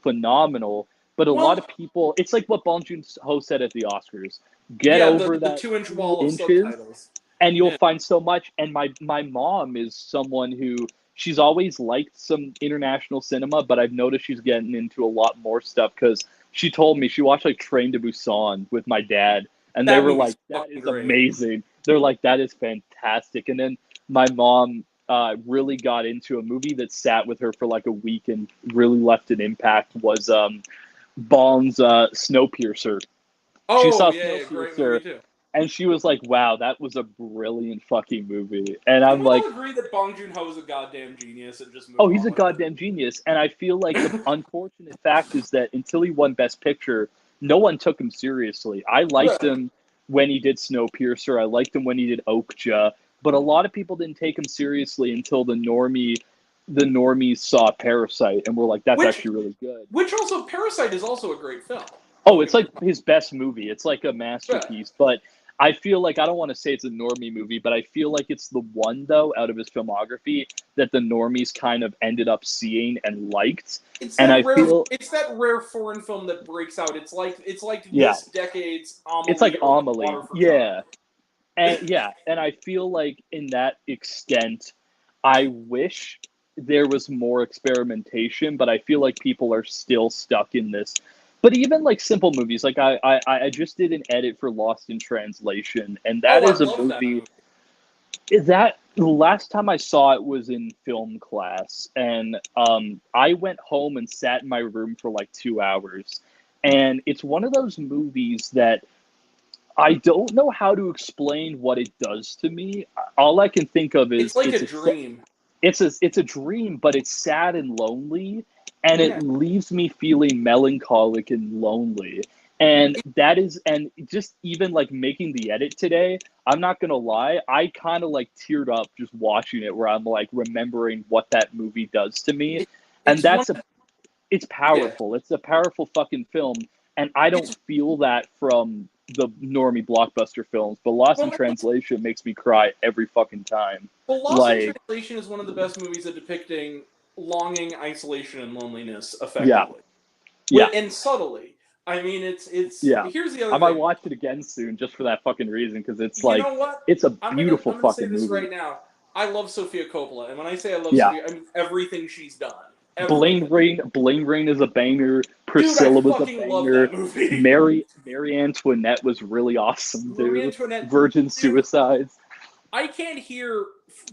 phenomenal. But a lot of people, it's like what Bong Joon-ho said at the Oscars: get over the that 2-inch 2 wall of inches, subtitles. and you'll Yeah. find so much. And my mom is someone who she's always liked some international cinema, but I've noticed she's getting into a lot more stuff because she told me she watched like Train to Busan with my dad, and they That were movie's like, "That fucking is great." amazing." They're like, "That is fantastic." And then my mom really got into a movie that sat with her for like a week and really left an impact. Was Bong's Snowpiercer. She Oh saw yeah, great Snowpiercer, movie too. and she was like, "Wow, that was a brilliant fucking movie." And Can I'm we like, all agree that Bong Joon-ho is a goddamn genius and just move "Oh, he's on a with it? goddamn genius." And I feel like the unfortunate fact is that until he won Best Picture, no one took him seriously. I liked Right. him when he did Snowpiercer. I liked him when he did Okja, but a lot of people didn't take him seriously until the normies saw Parasite and were like, "That's Which actually really good." which also Parasite is also a great film. Oh, Don't it's get me like his best movie. It's like a wrong. masterpiece. But I feel like I don't want to say it's a normie movie, but I feel like it's the one though out of his filmography that the normies kind of ended up seeing and liked. It's And I that rare. feel It's that rare foreign film that breaks out. It's like yeah, this decade's it's like Amelie or The Amelie. Water for Yeah. Charlie. And I feel like in that extent, I wish there was more experimentation, but I feel like people are still stuck in this. But even like simple movies, like I just did an edit for Lost in Translation, and that Oh, I is a love that movie movie. that the last time I saw it was in film class, and I went home and sat in my room for like 2 hours, and it's one of those movies that I don't know how to explain what it does to me. All I can think of It's is like a dream. it's a dream, but it's sad and lonely, and it Yeah. leaves me feeling melancholic and lonely. And that is, and just even like making the edit today, I'm not gonna lie, I kind of like teared up just watching it, where I'm like remembering what that movie does to me, It, and it's one. it's Yeah. powerful. It's a powerful fucking film, and I don't It's feel that from the normie blockbuster films. But Lost in well, Translation makes me cry every fucking time. well, Lost in Like, Translation is one of the best movies at depicting longing, isolation, and loneliness yeah, effectively, yeah, and subtly. I mean, it's. yeah. Here's the I other might thing. watch it again soon just for that fucking reason, because it's You like know what? it's a I'm gonna beautiful I'm gonna say fucking this movie. right now. I love Sofia Coppola, and when I say I love Yeah. Sofia, I mean everything she's done. Bling Everything. Ring is a banger. Dude, I Priscilla was a fucking love banger. that movie. Mary Antoinette was really awesome Marie too. Antoinette. Virgin Dude, Suicides. I can't hear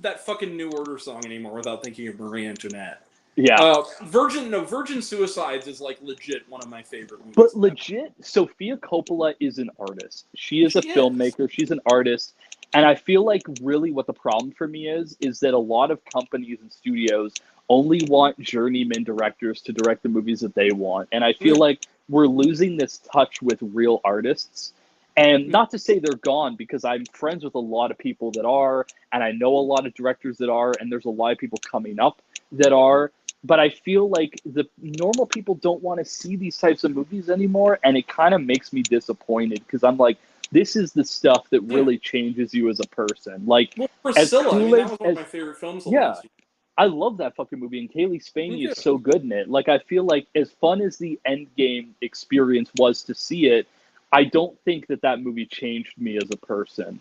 that fucking New Order song anymore without thinking of Marie Antoinette. Yeah. Virgin Suicides is like legit one of my favorite movies. But legit, Sofia Coppola is an artist. She is a She is. filmmaker. She's an artist. And I feel like really what the problem for me is that a lot of companies and studios only want journeyman directors to direct the movies that they want. And I feel like we're losing this touch with real artists. And not to say they're gone, because I'm friends with a lot of people that are, and I know a lot of directors that are, and there's a lot of people coming up that are. But I feel like the normal people don't want to see these types of movies anymore, and it kind of makes me disappointed, because I'm like, this is the stuff that really changes you as a person. Like, well, as Priscilla, I mean, cool that was one of as my favorite films of yeah, last year. I love that fucking movie, and Kaylee Me Spaney too. is so good in it. Like, I feel like as fun as the Endgame experience was to see it, I don't think that movie changed me as a person.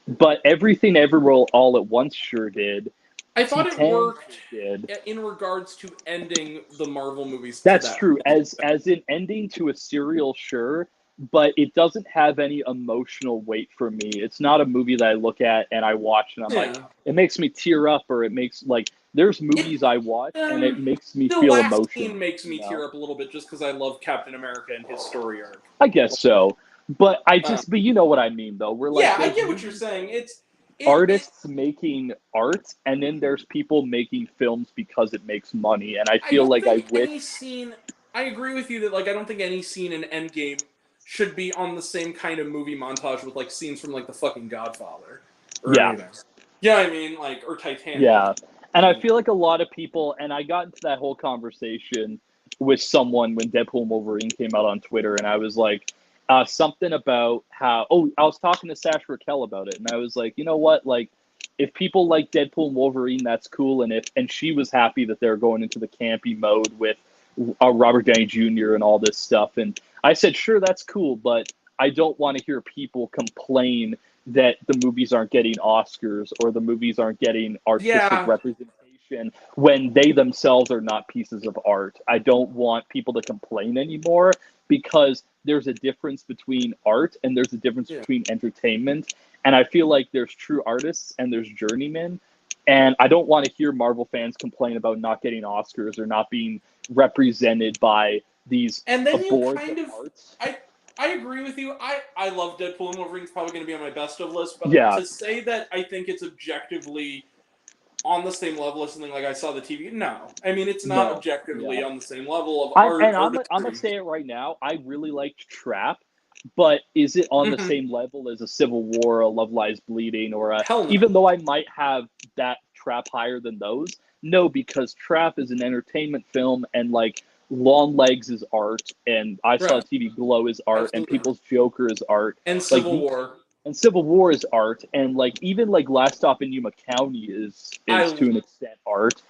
But Everything Everywhere All at Once sure did. I thought it Titan worked sure did. in regards to ending the Marvel movies to That's that. true. As an ending to a serial, sure, but it doesn't have any emotional weight for me. It's not a movie that I look at and I watch and I'm like, Yeah. it makes me tear up, or it makes like there's movies I watch and it makes me The feel last emotion. scene makes me you know? tear up a little bit just because I love Captain America and his story arc. I guess so, but but you know what I mean though. We're like, Yeah, I there's get what you're saying. artists making art, and then there's people making films because it makes money, and I I feel don't like I think wish. any scene. I agree with you that like I don't think any scene in Endgame should be on the same kind of movie montage with like scenes from like the fucking Godfather or Yeah. anything. Yeah, I mean like or Titanic. Yeah. And I feel like a lot of people, and I got into that whole conversation with someone when Deadpool and Wolverine came out on Twitter, and I was like, something about how, I was talking to Sash Raquel about it, and I was like, you know what, like, if people like Deadpool and Wolverine, that's cool, and she was happy that they're going into the campy mode with Robert Downey Jr. and all this stuff, and I said, sure, that's cool, but I don't want to hear people complain that the movies aren't getting Oscars or the movies aren't getting artistic representation when they themselves are not pieces of art. I don't want people to complain anymore because there's a difference between art and there's a difference between entertainment. And I feel like there's true artists and there's journeymen. And I don't want to hear Marvel fans complain about not getting Oscars or not being represented by these and then you boards kind of arts. I agree with you. I love Deadpool and Wolverine. It's probably going to be on my best of list, but to say that I think it's objectively on the same level as something like I Saw the TV, no. I mean, it's not objectively on the same level of art. And I'm going to say it right now. I really liked Trap, but is it on the same level as a Civil War, a Love Lies Bleeding, or a, Hell no. even though I might have that Trap higher than those? No, because Trap is an entertainment film, and like Long Legs is art, and I Saw TV Glow is art, and People's Joker is art, and Civil War. And Civil War is art, and like even like Last Stop in Yuma County is to an extent art.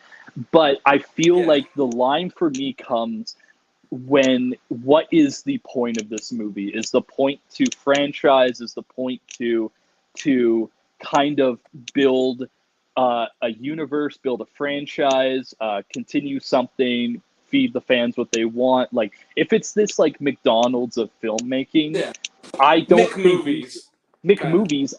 But I feel like the line for me comes when what is the point of this movie? Is the point to franchise? Is the point to kind of build a universe, build a franchise, continue something, feed the fans what they want? Like if it's this like McDonald's of filmmaking, I don't think movies. McMovies,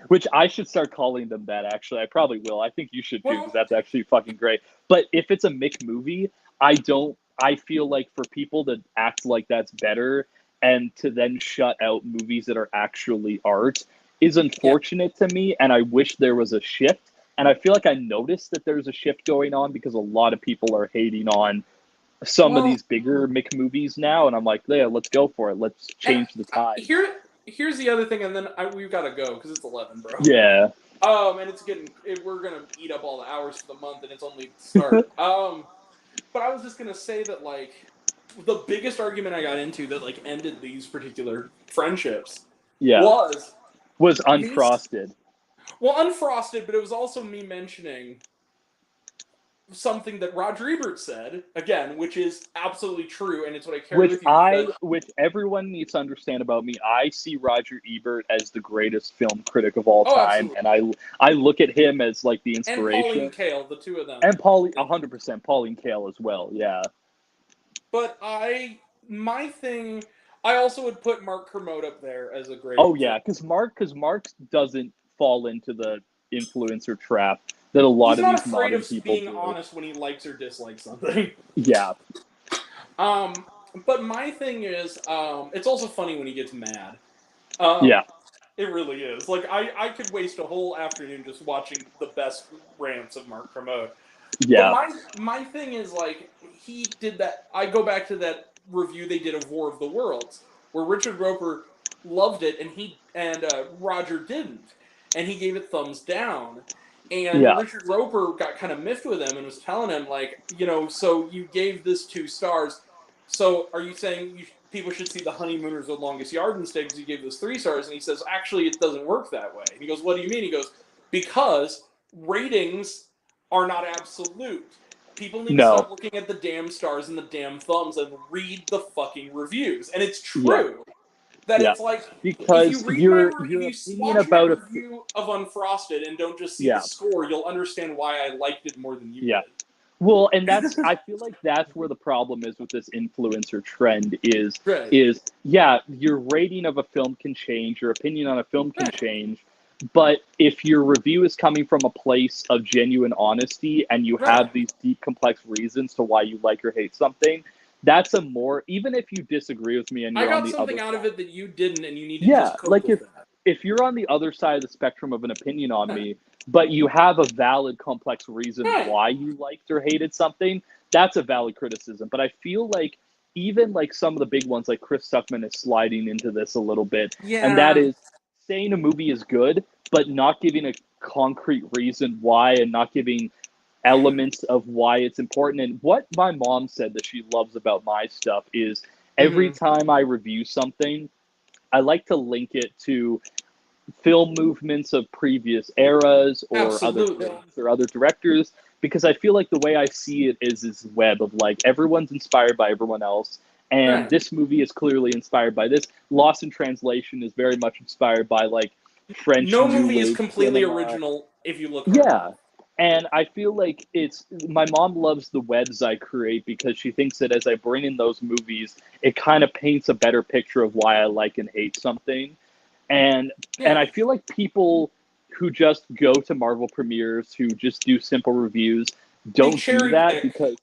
which I should start calling them that, actually. I probably will. I think you should too, because that's actually fucking great. But if it's a McMovie, I feel like for people to act like that's better and to then shut out movies that are actually art is unfortunate to me, and I wish there was a shift. And I feel like I noticed that there's a shift going on because a lot of people are hating on some of these bigger McMovies now, and I'm like, yeah, let's go for it. Let's change the tide. Here's the other thing, and then we've got to go because it's 11, bro. Yeah. And it's we're gonna eat up all the hours for the month, and it's only the start. But I was just gonna say that like the biggest argument I got into that like ended these particular friendships was Unfrosted. Unfrosted, but it was also me mentioning something that Roger Ebert said again, which is absolutely true, and it's what I carry with you. Which everyone needs to understand about me. I see Roger Ebert as the greatest film critic of all time, absolutely. and I look at him as like the inspiration. And Pauline Kael, the two of them, and 100% Pauline Kael as well. Yeah. But my thing, I also would put Mark Kermode up there as a great. Oh yeah, because Mark doesn't fall into the influencer trap that a lot of these modern people do. He's not afraid of being honest when he likes or dislikes something. Yeah. But my thing is, it's also funny when he gets mad. It really is. Like I could waste a whole afternoon just watching the best rants of Mark Kermode. Yeah. But my thing is like he did that. I go back to that review they did of War of the Worlds, where Richard Roper loved it and Roger didn't, and he gave it thumbs down. And Richard Roper got kind of miffed with him and was telling him like, so you gave this 2 stars. So are you saying people should see The Honeymooners, The Longest Yard instead because you gave this 3 stars? And he says, actually, it doesn't work that way. And he goes, what do you mean? He goes, because ratings are not absolute. People need to stop looking at the damn stars and the damn thumbs and read the fucking reviews. And it's true. That it's like, because if you read if you watch my review of Unfrosted and don't just see the score, you'll understand why I liked it more than you did. Well, and that's I feel like that's where the problem is with this influencer trend Right. is yeah, your rating of a film can change, your opinion on a film can Right. change, but if your review is coming from a place of genuine honesty and you Right. have these deep complex reasons to why you like or hate something, that's a more even if you disagree with me and I you're on got the something other out of side. it that you didn't, and you need to Yeah, just cope like with that. if you're on the other side of the spectrum of an opinion on me, but you have a valid, complex reason Right. why you liked or hated something, that's a valid criticism. But I feel like even like some of the big ones, like Chris Stuckman is sliding into this a little bit, and that Yeah. is saying a movie is good, but not giving a concrete reason why and not giving elements of why it's important. And what my mom said that she loves about my stuff is every Mm-hmm. time I review something, I like to link it to film movements of previous eras or other Absolutely. films or other directors because I feel like the way I see it is this web of like everyone's inspired by everyone else. And Right. this movie is clearly inspired by this. Lost in Translation is very much inspired by like French No New movie is Wave completely cinema. original if you look hard Yeah. enough. And I feel like it's my mom loves the webs I create because she thinks that as I bring in those movies, it kind of paints a better picture of why I like and hate something. And Yeah. I feel like people who just go to Marvel premieres, who just do simple reviews, They don't do cherry that pick. because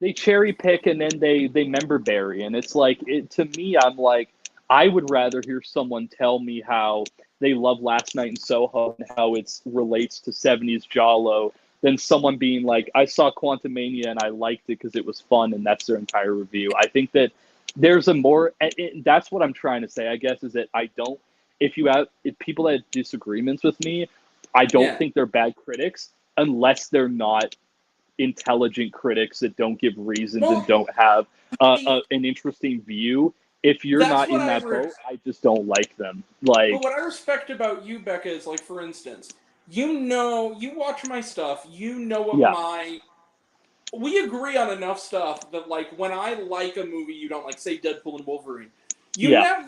they cherry pick and then they member berry. And it's like to me, I'm like, I would rather hear someone tell me how they love Last Night in Soho and how it relates to 70s Jalo than someone being like, I saw Quantumania and I liked it because it was fun and that's their entire review. I think that there's a more, that's what I'm trying to say, I guess, is that I don't, if people have disagreements with me, I don't Yeah. think they're bad critics unless they're not intelligent critics that don't give reasons and Well, don't have an interesting view. If you're that's not what in I. that boat, I just don't like them. Like, But what I respect about you, Becca, is like, for instance, you watch my stuff. You know what yeah, my. We agree on enough stuff that, like, when I like a movie, you don't like, say Deadpool and Wolverine. yeah,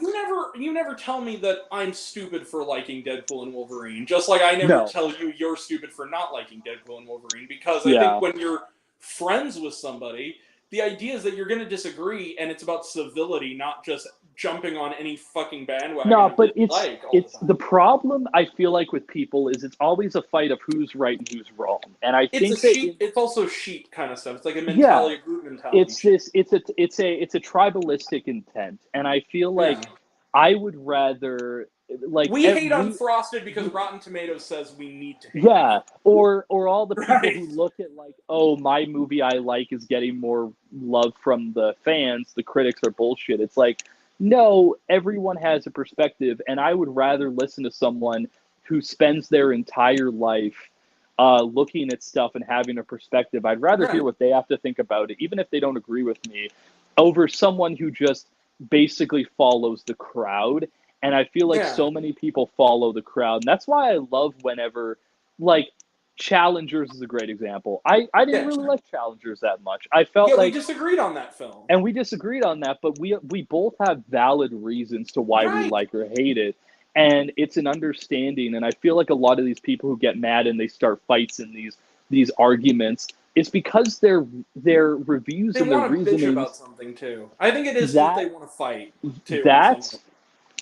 You never tell me that I'm stupid for liking Deadpool and Wolverine. Just like I never no, tell you you're stupid for not liking Deadpool and Wolverine. Because I think yeah. when you're friends with somebody, the idea is that you're going to disagree, and it's about civility, not just jumping on any fucking bandwagon No, of but dislike all the it's time. the problem I feel like with people is it's always a fight of who's right and who's wrong. And I It's a think that sheep. It's also sheep kind of stuff. It's like a yeah, mentality, a group mentality. it's this it's a tribalistic intent. And I feel Yeah. like I would rather like We hate we Unfrosted because Rotten Tomatoes says we need to hate it. yeah, or all the people Right. who look at like, oh, my movie I like is getting more love from the fans, the critics are bullshit. It's like, no, everyone has a perspective, and I would rather listen to someone who spends their entire life looking at stuff and having a perspective. I'd rather hear Right. what they have to think about it, even if they don't agree with me, over someone who just basically follows the crowd. And I feel like Yeah. so many people follow the crowd. And that's why I love whenever, like, Challengers is a great example. I didn't Yeah. really like Challengers that much. I felt Yeah, we like, disagreed on that film. and we disagreed on that, but we both have valid reasons to why we Right. like or hate it. And it's an understanding. And I feel like a lot of these people who get mad and they start fights and these arguments, it's because their reviews They and their want to bitch about reasonings something too. I think it is that they that want to fight too on that something.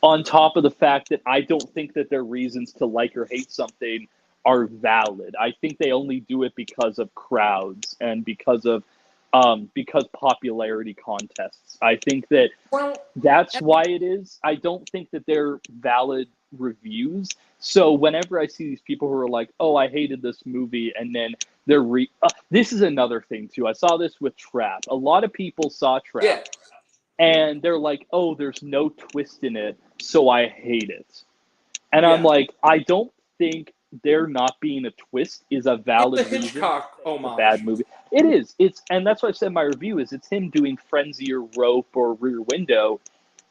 on top of the fact that I don't think that their reasons to like or hate something are valid. I think they only do it because of crowds and because popularity contests. I think that Well, that's why it is. I don't think that they're valid reviews. So whenever I see these people who are like, "Oh, I hated this movie," and then this is another thing too. I saw this with Trap. A lot of people saw yeah. Trap and they're like, "Oh, there's no twist in it, so I hate it." And I'm Yeah. like, I don't think there not being a twist is a It's valid a reason to Hitchcock say it's a bad homage. movie. It is. And that's what I said in my review is it's him doing Frenzy or Rope or Rear Window,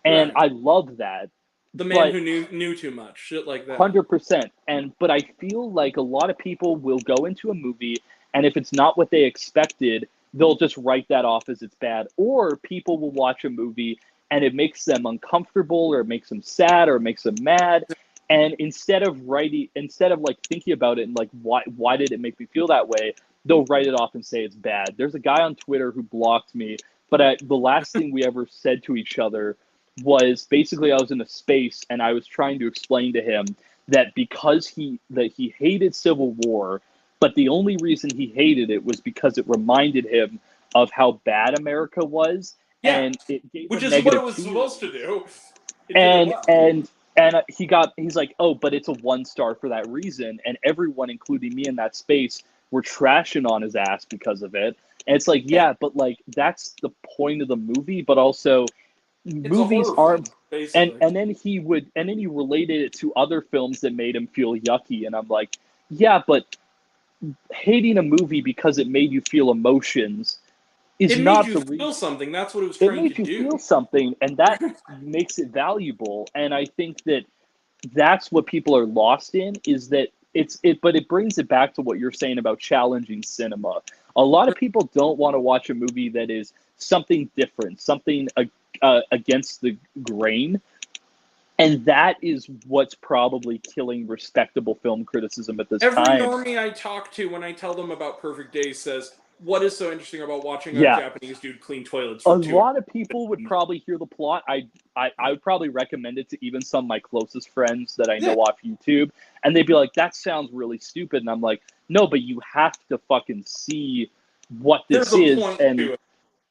and Right. I love that. The man But who knew too much. Shit like that. 100%. But I feel like a lot of people will go into a movie, and if it's not what they expected, they'll just write that off as it's bad. Or people will watch a movie and it makes them uncomfortable, or it makes them sad, or it makes them mad. And instead of like thinking about it and like why did it make me feel that way, they'll write it off and say it's bad. There's a guy on Twitter who blocked me, but the last thing we ever said to each other was basically I was in a space and I was trying to explain to him that because he hated Civil War, but the only reason he hated it was because it reminded him of how bad America was, and it gave which him is what it negative was feelings. supposed to do. And he's like, oh, but it's a 1-star for that reason, and everyone, including me in that space, were trashing on his ass because of it. And it's like, yeah, but like that's the point of the movie, but also movies aren't. Basically. And then he related it to other films that made him feel yucky, and I'm like, yeah, but hating a movie because it made you feel emotions is not the reason. It made you feel something. That's what it was It trying to do. made you feel something, and that makes it valuable. And I think that that's what people are lost in, is that but it brings it back to what you're saying about challenging cinema. A lot of people don't want to watch a movie that is something different, something against the grain. And that is what's probably killing respectable film criticism at this time. Every normie I talk to when I tell them about Perfect Days says, what is so interesting about watching a Japanese dude clean toilets for a lot of people would probably hear the plot. I would probably recommend it to even some of my closest friends that I know off YouTube, and they'd be like, that sounds really stupid. And I'm like, no, but you have to fucking see what this is. And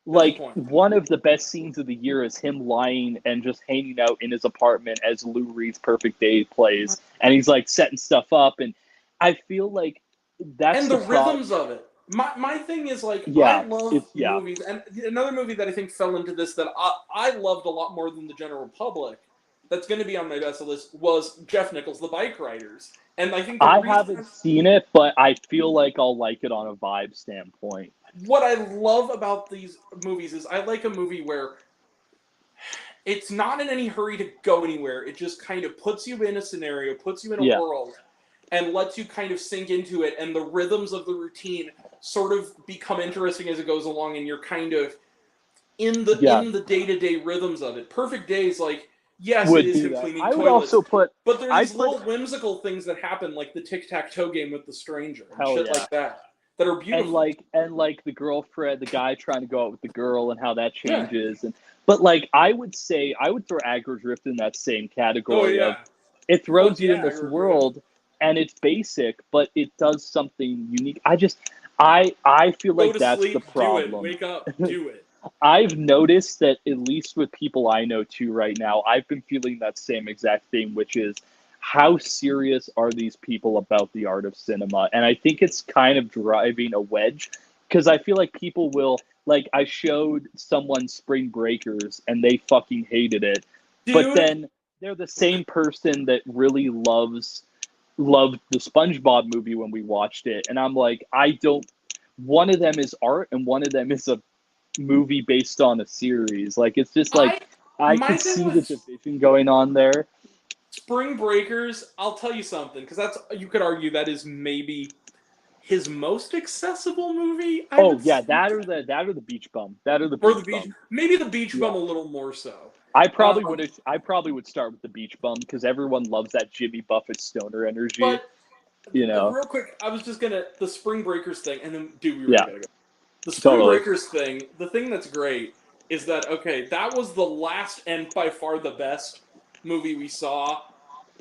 like, one of the best scenes of the year is him lying and just hanging out in his apartment as Lou Reed's Perfect Day plays, and he's like setting stuff up, and I feel like that's and the rhythms of it. My thing is, like, I love movies, and another movie that I think fell into this that I loved a lot more than the general public, that's going to be on my best list, was Jeff Nichols' The Bike Riders. And I think I haven't seen it, but I feel like I'll like it on a vibe standpoint. What I love about these movies is I like a movie where it's not in any hurry to go anywhere. It just kind of puts you in a scenario, puts you in a world, and lets you kind of sink into it, and the rhythms of the routine sort of become interesting as it goes along, and you're kind of in the day-to-day rhythms of it. Perfect Days, like, yes, it is him cleaning toilets. I would also but there's these little whimsical things that happen, like the tic-tac-toe game with the stranger and shit like that are beautiful. And like the girlfriend, the guy trying to go out with the girl, and how that changes. But like, I would throw Aggro Drift in that same category of it throws you in this world. And it's basic, but it does something unique. I feel like that's the problem. Do it. Wake up. Do it. I've noticed that, at least with people I know too right now, I've been feeling that same exact thing, which is, how serious are these people about the art of cinema? And I think it's kind of driving a wedge, because I feel like people will, like, I showed someone Spring Breakers and they fucking hated it. Dude. But then they're the same person that really loved the SpongeBob movie when we watched it, and I'm like, one of them is art and one of them is a movie based on a series. Like, it's just like, I could see the division going on there. Spring Breakers, I'll tell you something, because you could argue that is maybe his most accessible movie. That or the Beach Bum. Maybe the Beach Bum a little more so. I probably would start with the Beach Bum, because everyone loves that Jimmy Buffett stoner energy. But, real quick, I was just the Spring Breakers thing, and then we really gotta go. The Spring Breakers thing, the thing that's great is that, that was the last and by far the best movie we saw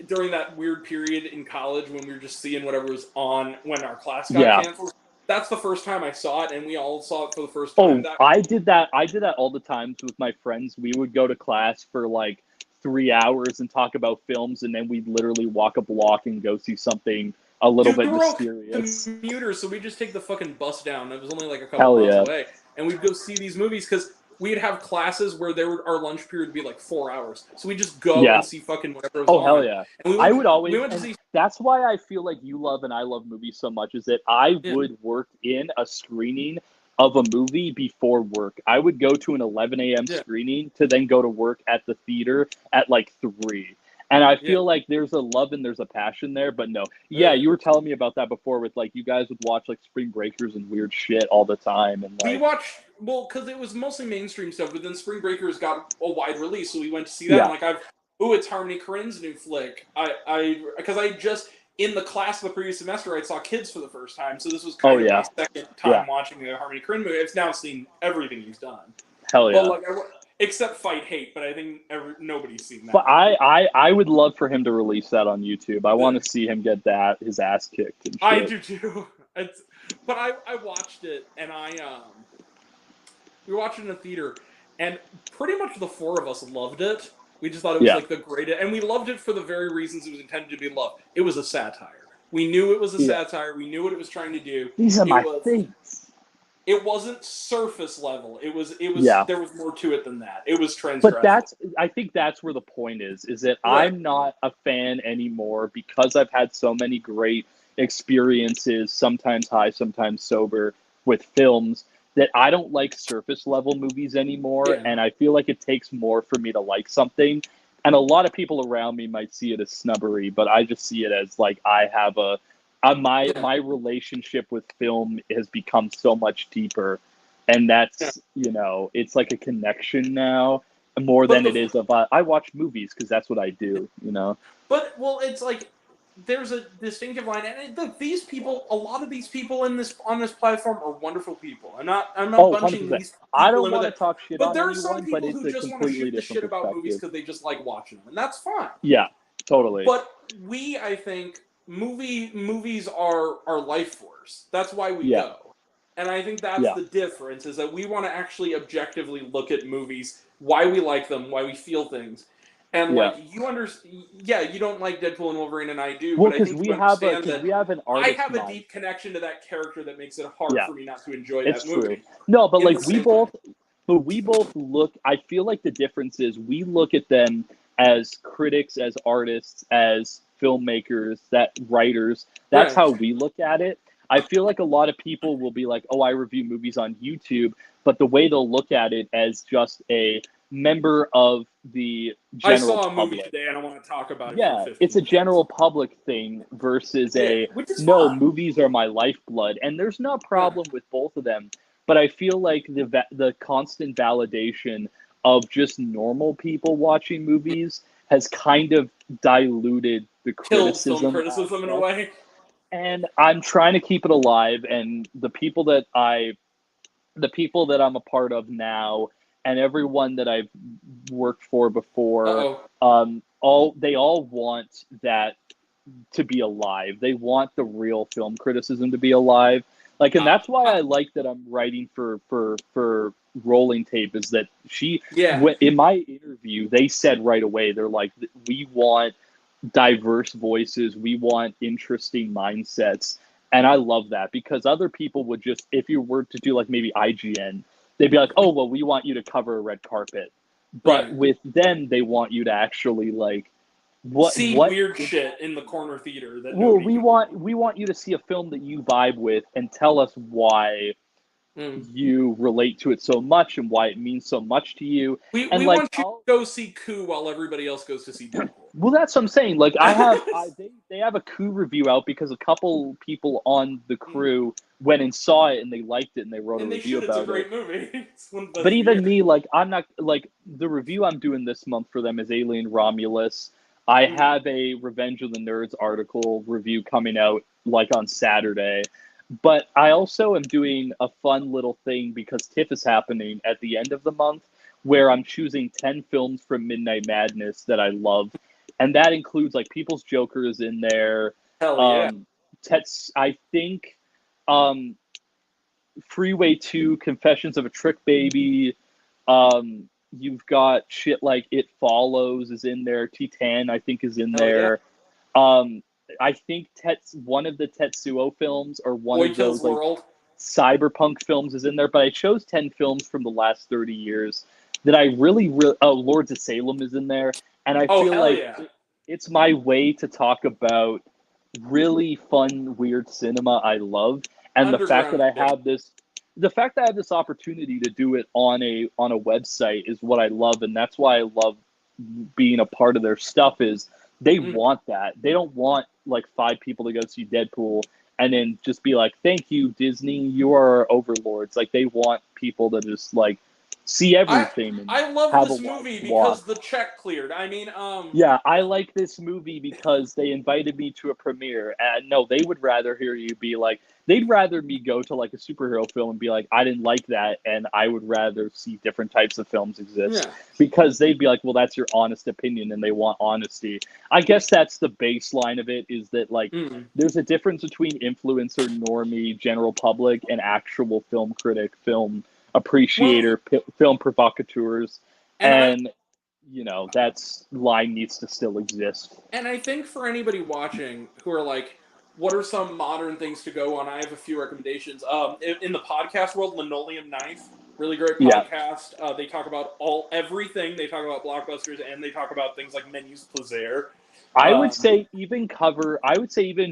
during that weird period in college when we were just seeing whatever was on when our class got canceled. That's the first time I saw it, and we all saw it for the first time. I did that all the time with my friends. We would go to class for like 3 hours and talk about films, and then we'd literally walk a block and go see something a little bit mysterious. Commuters, so we just take the fucking bus down. It was only like a couple miles away, and we'd go see these movies because we'd have classes where our lunch period would be like 4 hours. So we just go and see fucking whatever was on. Hell yeah. And I would always... That's why I feel like you love and I love movies so much, is that I would work in a screening of a movie before work. I would go to an 11 a.m. screening to then go to work at the theater at like 3. And I feel like there's a love and there's a passion there, but no. Yeah, you were telling me about that before with, like, you guys would watch, like, Spring Breakers and weird shit all the time. And like, we watched, because it was mostly mainstream stuff, but then Spring Breakers got a wide release, so we went to see that. And, like, it's Harmony Korine's new flick. Because I just, in the class of the previous semester, I saw Kids for the first time, so this was kind of my second time watching the Harmony Korine movie. I've now seen everything he's done. Hell yeah. Well, like, except Fight Hate, but I think nobody's seen that. But I would love for him to release that on YouTube. I want to see him get his ass kicked and shit. I do too. But I watched it, and we watched it in a theater, and pretty much the four of us loved it. We just thought it was like the greatest, and we loved it for the very reasons it was intended to be loved. It was a satire. We knew it was a satire. We knew what it was trying to do. These are my things. It wasn't surface level. It was there was more to it than that. It was transgressive. But I think that's where the point is that I'm not a fan anymore because I've had so many great experiences, sometimes high, sometimes sober, with films, that I don't like surface level movies anymore, and I feel like it takes more for me to like something. And a lot of people around me might see it as snubbery, but I just see it as like I have my relationship with film has become so much deeper, and that's it's like a connection now more than it is of I watch movies because that's what I do, But it's like there's a distinctive line, and look, these people, a lot of these people on this platform are wonderful people. I'm not bunching 100%. these people. I don't want to talk shit but on there anyone, are some people but it's who a just want to shoot the shit about perspective. movies because they just like watching them, and that's fine. Yeah, totally. But I think movies are our life force. That's why we go. And I think that's the difference, is that we want to actually objectively look at movies, why we like them, why we feel things. And like you understand, you don't like Deadpool and Wolverine, and I do. Well, but I think we have an artist. I have a deep connection to that character that makes it hard for me not to enjoy that movie. True. No, but like we both look. I feel like the difference is we look at them as critics, as artists, as filmmakers, writers. That's how we look at it. I feel like a lot of people will be like, "Oh, I review movies on YouTube," but the way they'll look at it as just a member of the general I saw a movie public. today and I want to talk about it. Yeah, it's a general public thing versus movies are my lifeblood, and there's no problem with both of them. But I feel like the constant validation of just normal people watching movies has kind of diluted the criticism in a way. And I'm trying to keep it alive, and the people that I'm a part of now, and everyone that I've worked for before, they all want that to be alive. They want the real film criticism to be alive. Like, and that's why I like that I'm writing for Rolling Tape, is that in my interview, they said right away, they're like, we want diverse voices, we want interesting mindsets. And I love that, because other people would just, if you were to do like maybe IGN, they'd be like, oh, well, we want you to cover a red carpet. But with them, they want you to actually like see weird shit in the corner theater. We want you to see a film that you vibe with and tell us why you relate to it so much and why it means so much to you. We want you to go see Coup while everybody else goes to see Deadpool. Well, that's what I'm saying. Like, they have a Coup review out because a couple people on the crew went and saw it and they liked it and they wrote a review about it. It's a great movie. But even me, like, I'm not, like, the review I'm doing this month for them is Alien Romulus. I have a Revenge of the Nerds article review coming out like on Saturday. But I also am doing a fun little thing because TIFF is happening at the end of the month, where I'm choosing 10 films from Midnight Madness that I love. And that includes like People's Joker is in there. Hell yeah. I think Freeway 2, Confessions of a Trick Baby. You've got shit like It Follows is in there. Titan, I think, is in there. Yeah. I think one of the Tetsuo films or one of those like cyberpunk films is in there. But I chose 10 films from the last 30 years that I really Lords of Salem is in there. And I feel like it's my way to talk about really fun, weird cinema I love. And the fact that I have this opportunity to do it on a website is what I love. And that's why I love being a part of their stuff, is they want that. They don't want like 5 people to go see Deadpool and then just be like, thank you, Disney, you are our overlords. Like, they want people to just like see everything, and I love have this a movie walk. because the check cleared. I mean, Yeah, I like this movie because they invited me to a premiere. And no, they would rather hear you be like, they'd rather me go to like a superhero film and be like, I didn't like that, and I would rather see different types of films exist. yeah. Because they'd be like, well, that's your honest opinion, and they want honesty. I guess that's the baseline of it, is that like Mm. there's a difference between influencer, normie, general public, and actual film critic, film appreciator, film provocateurs, And and you know, that's line needs to still exist. And I think for anybody watching who are like, what are some modern things to go on? I have a few recommendations. In the podcast world, Linoleum Knife, really great Yeah. podcast. They talk about everything. They talk about blockbusters, and they talk about things like Menus Plaisir. I would say even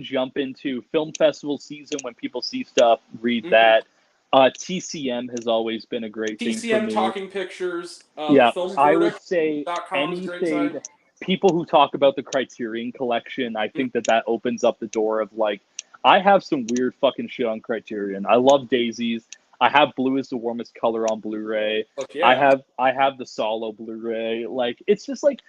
jump into film festival season when people see stuff, read that. TCM has always been a great thing for TCM me. Talking Pictures. Yeah, I would FilmVerdict.com say is a great anything. site. People who talk about the Criterion Collection, I think that opens up the door of like, I have some weird fucking shit on Criterion. I love Daisies. I have Blue is the Warmest Color on Blu-ray. Look, yeah. I have the Solo Blu-ray. Like, it's just like,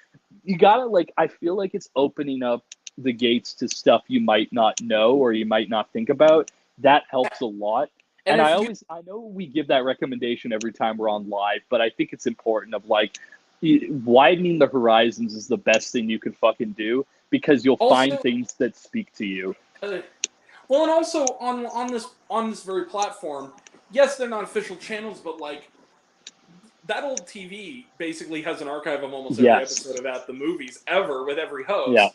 you gotta like, I feel like it's opening up the gates to stuff you might not know or you might not think about. That helps a lot. And I know we give that recommendation every time we're on live, but I think it's important of like, widening the horizons is the best thing you can fucking do, because you'll find things that speak to you. Well, and also on this very platform, yes, they're not official channels, but like that old TV basically has an archive of almost every episode of At the Movies ever with every host. Yeah.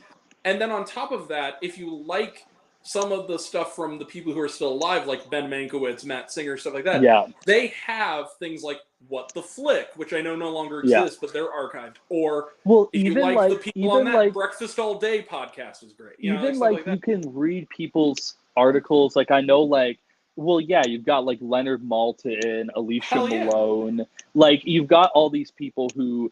And then on top of that, if you like some of the stuff from the people who are still alive, like Ben Mankiewicz, Matt Singer, stuff like that, they have things like What the Flick, which I know no longer exists, but they're archived. Or if you like the people on that, Breakfast All Day podcast is great. You know, like you can read people's articles. Like, I know, like, well, yeah, you've got like Leonard Maltin, Alicia Malone. Like, you've got all these people who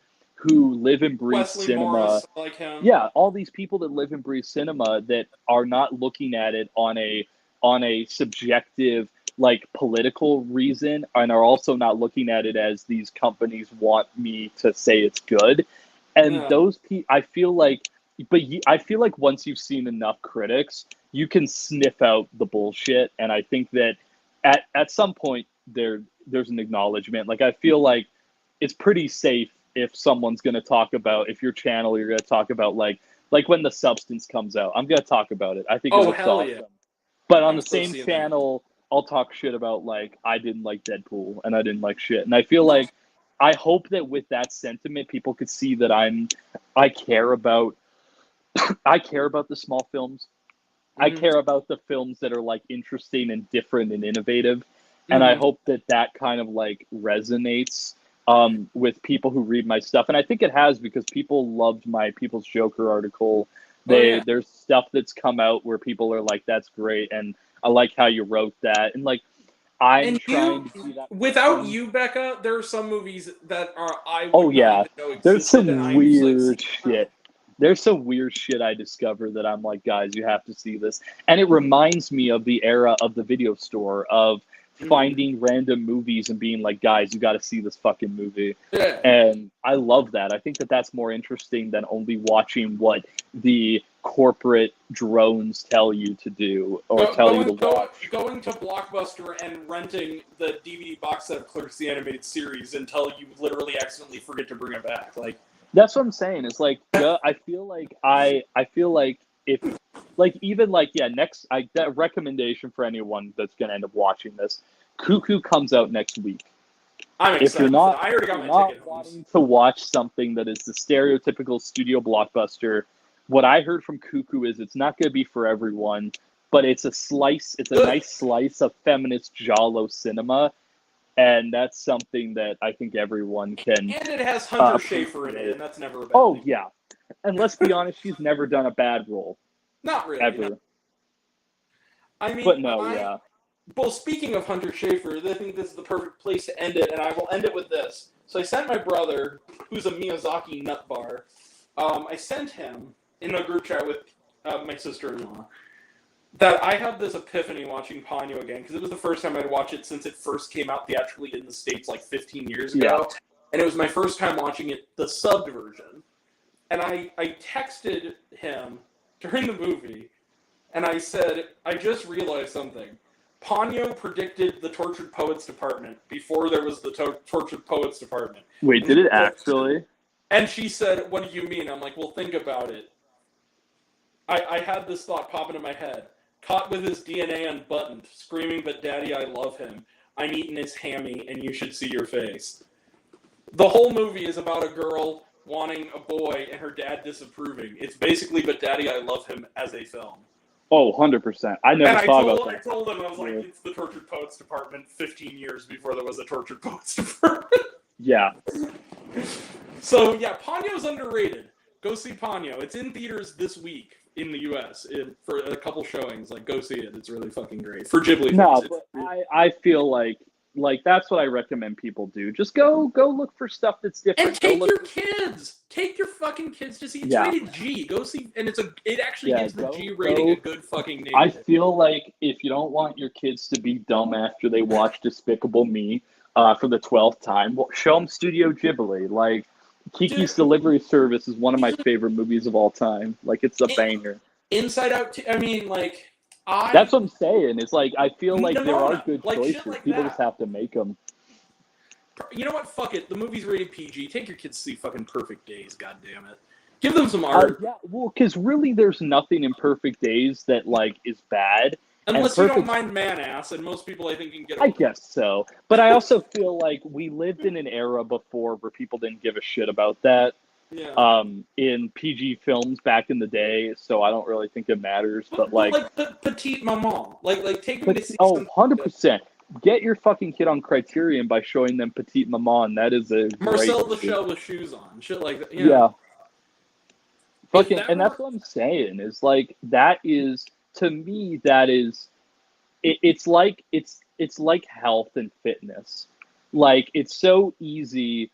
live and breathe Wesley cinema. Morris, like him. Yeah, all these people that live and breathe cinema that are not looking at it on a subjective, like, political reason, and are also not looking at it as these companies want me to say it's good. And those people, I feel like once you've seen enough critics, you can sniff out the bullshit. And I think that at some point there's an acknowledgement. Like, I feel like it's pretty safe if someone's going to talk about, if your channel, you're going to talk about like when The Substance comes out, I'm going to talk about it. I think it looks awesome. Yeah. But on the same channel, I'll talk shit about like, I didn't like Deadpool and I didn't like shit. And I feel like, I hope that with that sentiment, people could see that I care about the small films. I care about the films that are like interesting and different and innovative. And I hope that kind of like resonates with people who read my stuff. And I think it has, because people loved my People's Joker article. There's stuff that's come out where people are like, that's great. And I like how you wrote that. And like, I'm trying to do that. Without you, Becca, there are some movies that are There's some weird shit. There's some weird shit I discovered that I'm like, guys, you have to see this. And it reminds me of the era of the video store, of finding random movies and being like, guys, you got to see this fucking movie. Yeah. And I love that. I think that that's more interesting than only watching what the corporate drones tell you to do or tell you to watch. Going to Blockbuster and renting the DVD box set of Clerks the Animated Series until you literally accidentally forget to bring it back. Like, that's what I'm saying. It's like, I feel like if, like, even like, that recommendation for anyone that's going to end up watching this, Cuckoo comes out next week. I'm excited. If you're not, I already got my ticket. Wanting to watch something that is the stereotypical studio blockbuster, what I heard from Cuckoo is it's not going to be for everyone, but it's a nice slice of feminist giallo cinema. And that's something that I think everyone can. And it has Hunter Schafer in it, and that's never a bad thing. Yeah. And let's be honest, she's never done a bad role. Not really. Ever. No. I mean, Well, speaking of Hunter Schafer, I think this is the perfect place to end it, and I will end it with this. So I sent my brother, who's a Miyazaki nut bar, I sent him in a group chat with my sister-in-law that I had this epiphany watching Ponyo again, because it was the first time I'd watched it since it first came out theatrically in the States like 15 years ago. Yeah. And it was my first time watching it, the subbed version. And I texted him during the movie, and I said, I just realized something. Ponyo predicted the Tortured Poets Department before there was the Tortured Poets Department. Wait, did it actually? And she said, what do you mean? I'm like, well, think about it. I had this thought pop into my head. Caught with his DNA unbuttoned, screaming, but daddy, I love him. I'm eating his hammy, and you should see your face. The whole movie is about a girl wanting a boy and her dad disapproving. It's basically But Daddy, I Love Him as a film. Oh, 100%. I never thought about that. I told him, I was like, it's the Tortured Poets Department 15 years before there was a Tortured Poets Department. Yeah. So, yeah, Ponyo's underrated. Go see Ponyo. It's in theaters this week in the U.S. For a couple showings. Like, go see it. It's really fucking great. For Ghibli no, fans. But I feel like that's what I recommend people do. Just go look for stuff that's different. And take your kids. Take your fucking kids to see. It's rated G. Go see, and it actually gives the G rating a good fucking name. I feel like if you don't want your kids to be dumb after they watch Despicable Me for the 12th time, well, show them Studio Ghibli. Like, Kiki's Delivery Service is one of my favorite movies of all time. Like, it's a banger. Inside Out, I mean, like, that's what I'm saying. It's like, I feel like there are good choices. Like people just have to make them. You know what? Fuck it. The movie's rated PG. Take your kids to see fucking Perfect Days, goddammit. Give them some art. Yeah, well, because really there's nothing in Perfect Days that, like, is bad. Unless you don't mind man-ass, and most people, I think, can get I guess so. But I also feel like we lived in an era before where people didn't give a shit about that. Yeah. In PG films back in the day, so I don't really think it matters. But like the Petite Maman, like take them to see. 100%. Get your fucking kid on Criterion by showing them Petite Maman. That is a Marcel the Shell with shoes on, shit like that. You know? Yeah. Fucking, and that's what I'm saying is like that is to me that is, it's like health and fitness. Like it's so easy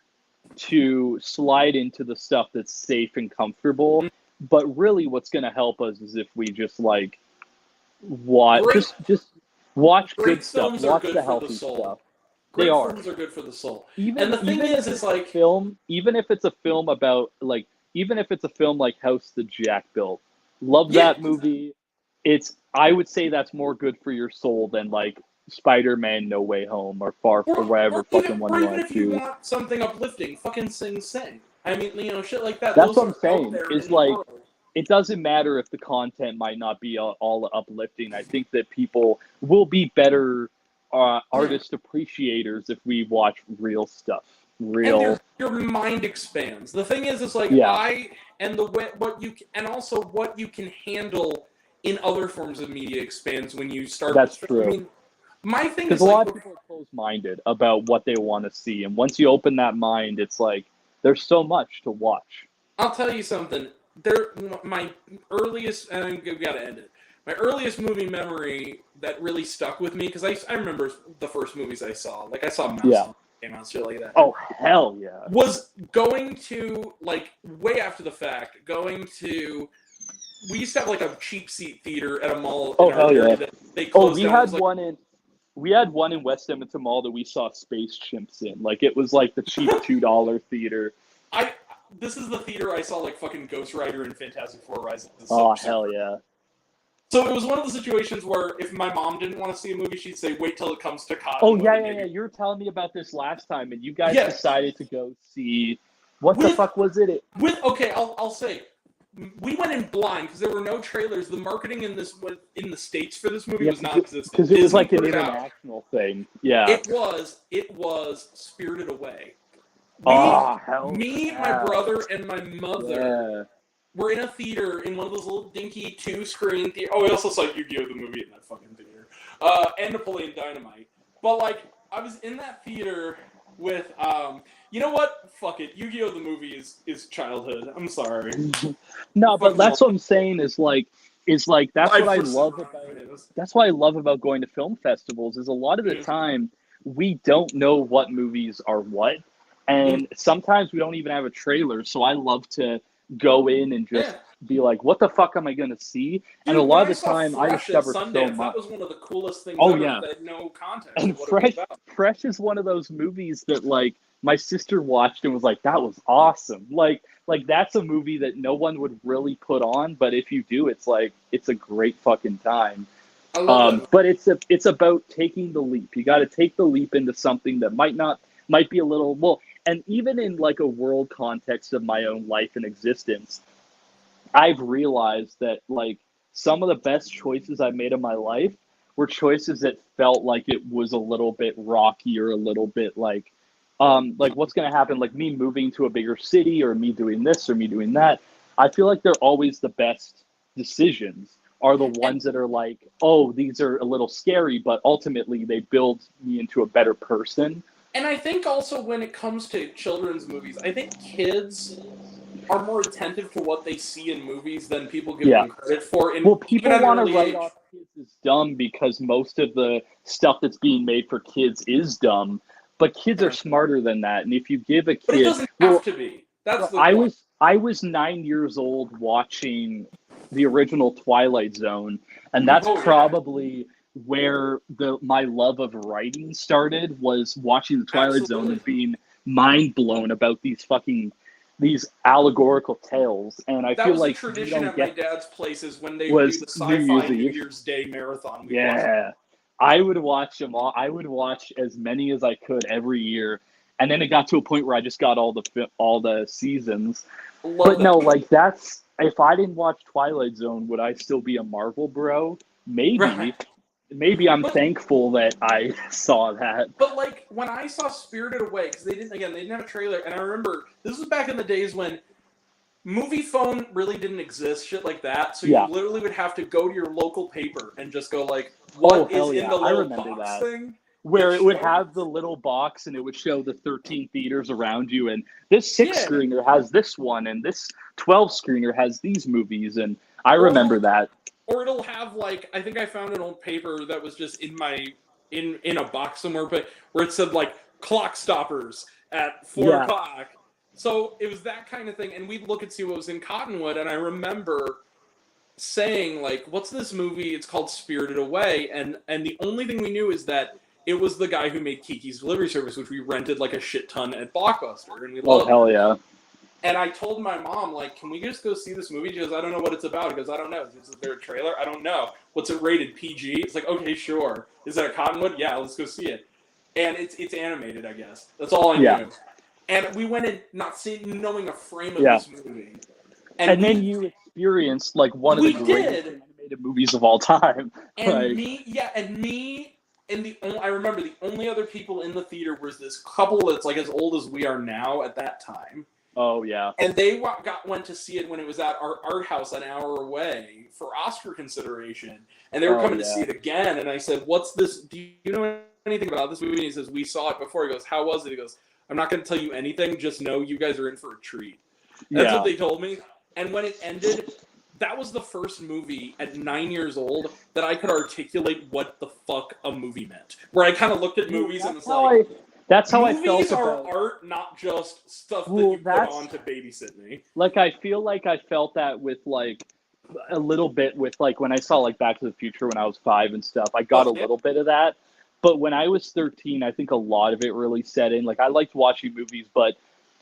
to slide into the stuff that's safe and comfortable, but really what's going to help us is if we just like watch just watch good stuff, watch the healthy stuff. They are. Films are good for the soul. And the thing is, it's like film. Even if it's a film about like, even if it's a film like House that Jack Built, love that movie. I would say that's more good for your soul than like Spider-Man No Way Home or Far From wherever fucking one you want to. If you want something uplifting, fucking Sing. I mean, shit like that. That's what I'm saying. It's like, it doesn't matter if the content might not be all uplifting. I think that people will be better artist appreciators if we watch real stuff. And your mind expands. The thing is, it's like what you can handle in other forms of media expands when you start. That's true. I mean, my thing is because a lot of people are closed-minded about what they want to see, and once you open that mind, it's like there's so much to watch. I'll tell you something. My earliest, and we gotta end it. My earliest movie memory that really stuck with me, because I remember the first movies I saw. Like I saw Mouse came out, shit like that. Oh hell yeah! Was going to like way after the fact. We used to have like a cheap seat theater at a mall. Oh hell yeah! They closed we had one in. We had one in West Edmonton Mall that we saw Space Chimps in. Like it was like the cheap $2 theater. This is the theater I saw like fucking Ghost Rider and Fantastic Four Rise of the Oh hell yeah! So it was one of the situations where if my mom didn't want to see a movie, she'd say, "Wait till it comes to COD." Oh yeah. You were telling me about this last time, and you guys decided to go see. What the fuck was it? I'll say. We went in blind because there were no trailers. The marketing in the States for this movie was non-existent. Because it was like an international thing. Yeah. It was Spirited Away. Me, my brother, and my mother were in a theater in one of those little dinky 2-screen theaters. Oh, we also saw Yu-Gi-Oh! The movie in that fucking theater. And Napoleon Dynamite. But like, I was in that theater with you know what? Fuck it. Yu-Gi-Oh! The movie is childhood. I'm sorry. No, but that's what I'm saying is like that's what I love about it. That's what I love about going to film festivals is a lot of the time we don't know what movies are what. And sometimes we don't even have a trailer. So I love to go in and just be like, what the fuck am I going to see? Dude, and a lot of the saw time, I Fresh at discovered so Sundance, much. that was one of the coolest things Oh, ever. yeah. They had no context And of what it was about. Fresh is one of those movies that, like, my sister watched and was like, that was awesome. Like that's a movie that no one would really put on, but if you do, it's like, it's a great fucking time. I love that. But it's about taking the leap. You got to take the leap into something that might be a little, well, and even in like a world context of my own life and existence, I've realized that like some of the best choices I made in my life were choices that felt like it was a little bit rocky or a little bit like what's going to happen, like me moving to a bigger city or me doing this or me doing that. I feel like they're always the best decisions are the ones that are like, oh, these are a little scary, but ultimately they build me into a better person. And I think also when it comes to children's movies, I think kids are more attentive to what they see in movies than people give them credit for. Well, people want to write off kids as dumb because most of the stuff that's being made for kids is dumb. But kids are smarter than that, and if you give a kid, but it doesn't have to be. That's the point. I was 9 years old watching the original Twilight Zone, and that's probably where my love of writing started. Was watching the Twilight Zone and being mind blown about these allegorical tales. And I feel like that was the tradition at my dad's places when they would do the sci-fi New Year's Day marathon. I would watch them all. I would watch as many as I could every year, and then it got to a point where I just got all the seasons. But no, like that's, if I didn't watch Twilight Zone, would I still be a Marvel bro? Maybe. Right. Maybe I'm thankful that I saw that. But like when I saw Spirited Away, because they didn't have a trailer, and I remember this was back in the days when movie phone really didn't exist, shit like that. So you literally would have to go to your local paper and just go like, what is in the little box thing? Where it would have the little box and it would show the 13 theaters around you, and this 6 screener has this one, and this 12 screener has these movies, and I remember that. Or it'll have like, I think I found an old paper that was just in a box somewhere, but where it said like clock stoppers at 4 o'clock. So it was that kind of thing, and we'd look and see what was in Cottonwood, and I remember saying like, what's this movie? It's called Spirited Away, and the only thing we knew is that it was the guy who made Kiki's Delivery Service, which we rented like a shit ton at Blockbuster, and we loved hell yeah. And I told my mom, like, can we just go see this movie? She goes, I don't know what it's about. He goes, I don't know. Is there a trailer? I don't know. What's it rated? PG? It's like, okay, sure. Is that a Cottonwood? Yeah, let's go see it. And it's animated, I guess. That's all I knew. And we went in not knowing a frame of this movie. And then you experienced like one of the greatest animated movies of all time. And I remember the only other people in the theater was this couple that's like as old as we are now at that time. Oh, yeah. And they went to see it when it was at our art house an hour away for Oscar consideration. And they were coming to see it again. And I said, what's this? Do you know anything about this movie? And he says, we saw it before. He goes, how was it? He goes, I'm not going to tell you anything. Just know you guys are in for a treat. That's what they told me. And when it ended, that was the first movie at 9 years old that I could articulate what the fuck a movie meant. Where I kind of looked at movies and was like... That's how I felt about... Movies are art, not just stuff that you put on to babysit me. Like, I feel like I felt that with, like, a little bit with, like, when I saw, like, Back to the Future when I was 5 and stuff. I got a little bit of that. But when I was 13, I think a lot of it really set in. Like, I liked watching movies, but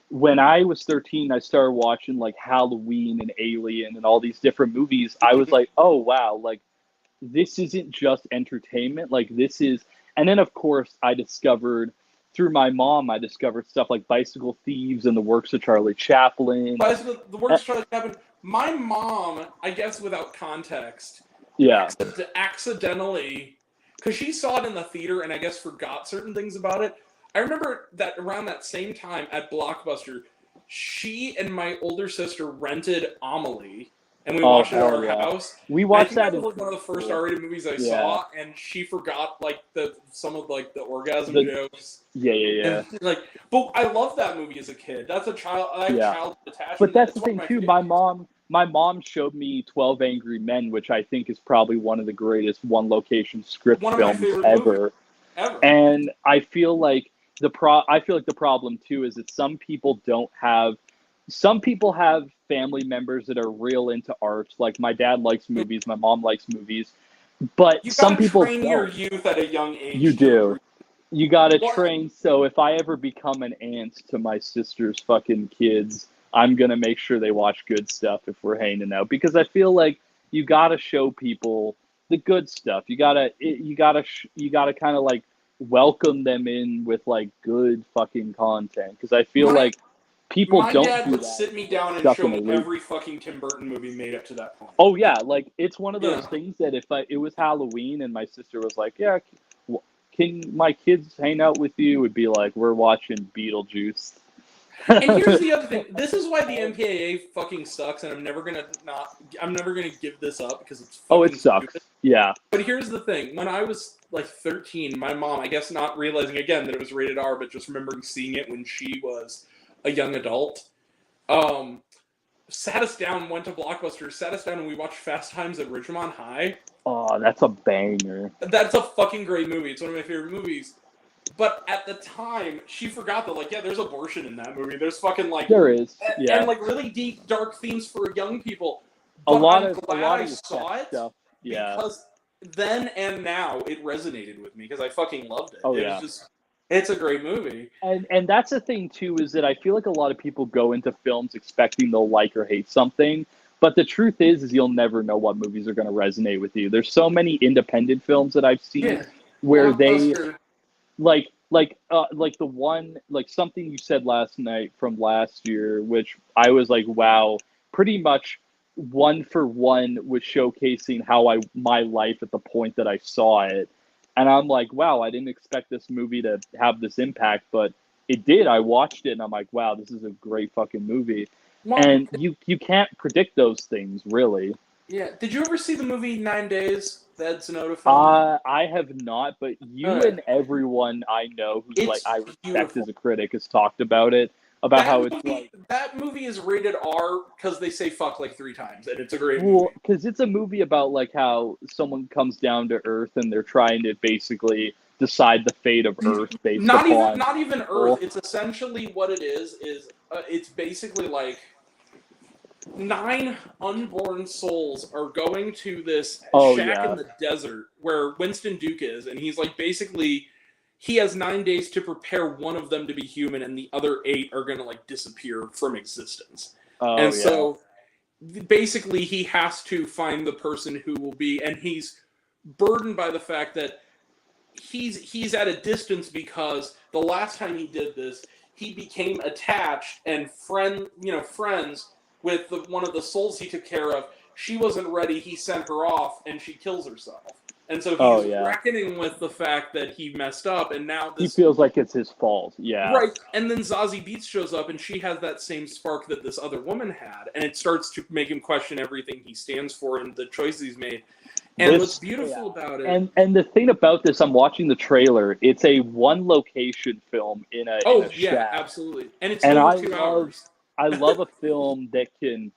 when I was 13, I started watching, like, Halloween and Alien and all these different movies. I was like, oh, wow, like, this isn't just entertainment. Like, this is... And then, of course, through my mom, I discovered stuff like Bicycle Thieves and the works of Charlie Chaplin. The works of Charlie Chaplin. My mom, I guess without context, accidentally, because she saw it in the theater and I guess forgot certain things about it. I remember that around that same time at Blockbuster, she and my older sister rented Amelie. And we watched it at our house. We watched that. It was one of the first R-rated movies I saw, and she forgot like some of like the orgasm jokes. Yeah. And, like, but I loved that movie as a kid. That's a child attachment. But that's the thing too. My mom showed me 12 Angry Men, which I think is probably one of the greatest one-location script films ever. And I feel like the problem too is that some people have family members that are real into art. Like my dad likes movies, my mom likes movies, but You some gotta people train your don't. youth at a young age. You do. You gotta What? train. So if I ever become an aunt to my sister's fucking kids, I'm gonna make sure they watch good stuff if we're hanging out, because I feel like you gotta show people the good stuff. You gotta kind of like welcome them in with like good fucking content, because I feel My like people my don't dad do would that. sit me down and Stuck show in a me loop. every fucking Tim Burton movie made up to that point. Oh yeah, like it's one of those Yeah. things that if it was Halloween and my sister was like, "Yeah, can my kids hang out with you?" Would be like, "We're watching Beetlejuice." And here's the other thing. This is why the MPAA fucking sucks, and I'm never gonna give this up because it's Oh, fucking it sucks. stupid. Yeah. But here's the thing. When I was like 13, my mom, I guess not realizing again that it was rated R, but just remembering seeing it when she was a young adult, sat us down, went to Blockbuster, sat us down, and we watched Fast Times at Ridgemont High. Oh, that's a banger. That's a fucking great movie. It's one of my favorite movies. But at the time, she forgot that, like, yeah, there's abortion in that movie. There's fucking, like... There is, yeah. And, like, really deep, dark themes for young people. A lot I'm of glad I the saw it stuff. Yeah. because then and now it resonated with me because I fucking loved it. Oh, It yeah. was just... It's a great movie. And that's the thing, too, is that I feel like a lot of people go into films expecting they'll like or hate something. But the truth is you'll never know what movies are going to resonate with you. There's so many independent films that I've seen where they... like the one, like something you said last night from last year, which I was like, wow, pretty much one for one was showcasing my life at the point that I saw it. And I'm like, wow, I didn't expect this movie to have this impact, but it did. I watched it and I'm like, wow, this is a great fucking movie. Well, And you can't predict those things, really. yeah. Did you ever see the movie 9 Days? The Ed Sonoda film? I have not, but you Alright. and everyone I know who's It's like I respect beautiful. as a critic has talked about it, about how it's like... That movie is rated R because they say fuck like 3 times, and it's a great Well, movie. because it's a movie about like how someone comes down to Earth and they're trying to basically decide the fate of Earth based upon... Not even Earth. It's essentially what it is it's basically like 9 unborn souls are going to this shack in the desert where Winston Duke is, and he's like basically he has 9 days to prepare one of them to be human, and the other 8 are going to like disappear from existence. So basically he has to find the person who will be, and he's burdened by the fact that he's at a distance because the last time he did this, he became attached and friends with one of the souls he took care of. She wasn't ready. He sent her off, and she kills herself. And so he's reckoning with the fact that he messed up, and now he feels like it's his fault. Yeah. Right. And then Zazie Beetz shows up, and she has that same spark that this other woman had, and it starts to make him question everything he stands for and the choices he's made. And what's beautiful about it... And the thing about this, I'm watching the trailer, it's a one-location film in a shack. Absolutely. And it's over 2 hours. I love a film that can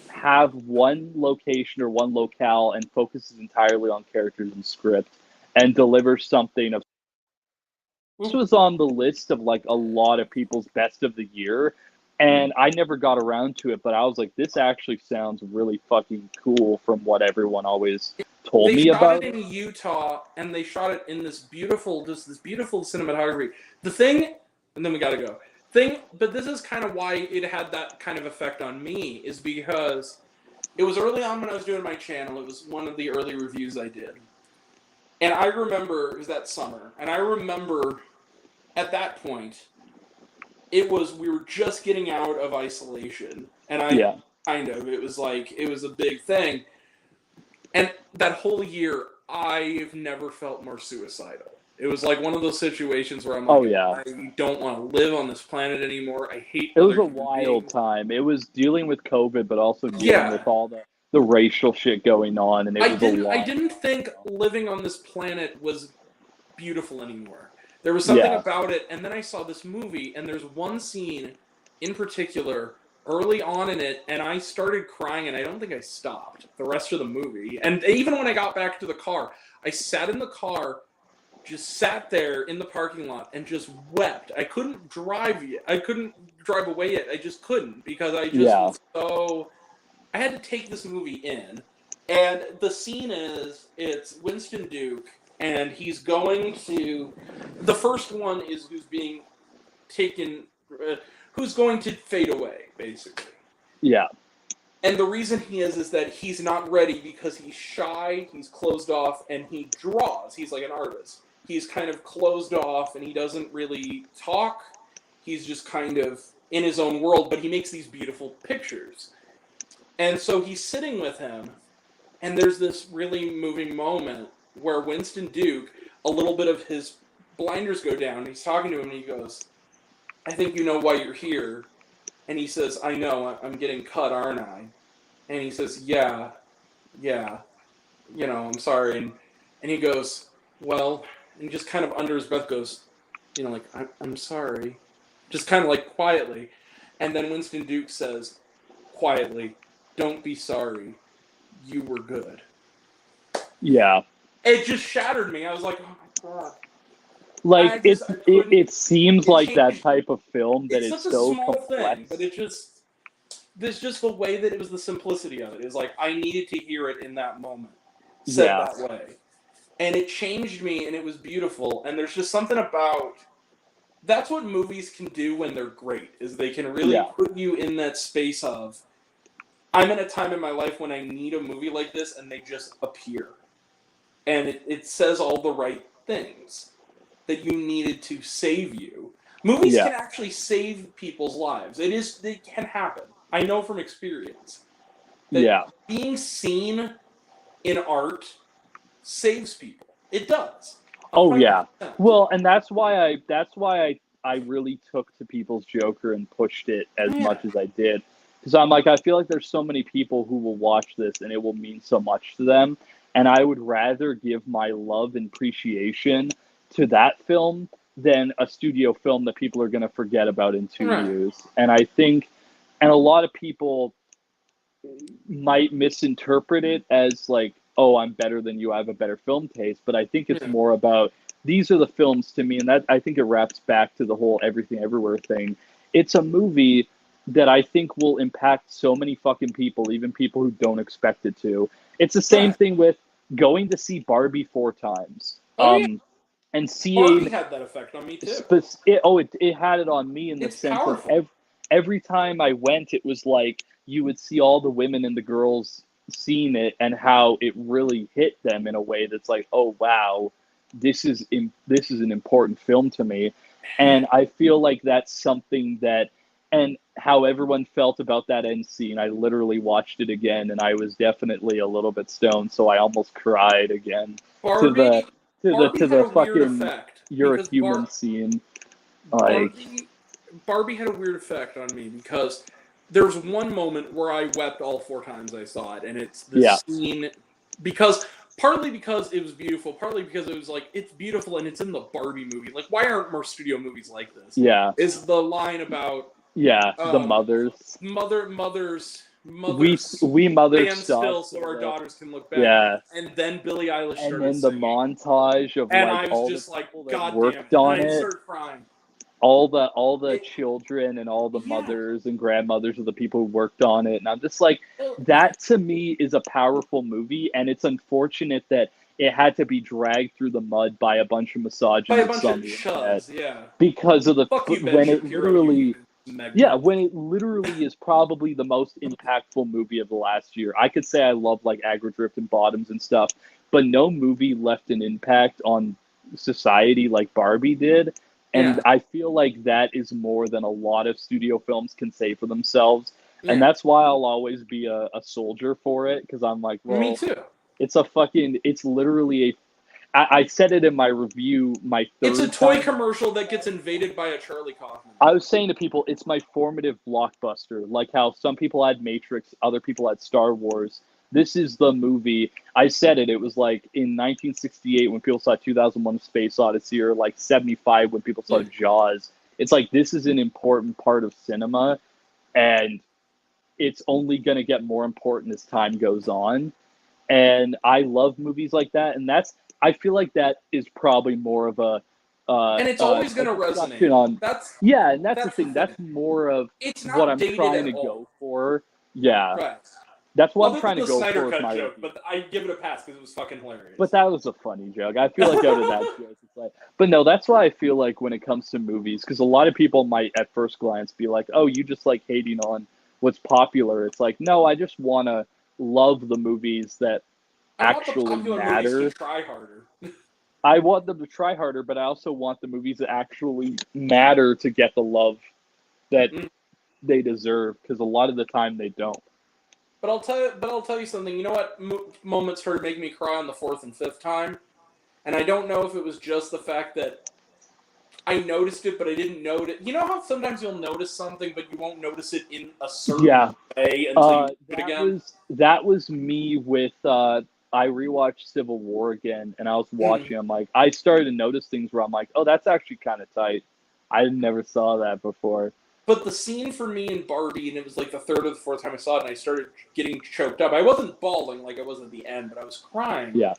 have one location or one locale and focuses entirely on characters and script and delivers something of... This was on the list of like a lot of people's best of the year, and I never got around to it, but I was like, this actually sounds really fucking cool from what everyone always told me about. They shot it in Utah, and they shot it in this beautiful cinematography. The thing, and then we gotta go. But this is kind of why it had that kind of effect on me, is because it was early on when I was doing my channel. It was one of the early reviews I did. And I remember, it was that summer, and I remember at that point, we were just getting out of isolation. And it was like, it was a big thing. And that whole year, I've never felt more suicidal. It was like one of those situations where I'm like, I don't want to live on this planet anymore. I hate... It was a wild time. It was dealing with COVID, but also dealing with all the racial shit going on. And I didn't think living on this planet was beautiful anymore. There was something about it, and then I saw this movie, and there's one scene in particular early on in it, and I started crying, and I don't think I stopped the rest of the movie. And even when I got back to the car, I sat in the car just sat there in the parking lot and just wept. I couldn't drive yet. I couldn't drive away yet. I just couldn't because I just was so. I had to take this movie in, and the scene is it's Winston Duke, and he's going to. The first one is who's being taken, who's going to fade away, basically. Yeah. And the reason he is that he's not ready because he's shy, he's closed off, and he draws. He's like an artist. He's kind of closed off, and he doesn't really talk. He's just kind of in his own world, but he makes these beautiful pictures. And so he's sitting with him, and there's this really moving moment where Winston Duke, a little bit of his blinders go down, and he's talking to him, and he goes, I think you know why you're here. And he says, I know, I'm getting cut, aren't I? And he says, yeah, I'm sorry. And he goes, well, and he just kind of under his breath goes, like, I'm sorry. Just kind of like quietly. And then Winston Duke says, quietly, don't be sorry. You were good. Yeah. It just shattered me. I was like, oh my God. Like it seems like that type of film that is so complex. Thing, but there's just the way that it was, the simplicity of it is like I needed to hear it in that moment, said that way, and it changed me, and it was beautiful. And there's just something about that's what movies can do when they're great is they can really put you in that space of I'm in a time in my life when I need a movie like this, and they just appear, and it says all the right things that you needed to save you. Movies can actually save people's lives. It can happen. I know from experience. That being seen in art saves people. It does. 100%. Oh yeah. Well, and that's why I really took to People's Joker and pushed it as much as I did. Because I'm like, I feel like there's so many people who will watch this and it will mean so much to them. And I would rather give my love and appreciation to that film than a studio film that people are going to forget about in 2 years. And I think, and a lot of people might misinterpret it as like, oh, I'm better than you, I have a better film taste. But I think it's more about, these are the films to me, and that I think it wraps back to the whole Everything Everywhere thing. It's a movie that I think will impact so many fucking people, even people who don't expect it to. It's the same thing with going to see Barbie 4 times. And seeing Barbie had that effect on me too. It had it on me in the sense of every time I went, it was like you would see all the women and the girls seeing it and how it really hit them in a way that's like, oh wow, this is an important film to me. And I feel like that's something that, and how everyone felt about that end scene. I literally watched it again, and I was definitely a little bit stoned, so I almost cried again. Barbie to the fucking effect you're a human scene. Like Barbie had a weird effect on me because there was one moment where I wept all 4 times I saw it, and it's the scene partly because it was beautiful, partly because it was like it's beautiful and it's in the Barbie movie. Like, why aren't more studio movies like this? Yeah, is the line about the mothers. Mothers. We mothers stand still so our daughters can look back. Yeah, and then Billie Eilish started and then the singing. montage of and like I was all just the like, people that God worked damn, on and I it. started crying. All the children and all the mothers and grandmothers of the people who worked on it, and I'm just like, that to me is a powerful movie, and it's unfortunate that it had to be dragged through the mud by a bunch of misogynists on the internet, because of the when it literally. Yeah, when it literally is probably the most impactful movie of the last year. I could say I love like Agrodrift and Bottoms and stuff, but no movie left an impact on society like Barbie did. And I feel like that is more than a lot of studio films can say for themselves. And that's why I'll always be a soldier for it, because I'm like, well, me too. It's literally I said it in my review, It's a toy commercial that gets invaded by a Charlie Kaufman. I was saying to people, it's my formative blockbuster. Like how some people had Matrix, other people had Star Wars. This is the movie. I said it. It was like in 1968 when people saw 2001: Space Odyssey, or like 75 when people saw Jaws. It's like, this is an important part of cinema, and it's only going to get more important as time goes on. And I love movies like that. And I feel like that is probably more of a and it's always going to resonate. on. That's And that's the the thing. That's more of It's what not I'm dated trying at to all. go for. Yeah, Right. that's what I'm Other trying than to the go Snyder for with Cut my joke, review. but I give it a pass because it was fucking hilarious. But that was a funny joke. I feel like out of that joke, it's like, but no, that's why I feel like when it comes to movies, because a lot of people might at first glance be like, "Oh, you just like hating on what's popular." It's like, no, I just want to love the movies that I want the actually popular matter. movies to try harder. I want them to try harder, but I also want the movies that actually matter to get the love that they deserve, because a lot of the time they don't. But I'll tell you something. You know what moments started making me cry on the fourth and fifth time, and I don't know if it was just the fact that I noticed it, but I didn't notice. You know how sometimes you'll notice something, but you won't notice it in a certain way until you do it again. That was me with. I rewatched Civil War again, and I was watching. I'm like, I started to notice things where I'm like, oh, that's actually kind of tight. I never saw that before. But the scene for me in Barbie, and it was like the third or the fourth time I saw it, and I started getting choked up. I wasn't bawling like I was at the end, but I was crying. Yeah.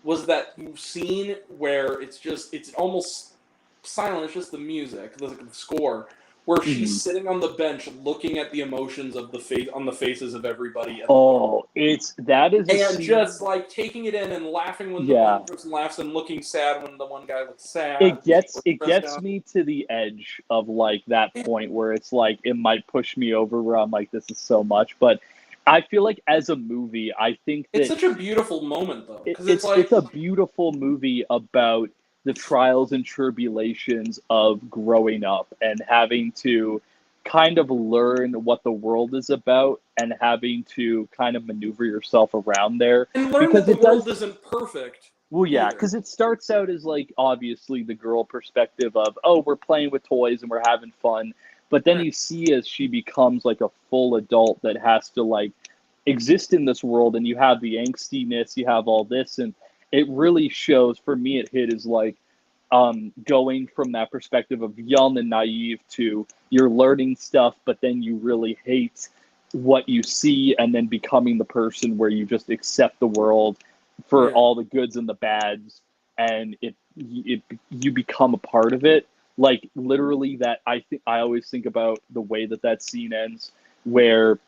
Was that scene where it's almost silent, it's just the music, the score, where she's sitting on the bench looking at the emotions of on the faces of everybody. That is and just like taking it in and laughing when the one person laughs and looking sad when the one guy looks sad. It gets me to the edge of like that point where it's like it might push me over where I'm like, this is so much, but I feel like as a movie, I think that it's such a beautiful moment though, because it's a beautiful movie about the trials and tribulations of growing up and having to kind of learn what the world is about and having to kind of maneuver yourself around there. And learn because that the world isn't perfect. Well, yeah, because it starts out as like obviously the girl perspective of, oh, we're playing with toys and we're having fun. But then you see as she becomes like a full adult that has to like exist in this world, and you have the angstiness, you have all this, and it really shows, for me it hit is like going from that perspective of young and naive to you're learning stuff, but then you really hate what you see, and then becoming the person where you just accept the world for all the goods and the bads, and you become a part of it. Like literally, that I always think about the way that scene ends, where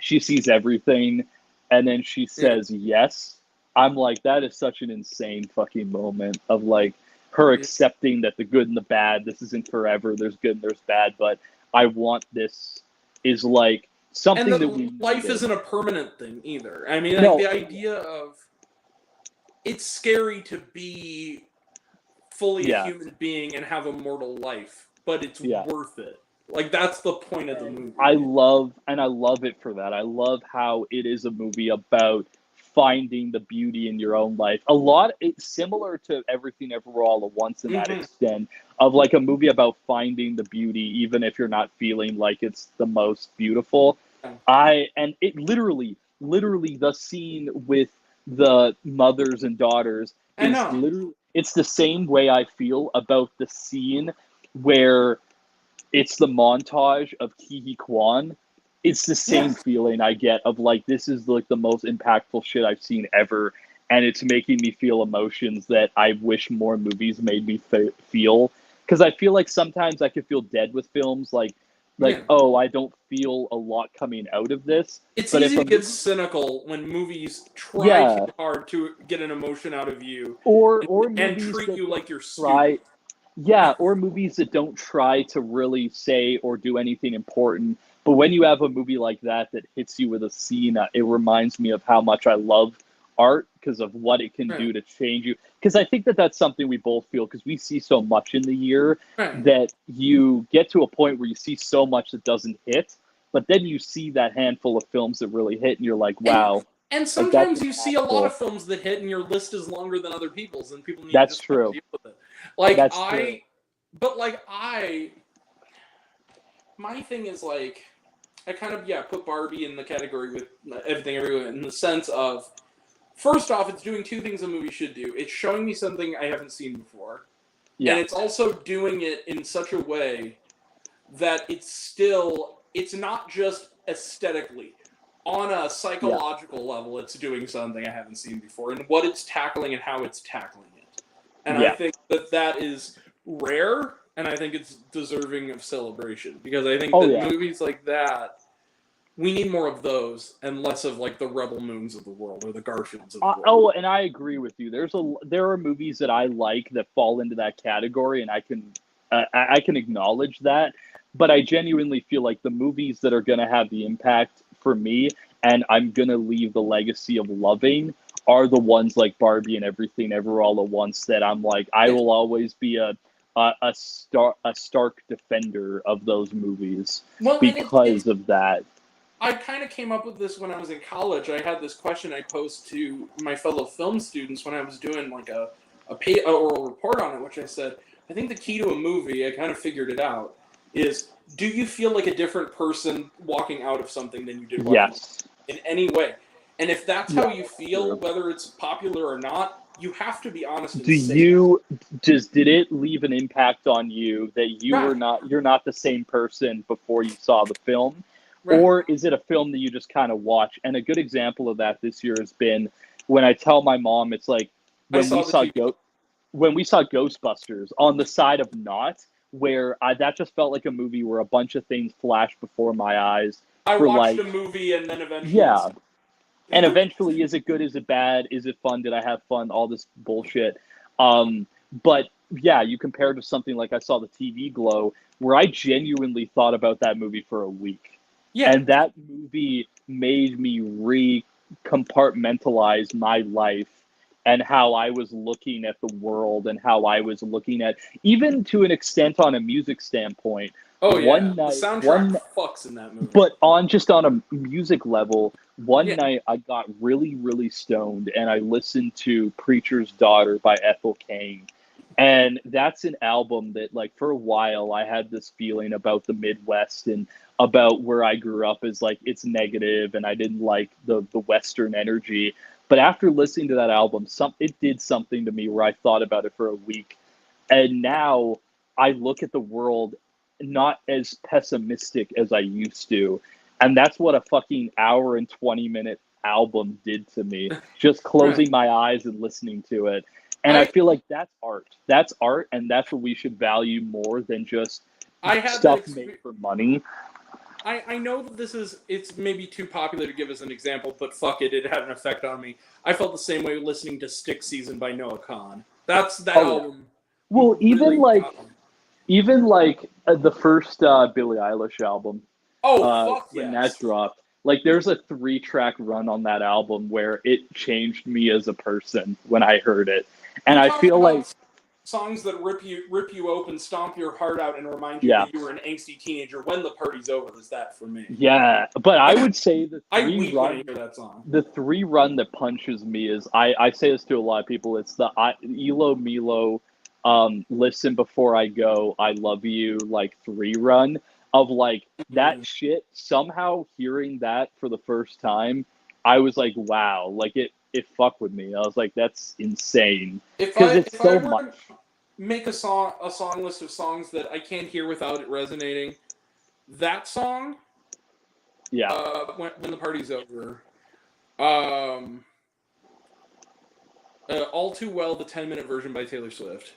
she sees everything, and then she says yes. I'm like, that is such an insane fucking moment of like her accepting that the good and the bad, this isn't forever. There's good and there's bad, but I want this is like something and that life isn't a permanent thing either. I mean, like the idea of it's scary to be fully a human being and have a mortal life, but it's worth it. Like that's the point of the movie. I love it for that. I love how it is a movie about finding the beauty in your own life. It's similar to Everything Everywhere All at Once in that extent of like a movie about finding the beauty even if you're not feeling like it's the most beautiful. And it literally the scene with the mothers and daughters is literally, it's the same way I feel about the scene where it's the montage of Ki Kwan. It's the same feeling I get of like, this is like the most impactful shit I've seen ever. And it's making me feel emotions that I wish more movies made me feel. Because I feel like sometimes I could feel dead with films like, oh, I don't feel a lot coming out of this. It's easy to get cynical when movies try too hard to get an emotion out of you, or and movies treat that you like you're stupid. Yeah, or movies that don't try to really say or do anything important. But when you have a movie like that hits you with a scene, it reminds me of how much I love art because of what it can do to change you. Because I think that's something we both feel, because we see so much in the year that you get to a point where you see so much that doesn't hit, but then you see that handful of films that really hit, and you're like, wow. And sometimes you see a lot of films that hit, and your list is longer than other people's, and people need to just deal with it. Like my thing is like, I kind of put Barbie in the category with Everything Everywhere in the sense of, first off, it's doing two things a movie should do. It's showing me something I haven't seen before, and it's also doing it in such a way that it's not just aesthetically. on a psychological level, it's doing something I haven't seen before, and what it's tackling and how it's tackling it. And I think that is rare, and I think it's deserving of celebration, because I think that movies like that, we need more of those and less of like the Rebel Moons of the world or the Garfields of the world. And I agree with you. There are movies that I like that fall into that category, and I can acknowledge that. But I genuinely feel like the movies that are going to have the impact for me, and I'm going to leave the legacy of loving, are the ones like Barbie and Everything Ever All at Once that I'm like, I will always be a stark defender of those movies because of that. I kind of came up with this when I was in college. I had this question I posed to my fellow film students when I was doing like a oral report on it, which I said, I think the key to a movie, I kind of figured it out, is do you feel like a different person walking out of something than you did in any way? And if that's how you feel, whether it's popular or not, you have to be honest and did it leave an impact on you that you're not the same person before you saw the film? Right. Or is it a film that you just kind of watch? And a good example of that this year has been when I tell my mom, it's like when we saw Ghostbusters on the side of not, where that just felt like a movie where a bunch of things flashed before my eyes. I watched a movie and then eventually... And eventually, is it good? Is it bad? Is it fun? Did I have fun? All this bullshit. But yeah, you compare it to something like I saw the TV Glow, where I genuinely thought about that movie for a week. Yeah. And that movie made me compartmentalize my life and how I was looking at the world and how I was looking at, even to an extent on a music standpoint. Oh, yeah. The soundtrack fucks in that movie. But on a music level, one night I got really, really stoned and I listened to Preacher's Daughter by Ethel Cain. And that's an album that, like, for a while I had this feeling about the Midwest and about where I grew up is like it's negative and I didn't like the Western energy. But after listening to that album, it did something to me where I thought about it for a week. And now I look at the world not as pessimistic as I used to. And that's what a fucking hour and 20-minute album did to me. Just closing my eyes and listening to it. And I feel like that's art. That's art, and that's what we should value more than just stuff made for money. I know that it's maybe too popular to give as an example, but fuck it, it had an effect on me. I felt the same way listening to Stick Season by Noah Kahn. That album. Well, even the first Billie Eilish album. Oh, fuck when that dropped. Like, there's a 3-track run on that album where it changed me as a person when I heard it. And I feel like songs that rip you open, stomp your heart out, and remind you that you were an angsty teenager when the party's over is that for me. Yeah, but I would say the I weep when I hear that song. The 3 run that punches me is, I say this to a lot of people, it's the Elo Milo, Listen Before I Go, I Love You, like 3 run of like that shit. Somehow hearing that for the first time, I was like, wow, like it fucked with me. I was like, that's insane. Because it's so much. Make a song list of songs that I can't hear without it resonating. That song, when the party's over. All Too Well, the 10-minute version by Taylor Swift.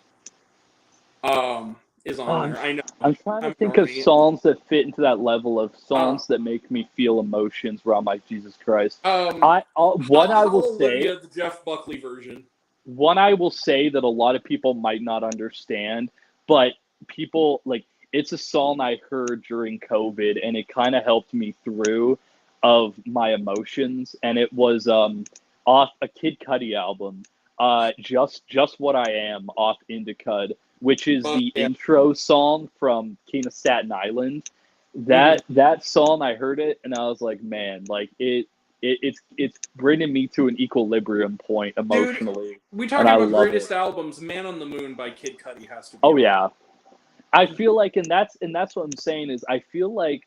Is on there. I know. I'm trying to think of songs that fit into that level of songs that make me feel emotions where I'm like, Jesus Christ. I will say the Jeff Buckley version. One I will say that a lot of people might not understand, but people like it's a song I heard during COVID and it kind of helped me through of my emotions, and it was off a Kid Cudi album, Just What I Am off Indicud, which is the intro song from King of Staten Island. That song, I heard it and I was like, man, like it's bringing me to an equilibrium point emotionally. Dude, we talk about greatest albums. Man on the Moon by Kid Cudi has to be. Oh yeah, I feel like, and that's what I'm saying is I feel like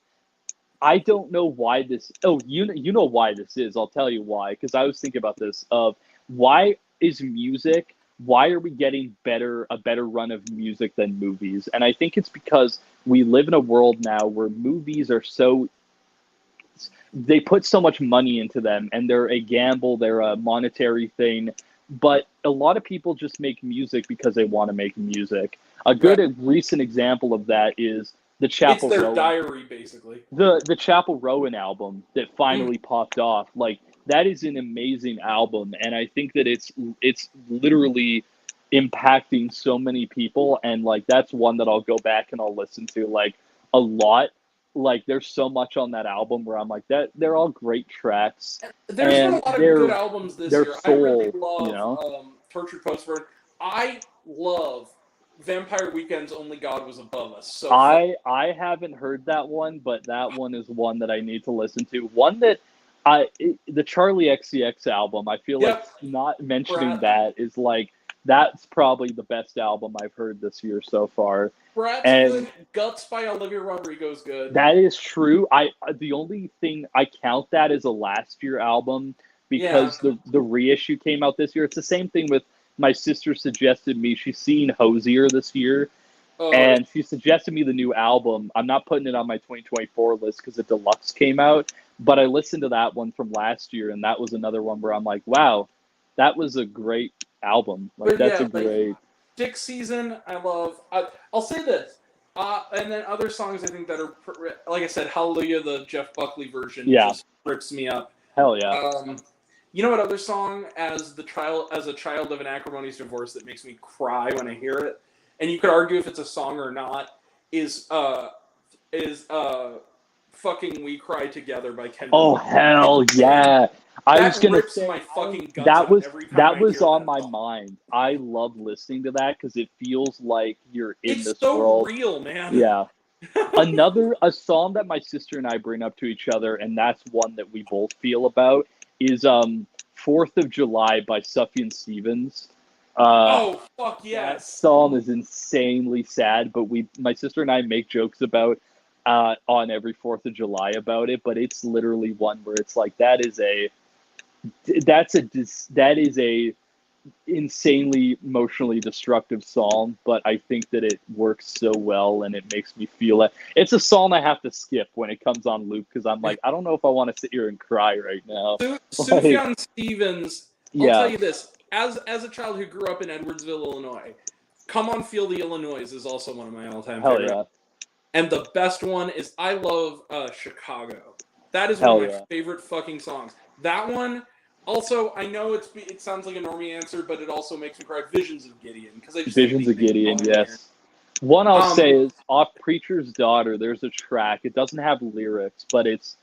I don't know why this. Oh, you know why this is. I'll tell you why, because I was thinking about this of why is music. Why are we getting a better run of music than movies? And I think it's because we live in a world now where movies are so they put so much money into them, and they're a gamble, they're a monetary thing. But a lot of people just make music because they want to make music. A good recent example of that is the Chapel It's their Rowan. diary, basically. The Chapel Rowan album that finally popped off. Like, that is an amazing album, and I think that it's literally impacting so many people, and like that's one that I'll go back and I'll listen to like a lot. Like, there's so much on that album where I'm like, that they're all great tracks. There's been a lot of good albums this year. I really love Tortured Postburn. I love Vampire Weekend's Only God Was Above Us. So I haven't heard that one, but that one is one that I need to listen to. One that the Charlie XCX album, I feel like not mentioning that is like, that's probably the best album I've heard this year so far. Brad's good. Guts by Olivia Rodrigo is good. That is true. The only thing I count that as a last year album because the reissue came out this year. It's the same thing with my sister suggested me. She's seen Hosier this year, and she suggested me the new album. I'm not putting it on my 2024 list because the deluxe came out, but I listened to that one from last year, and that was another one where I'm like, wow, that was a great album. Like, that's a great. Dick Season, I love. I'll say this, and then other songs I think that are, like I said, Hallelujah, the Jeff Buckley version, just rips me up. Hell yeah. You know what other song, as a child of an acrimonious divorce, that makes me cry when I hear it, and you could argue if it's a song or not, is fucking We Cry Together by Kendrick. Oh, hell yeah. I was gonna say my fucking guts that was every time that I was hear on that my song. mind. I love listening to that because it feels like you're in this so world. Real, man. Yeah. A song that my sister and I bring up to each other, and that's one that we both feel about, is 4th of July by Sufjan Stevens. Oh fuck yes. That song is insanely sad, but my sister and I make jokes about on every 4th of July about it, but it's literally one where it's like that is a insanely emotionally destructive song, but I think that it works so well and it makes me feel it. It's a song I have to skip when it comes on loop because I'm like, I don't know if I want to sit here and cry right now. Sufjan Stevens, I'll tell you this, as a child who grew up in Edwardsville, Illinois, Come On Feel the Illinois is also one of my all-time favorites. Yeah. And the best one is I love Chicago. That is one of my favorite fucking songs. That one. Also, I know it sounds like a normie answer, but it also makes me cry. Visions of Gideon, Visions of Gideon, yes. One I'll say is off Preacher's Daughter. There's a track. It doesn't have lyrics, but it's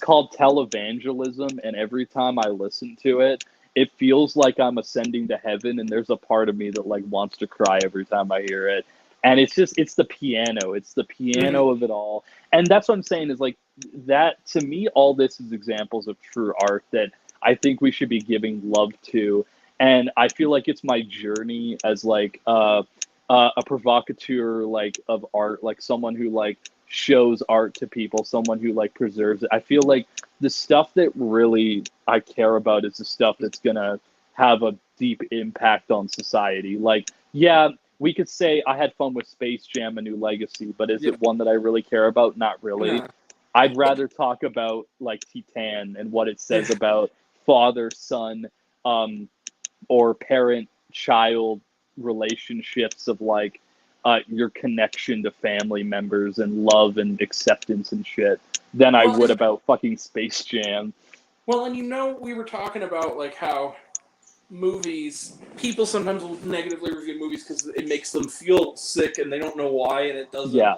called Televangelism, and every time I listen to it, it feels like I'm ascending to heaven, and there's a part of me that like wants to cry every time I hear it. And it's the piano. It's the piano of it all. And that's what I'm saying is like that. To me, all this is examples of true art that I think we should be giving love to. And I feel like it's my journey as like a provocateur like of art, like someone who like shows art to people, someone who like preserves it. I feel like the stuff that really I care about is the stuff that's gonna have a deep impact on society. Like, yeah, we could say I had fun with Space Jam: A New Legacy, but is it one that I really care about? Not really. Yeah. I'd rather talk about like Titan and what it says about father, son, or parent-child relationships of like your connection to family members and love and acceptance and shit than I would about fucking Space Jam. Well, and we were talking about like how people sometimes will negatively review movies because it makes them feel sick and they don't know why, and it doesn't. Yeah.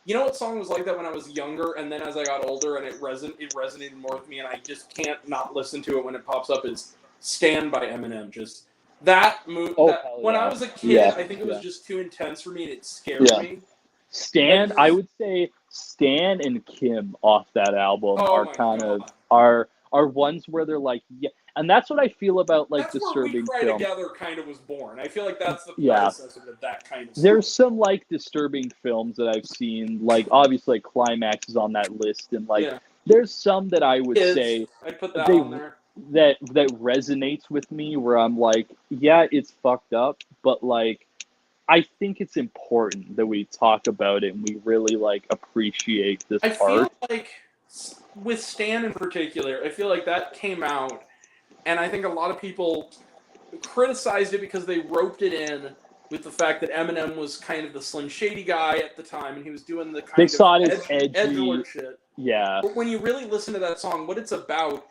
You know what song was like that when I was younger, and then as I got older, and it resonated more with me, and I just can't not listen to it when it pops up, is "Stand" by Eminem. Just that movie. When I was a kid, I think it was just too intense for me, and it scared me. Stan, I would say Stan and Kim off that album are kind of are ones where they're like, yeah, and that's what I feel about like disturbing films. That's where We Cry Together kind of was born. I feel like that's the predecessor to that kind of stuff. There's some like disturbing films that I've seen, like obviously like Climax is on that list, and like there's some that I would say I'd put that on there. that resonates with me where I'm like, yeah, it's fucked up, but like I think it's important that we talk about it and we really like appreciate this art. I feel like with Stan in particular, I feel like that came out, and I think a lot of people criticized it because they roped it in with the fact that Eminem was kind of the Slim Shady guy at the time, and he was doing the They kind saw of it as edgy. edgelord shit. Yeah. But when you really listen to that song, what it's about,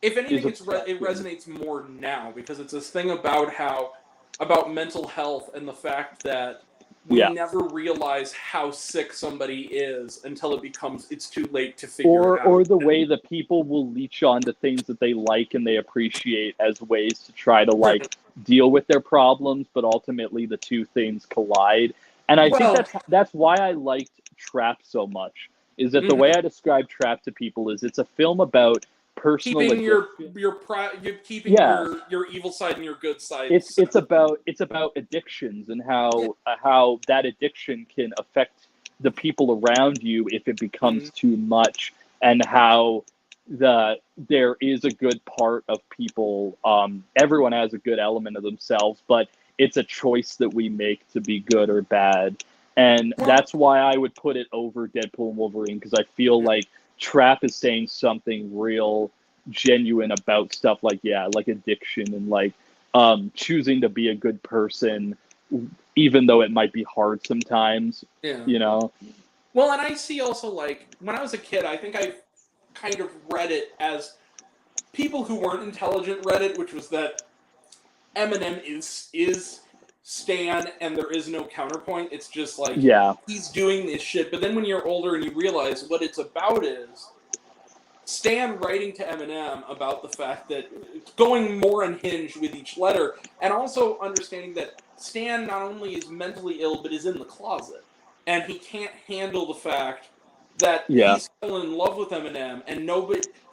if anything, it resonates more now, because it's this thing about mental health and the fact that we never realize how sick somebody is until it's too late to figure it out. Or the way that people will leech on to things that they like and they appreciate as ways to try to like deal with their problems, but ultimately the two things collide. And I think that's why I liked Trap so much, is that the way I describe Trap to people is it's a film about personal keeping your evil side and your good side. It's about addictions and how that addiction can affect the people around you if it becomes too much, and how there is a good part of people. Everyone has a good element of themselves, but it's a choice that we make to be good or bad. And that's why I would put it over Deadpool and Wolverine, because I feel like Trap is saying something real genuine about stuff like addiction and like choosing to be a good person, even though it might be hard sometimes. You know? Well, and I see also, like, when I was a kid, I think I kind of read it as people who weren't intelligent read it, which was that Eminem is Stan and there is no counterpoint. It's just like, he's doing this shit. But then when you're older and you realize what it's about is Stan writing to Eminem about the fact that going more unhinged with each letter, and also understanding that Stan not only is mentally ill, but is in the closet. And he can't handle the fact that he's still in love with Eminem, and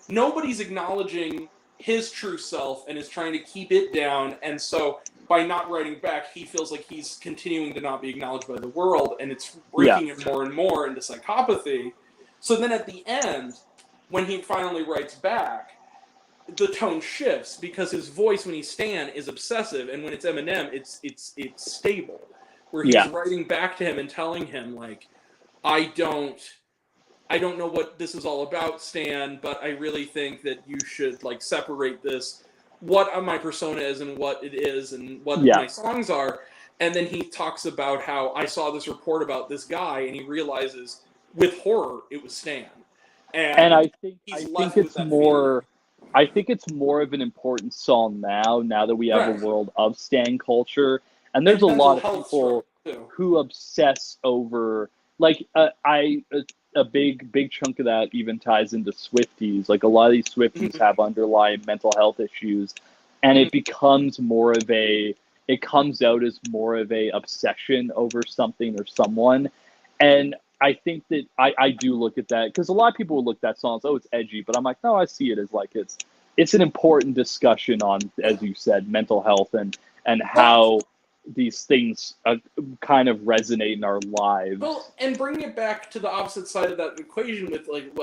nobody's acknowledging his true self and is trying to keep it down. And so by not writing back, he feels like he's continuing to not be acknowledged by the world, and it's breaking him more and more into psychopathy. So then at the end, when he finally writes back, the tone shifts, because his voice when he's Stan is obsessive, and when it's Eminem, it's stable. Where he's writing back to him and telling him, like, I don't know what this is all about, Stan, but I really think that you should, like, separate this, what my persona is and what it is and what my songs are. And then he talks about how I saw this report about this guy, and he realizes with horror it was Stan. And I think it's more of an important song now that we have a world of Stan culture. And there's a lot of people who obsess over, like, a big chunk of that even ties into Swifties. Like, a lot of these Swifties have underlying mental health issues, and it becomes it comes out as more of a obsession over something or someone. And I think that I do look at that, because a lot of people will look at that song and say, oh, it's edgy, but I'm like, no, I see it as like it's an important discussion on, as you said, mental health and how these things kind of resonate in our lives. Well, and bringing it back to the opposite side of that equation with like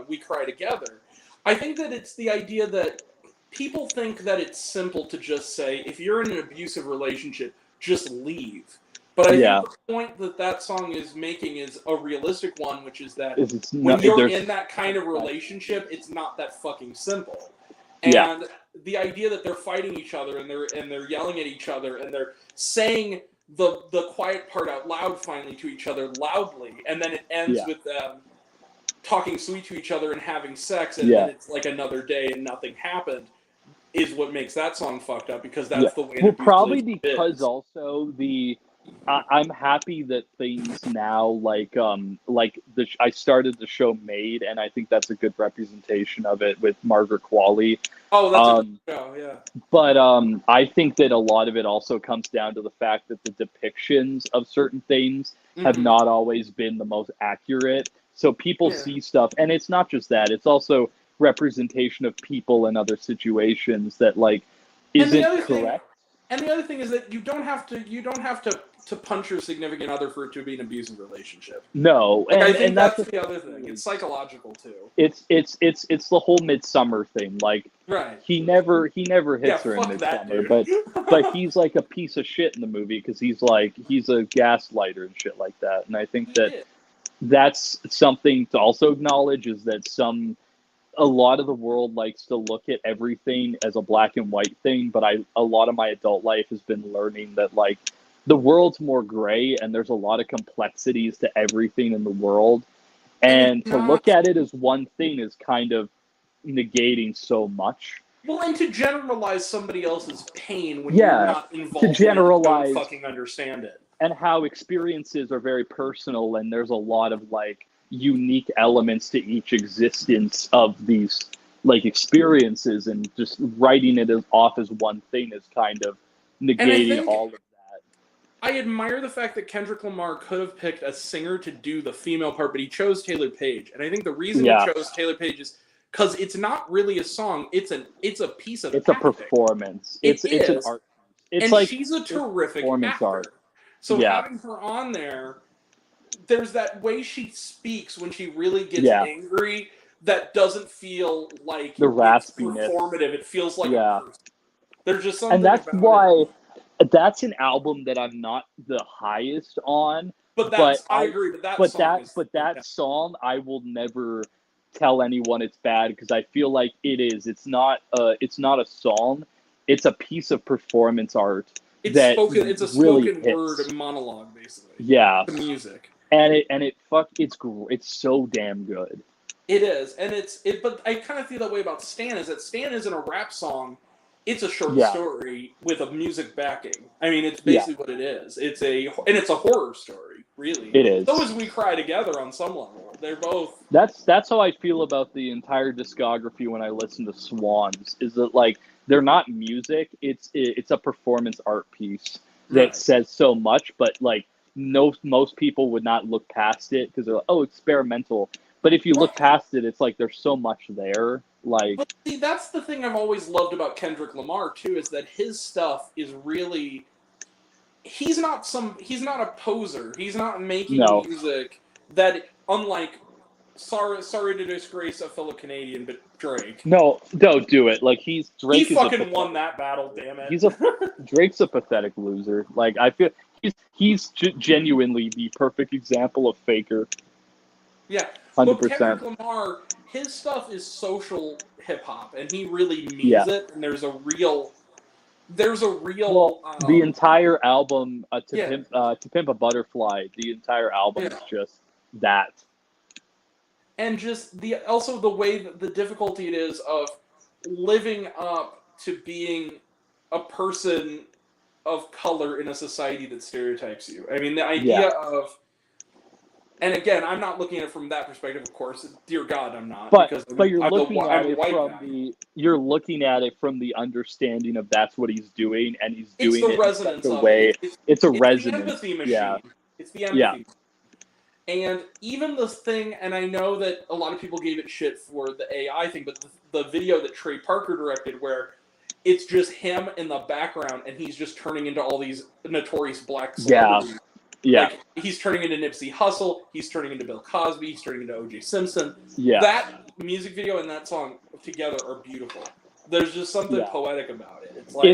We Cry Together, I think that it's the idea that people think that it's simple to just say, if you're in an abusive relationship, just leave. But I think the point that song is making is a realistic one, which is that when you're in that kind of relationship, it's not that fucking simple. And the idea that they're fighting each other and they're yelling at each other and they're saying the quiet part out loud finally to each other loudly, and then it ends with them talking sweet to each other and having sex, and then it's like another day and nothing happened, is what makes that song fucked up, because that's the way. Well, probably because also I'm happy that things now I started the show Made, and I think that's a good representation of it with Margaret Qualley. Oh, that's a good show, yeah. But I think that a lot of it also comes down to the fact that the depictions of certain things have not always been the most accurate. So people see stuff, and it's not just that; it's also representation of people in other situations that isn't correct. And the other thing is that you don't have to punch your significant other for it to be an abusive relationship. No, I think that's the other thing. It's psychological too. It's the whole Midsummer thing. He never hits her in Midsummer, but he's like a piece of shit in the movie because he's a gaslighter and shit like that. And I think that that's something to also acknowledge, is that a lot of the world likes to look at everything as a black and white thing, but a lot of my adult life has been learning that like the world's more gray and there's a lot of complexities to everything in the world. And to look at it as one thing is kind of negating so much. Well, and to generalize somebody else's pain when Yeah, you're not involved to generalize and don't fucking understand it. And how experiences are very personal, and there's a lot of like unique elements to each existence of these like experiences, and just writing it off as one thing is kind of negating all of that. I admire the fact that Kendrick Lamar could have picked a singer to do the female part, but he chose Taylor Page. And I think the reason he chose Taylor Page is because it's not really a song; it's a piece of acting. A performance. It's an art. And like, she's a terrific actor. Art. So having her on there, there's that way she speaks when she really gets angry that doesn't feel like the raspiness. Performative. It feels like a person. There's just something. And that's why that's an album that I'm not the highest on. But I agree. But that song I will never tell anyone it's bad, because I feel like it is. It's not a song. It's a piece of performance art. It's a spoken word monologue, basically. Yeah. The music. And it's so damn good. It is. And but I kind of feel that way about Stan, is that Stan isn't a rap song. It's a short story with a music backing. I mean, it's basically what it is. It's a horror story, really. It is. So as We Cry Together on some level. They're both. That's how I feel about the entire discography when I listen to Swans, is that like they're not music, it's a performance art piece that says so much, but like most people would not look past it because they're like, oh, experimental. But if you look past it, it's like there's so much there. Like, but see, that's the thing I've always loved about Kendrick Lamar too, is that his stuff is really, he's not a poser. He's not making music that, unlike sorry to disgrace a fellow Canadian, but Drake. No, don't do it. Like Drake. He fucking won that battle, damn it. Drake's a pathetic loser. Like, I feel he's genuinely the perfect example of faker. Yeah, 100%. But Kendrick Lamar, his stuff is social hip hop, and he really means it. And there's a real. The entire album, to Pimp a Butterfly, the entire album is just that. And just also the way that the difficulty it is of living up to being a person of color in a society that stereotypes you. I mean, the idea of, and again, I'm not looking at it from that perspective, of course. Dear God, I'm not. But you're looking at it from the understanding of that's what he's doing, and he's doing it in such a way. It's a resonance. The empathy machine. Yeah. It's the empathy. And even the thing, and I know that a lot of people gave it shit for the AI thing, but the video that Trey Parker directed, where it's just him in the background and he's just turning into all these notorious black celebrities. Yeah. Like, he's turning into Nipsey Hussle, he's turning into Bill Cosby, he's turning into O.J. Simpson. Yeah. That music video and that song together are beautiful. There's just something poetic about it. It's like,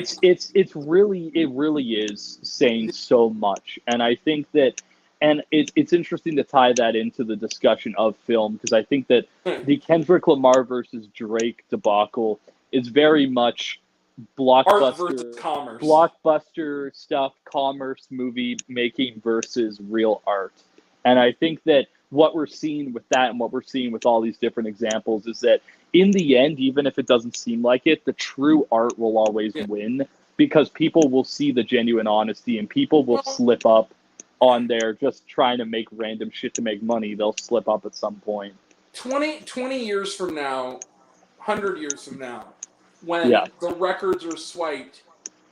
it really is saying so much. And I think that, and it's interesting to tie that into the discussion of film, because I think that the Kendrick Lamar versus Drake debacle is very much blockbuster stuff, commerce movie making versus real art. And I think that what we're seeing with that, and what we're seeing with all these different examples, is that in the end, even if it doesn't seem like it, the true art will always win, because people will see the genuine honesty, and people will slip up on there just trying to make random shit to make money. They'll slip up at some point. 20 years from now, 100 years from now, when the records are swiped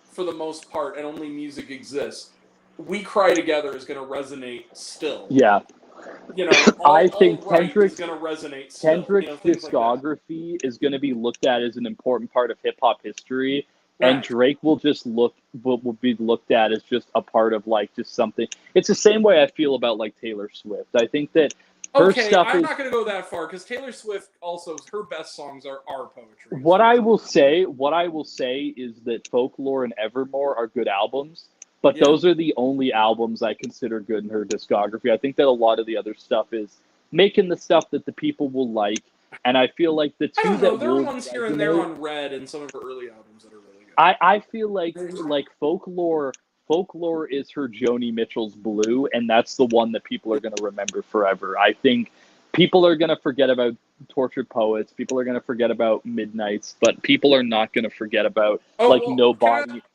for the most part and only music exists, We Cry Together is going to resonate still. Yeah. You know, I think Kendrick's going to resonate still. Kendrick's discography is going to be looked at as an important part of hip hop history. And Drake will just will be looked at as just a part of like just something. It's the same way I feel about like Taylor Swift. I think that her stuff I'm not going to go that far, because Taylor Swift also, her best songs are poetry. What I will say is that Folklore and Evermore are good albums, But Yeah. those are the only albums I consider good in her discography. I think that a lot of the other stuff is making the stuff that the people will like. And I feel like the I two don't know. that There are will ones here and there resonate, on Red and some of her early albums that are really good. I feel like folklore is her Joni Mitchell's Blue, and that's the one that people are going to remember forever. I think people are going to forget about Tortured Poets, people are going to forget about Midnights, but people are not going to forget about Oh, like well,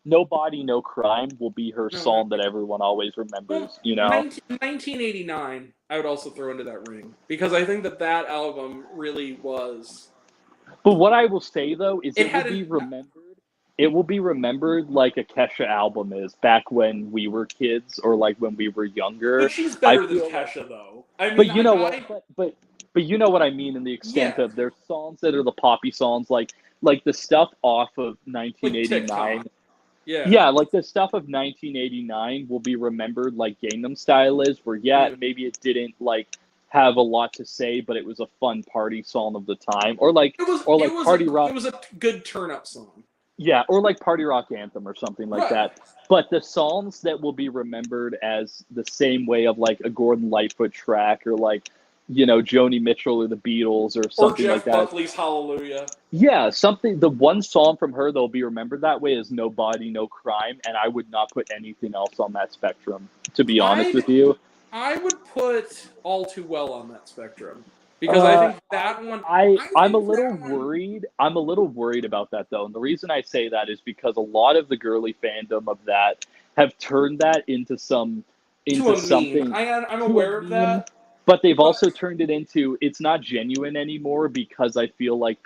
Nobody No Crime will be her No, song that everyone always remembers, well, you know. 1989, I would also throw into that ring because I think that album really was. But what I will say though is It it will had be an. remembered. It will be remembered like a Kesha album is back when we were kids or like when we were younger. But she's I better than feel Kesha, though. I mean, But you know what? But you know what I mean in the extent Yeah. of there's songs that are the poppy songs, like the stuff off of like 1989. TikTok. Yeah. Yeah, like the stuff of 1989 will be remembered like Gangnam Style is, where Yeah. maybe it didn't like have a lot to say, but it was a fun party song of the time, or like party rock. It was a good turn up song. Yeah, or like Party Rock Anthem or something like Right. that. But the songs that will be remembered as the same way of like a Gordon Lightfoot track or like, Joni Mitchell or the Beatles or something Jeff like that. Buckley's Hallelujah. Yeah, the one song from her that'll be remembered that way is Nobody, No Crime, and I would not put anything else on that spectrum, to be honest with you. I would put All Too Well on that spectrum. Because I think that one. I'm a little worried. I'm a little worried about that though, and the reason I say that is because a lot of the girly fandom of that have turned that into something. Meme. I'm aware of that. But they've also turned it into it's not genuine anymore because I feel like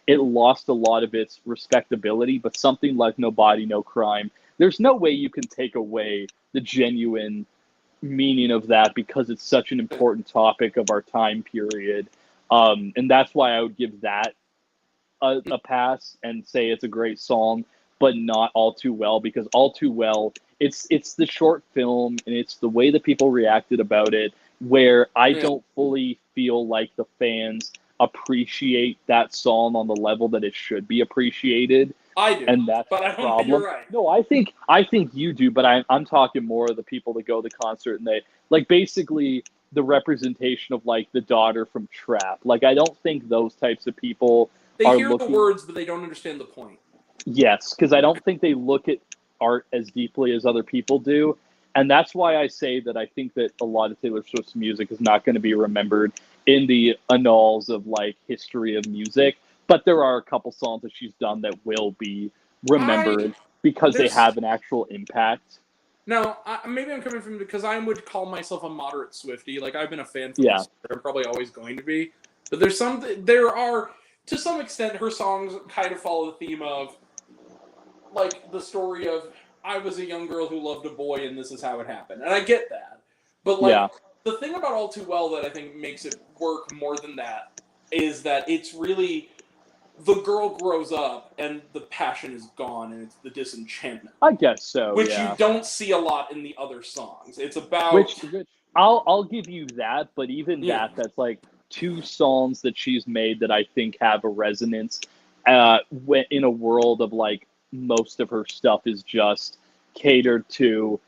it lost a lot of its respectability. But something like Nobody, No Crime, there's no way you can take away the genuine meaning of that because it's such an important topic of our time period. And that's why I would give that a pass and say it's a great song, but not All Too Well, because All Too Well, it's the short film and it's the way that people reacted about it where I don't fully feel like the fans appreciate that song on the level that it should be appreciated. I do, and that's but I the don't problem. think you're right. No, I think you do, but I'm talking more of the people that go to the concert and they like basically the representation of like the daughter from Trap. Like I don't think those types of people They hear the words, but they don't understand the point. Yes, because I don't think they look at art as deeply as other people do. And that's why I say that I think that a lot of Taylor Swift's music is not going to be remembered in the annals of like history of music. But there are a couple songs that she's done that will be remembered because they have an actual impact. Now, maybe I'm coming from because I would call myself a moderate Swiftie. Like I've been a fan from the start. I'm probably always going to be. But there are to some extent her songs kind of follow the theme of like the story of I was a young girl who loved a boy and this is how it happened. And I get that. But like the thing about All Too Well that I think makes it work more than that is that it's really the girl grows up and the passion is gone and it's the disenchantment. I guess so. Which you don't see a lot in the other songs. It's about which I'll give you that, but even that's like two songs that she's made that I think have a resonance in a world of like most of her stuff is just catered to,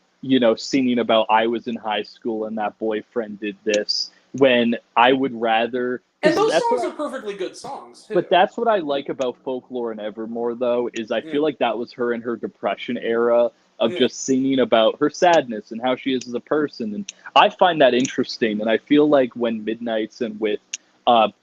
singing about I was in high school and that boyfriend did this when I would rather. And those songs are perfectly good songs, too. But that's what I like about Folklore and Evermore, though, is I feel like that was her in her depression era of just singing about her sadness and how she is as a person. And I find that interesting. And I feel like when Midnights and with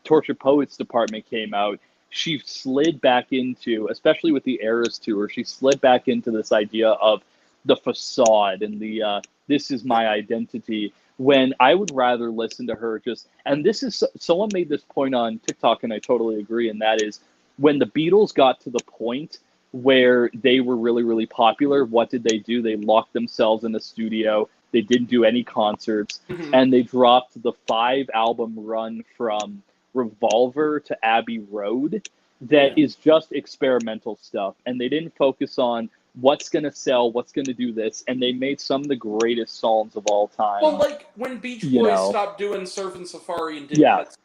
Tortured Poets Department came out, she slid back into, especially with the Eras Tour, she slid back into this idea of the facade and the this is my identity, when I would rather listen to her and this is, someone made this point on TikTok and I totally agree, and that is when the Beatles got to the point where they were really, really popular, what did they do? They locked themselves in a studio, they didn't do any concerts, and they dropped the 5-album run from Revolver to Abbey Road that is just experimental stuff, and they didn't focus on what's going to sell, what's going to do this, and they made some of the greatest songs of all time. Well, like when Beach Boys stopped doing Surf and Safari and did Pet Sounds.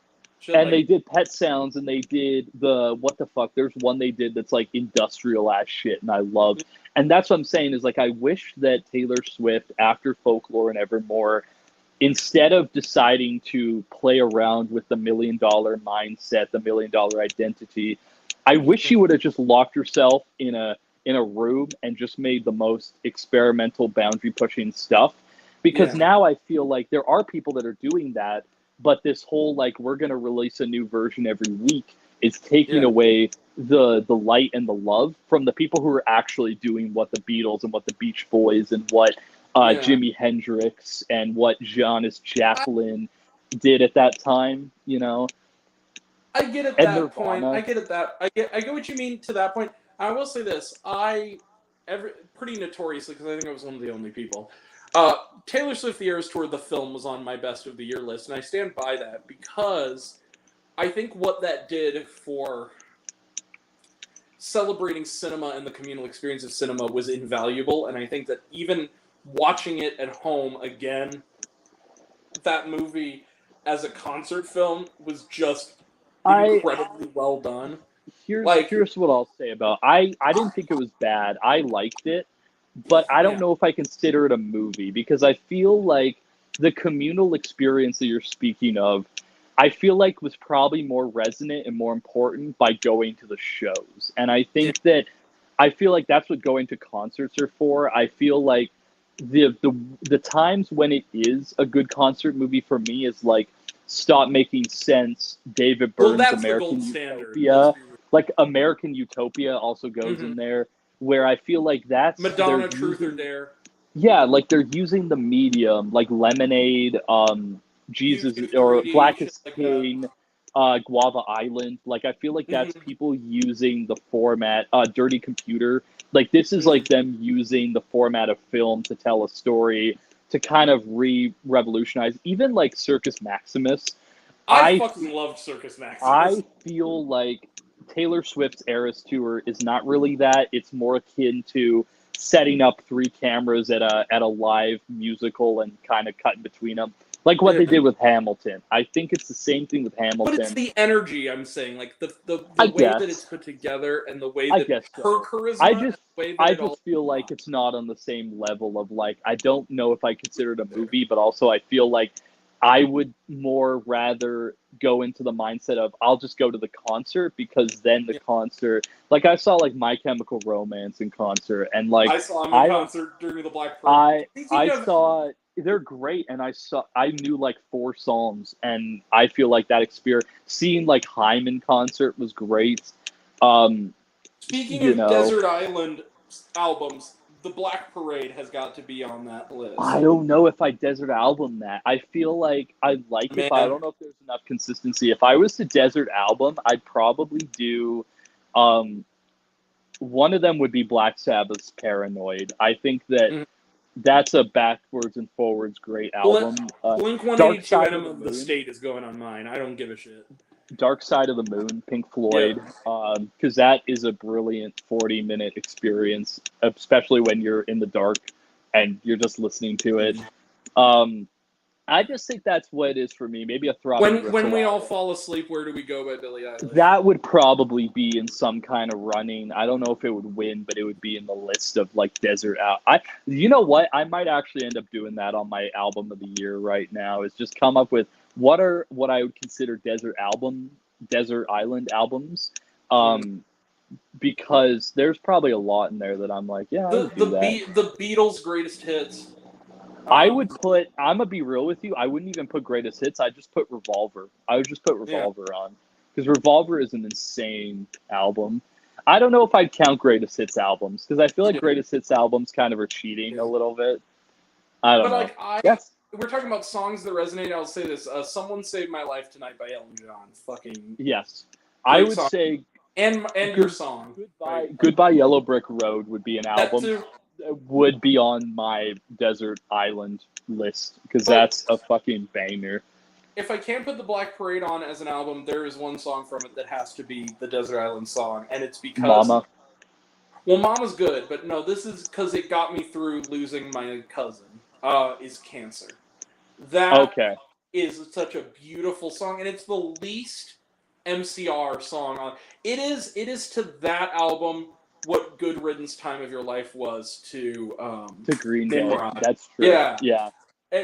And they did Pet Sounds, and they did there's one they did that's like industrial ass shit, and I love. And that's what I'm saying is like I wish that Taylor Swift, after Folklore and Evermore, instead of deciding to play around with the $1 million mindset, the $1 million identity, I wish she would have just locked herself in a room and just made the most experimental, boundary pushing stuff. Because now I feel like there are people that are doing that, but this whole like we're gonna release a new version every week is taking away the light and the love from the people who are actually doing what the Beatles and what the Beach Boys and what Jimi Hendrix and what Janis Joplin did at that time, you know. I get at that point. I get what you mean to that point. I will say this: pretty notoriously, because I think I was one of the only people. Taylor Swift: The Eras Tour, the film, was on my best of the year list, and I stand by that because I think what that did for celebrating cinema and the communal experience of cinema was invaluable, and I think that even watching it at home again, that movie as a concert film was just incredibly well done. Here's what I'll say about I didn't think it was bad. I liked it, but I don't know if I consider it a movie because I feel like the communal experience that you're speaking of, I feel like was probably more resonant and more important by going to the shows. And I think I feel like that's what going to concerts are for. I feel like the times when it is a good concert movie for me is like Stop Making Sense, David Byrne's American Utopia. Like American Utopia also goes in there, where I feel like that's Madonna, Truth or Dare. Yeah, like they're using the medium, like Lemonade, Jesus or Blackest King, Guava Island. Like I feel like that's people using the format, Dirty Computer. Like this is like them using the format of film to tell a story, to kind of revolutionize. Even like Circus Maximus. I fucking loved Circus Maximus. I feel like Taylor Swift's Eras Tour is not really that. It's more akin to setting up 3 cameras at a live musical and kind of cutting between them, like what they did with Hamilton. I think it's the same thing with Hamilton. But it's the energy, I'm saying, like the way that it's put together and the way that her charisma. I just feel like it's not on the same level of like I don't know if I consider it a movie, but also I feel like I would more rather go into the mindset of I'll just go to the concert because then the concert, like I saw like My Chemical Romance in concert and like I saw him in concert during the Black Parade. I saw they're great and I knew like 4 songs and I feel like that experience seeing like Haim in concert was great. Speaking of Desert Island albums, the Black Parade has got to be on that list. I don't know if I desert album that. I feel like I like it, but I don't know if there's enough consistency. If I was to desert album, I'd probably do one of them would be Black Sabbath's Paranoid. I think that that's a backwards and forwards great album. Blink 182 Enema of the State is going on mine. I don't give a shit. Dark Side of the Moon, Pink Floyd, because that is a brilliant 40-minute experience, especially when you're in the dark and you're just listening to it. I just think that's what it is for me. Maybe a Throbbing When We All Fall Asleep, Where Do We Go by Billie Eilish? That would probably be in some kind of running. I don't know if it would win, but it would be in the list of like desert out. You know what? I might actually end up doing that on my album of the year right now. Is just come up with what I would consider desert island albums. Because there's probably a lot in there that I'm like, yeah, the Beatles' greatest hits. I would put. I'm gonna be real with you. I wouldn't even put greatest hits. I just put Revolver. I would just put Revolver on because Revolver is an insane album. I don't know if I'd count greatest hits albums because I feel like greatest hits albums kind of are cheating a little bit. I don't know. Like we're talking about songs that resonate. I'll say this: "Someone Saved My Life Tonight" by Elton John. Fucking yes. I would say and your song Goodbye Yellow Brick Road would be an album. Would be on my desert island list because that's a fucking banger. If I can't put the Black Parade on as an album, there is one song from it that has to be the Desert Island song, and it's because Mama. Well, Mama's good, but no, this is because it got me through losing my cousin. Is Cancer. That is such a beautiful song, and it's the least MCR song on. It is to that album what Good Riddance Time of Your Life was to Green Day. Nimrod. That's true. Yeah.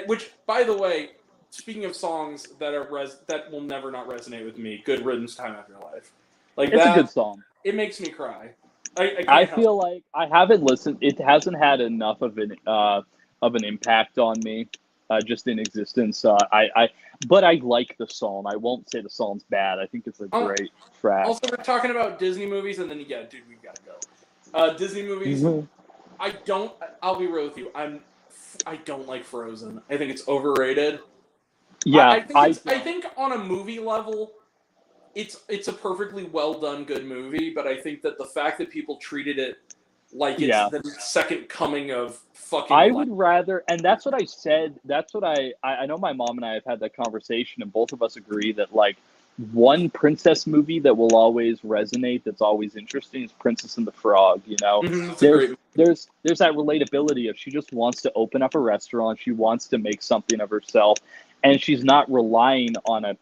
Which, by the way, speaking of songs that are that will never not resonate with me, Good Riddance Time of Your Life. Like it's a good song. It makes me cry. I I feel like I haven't listened. It hasn't had enough of an impact on me, just in existence. But I like the song. I won't say the song's bad. I think it's a great track. Also, we're talking about Disney movies, and then dude, we gotta go. Disney movies. Mm-hmm. I'll be real with you. I don't like Frozen. I think it's overrated. Yeah, I think on a movie level, it's a perfectly well done good movie, but I think that the fact that people treated it like it's the second coming of fucking I would rather, and that's what I said, that's what I know my mom and I have had that conversation, and both of us agree that, like, one princess movie that will always resonate, that's always interesting, is Princess and the Frog, you know? Mm-hmm, there's that relatability of she just wants to open up a restaurant, she wants to make something of herself, and she's not relying on a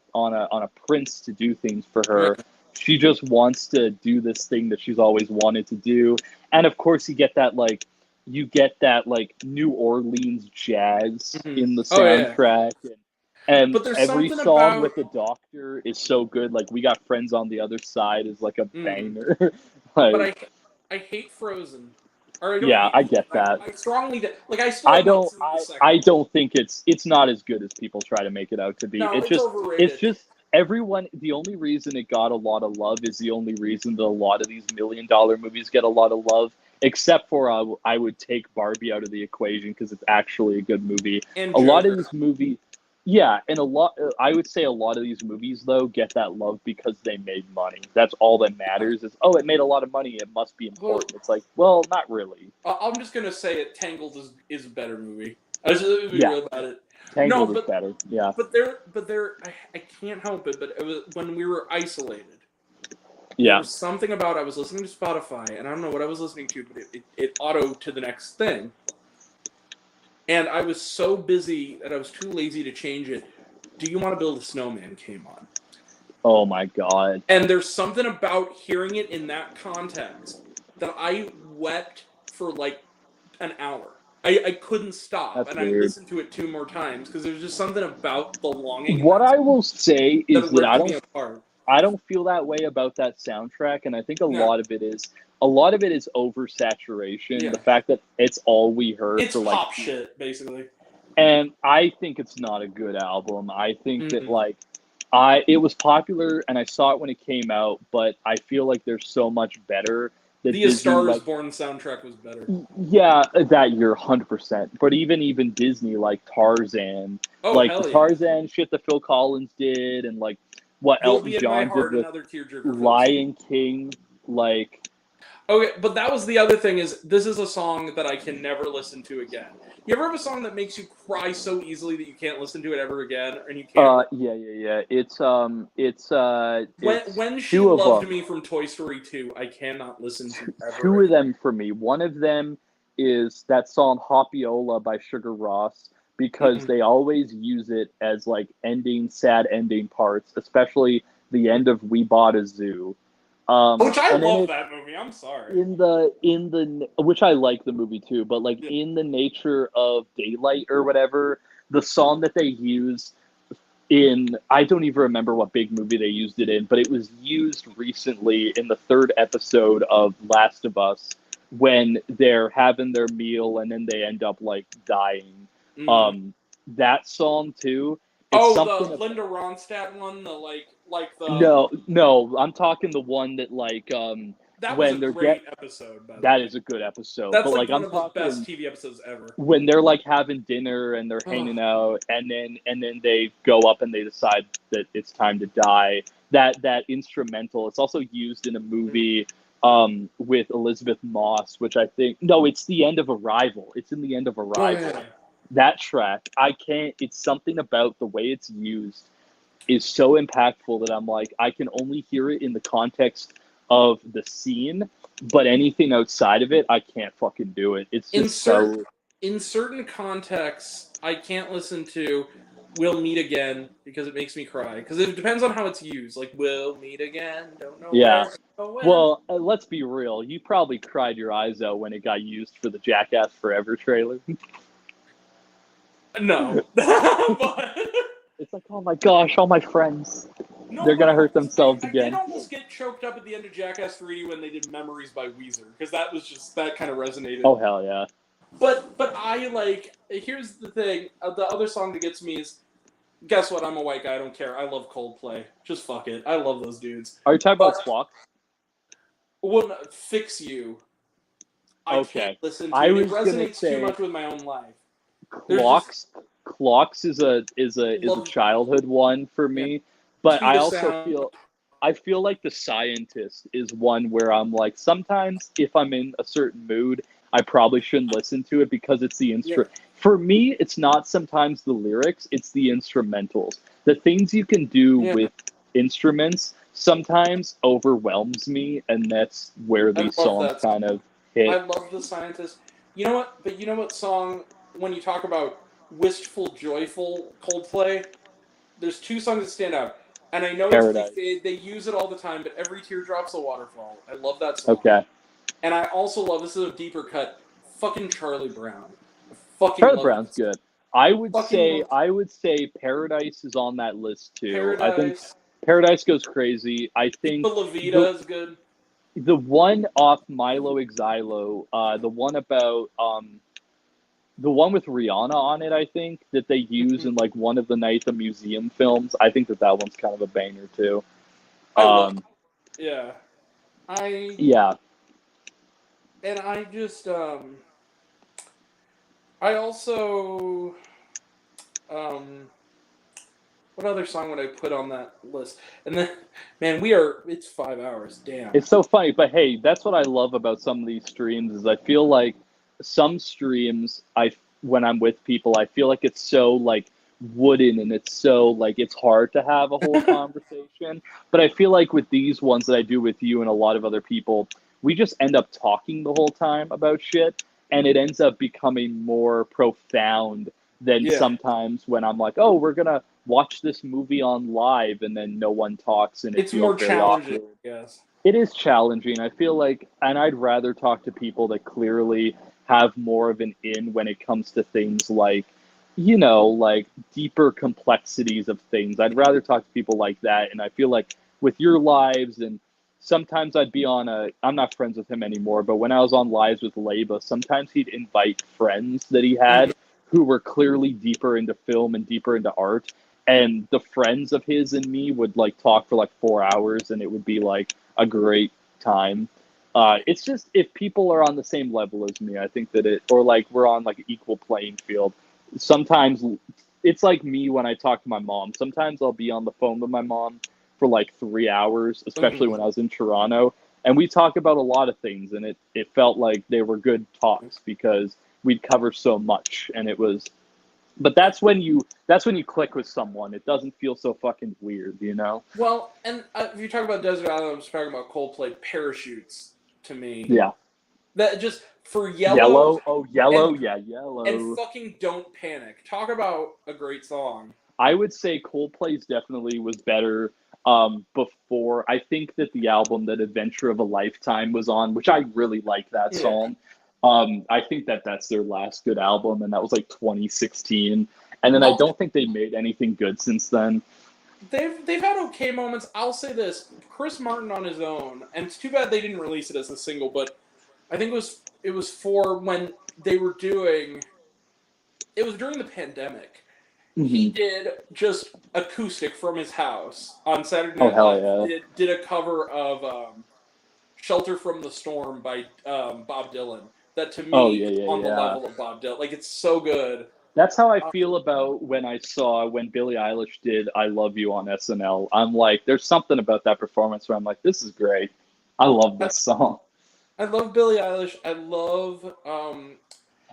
prince to do things for her. Yeah. She just wants to do this thing that she's always wanted to do. And of course you get that New Orleans jazz in the soundtrack. Oh, yeah. And every song with the Doctor is so good. Like, We Got Friends on the Other Side is like a banger. But I hate Frozen. I get that. I strongly like. I don't think it's not as good as people try to make it out to be. No, it's overrated. It's just everyone. The only reason it got a lot of love is the only reason that a lot of these $1 million movies get a lot of love. Except for I would take Barbie out of the equation because it's actually a good movie. And a lot of these movies. Yeah, and I would say a lot of these movies, though, get that love because they made money. That's all that matters is, it made a lot of money, it must be important. It's like, well, not really. I'm just going to say it, Tangled is a better movie. I was just real about it. Tangled is better, yeah. But I can't help it, but it was when we were isolated. Yeah. There was something about, I was listening to Spotify, and I don't know what I was listening to, but it auto to the next thing. And I was so busy that I was too lazy to change it. Do You Want to Build a Snowman came on. Oh my God. And there's something about hearing it in that context that I wept for like an hour. I couldn't stop. That's and weird. I listened to it 2 more times because there's just something about the longing. What I will say is that I don't feel that way about that soundtrack, and I think a lot of it is oversaturation. Yeah. The fact that it's all we heard for like pop shit, basically. And I think it's not a good album. I think that it was popular and I saw it when it came out, but I feel like there's so much better. The A Star Is Born soundtrack was better. Yeah, that year, 100%. But even Disney, like Tarzan, Tarzan shit that Phil Collins did, and like what Elton John did with Lion King, like. Okay, but that was the other thing is this is a song that I can never listen to again. You ever have a song that makes you cry so easily that you can't listen to it ever again, and you can't? Yeah. It's when She Loved Me from Toy Story 2, I cannot listen to ever. Two of them for me. One of them is that song Hopiola by Sugar Ross, because they always use it as like sad ending parts, especially the end of We Bought a Zoo. Which I love that movie. I'm sorry. Which I like the movie too, but like in the nature of Daylight or whatever, the song that they use I don't even remember what big movie they used it in, but it was used recently in the 3rd episode of Last of Us when they're having their meal and then they end up like dying. That song too. The Linda Ronstadt one, No, I'm talking the one that that was a great episode. By the way. That is a good episode. That's one of the best TV episodes ever. When they're like having dinner and they're hanging out, and then they go up and they decide that it's time to die. That instrumental. It's also used in a movie with Elizabeth Moss, which I think it's the end of Arrival. It's in the end of Arrival. Oh, yeah. That track, it's something about the way it's used is so impactful that I'm like, I can only hear it in the context of the scene, but anything outside of it, I can't fucking do it. It's just in certain contexts, I can't listen to We'll Meet Again because it makes me cry. Because it depends on how it's used. Like, we'll meet again, don't know where. Well, let's be real. You probably cried your eyes out when it got used for the Jackass Forever trailer. No. But It's like, oh my gosh, all my friends. no, They're going to hurt I themselves did again. almost get choked up at the end of Jackass 3 when they did Memories by Weezer, because that kind of resonated. Oh, hell yeah. But I, like, here's the thing. The other song that gets me is, guess what? I'm a white guy. I don't care. I love Coldplay. Just fuck it. I love those dudes. Are you talking about Clock? Well, Fix You. I can't listen to it. It resonates too much with my own life. Clocks is a childhood one for me, but I also feel like The Scientist is one where I'm like, sometimes if I'm in a certain mood, I probably shouldn't listen to it because it's the instrument. Yeah. For me, it's not sometimes the lyrics, it's the instrumentals. The things you can do with instruments sometimes overwhelms me, and that's where these songs kind of hit. I love The Scientist. You know what? But you know what song, when you talk about wistful, joyful Coldplay, there's two songs that stand out. And I know they use it all the time, but Every Teardrop's a Waterfall. I love that song. Okay. And I also love, this is a deeper cut, fucking Charlie Brown. Charlie Brown's good. I would say Paradise is on that list too. I think Paradise goes crazy. I think La Vida is good. The one off Milo Xylo, the one about the one with Rihanna on it, I think, that they use in like one of the Night at the Museum films. I think that one's kind of a banger too. Yeah. And I just I also what other song would I put on that list? And then, man, it's 5 hours. Damn. It's so funny, but hey, that's what I love about some of these streams is I feel like some streams, when I'm with people, I feel like it's so like wooden and it's so like it's hard to have a whole conversation. But I feel like with these ones that I do with you and a lot of other people, we just end up talking the whole time about shit, and it ends up becoming more profound than sometimes when I'm like, oh, we're gonna watch this movie on live, and then no one talks, and it's more challenging. Yes, it is challenging. I feel like, and I'd rather talk to people that clearly have more of an in when it comes to things like, you know, like deeper complexities of things. I'd rather talk to people like that, and I feel like with your lives, and sometimes I'd be on I'm not friends with him anymore, but when I was on lives with Leba, sometimes he'd invite friends that he had who were clearly deeper into film and deeper into art. And the friends of his and me would like talk for like 4 hours, and it would be like a great time. It's just, if people are on the same level as me, I think that or like we're on like an equal playing field. Sometimes it's like me when I talk to my mom. Sometimes I'll be on the phone with my mom for like 3 hours, especially when I was in Toronto. And we talk about a lot of things, and it felt like they were good talks because we'd cover so much, and it was, but that's when you click with someone. It doesn't feel so fucking weird, you know? Well, and if you talk about Desert Island, I'm just talking about Coldplay. Parachutes, to me. Yeah. That just, for Yellow. Oh, Yellow, Yellow. And fucking Don't Panic. Talk about a great song. I would say Coldplay's definitely was better before. I think that the album that Adventure of a Lifetime was on, which I really like that song. I think that's their last good album, and that was like 2016. And then I don't think they made anything good since then. They've had okay moments. I'll say this: Chris Martin on his own, and it's too bad they didn't release it as a single. But I think it was for when they were doing. It was during the pandemic. He did just acoustic from his house on Saturday Night Live. Did a cover of "Shelter from the Storm" by Bob Dylan. That to me on the level of Bob Dylan. Like, it's so good. That's how I feel about when Billie Eilish did "I Love You" on SNL. I'm like, there's something about that performance where I'm like, this is great. I love this song. I love Billie Eilish. I love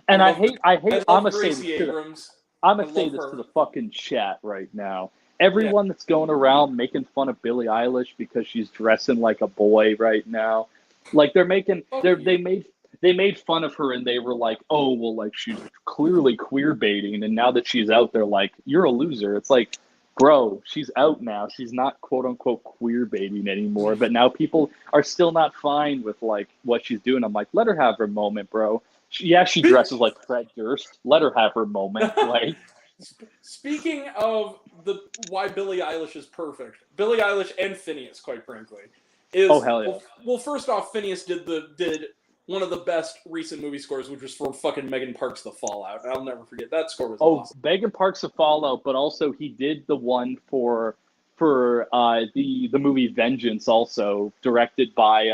and I hate I'm gonna say this to the fucking chat right now. Everyone that's going around making fun of Billie Eilish because she's dressing like a boy right now. Like, they made fun of her, and they were like, oh, well, like, she's clearly queer baiting, and now that she's out there, like, you're a loser. It's like, bro, she's out now. She's not quote unquote queer baiting anymore. But now people are still not fine with like what she's doing. I'm like, let her have her moment, bro. She dresses like Fred Durst. Let her have her moment. Like, speaking of why Billie Eilish is perfect, Billie Eilish and Phineas, quite frankly, is hell yeah. Well, first off, Phineas did one of the best recent movie scores, which was for fucking Megan Park's The Fallout. I'll never forget that score was awesome. Megan Park's The Fallout, but also he did the one for the movie Vengeance, also directed by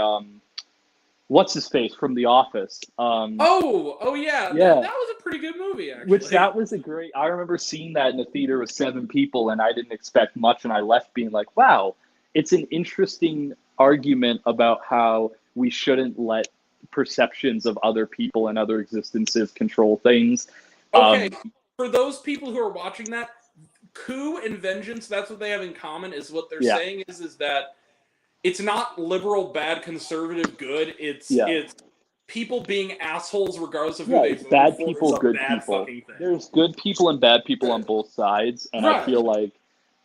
what's his face from The Office. Yeah. That was a pretty good movie, actually. Which that was a great. I remember seeing that in the theater with 7 people, and I didn't expect much, and I left being like, wow, it's an interesting argument about how we shouldn't let perceptions of other people and other existences control things. Okay, for those people who are watching that, Coup and Vengeance, that's what they have in common, is what they're saying is that it's not liberal, bad, conservative, good. It's people being assholes regardless of who they vote bad for. people, good people. There's good people and bad people on both sides, and I feel like,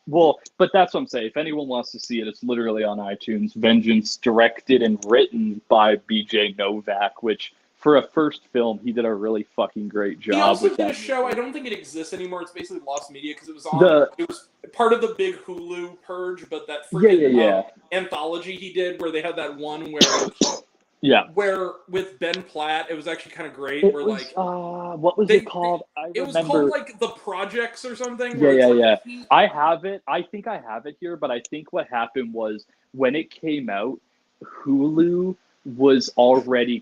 well, but that's what I'm saying. If anyone wants to see it, it's literally on iTunes. Vengeance, directed and written by B.J. Novak, which for a first film, he did a really fucking great job. He also with did that a show. I don't think it exists anymore. It's basically lost media because it was on. It was part of the big Hulu purge, but that freaking anthology he did where they had that one where with Ben Platt, it was actually kind of great. What was it called? It was called like The Projects or something. I have it. I think I have it here, but I think what happened was when it came out, Hulu was already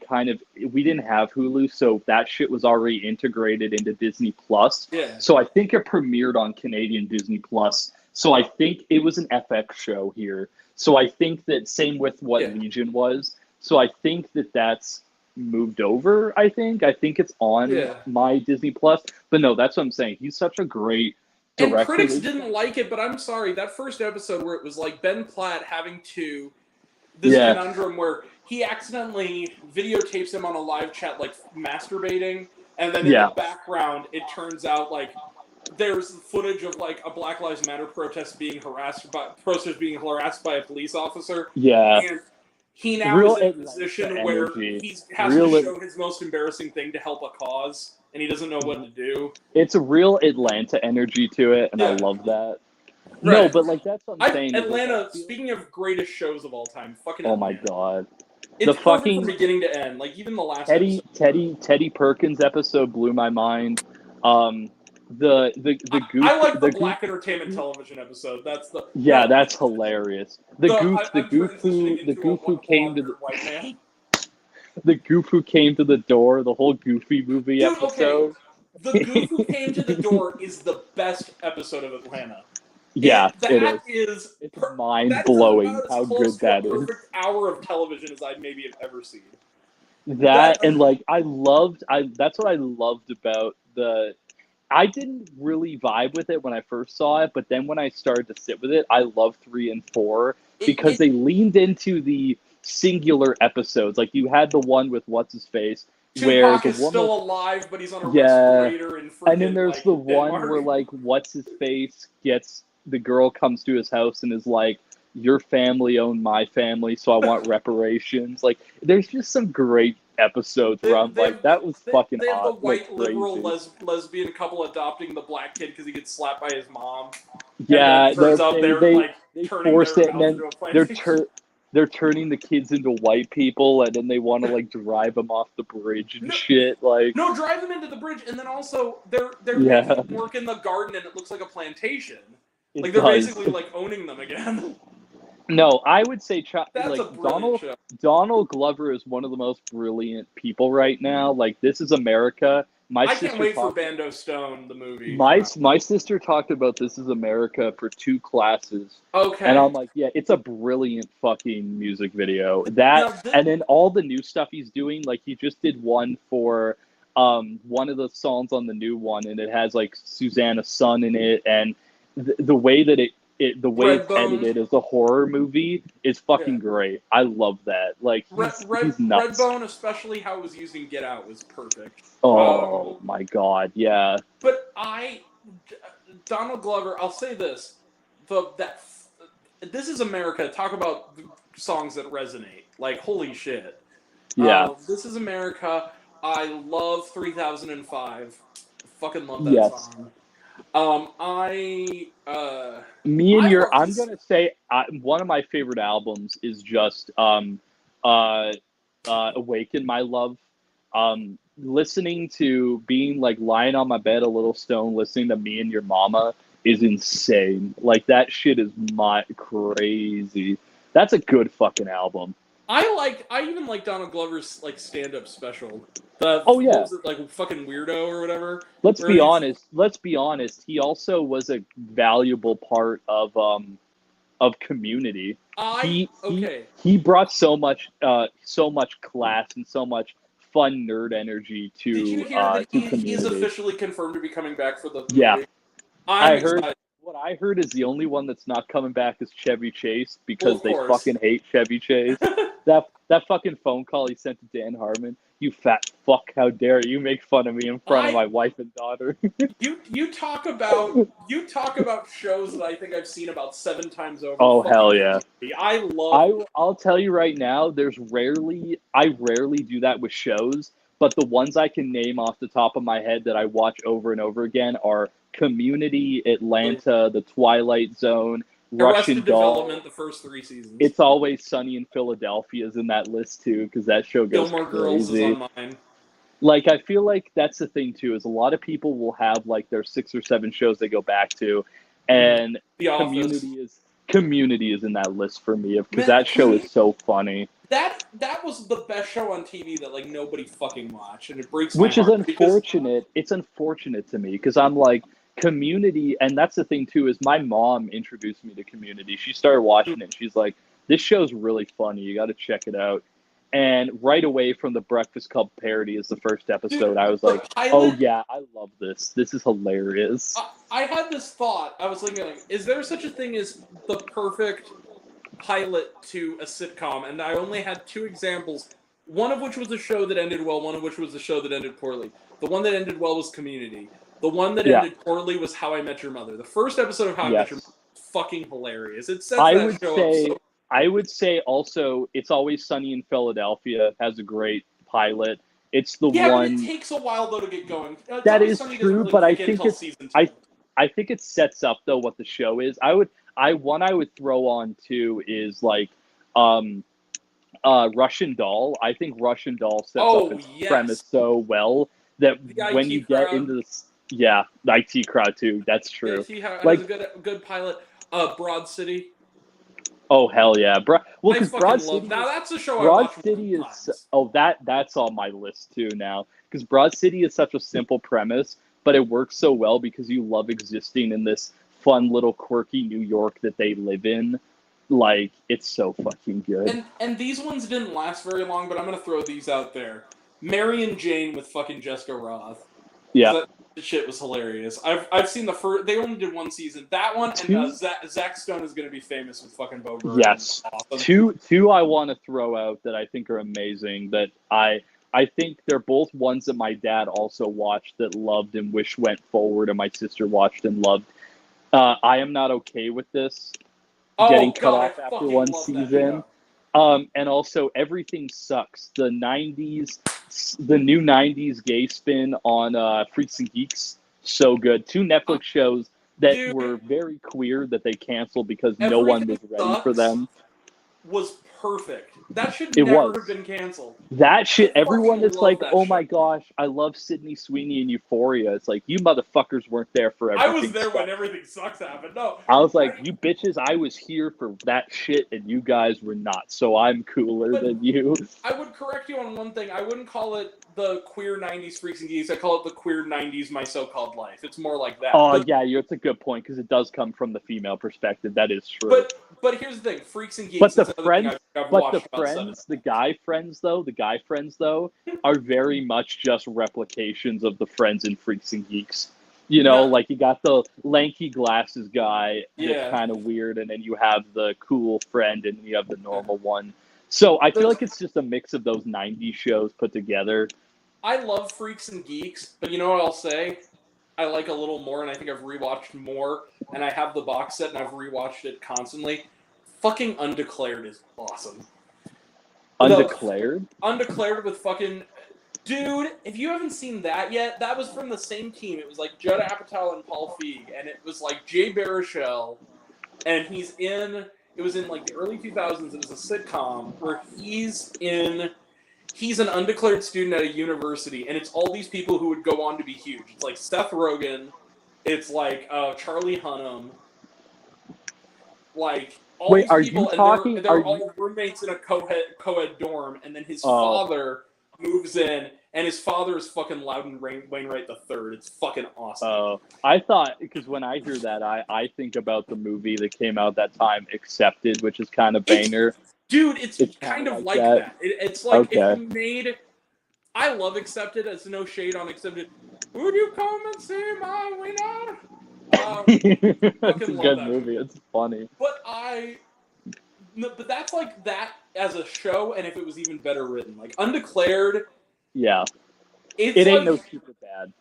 we didn't have Hulu, so that shit was already integrated into Disney Plus. Yeah. So I think it premiered on Canadian Disney Plus. So I think it was an FX show here. So I think that same with what Legion was. So I think that's moved over, I think it's on my Disney Plus. But no, that's what I'm saying. He's such a great director. And critics didn't like it, but I'm sorry, that first episode where it was like Ben Platt having to conundrum where he accidentally videotapes him on a live chat like masturbating, and then in the background it turns out like there's footage of like a Black Lives Matter protesters being harassed by a police officer. Yeah. And he now is in a position where he has to show his most embarrassing thing to help a cause, and he doesn't know what to do. It's a real Atlanta energy to it, and I love that. Right. No, but like that's what I'm saying. Atlanta, speaking of greatest shows of all time, fucking Atlanta. Oh my god. It's perfect from beginning to end. Like even the last Teddy Perkins episode blew my mind. The goof. I like the Black Entertainment Television episode. That's the that's hilarious. The goof who came to the door. The whole Goofy movie episode. The goof who came to the door is the best episode of Atlanta. Yeah, it is. It's mind blowing how good that is. Perfect hour of television as I maybe have ever seen. That and like that's what I loved about I didn't really vibe with it when I first saw it, but then when I started to sit with it, I love 3 and 4 because they leaned into the singular episodes. Like you had the one with what's his face, Tupac is still alive, but he's on a respirator, and then there's the one where like what's his face the girl comes to his house and is like, your family owned my family, so I want reparations. Like, there's just some great episodes where I'm like, that was fucking awesome. They have the white liberal lesbian couple adopting the black kid because he gets slapped by his mom. Yeah, they force it, and then they're turning the kids into white people, and then they want to like drive them off the bridge and shit. Like, no, drive them into the bridge, and then also they're making work in the garden, and it looks like a plantation. Like they're basically like owning them again. No, I would say that's like Donald Glover is one of the most brilliant people right now. Like This Is America. I can't wait for Bando Stone, the movie. My sister talked about This Is America for 2 classes. Okay. And I'm like, yeah, it's a brilliant fucking music video. And then all the new stuff he's doing, like he just did one for one of the songs on the new one, and it has like Susanna's son in it, and the way that it's edited as a horror movie is fucking great. I love that. Like he's nuts. Redbone, especially how it was used in Get Out, was perfect. Oh my god, yeah. But Donald Glover, I'll say this: This Is America. Talk about songs that resonate. Like, holy shit. Yeah. This Is America. I love 3005. Fucking love that Yes. song. I'm gonna say one of my favorite albums is just Awaken My Love. Listening to being like lying on my bed a little stoned, listening to Me and Your Mama is insane. Like that shit is my crazy. That's a good fucking album. I even like Donald Glover's like stand-up special. Oh yeah, What was it, like fucking Weirdo or whatever? let's be honest. He also was a valuable part of Community. He brought so much class and so much fun nerd energy to Did you hear that Community. he's officially confirmed to be coming back for the movie? Yeah. I'm excited. What I heard is the only one that's not coming back is Chevy Chase because they fucking hate Chevy Chase. that fucking phone call he sent to Dan Harmon. You fat fuck! How dare you make fun of me in front of my wife and daughter? You talk about shows that I think I've seen about 7 times over. Oh hell yeah! I'll tell you right now. I rarely do that with shows, but the ones I can name off the top of my head that I watch over and over again are Community, Atlanta, The Twilight Zone, Russian Doll. Development, the first 3 seasons. It's Always Sunny in Philadelphia is in that list too, because that show goes Gilmore crazy. Girls is on mine. Like, I feel like that's the thing too, is a lot of people will have like their 6 or 7 shows they go back to, and Community is in that list for me because that show is so funny. That was the best show on TV that like nobody fucking watched, and it breaks my heart. Which is unfortunate. It's unfortunate to me because I'm like, Community, and that's the thing too, is my mom introduced me to Community. She started watching it. She's like, this show's really funny. You got to check it out. And right away from the Breakfast Club parody is the first episode. I was like, oh yeah, I love this. This is hilarious. I had this thought. I was thinking, like, is there such a thing as the perfect pilot to a sitcom? And I only had 2 examples. One of which was a show that ended well. One of which was a show that ended poorly. The one that ended well was Community. The one that ended poorly was How I Met Your Mother. The first episode of How I Met Your Mother was fucking hilarious. It sets that show up so. I would say also It's Always Sunny in Philadelphia has a great pilot. It's the one. Yeah, but it takes a while though to get going. That is true, but I think I think it sets up though what the show is. I would throw on too is like Russian Doll. I think Russian Doll sets up its premise so well that when you get into this, the IT crowd too. That's true. IT has a good pilot. Broad City. Oh hell yeah, well, because Broad City. Now that's a show. Broad City is that's on my list too now because Broad City is such a simple premise, but it works so well because you love existing in this fun little quirky New York that they live in. Like, it's so fucking good. And these ones didn't last very long, but I'm gonna throw these out there. Mary and Jane with fucking Jessica Roth. Yeah. That shit was hilarious. I've seen the first. They only did 1 season. That one and Zach Stone is gonna be famous with fucking Bo Burnham. Yes. Awesome. Two I want to throw out that I think are amazing. That I think they're both ones that my dad also watched that loved and wish went forward, and my sister watched and loved. I Am Not Okay With This. Getting cut off after 1 season. And also Everything Sucks. The new 90s gay spin on Freaks and Geeks. So good. 2 Netflix shows that were very queer that they canceled because no one was ready for them. Was perfect. That should never have been canceled. That shit, everyone is like, oh my gosh, I love Sydney Sweeney and Euphoria. It's like, you motherfuckers weren't there for Everything I was there when Everything Sucks happened. No. I was like, you bitches, I was here for that shit and you guys were not, so I'm cooler than you. I would correct you on one thing. I wouldn't call it the queer 90s Freaks and Geeks. I call it the queer 90s My So-Called Life. It's more like that. Oh, yeah, it's a good point because it does come from the female perspective. That is true. But here's the thing, Freaks and Geeks. But the guy friends though, are very much just replications of the friends in Freaks and Geeks. You know, like you got the lanky glasses guy that's kind of weird, and then you have the cool friend, and you have the normal one. So I feel like it's just a mix of those 90s shows put together. I love Freaks and Geeks, but you know what I'll say? I like a little more, and I think I've rewatched more, and I have the box set, and I've rewatched it constantly. Fucking Undeclared is awesome. Undeclared? Undeclared with fucking... Dude, if you haven't seen that yet, that was from the same team. It was like Judd Apatow and Paul Feig, and it was like Jay Baruchel, and it was in like the early 2000s. It was a sitcom where he's an undeclared student at a university, and it's all these people who would go on to be huge. It's like Seth Rogen, it's like Charlie Hunnam, like all Wait, these are people, you and talking? they're all roommates in a co-ed dorm, and then his father moves in, and his father is fucking Loudon Wainwright III. It's fucking awesome. I thought, because when I hear that, I think about the movie that came out that time, Accepted, which is kind of banger. Dude, it's kind of like that. It's like if you made... I love Accepted. It's no shade on Accepted. Would you come and see my winner? It's a good movie. It's funny. But that's like that as a show, and if it was even better written. Like, Undeclared... Yeah. It ain't no Superbad.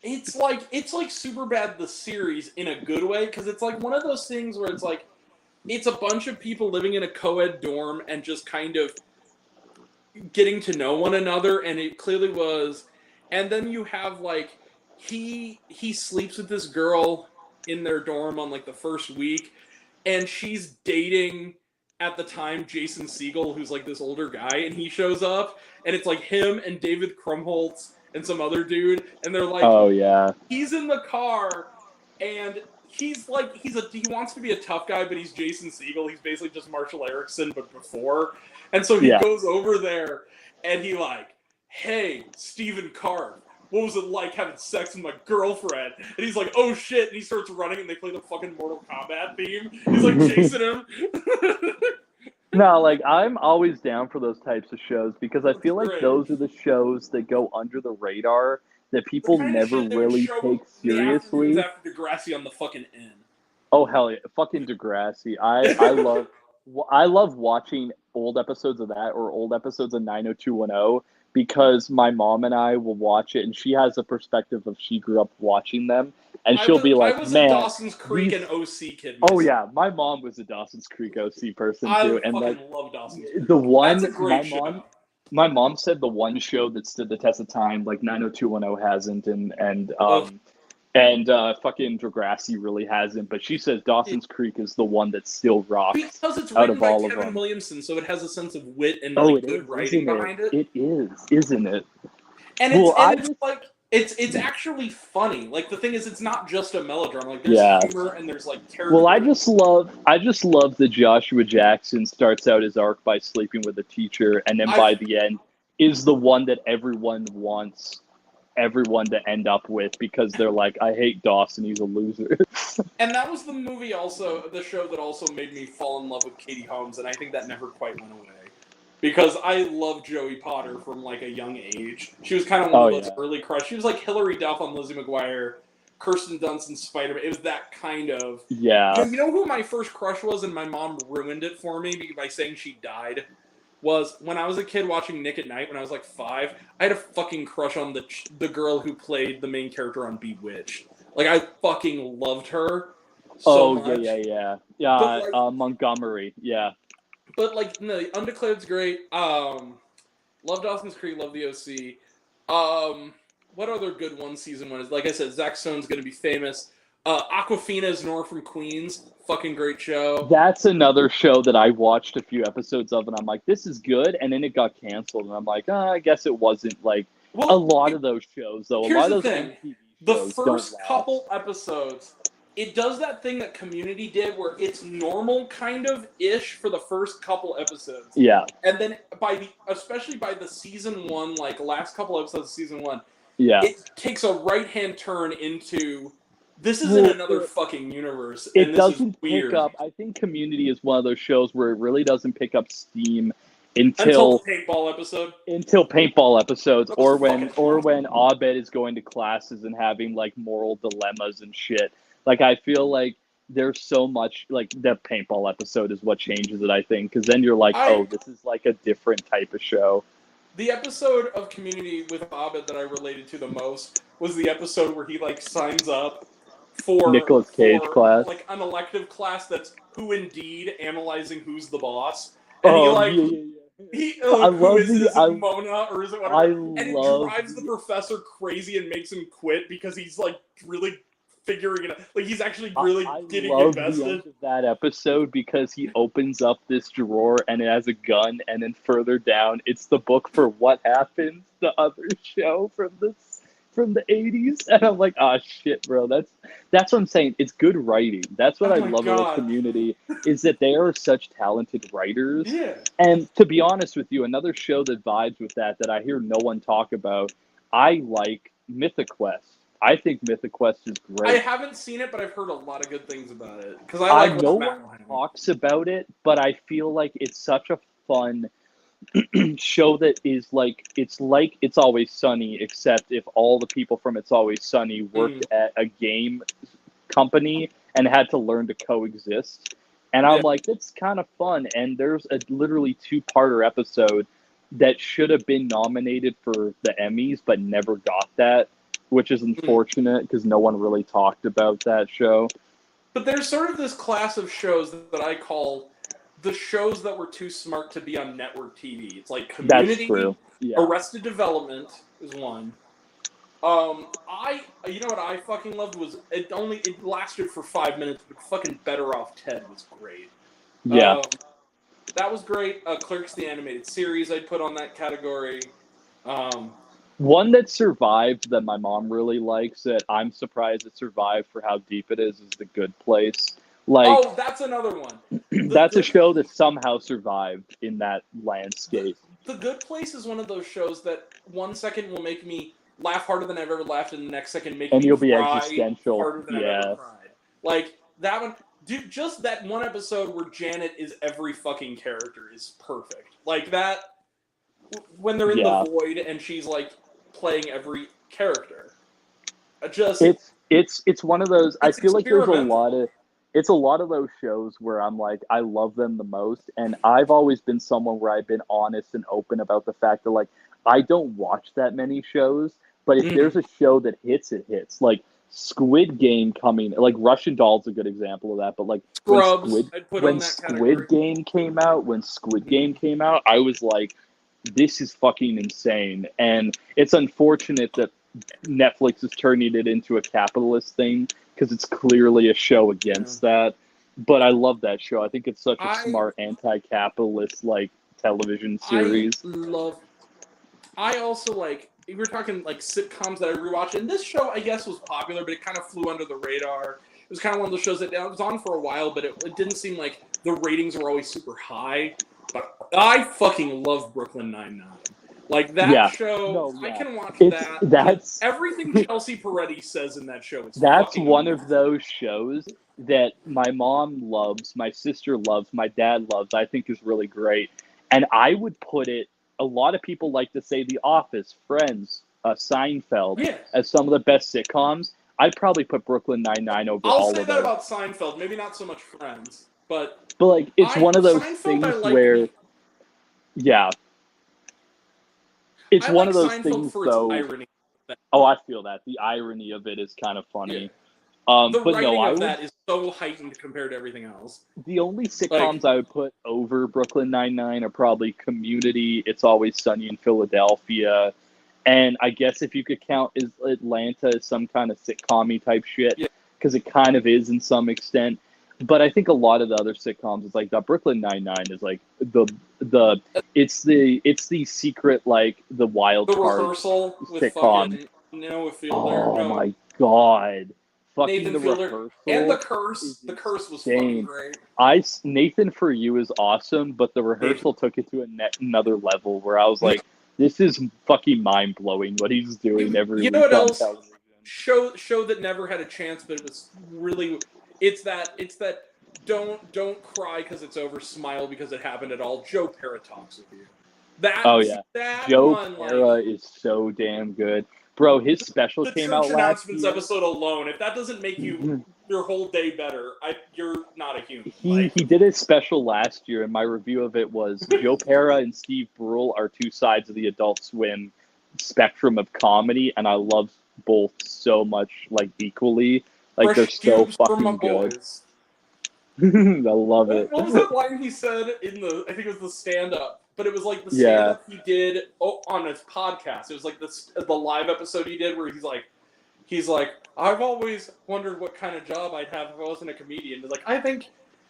It's like Superbad the series in a good way, because it's like one of those things where it's like, it's a bunch of people living in a co-ed dorm and just kind of getting to know one another, and it clearly was. And then you have like he sleeps with this girl in their dorm on like the first week, and she's dating at the time Jason Segel, who's like this older guy, and he shows up, and it's like him and David Krumholtz and some other dude, and they're like, oh yeah, he's in the car, and he's like, he wants to be a tough guy, but he's Jason Segel. He's basically just Marshall Erickson, but before. And so he goes over there, and he like, hey, Stephen Carr, what was it like having sex with my girlfriend? And he's like, oh shit, and he starts running, and they play the fucking Mortal Kombat theme. He's like chasing him. No, like, I'm always down for those types of shows, because I feel like those are the shows that go under the radar, that people never really take seriously. After Degrassi on the fucking N. Oh hell yeah, fucking Degrassi! I love watching old episodes of that, or old episodes of 90210, because my mom and I will watch it, and she has a perspective of she grew up watching them, and she'll be like, I was "Man, a Dawson's Creek and OC kid. Oh yeah, my mom was a Dawson's Creek OC person too, and like love Dawson's Creek. The one That's a great show. My mom said the one show that stood the test of time, like 90210 hasn't, and fucking Degrassi really hasn't. But she says Dawson's Creek is the one that still rocks. Because it's out written of by all Kevin of them. Williamson, so it has a sense of wit and good writing behind it. It is, isn't it? And it's actually funny. Like, the thing is, it's not just a melodrama. Like, there's humor and there's like character. Well, I just love that Joshua Jackson starts out his arc by sleeping with a teacher, and then by the end is the one that everyone wants everyone to end up with, because they're like, I hate Dawson, he's a loser. And that was the show that also made me fall in love with Katie Holmes, and I think that never quite went away. Because I love Joey Potter from like a young age. She was kind of one of those early crush. She was like Hilary Duff on Lizzie McGuire, Kirsten Dunst in Spider-Man. It was that kind of... Yeah. You know who my first crush was, and my mom ruined it for me by saying she died? Was when I was a kid watching Nick at Night when I was like 5, I had a fucking crush on the girl who played the main character on Bewitched. Like, I fucking loved her so much. Yeah, Montgomery, yeah. But, like, no, Undeclared's great. Love Dawson's Creek, love the OC. What other good one-season one is? Like I said, Zach Stone's going to be famous. Awkwafina's Nora from Queens, fucking great show. That's another show that I watched a few episodes of, and I'm like, this is good, and then it got canceled, and I'm like, I guess it wasn't, like, a lot of those shows, though. Here's a lot the of those thing. The first couple episodes, it does that thing that Community did where it's normal kind of ish for the first couple episodes. Yeah. And then especially by the season 1, like last couple episodes of season 1, it takes a right-hand turn into this is in another fucking universe. It doesn't pick up. I think Community is one of those shows where it really doesn't pick up steam until the paintball episode. Until paintball episodes, or when Abed is going to classes and having like moral dilemmas and shit. Like, I feel like there's so much, like, the paintball episode is what changes it, I think, because then you're like, this is like a different type of show. The episode of Community with Abed that I related to the most was the episode where he like signs up for Nicolas Cage class. like an elective class that's Who Indeed, analyzing who's the boss, and he like who is it? Is it Mona or is it whatever? And it drives the professor crazy and makes him quit because he's like really figuring it out. Like he's actually really getting invested. The end of that episode because he opens up this drawer and it has a gun, and then further down it's the book for What Happens, the other show from the 80s, and I'm like, oh shit, bro, that's what I'm saying. It's good writing. That's what I love about Community, is that they are such talented writers. Yeah. And to be honest with you, another show that vibes with that I hear no one talk about, I like Mythic Quest. I think Mythic Quest is great. I haven't seen it, but I've heard a lot of good things about it. Because I like no one talks about it, but I feel like it's such a fun show that is like It's Always Sunny, except if all the people from It's Always Sunny worked at a game company and had to learn to coexist. And I'm like, it's kind of fun. And there's a literally 2-parter episode that should have been nominated for the Emmys, but never got that, which is unfortunate because no one really talked about that show. But there's sort of this class of shows that I call the shows that were too smart to be on network TV. It's like Community, that's true. Yeah. Arrested Development is one. You know what I fucking loved was it lasted for 5 minutes, but fucking Better Off Ted was great. Yeah. That was great. Clerks the animated series I'd put on that category. One that survived that my mom really likes, that I'm surprised it survived for how deep it is The Good Place. Like, that's another one. That's a show that somehow survived in that landscape. The Good Place is one of those shows that 1 second will make me laugh harder than I've ever laughed, and the next second make me you'll be cry existential. harder than I've ever cried. Like, that one, dude, just that one episode where Janet is every fucking character is perfect. Like, that, when they're in the void and she's, like, playing every character. It's one of those, I feel like there's a lot of those shows where I'm like, I love them the most, and I've always been someone where I've been honest and open about the fact that, like, I don't watch that many shows, but if there's a show that hits, it hits. Like, Squid Game coming, like, Russian Doll's a good example of that, but, like, when Squid Game came out, I was like, this is fucking insane, and it's unfortunate that Netflix is turning it into a capitalist thing, because it's clearly a show against that. But I love that show. I think it's such a smart anti-capitalist like television series. I also like, if we're talking like sitcoms that I rewatch, and this show I guess was popular, but it kind of flew under the radar. It was kind of one of those shows that was on for a while, but it didn't seem like the ratings were always super high. But I fucking love Brooklyn Nine-Nine. Like, that show, I can watch that. That's everything Chelsea Peretti says in that show. That's one of those shows that my mom loves, my sister loves, my dad loves, I think is really great. And I would put it, a lot of people like to say The Office, Friends, Seinfeld as some of the best sitcoms. I'd probably put Brooklyn Nine-Nine over all of them. I'll say that about Seinfeld, maybe not so much Friends, but like, it's one of those things where, it's one of those things, though. Irony. Oh, I feel that. The irony of it is kind of funny. The writing of that is so heightened compared to everything else. The only sitcoms I would put over Brooklyn Nine-Nine are probably Community, It's Always Sunny in Philadelphia, and I guess if you could count Atlanta as some kind of sitcom-y type shit, because it kind of is in some extent. But I think a lot of the other sitcoms is like the Brooklyn Nine-Nine is like it's the secret, like, the wild card rehearsal with sitcom. Fucking Noah Fielder. Oh my god. Fucking Nathan the Fielder. rehearsal. And The Curse. The Curse was fucking great. Nathan For You is awesome, but the rehearsal took it to another level where I was like, this is fucking mind blowing what he's doing every week. You know what else? Show that never had a chance, but it was really. It's that don't cry because it's over, smile because it happened at all. Joe Pera talks with you. Joe Pera is so damn good. Bro, his special came out last year. Announcements episode alone, if that doesn't make you your whole day better. You're not a human. He did it special last year, and my review of it was Joe Pera and Steve Brule are two sides of the Adult Swim spectrum of comedy, and I love both so much, like equally. Like Fresh they're so cubes from my fucking good. boys. I love it. What was that line he said in the? I think it was the stand-up, but it was like the Yeah. stand-up he did on his podcast. It was like the live episode he did where he's like, I've always wondered what kind of job I'd have if I wasn't a comedian. Like, I think,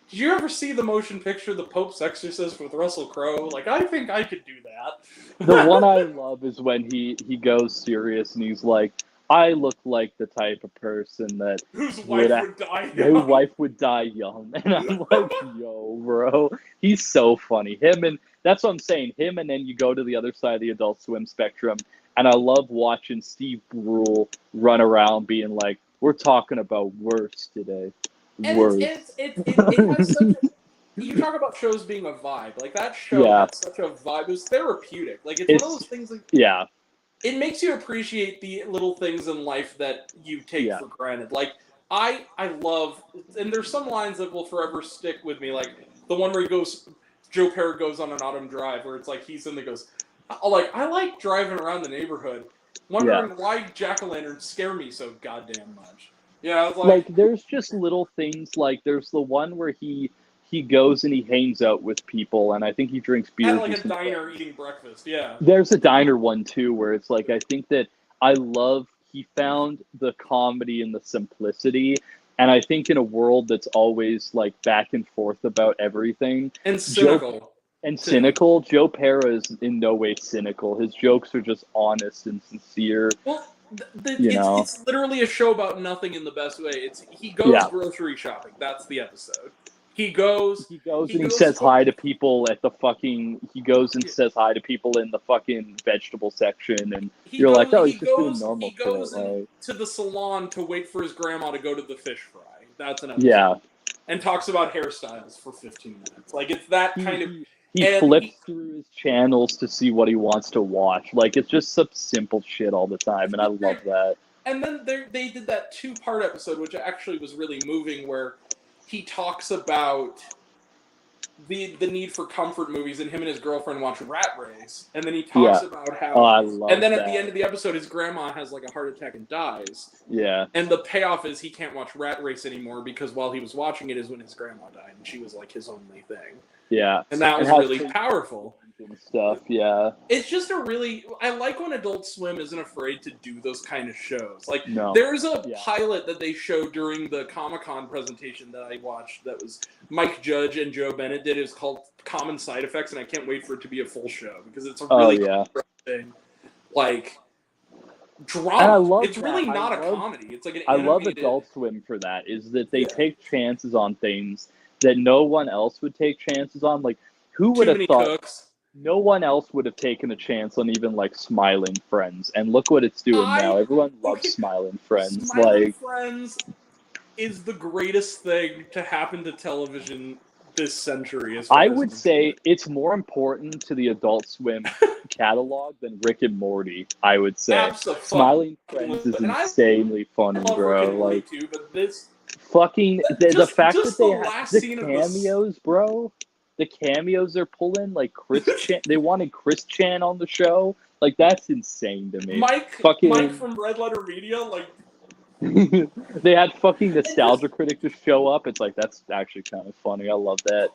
did you ever see the motion picture The Pope's Exorcist with Russell Crowe? Like, I think I could do that. The one I love is when he goes serious and he's like, I look like the type of person that Whose wife would die your young. wife would die young. And I'm like, yo, bro. He's so funny. That's what I'm saying. Him, and then you go to the other side of the Adult Swim spectrum. And I love watching Steve Brule run around being like, we're talking about worse today. And Worse. it has such you talk about shows being a vibe. Like, that show had such a vibe. It was therapeutic. Like, it's one of those things like... Yeah. It makes you appreciate the little things in life that you take for granted. Like, I love... And there's some lines that will forever stick with me. Like, the one where Joe Pera goes on an autumn drive, where it's like he's in there goes... I like driving around the neighborhood, wondering why jack-o'-lanterns scare me so goddamn much. Yeah, I was like there's just little things. Like there's the one where he goes and he hangs out with people, and I think he drinks beer. At like a diner eating breakfast. Yeah. There's a diner one too, where it's like I think that he found the comedy and the simplicity, and I think in a world that's always like back and forth about everything and cynical. Cynical. Joe Pera is in no way cynical. His jokes are just honest and sincere. Well, it's literally a show about nothing in the best way. He goes grocery shopping. That's the episode. He goes and he says hi to people at the fucking. He goes and says hi to people in the fucking vegetable section, and you're like, oh, he's just doing normal shit. He goes to the salon to wait for his grandma to go to the fish fry. That's an episode. Yeah. And talks about hairstyles for 15 minutes. Like, it's that kind of... He flips through his channels to see what he wants to watch. Like, it's just some simple shit all the time, and I love that. And then they did that 2-part episode, which actually was really moving, where he talks about the need for comfort movies, and him and his girlfriend watch Rat Race. And then he talks about how... Oh, I love And then that. at the end of the episode, his grandma has, like, a heart attack and dies. Yeah. And the payoff is he can't watch Rat Race anymore, because while he was watching it is when his grandma died, and she was, like, his only thing. Yeah. And that was really powerful. And stuff, yeah. It's just I like when Adult Swim isn't afraid to do those kind of shows. Like, No. there's a pilot that they showed during the Comic-Con presentation that I watched that was Mike Judge and Joe Bennett did. It was called Common Side Effects, and I can't wait for it to be a full show, because it's a really interesting, like, drama. It's really not a comedy. It's like an animated... I love Adult Swim for that, is that they take chances on things that no one else would take chances on. Like, who would have thought... Cooks. No one else would have taken a chance on even, like, Smiling Friends. And look what it's doing now. Everyone loves Smiling Friends. Smiling Friends is the greatest thing to happen to television this century. I would say it's more important to the Adult Swim catalog than Rick and Morty, I would say. Absolutely. Smiling Friends is insanely funny, bro. Like, too, but this... Fucking... The fact that they have the scene cameos, bro... The cameos they're pulling, like Chris Chan, they wanted Chris Chan on the show. Like, that's insane to me. Mike from Red Letter Media, like... They had fucking Nostalgia Critic to show up. It's like, that's actually kind of funny. I love that.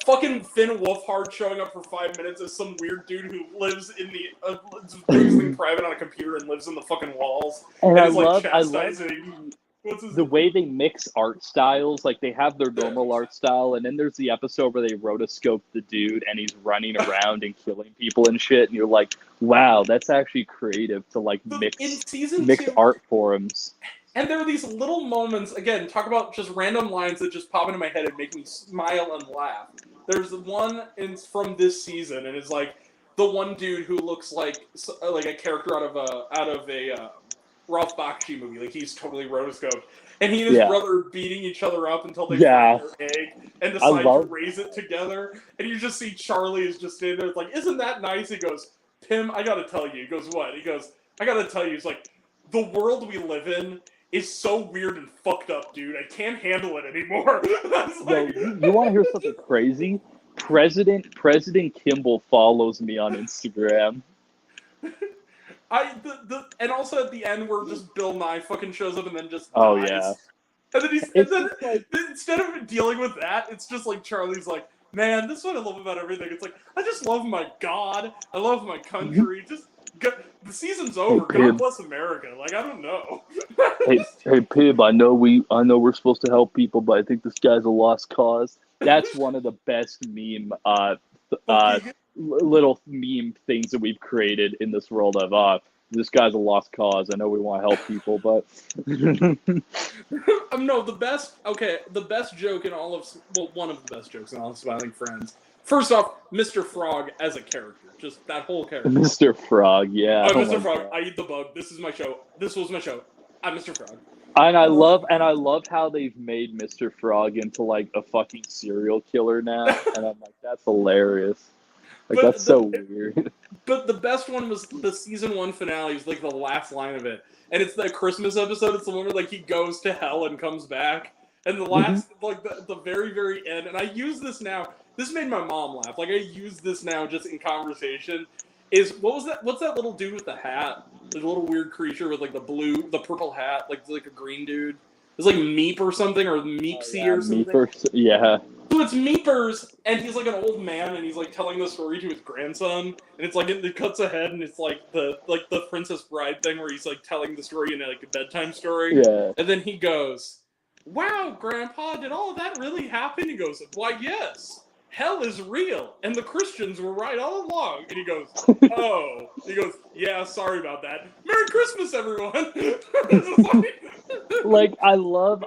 Fucking Finn Wolfhard showing up for 5 minutes as some weird dude who lives in the... doing something private on a computer and lives in the fucking walls. And I is, love the way they mix art styles. Like, they have their normal art style, and then there's the episode where they rotoscope the dude and he's running around and killing people and shit, and you're like, wow, that's actually creative to, like, mix art forms. And there are these little moments, again, talk about just random lines that just pop into my head and make me smile and laugh. There's one from this season, and it's like the one dude who looks like a character out of a Ralph Bakshi movie. Like, he's totally rotoscoped. And he and his brother beating each other up until they find their egg and decide to raise it together. And you just see Charlie is just standing there. It's like, isn't that nice? He goes, Pim, I gotta tell you. He goes, what? He goes, I gotta tell you. He's like, the world we live in is so weird and fucked up, dude. I can't handle it anymore. Yo, you want to hear something crazy? President Kimball follows me on Instagram. And also at the end where just Bill Nye fucking shows up and then just Oh dies. yeah. And then instead of dealing with that, it's just like Charlie's like, man, this is what I love about everything. It's like, I just love my God. I love my country. Just the season's over. God bless America. Like, I don't know. hey, Pib, I know we're supposed to help people, but I think this guy's a lost cause. That's one of the best little meme things that we've created in this world of this guy's a lost cause. I know we want to help people, but no, the best joke in all of one of the best jokes in all of Smiling Friends. First off, Mr. Frog as a character, just that whole character. Mr. Frog, yeah. Mr. Frog, God. I eat the bug. This is my show. This was my show. I'm Mr. Frog. And I love how they've made Mr. Frog into like a fucking serial killer now, and I'm like, that's hilarious. Like, that's so weird. But the best one was the season 1 finale. It was like the last line of it, and it's that Christmas episode. It's the one where like he goes to hell and comes back, and the last like the very very end. And I use this now. This made my mom laugh. Like I use this now just in conversation. What's that little dude with the hat? The little weird creature with like the purple hat, like a green dude. It's like Meep or something, or Meepsy or something. Meepers, yeah. So it's Meepers, and he's like an old man, and he's like telling the story to his grandson, and it's like it cuts ahead, and it's like the Princess Bride thing where he's like telling the story in like a bedtime story. Yeah. And then he goes, "Wow, Grandpa, did all of that really happen?" He goes, "Why, yes. Hell is real, and the Christians were right all along." And he goes, "Oh." He goes, "Yeah, sorry about that. Merry Christmas, everyone." Like I love,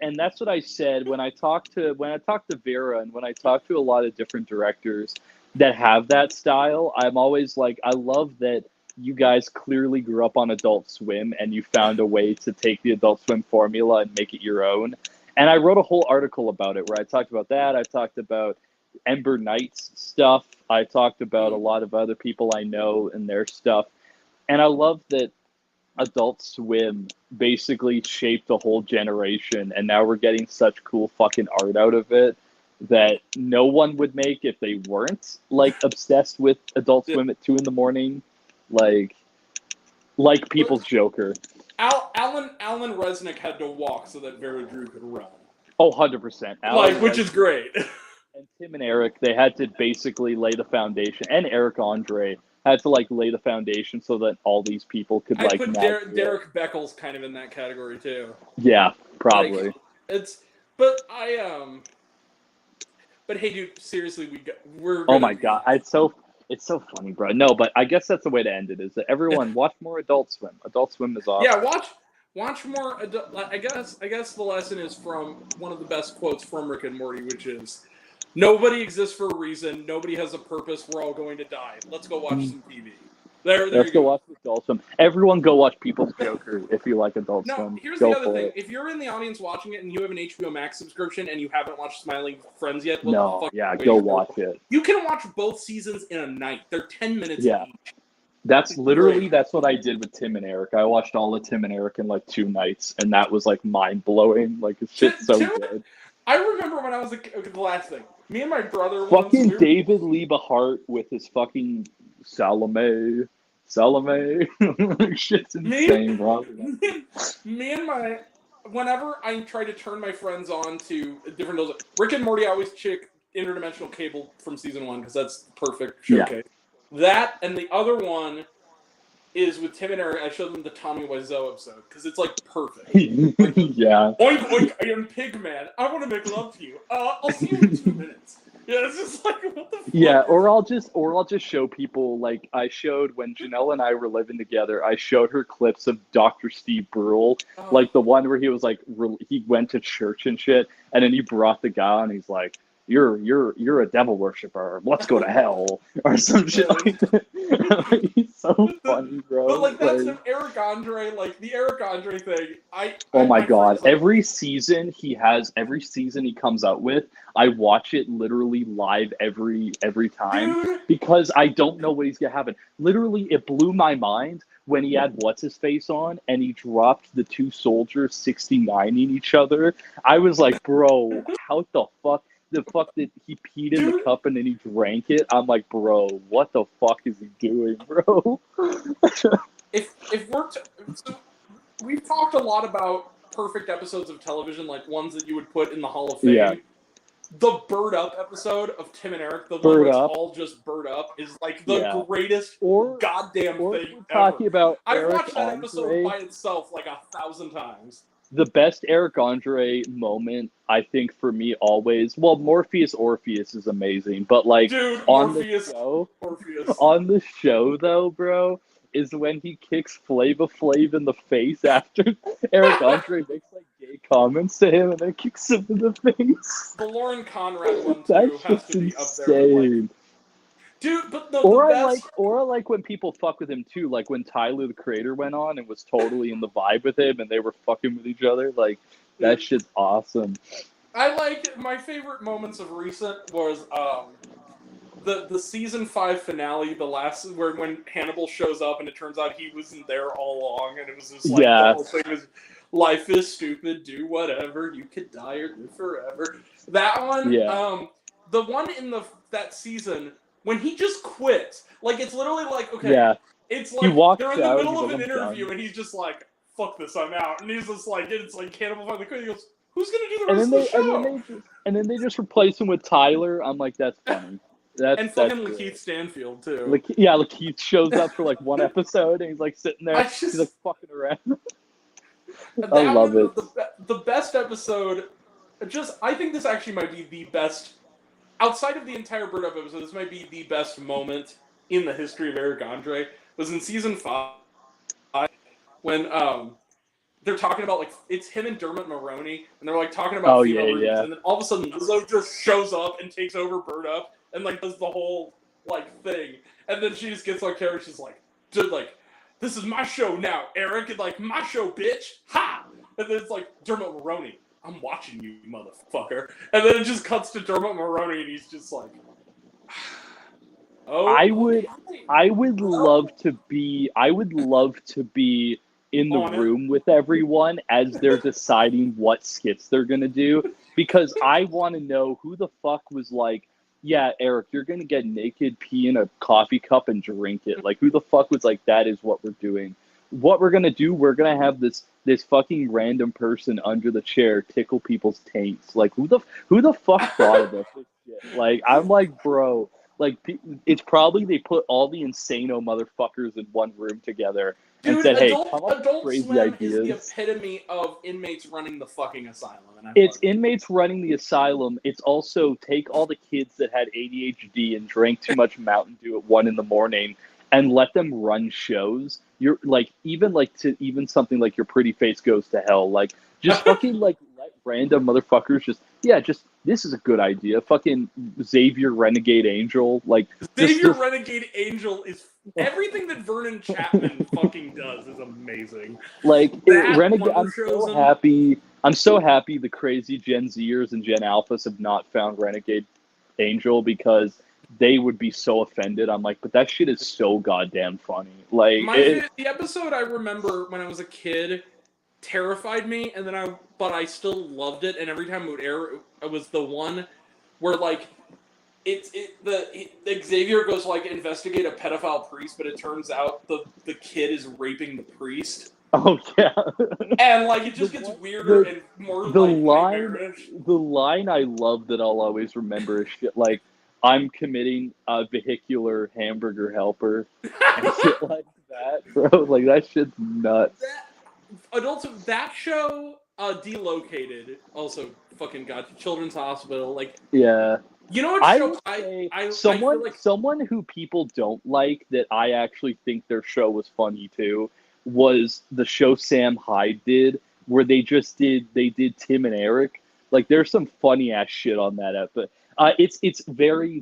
and that's what I said when I talked to Vera, and when I talk to a lot of different directors that have that style. I'm always like, I love that you guys clearly grew up on Adult Swim, and you found a way to take the Adult Swim formula and make it your own. And I wrote a whole article about it where I talked about that. I talked about Ember Knight's stuff. I talked about a lot of other people I know and their stuff. And I love that Adult Swim basically shaped a whole generation, and now we're getting such cool fucking art out of it that no one would make if they weren't like obsessed with Adult Swim at 2 a.m, like People's Joker. Alan Resnick had to walk so that Vera Drew could run. Oh, 100%. Which is great. And Tim and Eric, they had to basically lay the foundation, and Eric Andre had to like lay the foundation so that all these people could I put Derek Beckles kind of in that category too. Yeah, probably. But hey, dude, seriously, we're. Oh my god, it's so funny, bro. No, but I guess that's the way to end it. Is that everyone watch more Adult Swim? Adult Swim is awesome. Yeah, watch more. I guess the lesson is from one of the best quotes from Rick and Morty, which is, "Nobody exists for a reason. Nobody has a purpose. We're all going to die. Let's go watch some TV." Let's go watch Adult Swim. Everyone go watch People's Joker if you like Adult Swim. No, here's the other thing. If you're in the audience watching it and you have an HBO Max subscription and you haven't watched Smiling Friends yet, go watch it. You can watch both seasons in a night. They're 10 minutes each. That's what I did with Tim and Eric. I watched all of Tim and Eric in like 2 nights, and that was like mind blowing. Like it's shit's so good. I remember when I was the last thing. Me and my brother. Fucking David Liebehart with his fucking Salome. Shit's insane, bro. Whenever I try to turn my friends on to different doses, Rick and Morty, I always check interdimensional cable from season 1 because that's the perfect showcase. Yeah. That and the other one is with Tim and Eric. I showed them the Tommy Wiseau episode because it's like perfect. Yeah. Oink oink! I am Pigman. I want to make love to you. I'll see you in 2 minutes. Yeah, it's just like, what the fuck? Yeah, or I'll just show people, like I showed when Janelle and I were living together. I showed her clips of Dr. Steve Brule, like the one where he was like he went to church and shit, and then he brought the guy and he's like, You're a devil worshiper. Let's go to hell or some shit like that. He's so funny, bro. But like that's the Eric Andre thing. Oh my god! Every season he comes out with, I watch it literally live every time. Dude. Because I don't know what he's gonna happen. Literally, it blew my mind when he had what's-his-face on, and he dropped the two soldiers 69ing each other. I was like, bro, how the fuck that he peed in the cup and then he drank it? I'm like, bro, what the fuck is he doing, bro? if we're so we've talked a lot about perfect episodes of television, like ones that you would put in the Hall of Fame. Yeah. The Bird Up episode of Tim and Eric, the one Bird where it's Up. all just Bird Up, is like the greatest goddamn or thing talking ever. about I've Eric watched that Andre. episode by itself like 1,000 times. The best Eric Andre moment, I think, for me always, well, Orpheus is amazing, but like Dude, on Morpheus. on the show though, bro, is when he kicks Flava Flav in the face after Eric Andre makes like gay comments to him and then kicks him in the face. The Lauren Conrad one too That's has just to be insane. up there. Like, dude, but the best... I like when people fuck with him too, like when Tyler the Creator went on and was totally in the vibe with him and they were fucking with each other. Like that shit's awesome. I like my favorite moments of recent was the season 5 finale, the last where when Hannibal shows up and it turns out he wasn't there all along, and it was just like the whole thing was life is stupid, do whatever, you could die or live forever. That one, the one in that season when he just quits, like it's literally like it's like they're in the middle of an interview and he's just like, fuck this, I'm out, and he's just like, it's like Hannibal finally quit. He goes, who's gonna do the rest of the show? And then they just replace him with Tyler. I'm like, that's funny. And fucking Lakeith Stanfield too. Lakeith shows up for like one episode and he's like sitting there, he's like fucking around. I love it. The best episode, I think this actually might be the best, outside of the entire Bird Up episode, this might be the best moment in the history of Eric Andre, was in season 5, when they're talking about, like, it's him and Dermot Mulroney, and they're like talking about female reviews, and then all of a sudden Lizzo just shows up and takes over Bird Up, and like does the whole like thing, and then she just gets on camera. She's like, "Dude, like, this is my show now, Eric, and like my show, bitch, ha!" And then it's like Dermot Mulroney, "I'm watching you, motherfucker," and then it just cuts to Dermot Mulroney, and he's just like, "Oh." I would love to be in the room with everyone as they're deciding what skits they're gonna do, because I want to know who the fuck was like, yeah, Eric, you're going to get naked, pee in a coffee cup, and drink it. Like, who the fuck was like, that is what we're doing. What we're going to do, we're going to have this fucking random person under the chair tickle people's taints. Like, who the fuck thought of this shit? Like, I'm like, bro, like, it's probably they put all the insano motherfuckers in one room together and said, hey, come up with crazy ideas. Is the epitome of inmates running the fucking asylum. And it's inmates running the asylum. It's also take all the kids that had ADHD and drank too much Mountain Dew at 1 a.m. and let them run shows. You're like, even something like Your Pretty Face Goes to Hell. Like, just fucking like let random motherfuckers just this is a good idea. Fucking Xavier Renegade Angel. Like, Xavier Renegade Angel is everything that Vernon Chapman fucking does is amazing. Like, Renegade, I'm so happy the crazy Gen Zers and Gen Alphas have not found Renegade Angel, because they would be so offended. I'm like, but that shit is so goddamn funny. Like, the episode I remember when I was a kid terrified me, and then but I still loved it, and every time it would air, it was the one where like Xavier goes like investigate a pedophile priest, but it turns out the kid is raping the priest. Oh yeah, and like it just gets weirder and more. The line I love that I'll always remember is shit like, "I'm committing a vehicular hamburger helper," and shit like that, bro. Like, that shit's nuts. That show, Delocated, also fucking got to Children's Hospital. Like, yeah. You know what show someone who people don't like that I actually think their show was funny too was the show Sam Hyde did, where they did Tim and Eric. Like, there's some funny ass shit on that episode.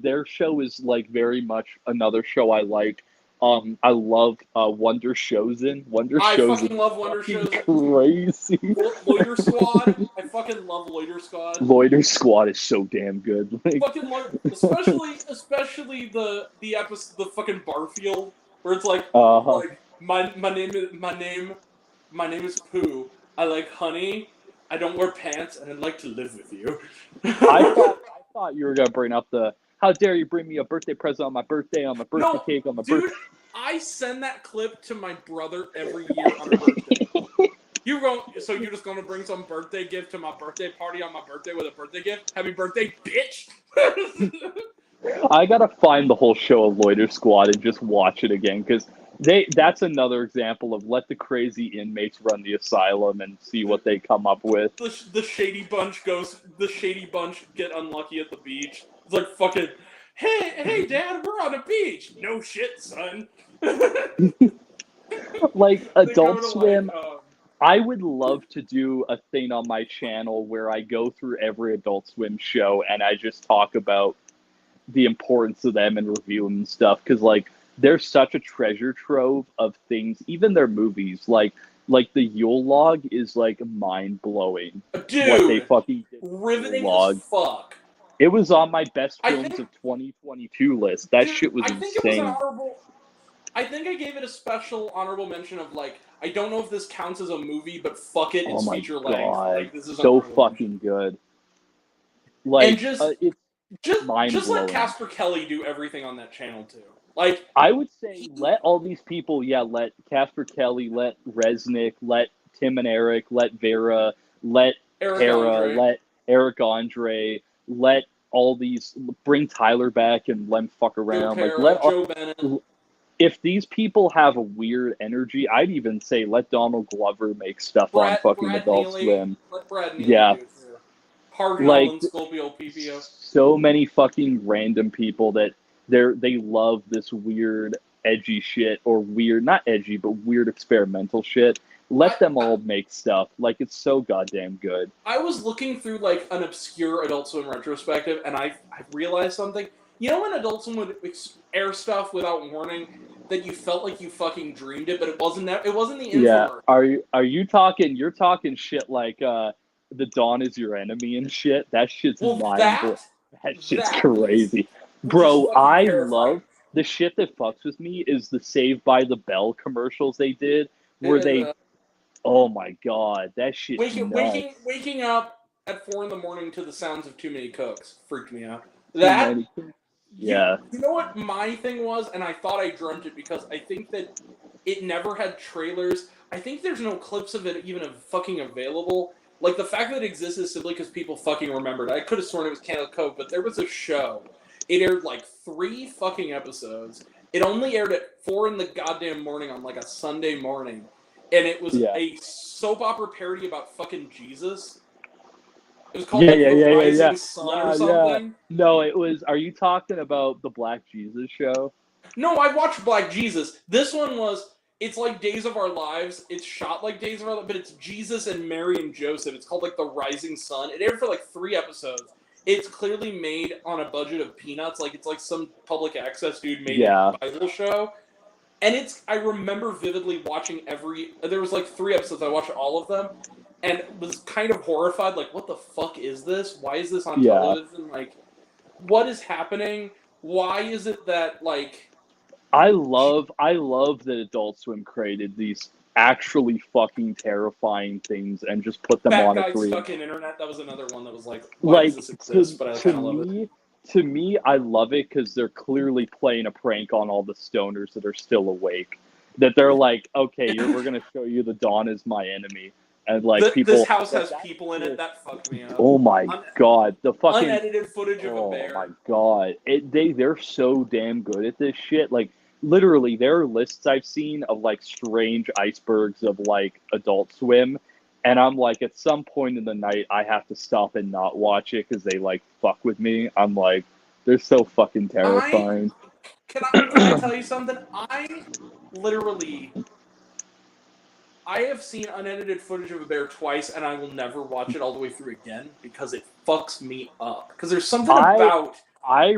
Their show is like very much another show I like. I love Wonder Chosen. I fucking love Wonder Chosen. Crazy. Loiter Squad. I fucking love Loiter Squad. Loiter Squad is so damn good. Like, fucking love, especially the episode, the fucking Barfield, where it's like, like My name is Pooh. I like honey. I don't wear pants, and I'd like to live with you. I thought you were gonna bring up the how dare you bring me a birthday present on my birthday No, cake on my dude, birthday. I send that clip to my brother every year on her birthday. So you're just gonna bring some birthday gift to my birthday party on my birthday with a birthday gift? Happy birthday, bitch! I gotta find the whole show of Loiter Squad and just watch it again because that's another example of let the crazy inmates run the asylum and see what they come up with. The shady bunch get unlucky at the beach. It's like fucking, hey, Dad, we're on a beach. No shit, son. Like Adult Swim. Like, I would love to do a thing on my channel where I go through every Adult Swim show and I just talk about the importance of them and review them and stuff because like they're such a treasure trove of things. Even their movies, like the Yule Log, is like mind blowing. Dude, what they fucking did. Riveting as fuck. It was on my best films of 2022 list. That shit was insane. It was an honorable. I think I gave it a special honorable mention of like I don't know if this counts as a movie, but fuck it, it's feature length. Like this is so fucking good. Like and just let Casper Kelly do everything on that channel too. Like I would say, let all these people, let Casper Kelly, let Resnick, let Tim and Eric, let Vera, let Tara, let Eric Andre, let all these bring Tyler back and let him fuck around. Like let Joe Bennett. If these people have a weird energy, I'd even say let Donald Glover make stuff on fucking Adult Swim. Let Brad Neely do it too. Hard Holland, Scorpio, PPO. So many fucking random people that they love this weird edgy shit or weird, not edgy, but weird experimental shit. Let them all make stuff. Like, it's so goddamn good. I was looking through like an obscure Adult Swim retrospective, and I realized something. You know when Adult Swim would air stuff without warning that you felt like you fucking dreamed it, but it wasn't that. It wasn't the infomercial. Yeah. Are you talking? You're talking shit like the Dawn is your enemy and shit. That shit's mind-blowing. That shit's crazy, bro. I love the shit that fucks with me is the Saved by the Bell commercials they did where they. Oh my god, that shit. Waking up at 4 a.m. to the sounds of Too Many Cooks freaked me out. That. Yeah. You know what my thing was, and I thought I dreamt it because I think that it never had trailers. I think there's no clips of it even fucking available. Like, the fact that it exists is simply because people fucking remembered. I could have sworn it was Candle Cove, but there was a show. It aired like 3 fucking episodes. It only aired at 4 in the goddamn morning on like a Sunday morning. And it was a soap opera parody about fucking Jesus. It was called The Rising Sun or something. Yeah. No, it was. Are you talking about the Black Jesus show? No, I watched Black Jesus. This one was. It's like Days of Our Lives. It's shot like Days of Our Lives, but it's Jesus and Mary and Joseph. It's called like The Rising Sun. It aired for like 3 episodes. It's clearly made on a budget of peanuts. Like it's like some public access dude made a Bible show. And I remember vividly watching there was like 3 episodes. I watched all of them. And was kind of horrified, like, what the fuck is this? Why is this on television? Like, what is happening? Why is it that, like... I love that Adult Swim created these actually fucking terrifying things and just put them on a screen. Fucking internet, that was another one that was like, why does this exist? But I kind of love it. To me, I love it because they're clearly playing a prank on all the stoners that are still awake. That they're like, okay, we're going to show you the Dawn is my enemy. And like people, this house has people in it. That fucked me up. Oh my god, the fucking unedited footage of a bear. Oh my god, they're so damn good at this shit. Like literally, there are lists I've seen of like strange icebergs of like Adult Swim, and I'm like, at some point in the night, I have to stop and not watch it because they like fuck with me. I'm like, they're so fucking terrifying. Can I tell you something? I have seen unedited footage of a bear twice, and I will never watch it all the way through again because it fucks me up. Because there's something about... I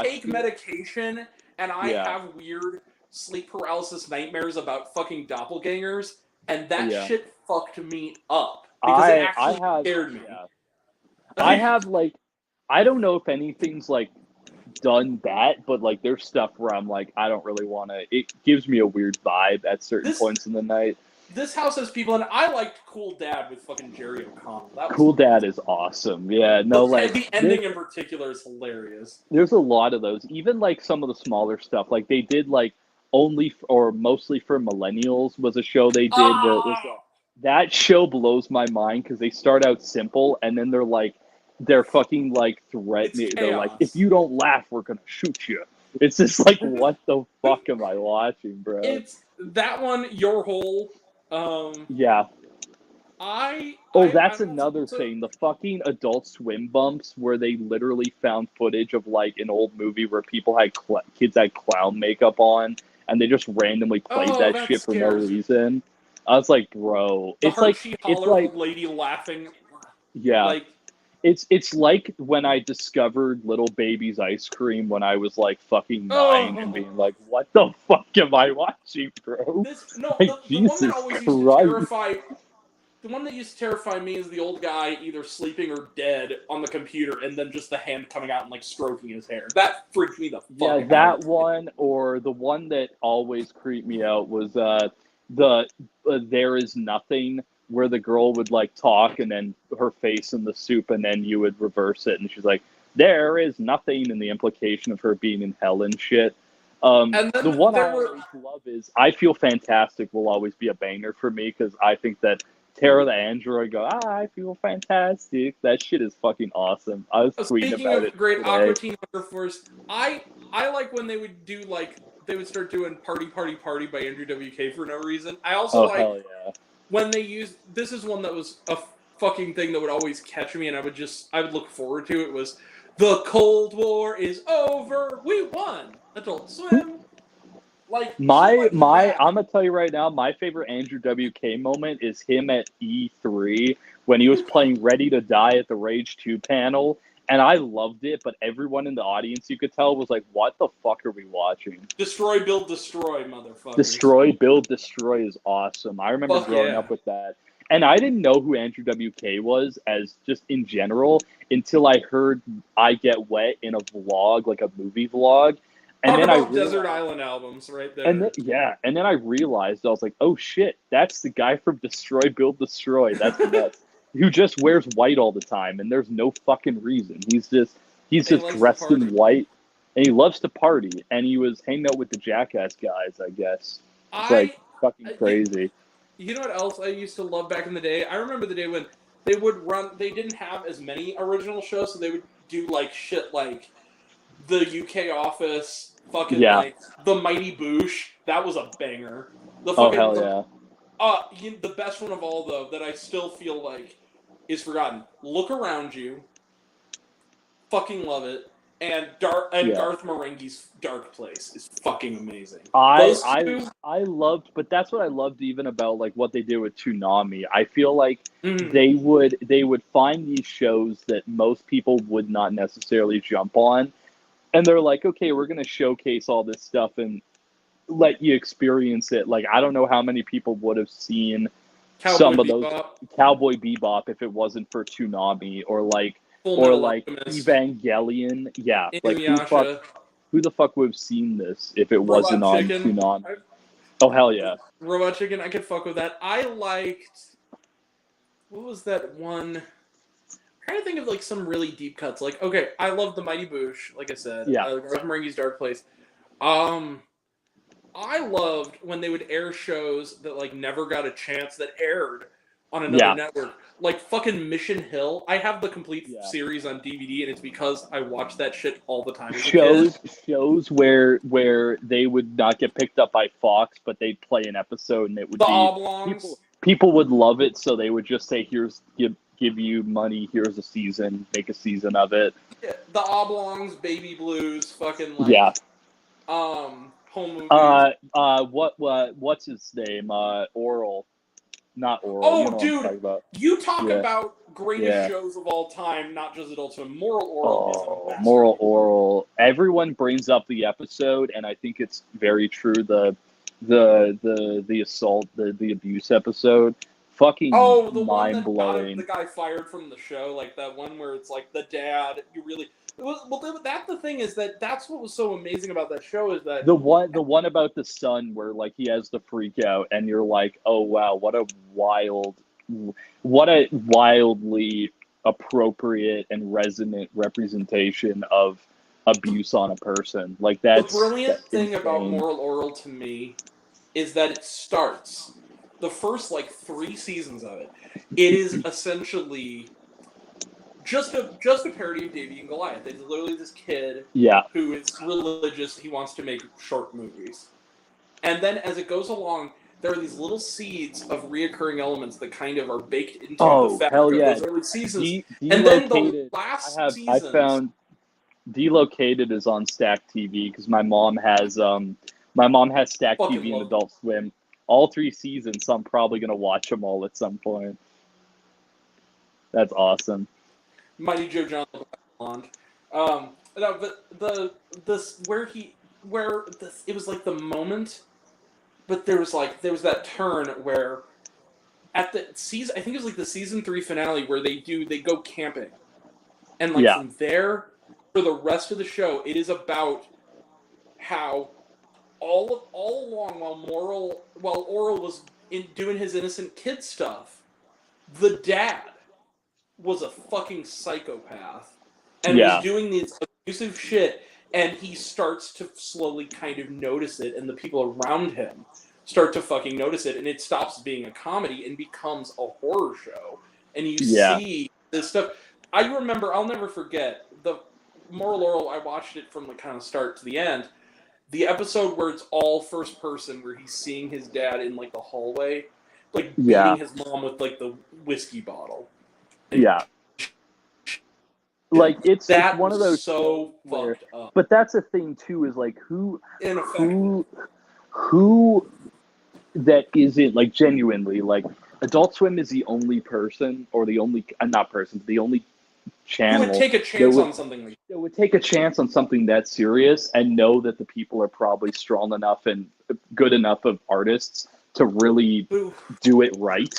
take medication, and I have weird sleep paralysis nightmares about fucking doppelgangers, and that shit fucked me up. Because it actually scared me. I have, like... I don't know if anything's, like, done that, but like there's stuff where I'm like, I don't really want to. It gives me a weird vibe at certain points in the night. This house has people, and I liked Cool Dad with fucking Jerry O'Connell. That was Cool Dad is awesome. Yeah, no, like the ending in particular is hilarious. There's a lot of those. Even like some of the smaller stuff, like they did like only or mostly for millennials was a show they did where it was that show blows my mind because they start out simple and then they're fucking like threatening. They're like, if you don't laugh, we're gonna shoot you. It's just like, what the fuck am I watching, bro? It's that one, Your Hole. Yeah. That's another also, thing. The fucking Adult Swim bumps where they literally found footage of like an old movie where people had kids had clown makeup on, and they just randomly played that shit for no reason. I was like, bro, it's like lady laughing. Yeah, like it's like when I discovered Little Baby's ice cream when I was like fucking 9 and being like, what the fuck am I watching, bro? The one that always used to terrify. The one that used to terrify me is the old guy either sleeping or dead on the computer, and then just the hand coming out and like stroking his hair. That freaked me the fuck out. Yeah, that one, or the one that always creeped me out was There Is Nothing, where the girl would like talk and then her face in the soup, and then you would reverse it, and she's like, "There is nothing," and the implication of her being in hell and shit. And the one I always love is "I Feel Fantastic" will always be a banger for me because I think that Tara the android I feel fantastic. That shit is fucking awesome. I was tweeting about it. Great Aqua Teen Hunger Force, I like when they would do they would start doing Party Party Party by Andrew WK for no reason. I also hell yeah. When they used, this is one that was a fucking thing that would always catch me, and I would look forward to. It was, "The Cold War is over, we won, Adult Swim." Like I'm gonna tell you right now, my favorite Andrew WK moment is him at E3 when he was playing Ready to Die at the Rage 2 panel, and I loved it, but everyone in the audience, you could tell, was like, what the fuck are we watching? Destroy, Build, Destroy, motherfucker. Destroy, Build, Destroy is awesome. I remember growing up with that. And I didn't know who Andrew WK was as just in general until I heard I Get Wet in a vlog, like a movie vlog. And then I realized, Desert Island albums right there. And then I realized, I was like, oh shit, that's the guy from Destroy, Build, Destroy. That's nuts. Who just wears white all the time, and there's no fucking reason. He's just dressed in white, and he loves to party. And he was hanging out with the Jackass guys, I guess. It's like fucking crazy. You know what else I used to love back in the day? I remember the day when they would run. They didn't have as many original shows, so they would do like shit like the UK Office, fucking like the Mighty Boosh. That was a banger. The fucking, the best one of all though that I still feel like is forgotten. Look Around You. Fucking love it. And Garth Marenghi's Dark Place is fucking amazing. I loved, but that's what I loved even about like what they did with Toonami. I feel like they would find these shows that most people would not necessarily jump on, and they're like, okay, we're gonna showcase all this stuff and let you experience it. Like, I don't know how many people would have seen some of those Cowboy Bebop if it wasn't for Toonami, or like Evangelion. Yeah, like who the fuck would have seen this if it wasn't on Toonami? Oh hell yeah, Robot Chicken. I could fuck with that. I liked, what was that one? I'm trying to think of like some really deep cuts. Like, okay, I love the Mighty Boosh. Like I said, Garth Marenghi's Dark Place. I loved when they would air shows that like never got a chance that aired on another network. Like fucking Mission Hill. I have the complete series on DVD, and it's because I watch that shit all the time. Shows where they would not get picked up by Fox, but they'd play an episode, and it would people would love it, so they would just say, "Here's give you money. Here's a season. Make a season of it." Yeah, the Oblongs, Baby Blues, fucking like home movies. What's his name? Oral. Not Oral. Oh, dude, you talk about greatest shows of all time, not just Adult Swim. Moral Oral. Moral Oral. Everyone brings up the episode, and I think it's very true. The assault, the abuse episode. fucking Oh, the one mind that got blowing. the guy fired from the show, like that one where it's like the dad. That the thing is that's what was so amazing about that show is that The one about the son where like he has the freak out and you're like, oh wow, what a wildly appropriate and resonant representation of abuse on a person. Like the that's brilliant thing about insane. Moral Oral to me is that it starts the first like 3 seasons of it. It is essentially just a parody of Davey and Goliath. It's literally this kid Yeah. who is religious. He wants to make short movies, and then as it goes along, there are these little seeds of reoccurring elements that kind of are baked into the fabric Hell of yeah. those early seasons. And then Delocated. the last I seasons, found Delocated is on Stack TV because my mom has Stack Fucking TV and love Adult Swim. All 3 seasons, so I'm probably gonna watch them all at some point. That's awesome. Mighty Joe John Blonde. No, but this it was like the moment, but there was that turn where at the season, I think it was like the season 3 finale where they go camping, and like from there for the rest of the show, it is about how all along while Oral was doing his innocent kid stuff, the dad was a fucking psychopath and was doing this abusive shit, and he starts to slowly kind of notice it, and the people around him start to fucking notice it, and it stops being a comedy and becomes a horror show. And you see this stuff. I'll never forget the Moral Oral. I watched it from the kind of start to the end. The episode where it's all first person, where he's seeing his dad in like the hallway, like beating his mom with like the whiskey bottle. Like it's that one of those so where, fucked up. but that's the thing too is like who that isn't like genuinely like Adult Swim is the only person or the only not person the only channel who would take a chance on something like that would take a chance on something that serious and know that the people are probably strong enough and good enough of artists to really do it right.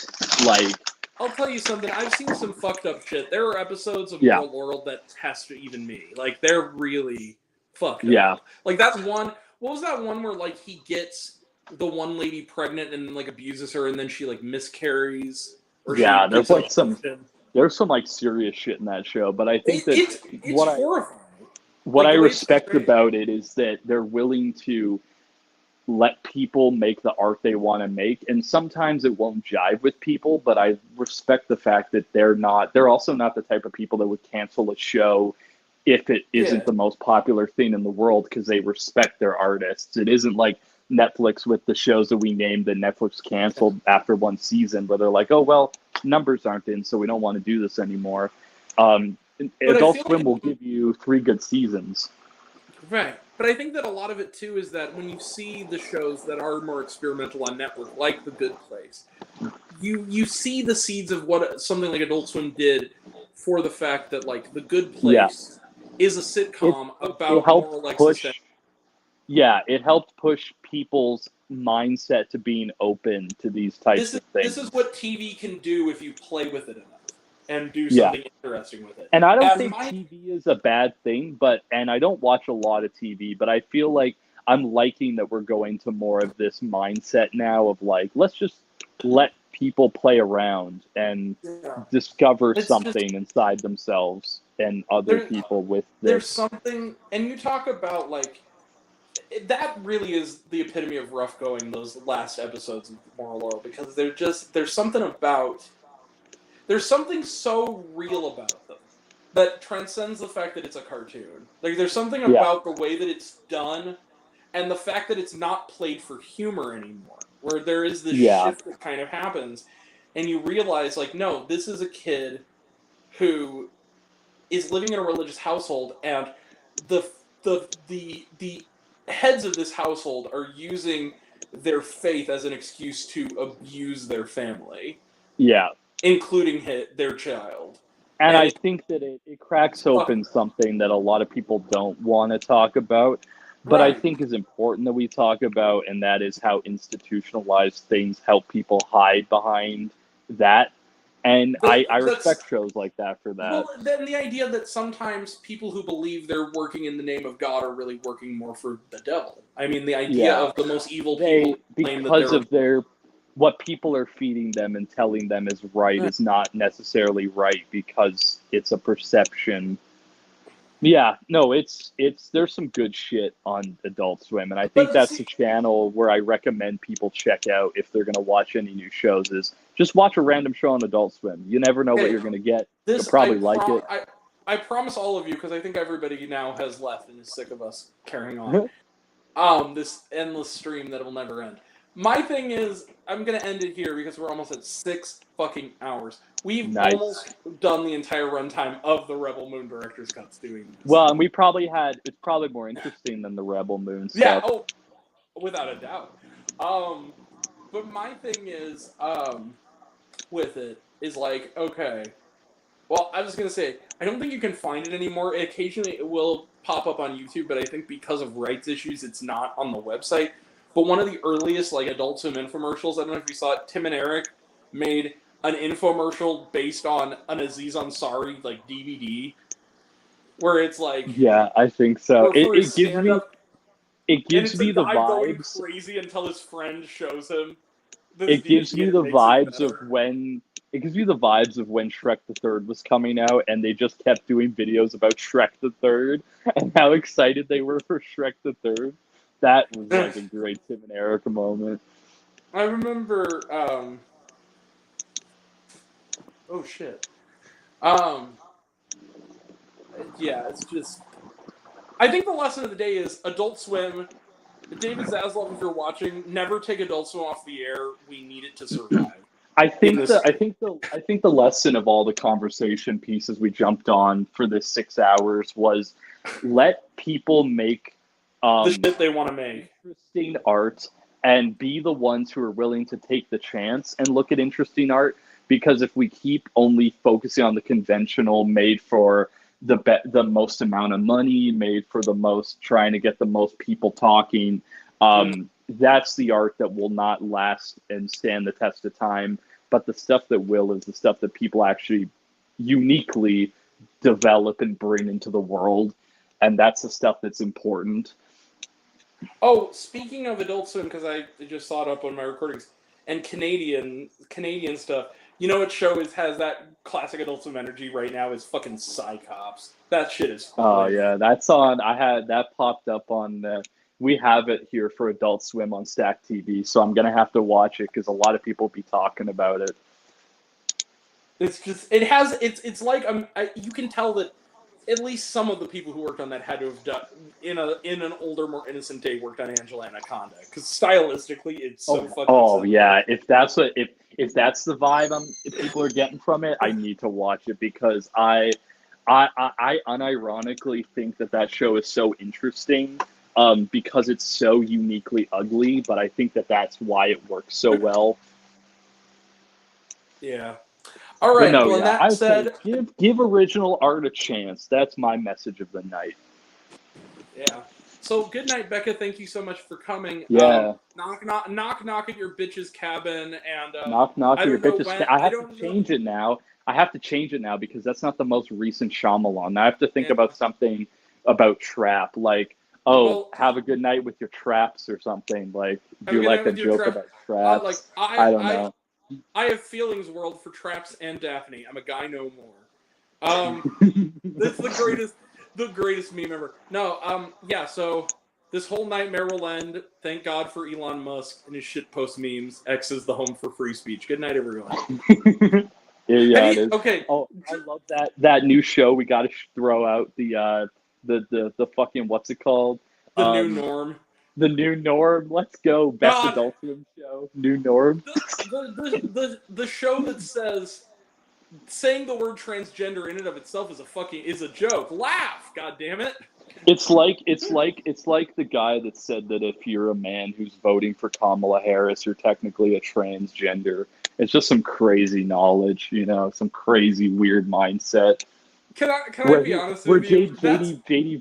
Like I'll tell you something. I've seen some fucked up shit. There are episodes of Moral Oral that test even me. Like they're really fucked up. Like that's one. What was that one where like he gets the one lady pregnant and like abuses her and then she like miscarries? Or there's like there's some like serious shit in that show. But I think it's horrifying. What I respect about it is that they're willing to let people make the art they want to make, and sometimes it won't jive with people, but I respect the fact that they're also not the type of people that would cancel a show if it isn't the most popular thing in the world because they respect their artists. It isn't like Netflix with the shows that we named that Netflix canceled after 1 season where they're like, oh well, numbers aren't in, so we don't want to do this anymore. Adult Swim will give you 3 good seasons. Right. But I think that a lot of it, too, is that when you see the shows that are more experimental on network, like The Good Place, you see the seeds of what something like Adult Swim did for the fact that, like, The Good Place is a sitcom about moral existence. Yeah, it helped push people's mindset to being open to these types of things. This is what TV can do if you play with it enough and do something interesting with it. And I don't think TV is a bad thing, and I don't watch a lot of TV, but I feel like I'm liking that we're going to more of this mindset now of like, let's just let people play around and discover something inside themselves and other people with this. There's something, and you talk about like, that really is the epitome of rough going, those last episodes of Moral Oral, because there's something so real about them that transcends the fact that it's a cartoon. Like there's something about the way that it's done and the fact that it's not played for humor anymore, where there is this shift that kind of happens and you realize like, no, this is a kid who is living in a religious household and the heads of this household are using their faith as an excuse to abuse their family. Yeah. Including their child. And I think that it cracks open something that a lot of people don't want to talk about, but I think is important that we talk about, and that is how institutionalized things help people hide behind that. And I That's respect shows like that for that. well. Then the idea that sometimes people who believe they're working in the name of God are really working more for the devil. I mean, the idea Yeah. of the most evil people claim that Because they're of their what people are feeding them and telling them is right is not necessarily right because it's a perception. Yeah, no, it's there's some good shit on Adult Swim, and I think But that's see, the channel where I recommend people check out if they're gonna watch any new shows. Is just watch a random show on Adult Swim. You never know what okay, you're gonna get. You'll this probably like it. I promise all of you, because I think everybody now has left and is sick of us carrying on. This endless stream that will never end. My thing is, I'm gonna end it here because we're almost at 6 fucking hours. We've Nice. almost done the entire runtime of the Rebel Moon Director's Cuts doing this. Well, and it's probably more interesting than the Rebel Moon stuff. Yeah, oh, without a doubt. But my thing is, with it, is like, okay. Well, I was gonna say, I don't think you can find it anymore. Occasionally it will pop up on YouTube, but I think because of rights issues, it's not on the website. But one of the earliest, like, Adult Swim infomercials, I don't know if you saw it, Tim and Eric made an infomercial based on an Aziz Ansari, like, DVD, where it's like... Yeah, I think so. for It gives me the going vibes. crazy until his friend shows him. It gives me the vibes of when Shrek the Third was coming out, and they just kept doing videos about Shrek the Third and how excited they were for Shrek the Third. That was like a great Tim and Erica moment. I remember. Oh shit. Yeah, it's just. I think the lesson of the day is Adult Swim. David Zaslav, if you're watching, never take Adult Swim off the air. We need it to survive. I think the lesson of all the conversation pieces we jumped on for this 6 hours was let people make the shit they want to make. Interesting art and be the ones who are willing to take the chance and look at interesting art. Because if we keep only focusing on the conventional, made for the most amount of money, made for the most, trying to get the most people talking, that's the art that will not last and stand the test of time. But the stuff that will is the stuff that people actually uniquely develop and bring into the world. And that's the stuff that's important. Oh, speaking of Adult Swim, because I just saw it up on my recordings, and Canadian stuff, you know what show has that classic Adult Swim energy right now is fucking Psychops. That shit is fun. Oh, yeah, that's on. I had that popped up on we have it here for Adult Swim on Stack TV, so I'm gonna have to watch it because a lot of people be talking about it. It's just it's like you can tell that at least some of the people who worked on that had to have done in an older, more innocent day worked on Angela Anaconda because stylistically it's so fucking. Oh yeah, if that's the vibe people are getting from it, I need to watch it because I unironically think that show is so interesting. Because it's so uniquely ugly, but I think that's why it works so well. Yeah. All right. No, well, that said, give original art a chance. That's my message of the night. Yeah. So good night, Becca. Thank you so much for coming. Yeah. Knock at your bitch's cabin and knock at your bitch's. I have to change it now. I have to change it now because that's not the most recent Shyamalan. Now I have to think about something about Trap, like. Oh, well, have a good night with your traps or something. Like, do like a joke about traps? I don't know. I have feelings, world, for Traps and Daphne. I'm a guy no more. That's the greatest meme ever. No, yeah, so this whole nightmare will end. Thank God for Elon Musk and his shitpost memes. X is the home for free speech. Good night, everyone. Yeah, it is. Okay. Oh, I love that new show. We got to throw out the fucking, what's it called? The New Norm. The New Norm. Let's go. Best Adult Swim show. New Norm. The show that says saying the word transgender in and of itself is a joke. Laugh, god damn it. It's like the guy that said that if you're a man who's voting for Kamala Harris, you're technically a transgender. It's just some crazy knowledge, some crazy weird mindset. Can I be honest with you? JD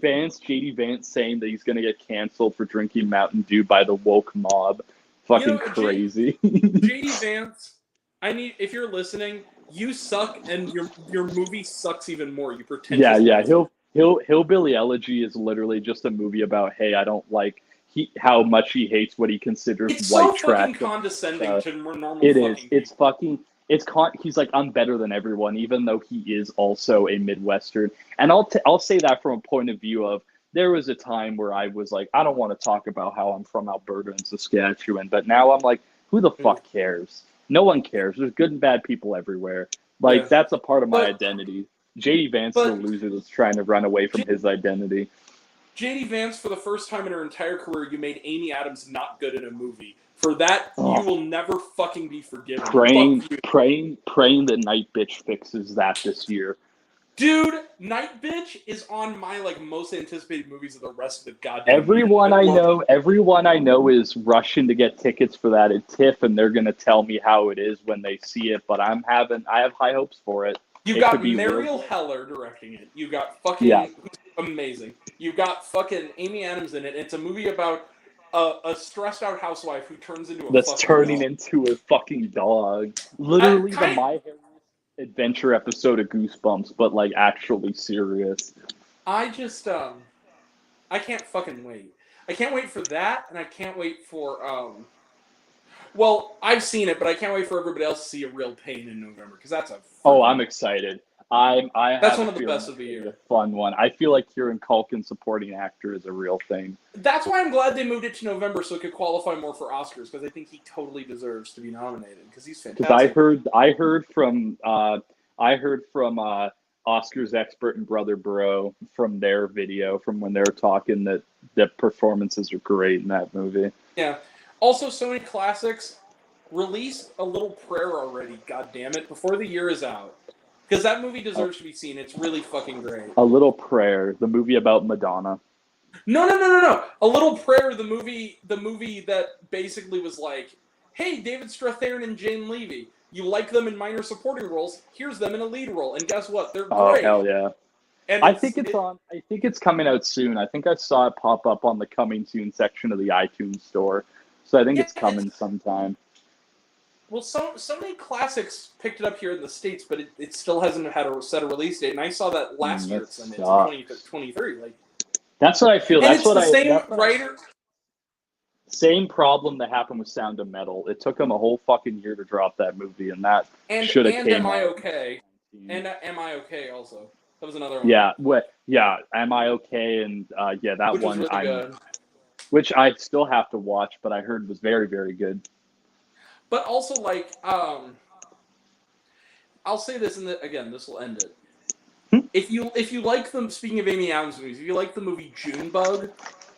Vance saying that he's going to get canceled for drinking Mountain Dew by the woke mob. Fucking crazy. JD Vance if you're listening, you suck, and your movie sucks even more. You Yeah, pretentious yeah. bastard. Hillbilly Elegy is literally just a movie about, hey, I don't like how much he hates what he considers It's white so trash. fucking condescending to normal It fucking is. people. It's fucking. He's like, I'm better than everyone, even though he is also a Midwestern. And I'll say that from a point of view of, there was a time where I was like, I don't want to talk about how I'm from Alberta and Saskatchewan, but now I'm like, who the fuck cares? No one cares. There's good and bad people everywhere. Like, Yeah. that's a part of my identity. JD Vance is a But- loser that's trying to run away from his identity. JD Vance, for the first time in her entire career, you made Amy Adams not good in a movie. For that, you will never fucking be forgiven. Praying Fuck you. that Night Bitch fixes that this year. Dude, Night Bitch is on my most anticipated movies of the rest of the goddamn Everyone I know is rushing to get tickets for that at TIFF, and they're gonna tell me how it is when they see it. But I have high hopes for it. You got Mariel Heller directing it. You got fucking amazing. You got fucking Amy Adams in it. It's a movie about a stressed out housewife who turns into a turning into a fucking dog. Literally the My Hero Adventure episode of Goosebumps, but like actually serious. I just I can't fucking wait. I can't wait for that, and I can't wait for well, I've seen it, but I can't wait for everybody else to see A Real Pain in November, because that's a I'm excited. That's one of the best of the year. A fun one. I feel like Kieran Culkin supporting actor is a real thing. That's why I'm glad they moved it to November, so it could qualify more for Oscars, because I think he totally deserves to be nominated, because he's fantastic. Because I heard from Oscars expert and Brother Bro from their video from when they were talking that the performances are great in that movie. Yeah. Also, Sony Classics, release A Little Prayer already, god damn it, before the year is out. Because that movie deserves to be seen. It's really fucking great. A Little Prayer, the movie about Madonna. No. A Little Prayer, the movie that basically was like, hey, David Strathairn and Jane Levy, you like them in minor supporting roles, here's them in a lead role. And guess what? They're great. Oh, hell yeah. And I think it's coming out soon. I think I saw it pop up on the coming soon section of the iTunes store. So I think it's coming sometime. Well, Sony Classics picked it up here in the States, but it still hasn't had a set a release date. And I saw that last year. It's in 2023. Like, that's what I feel. And that's it's what the I same writer. Same problem that happened with Sound of Metal. It took them a whole fucking year to drop that movie, and that should have came out. Am I Okay? And Am I Okay also? That was another one. Yeah. Am I Okay? And that which one. Was really good. Which I still have to watch, but I heard was very, very good. But also, like, I'll say this, and again, this will end it. If you like them, speaking of Amy Adams movies, if you like the movie Junebug,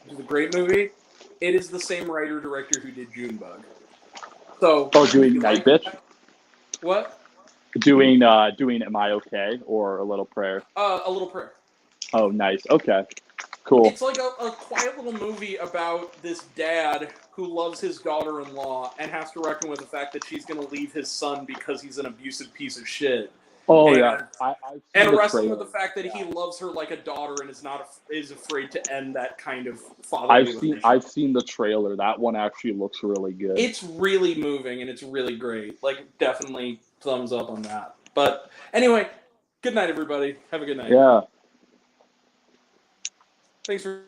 which is a great movie, it is the same writer-director who did Junebug. So, doing Night Bitch? What? Doing Am I Okay? Or A Little Prayer? A Little Prayer. Oh, nice. Okay. Cool. It's like a quiet little movie about this dad who loves his daughter-in-law and has to reckon with the fact that she's going to leave his son because he's an abusive piece of shit. Oh, yeah. And wrestling with the fact that he loves her like a daughter and is afraid to end that kind of fatherly relationship. I've seen the trailer. That one actually looks really good. It's really moving and it's really great. Like, definitely thumbs up on that. But anyway, good night, everybody. Have a good night. Yeah. Thanks for.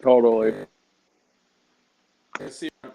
Totally. See you.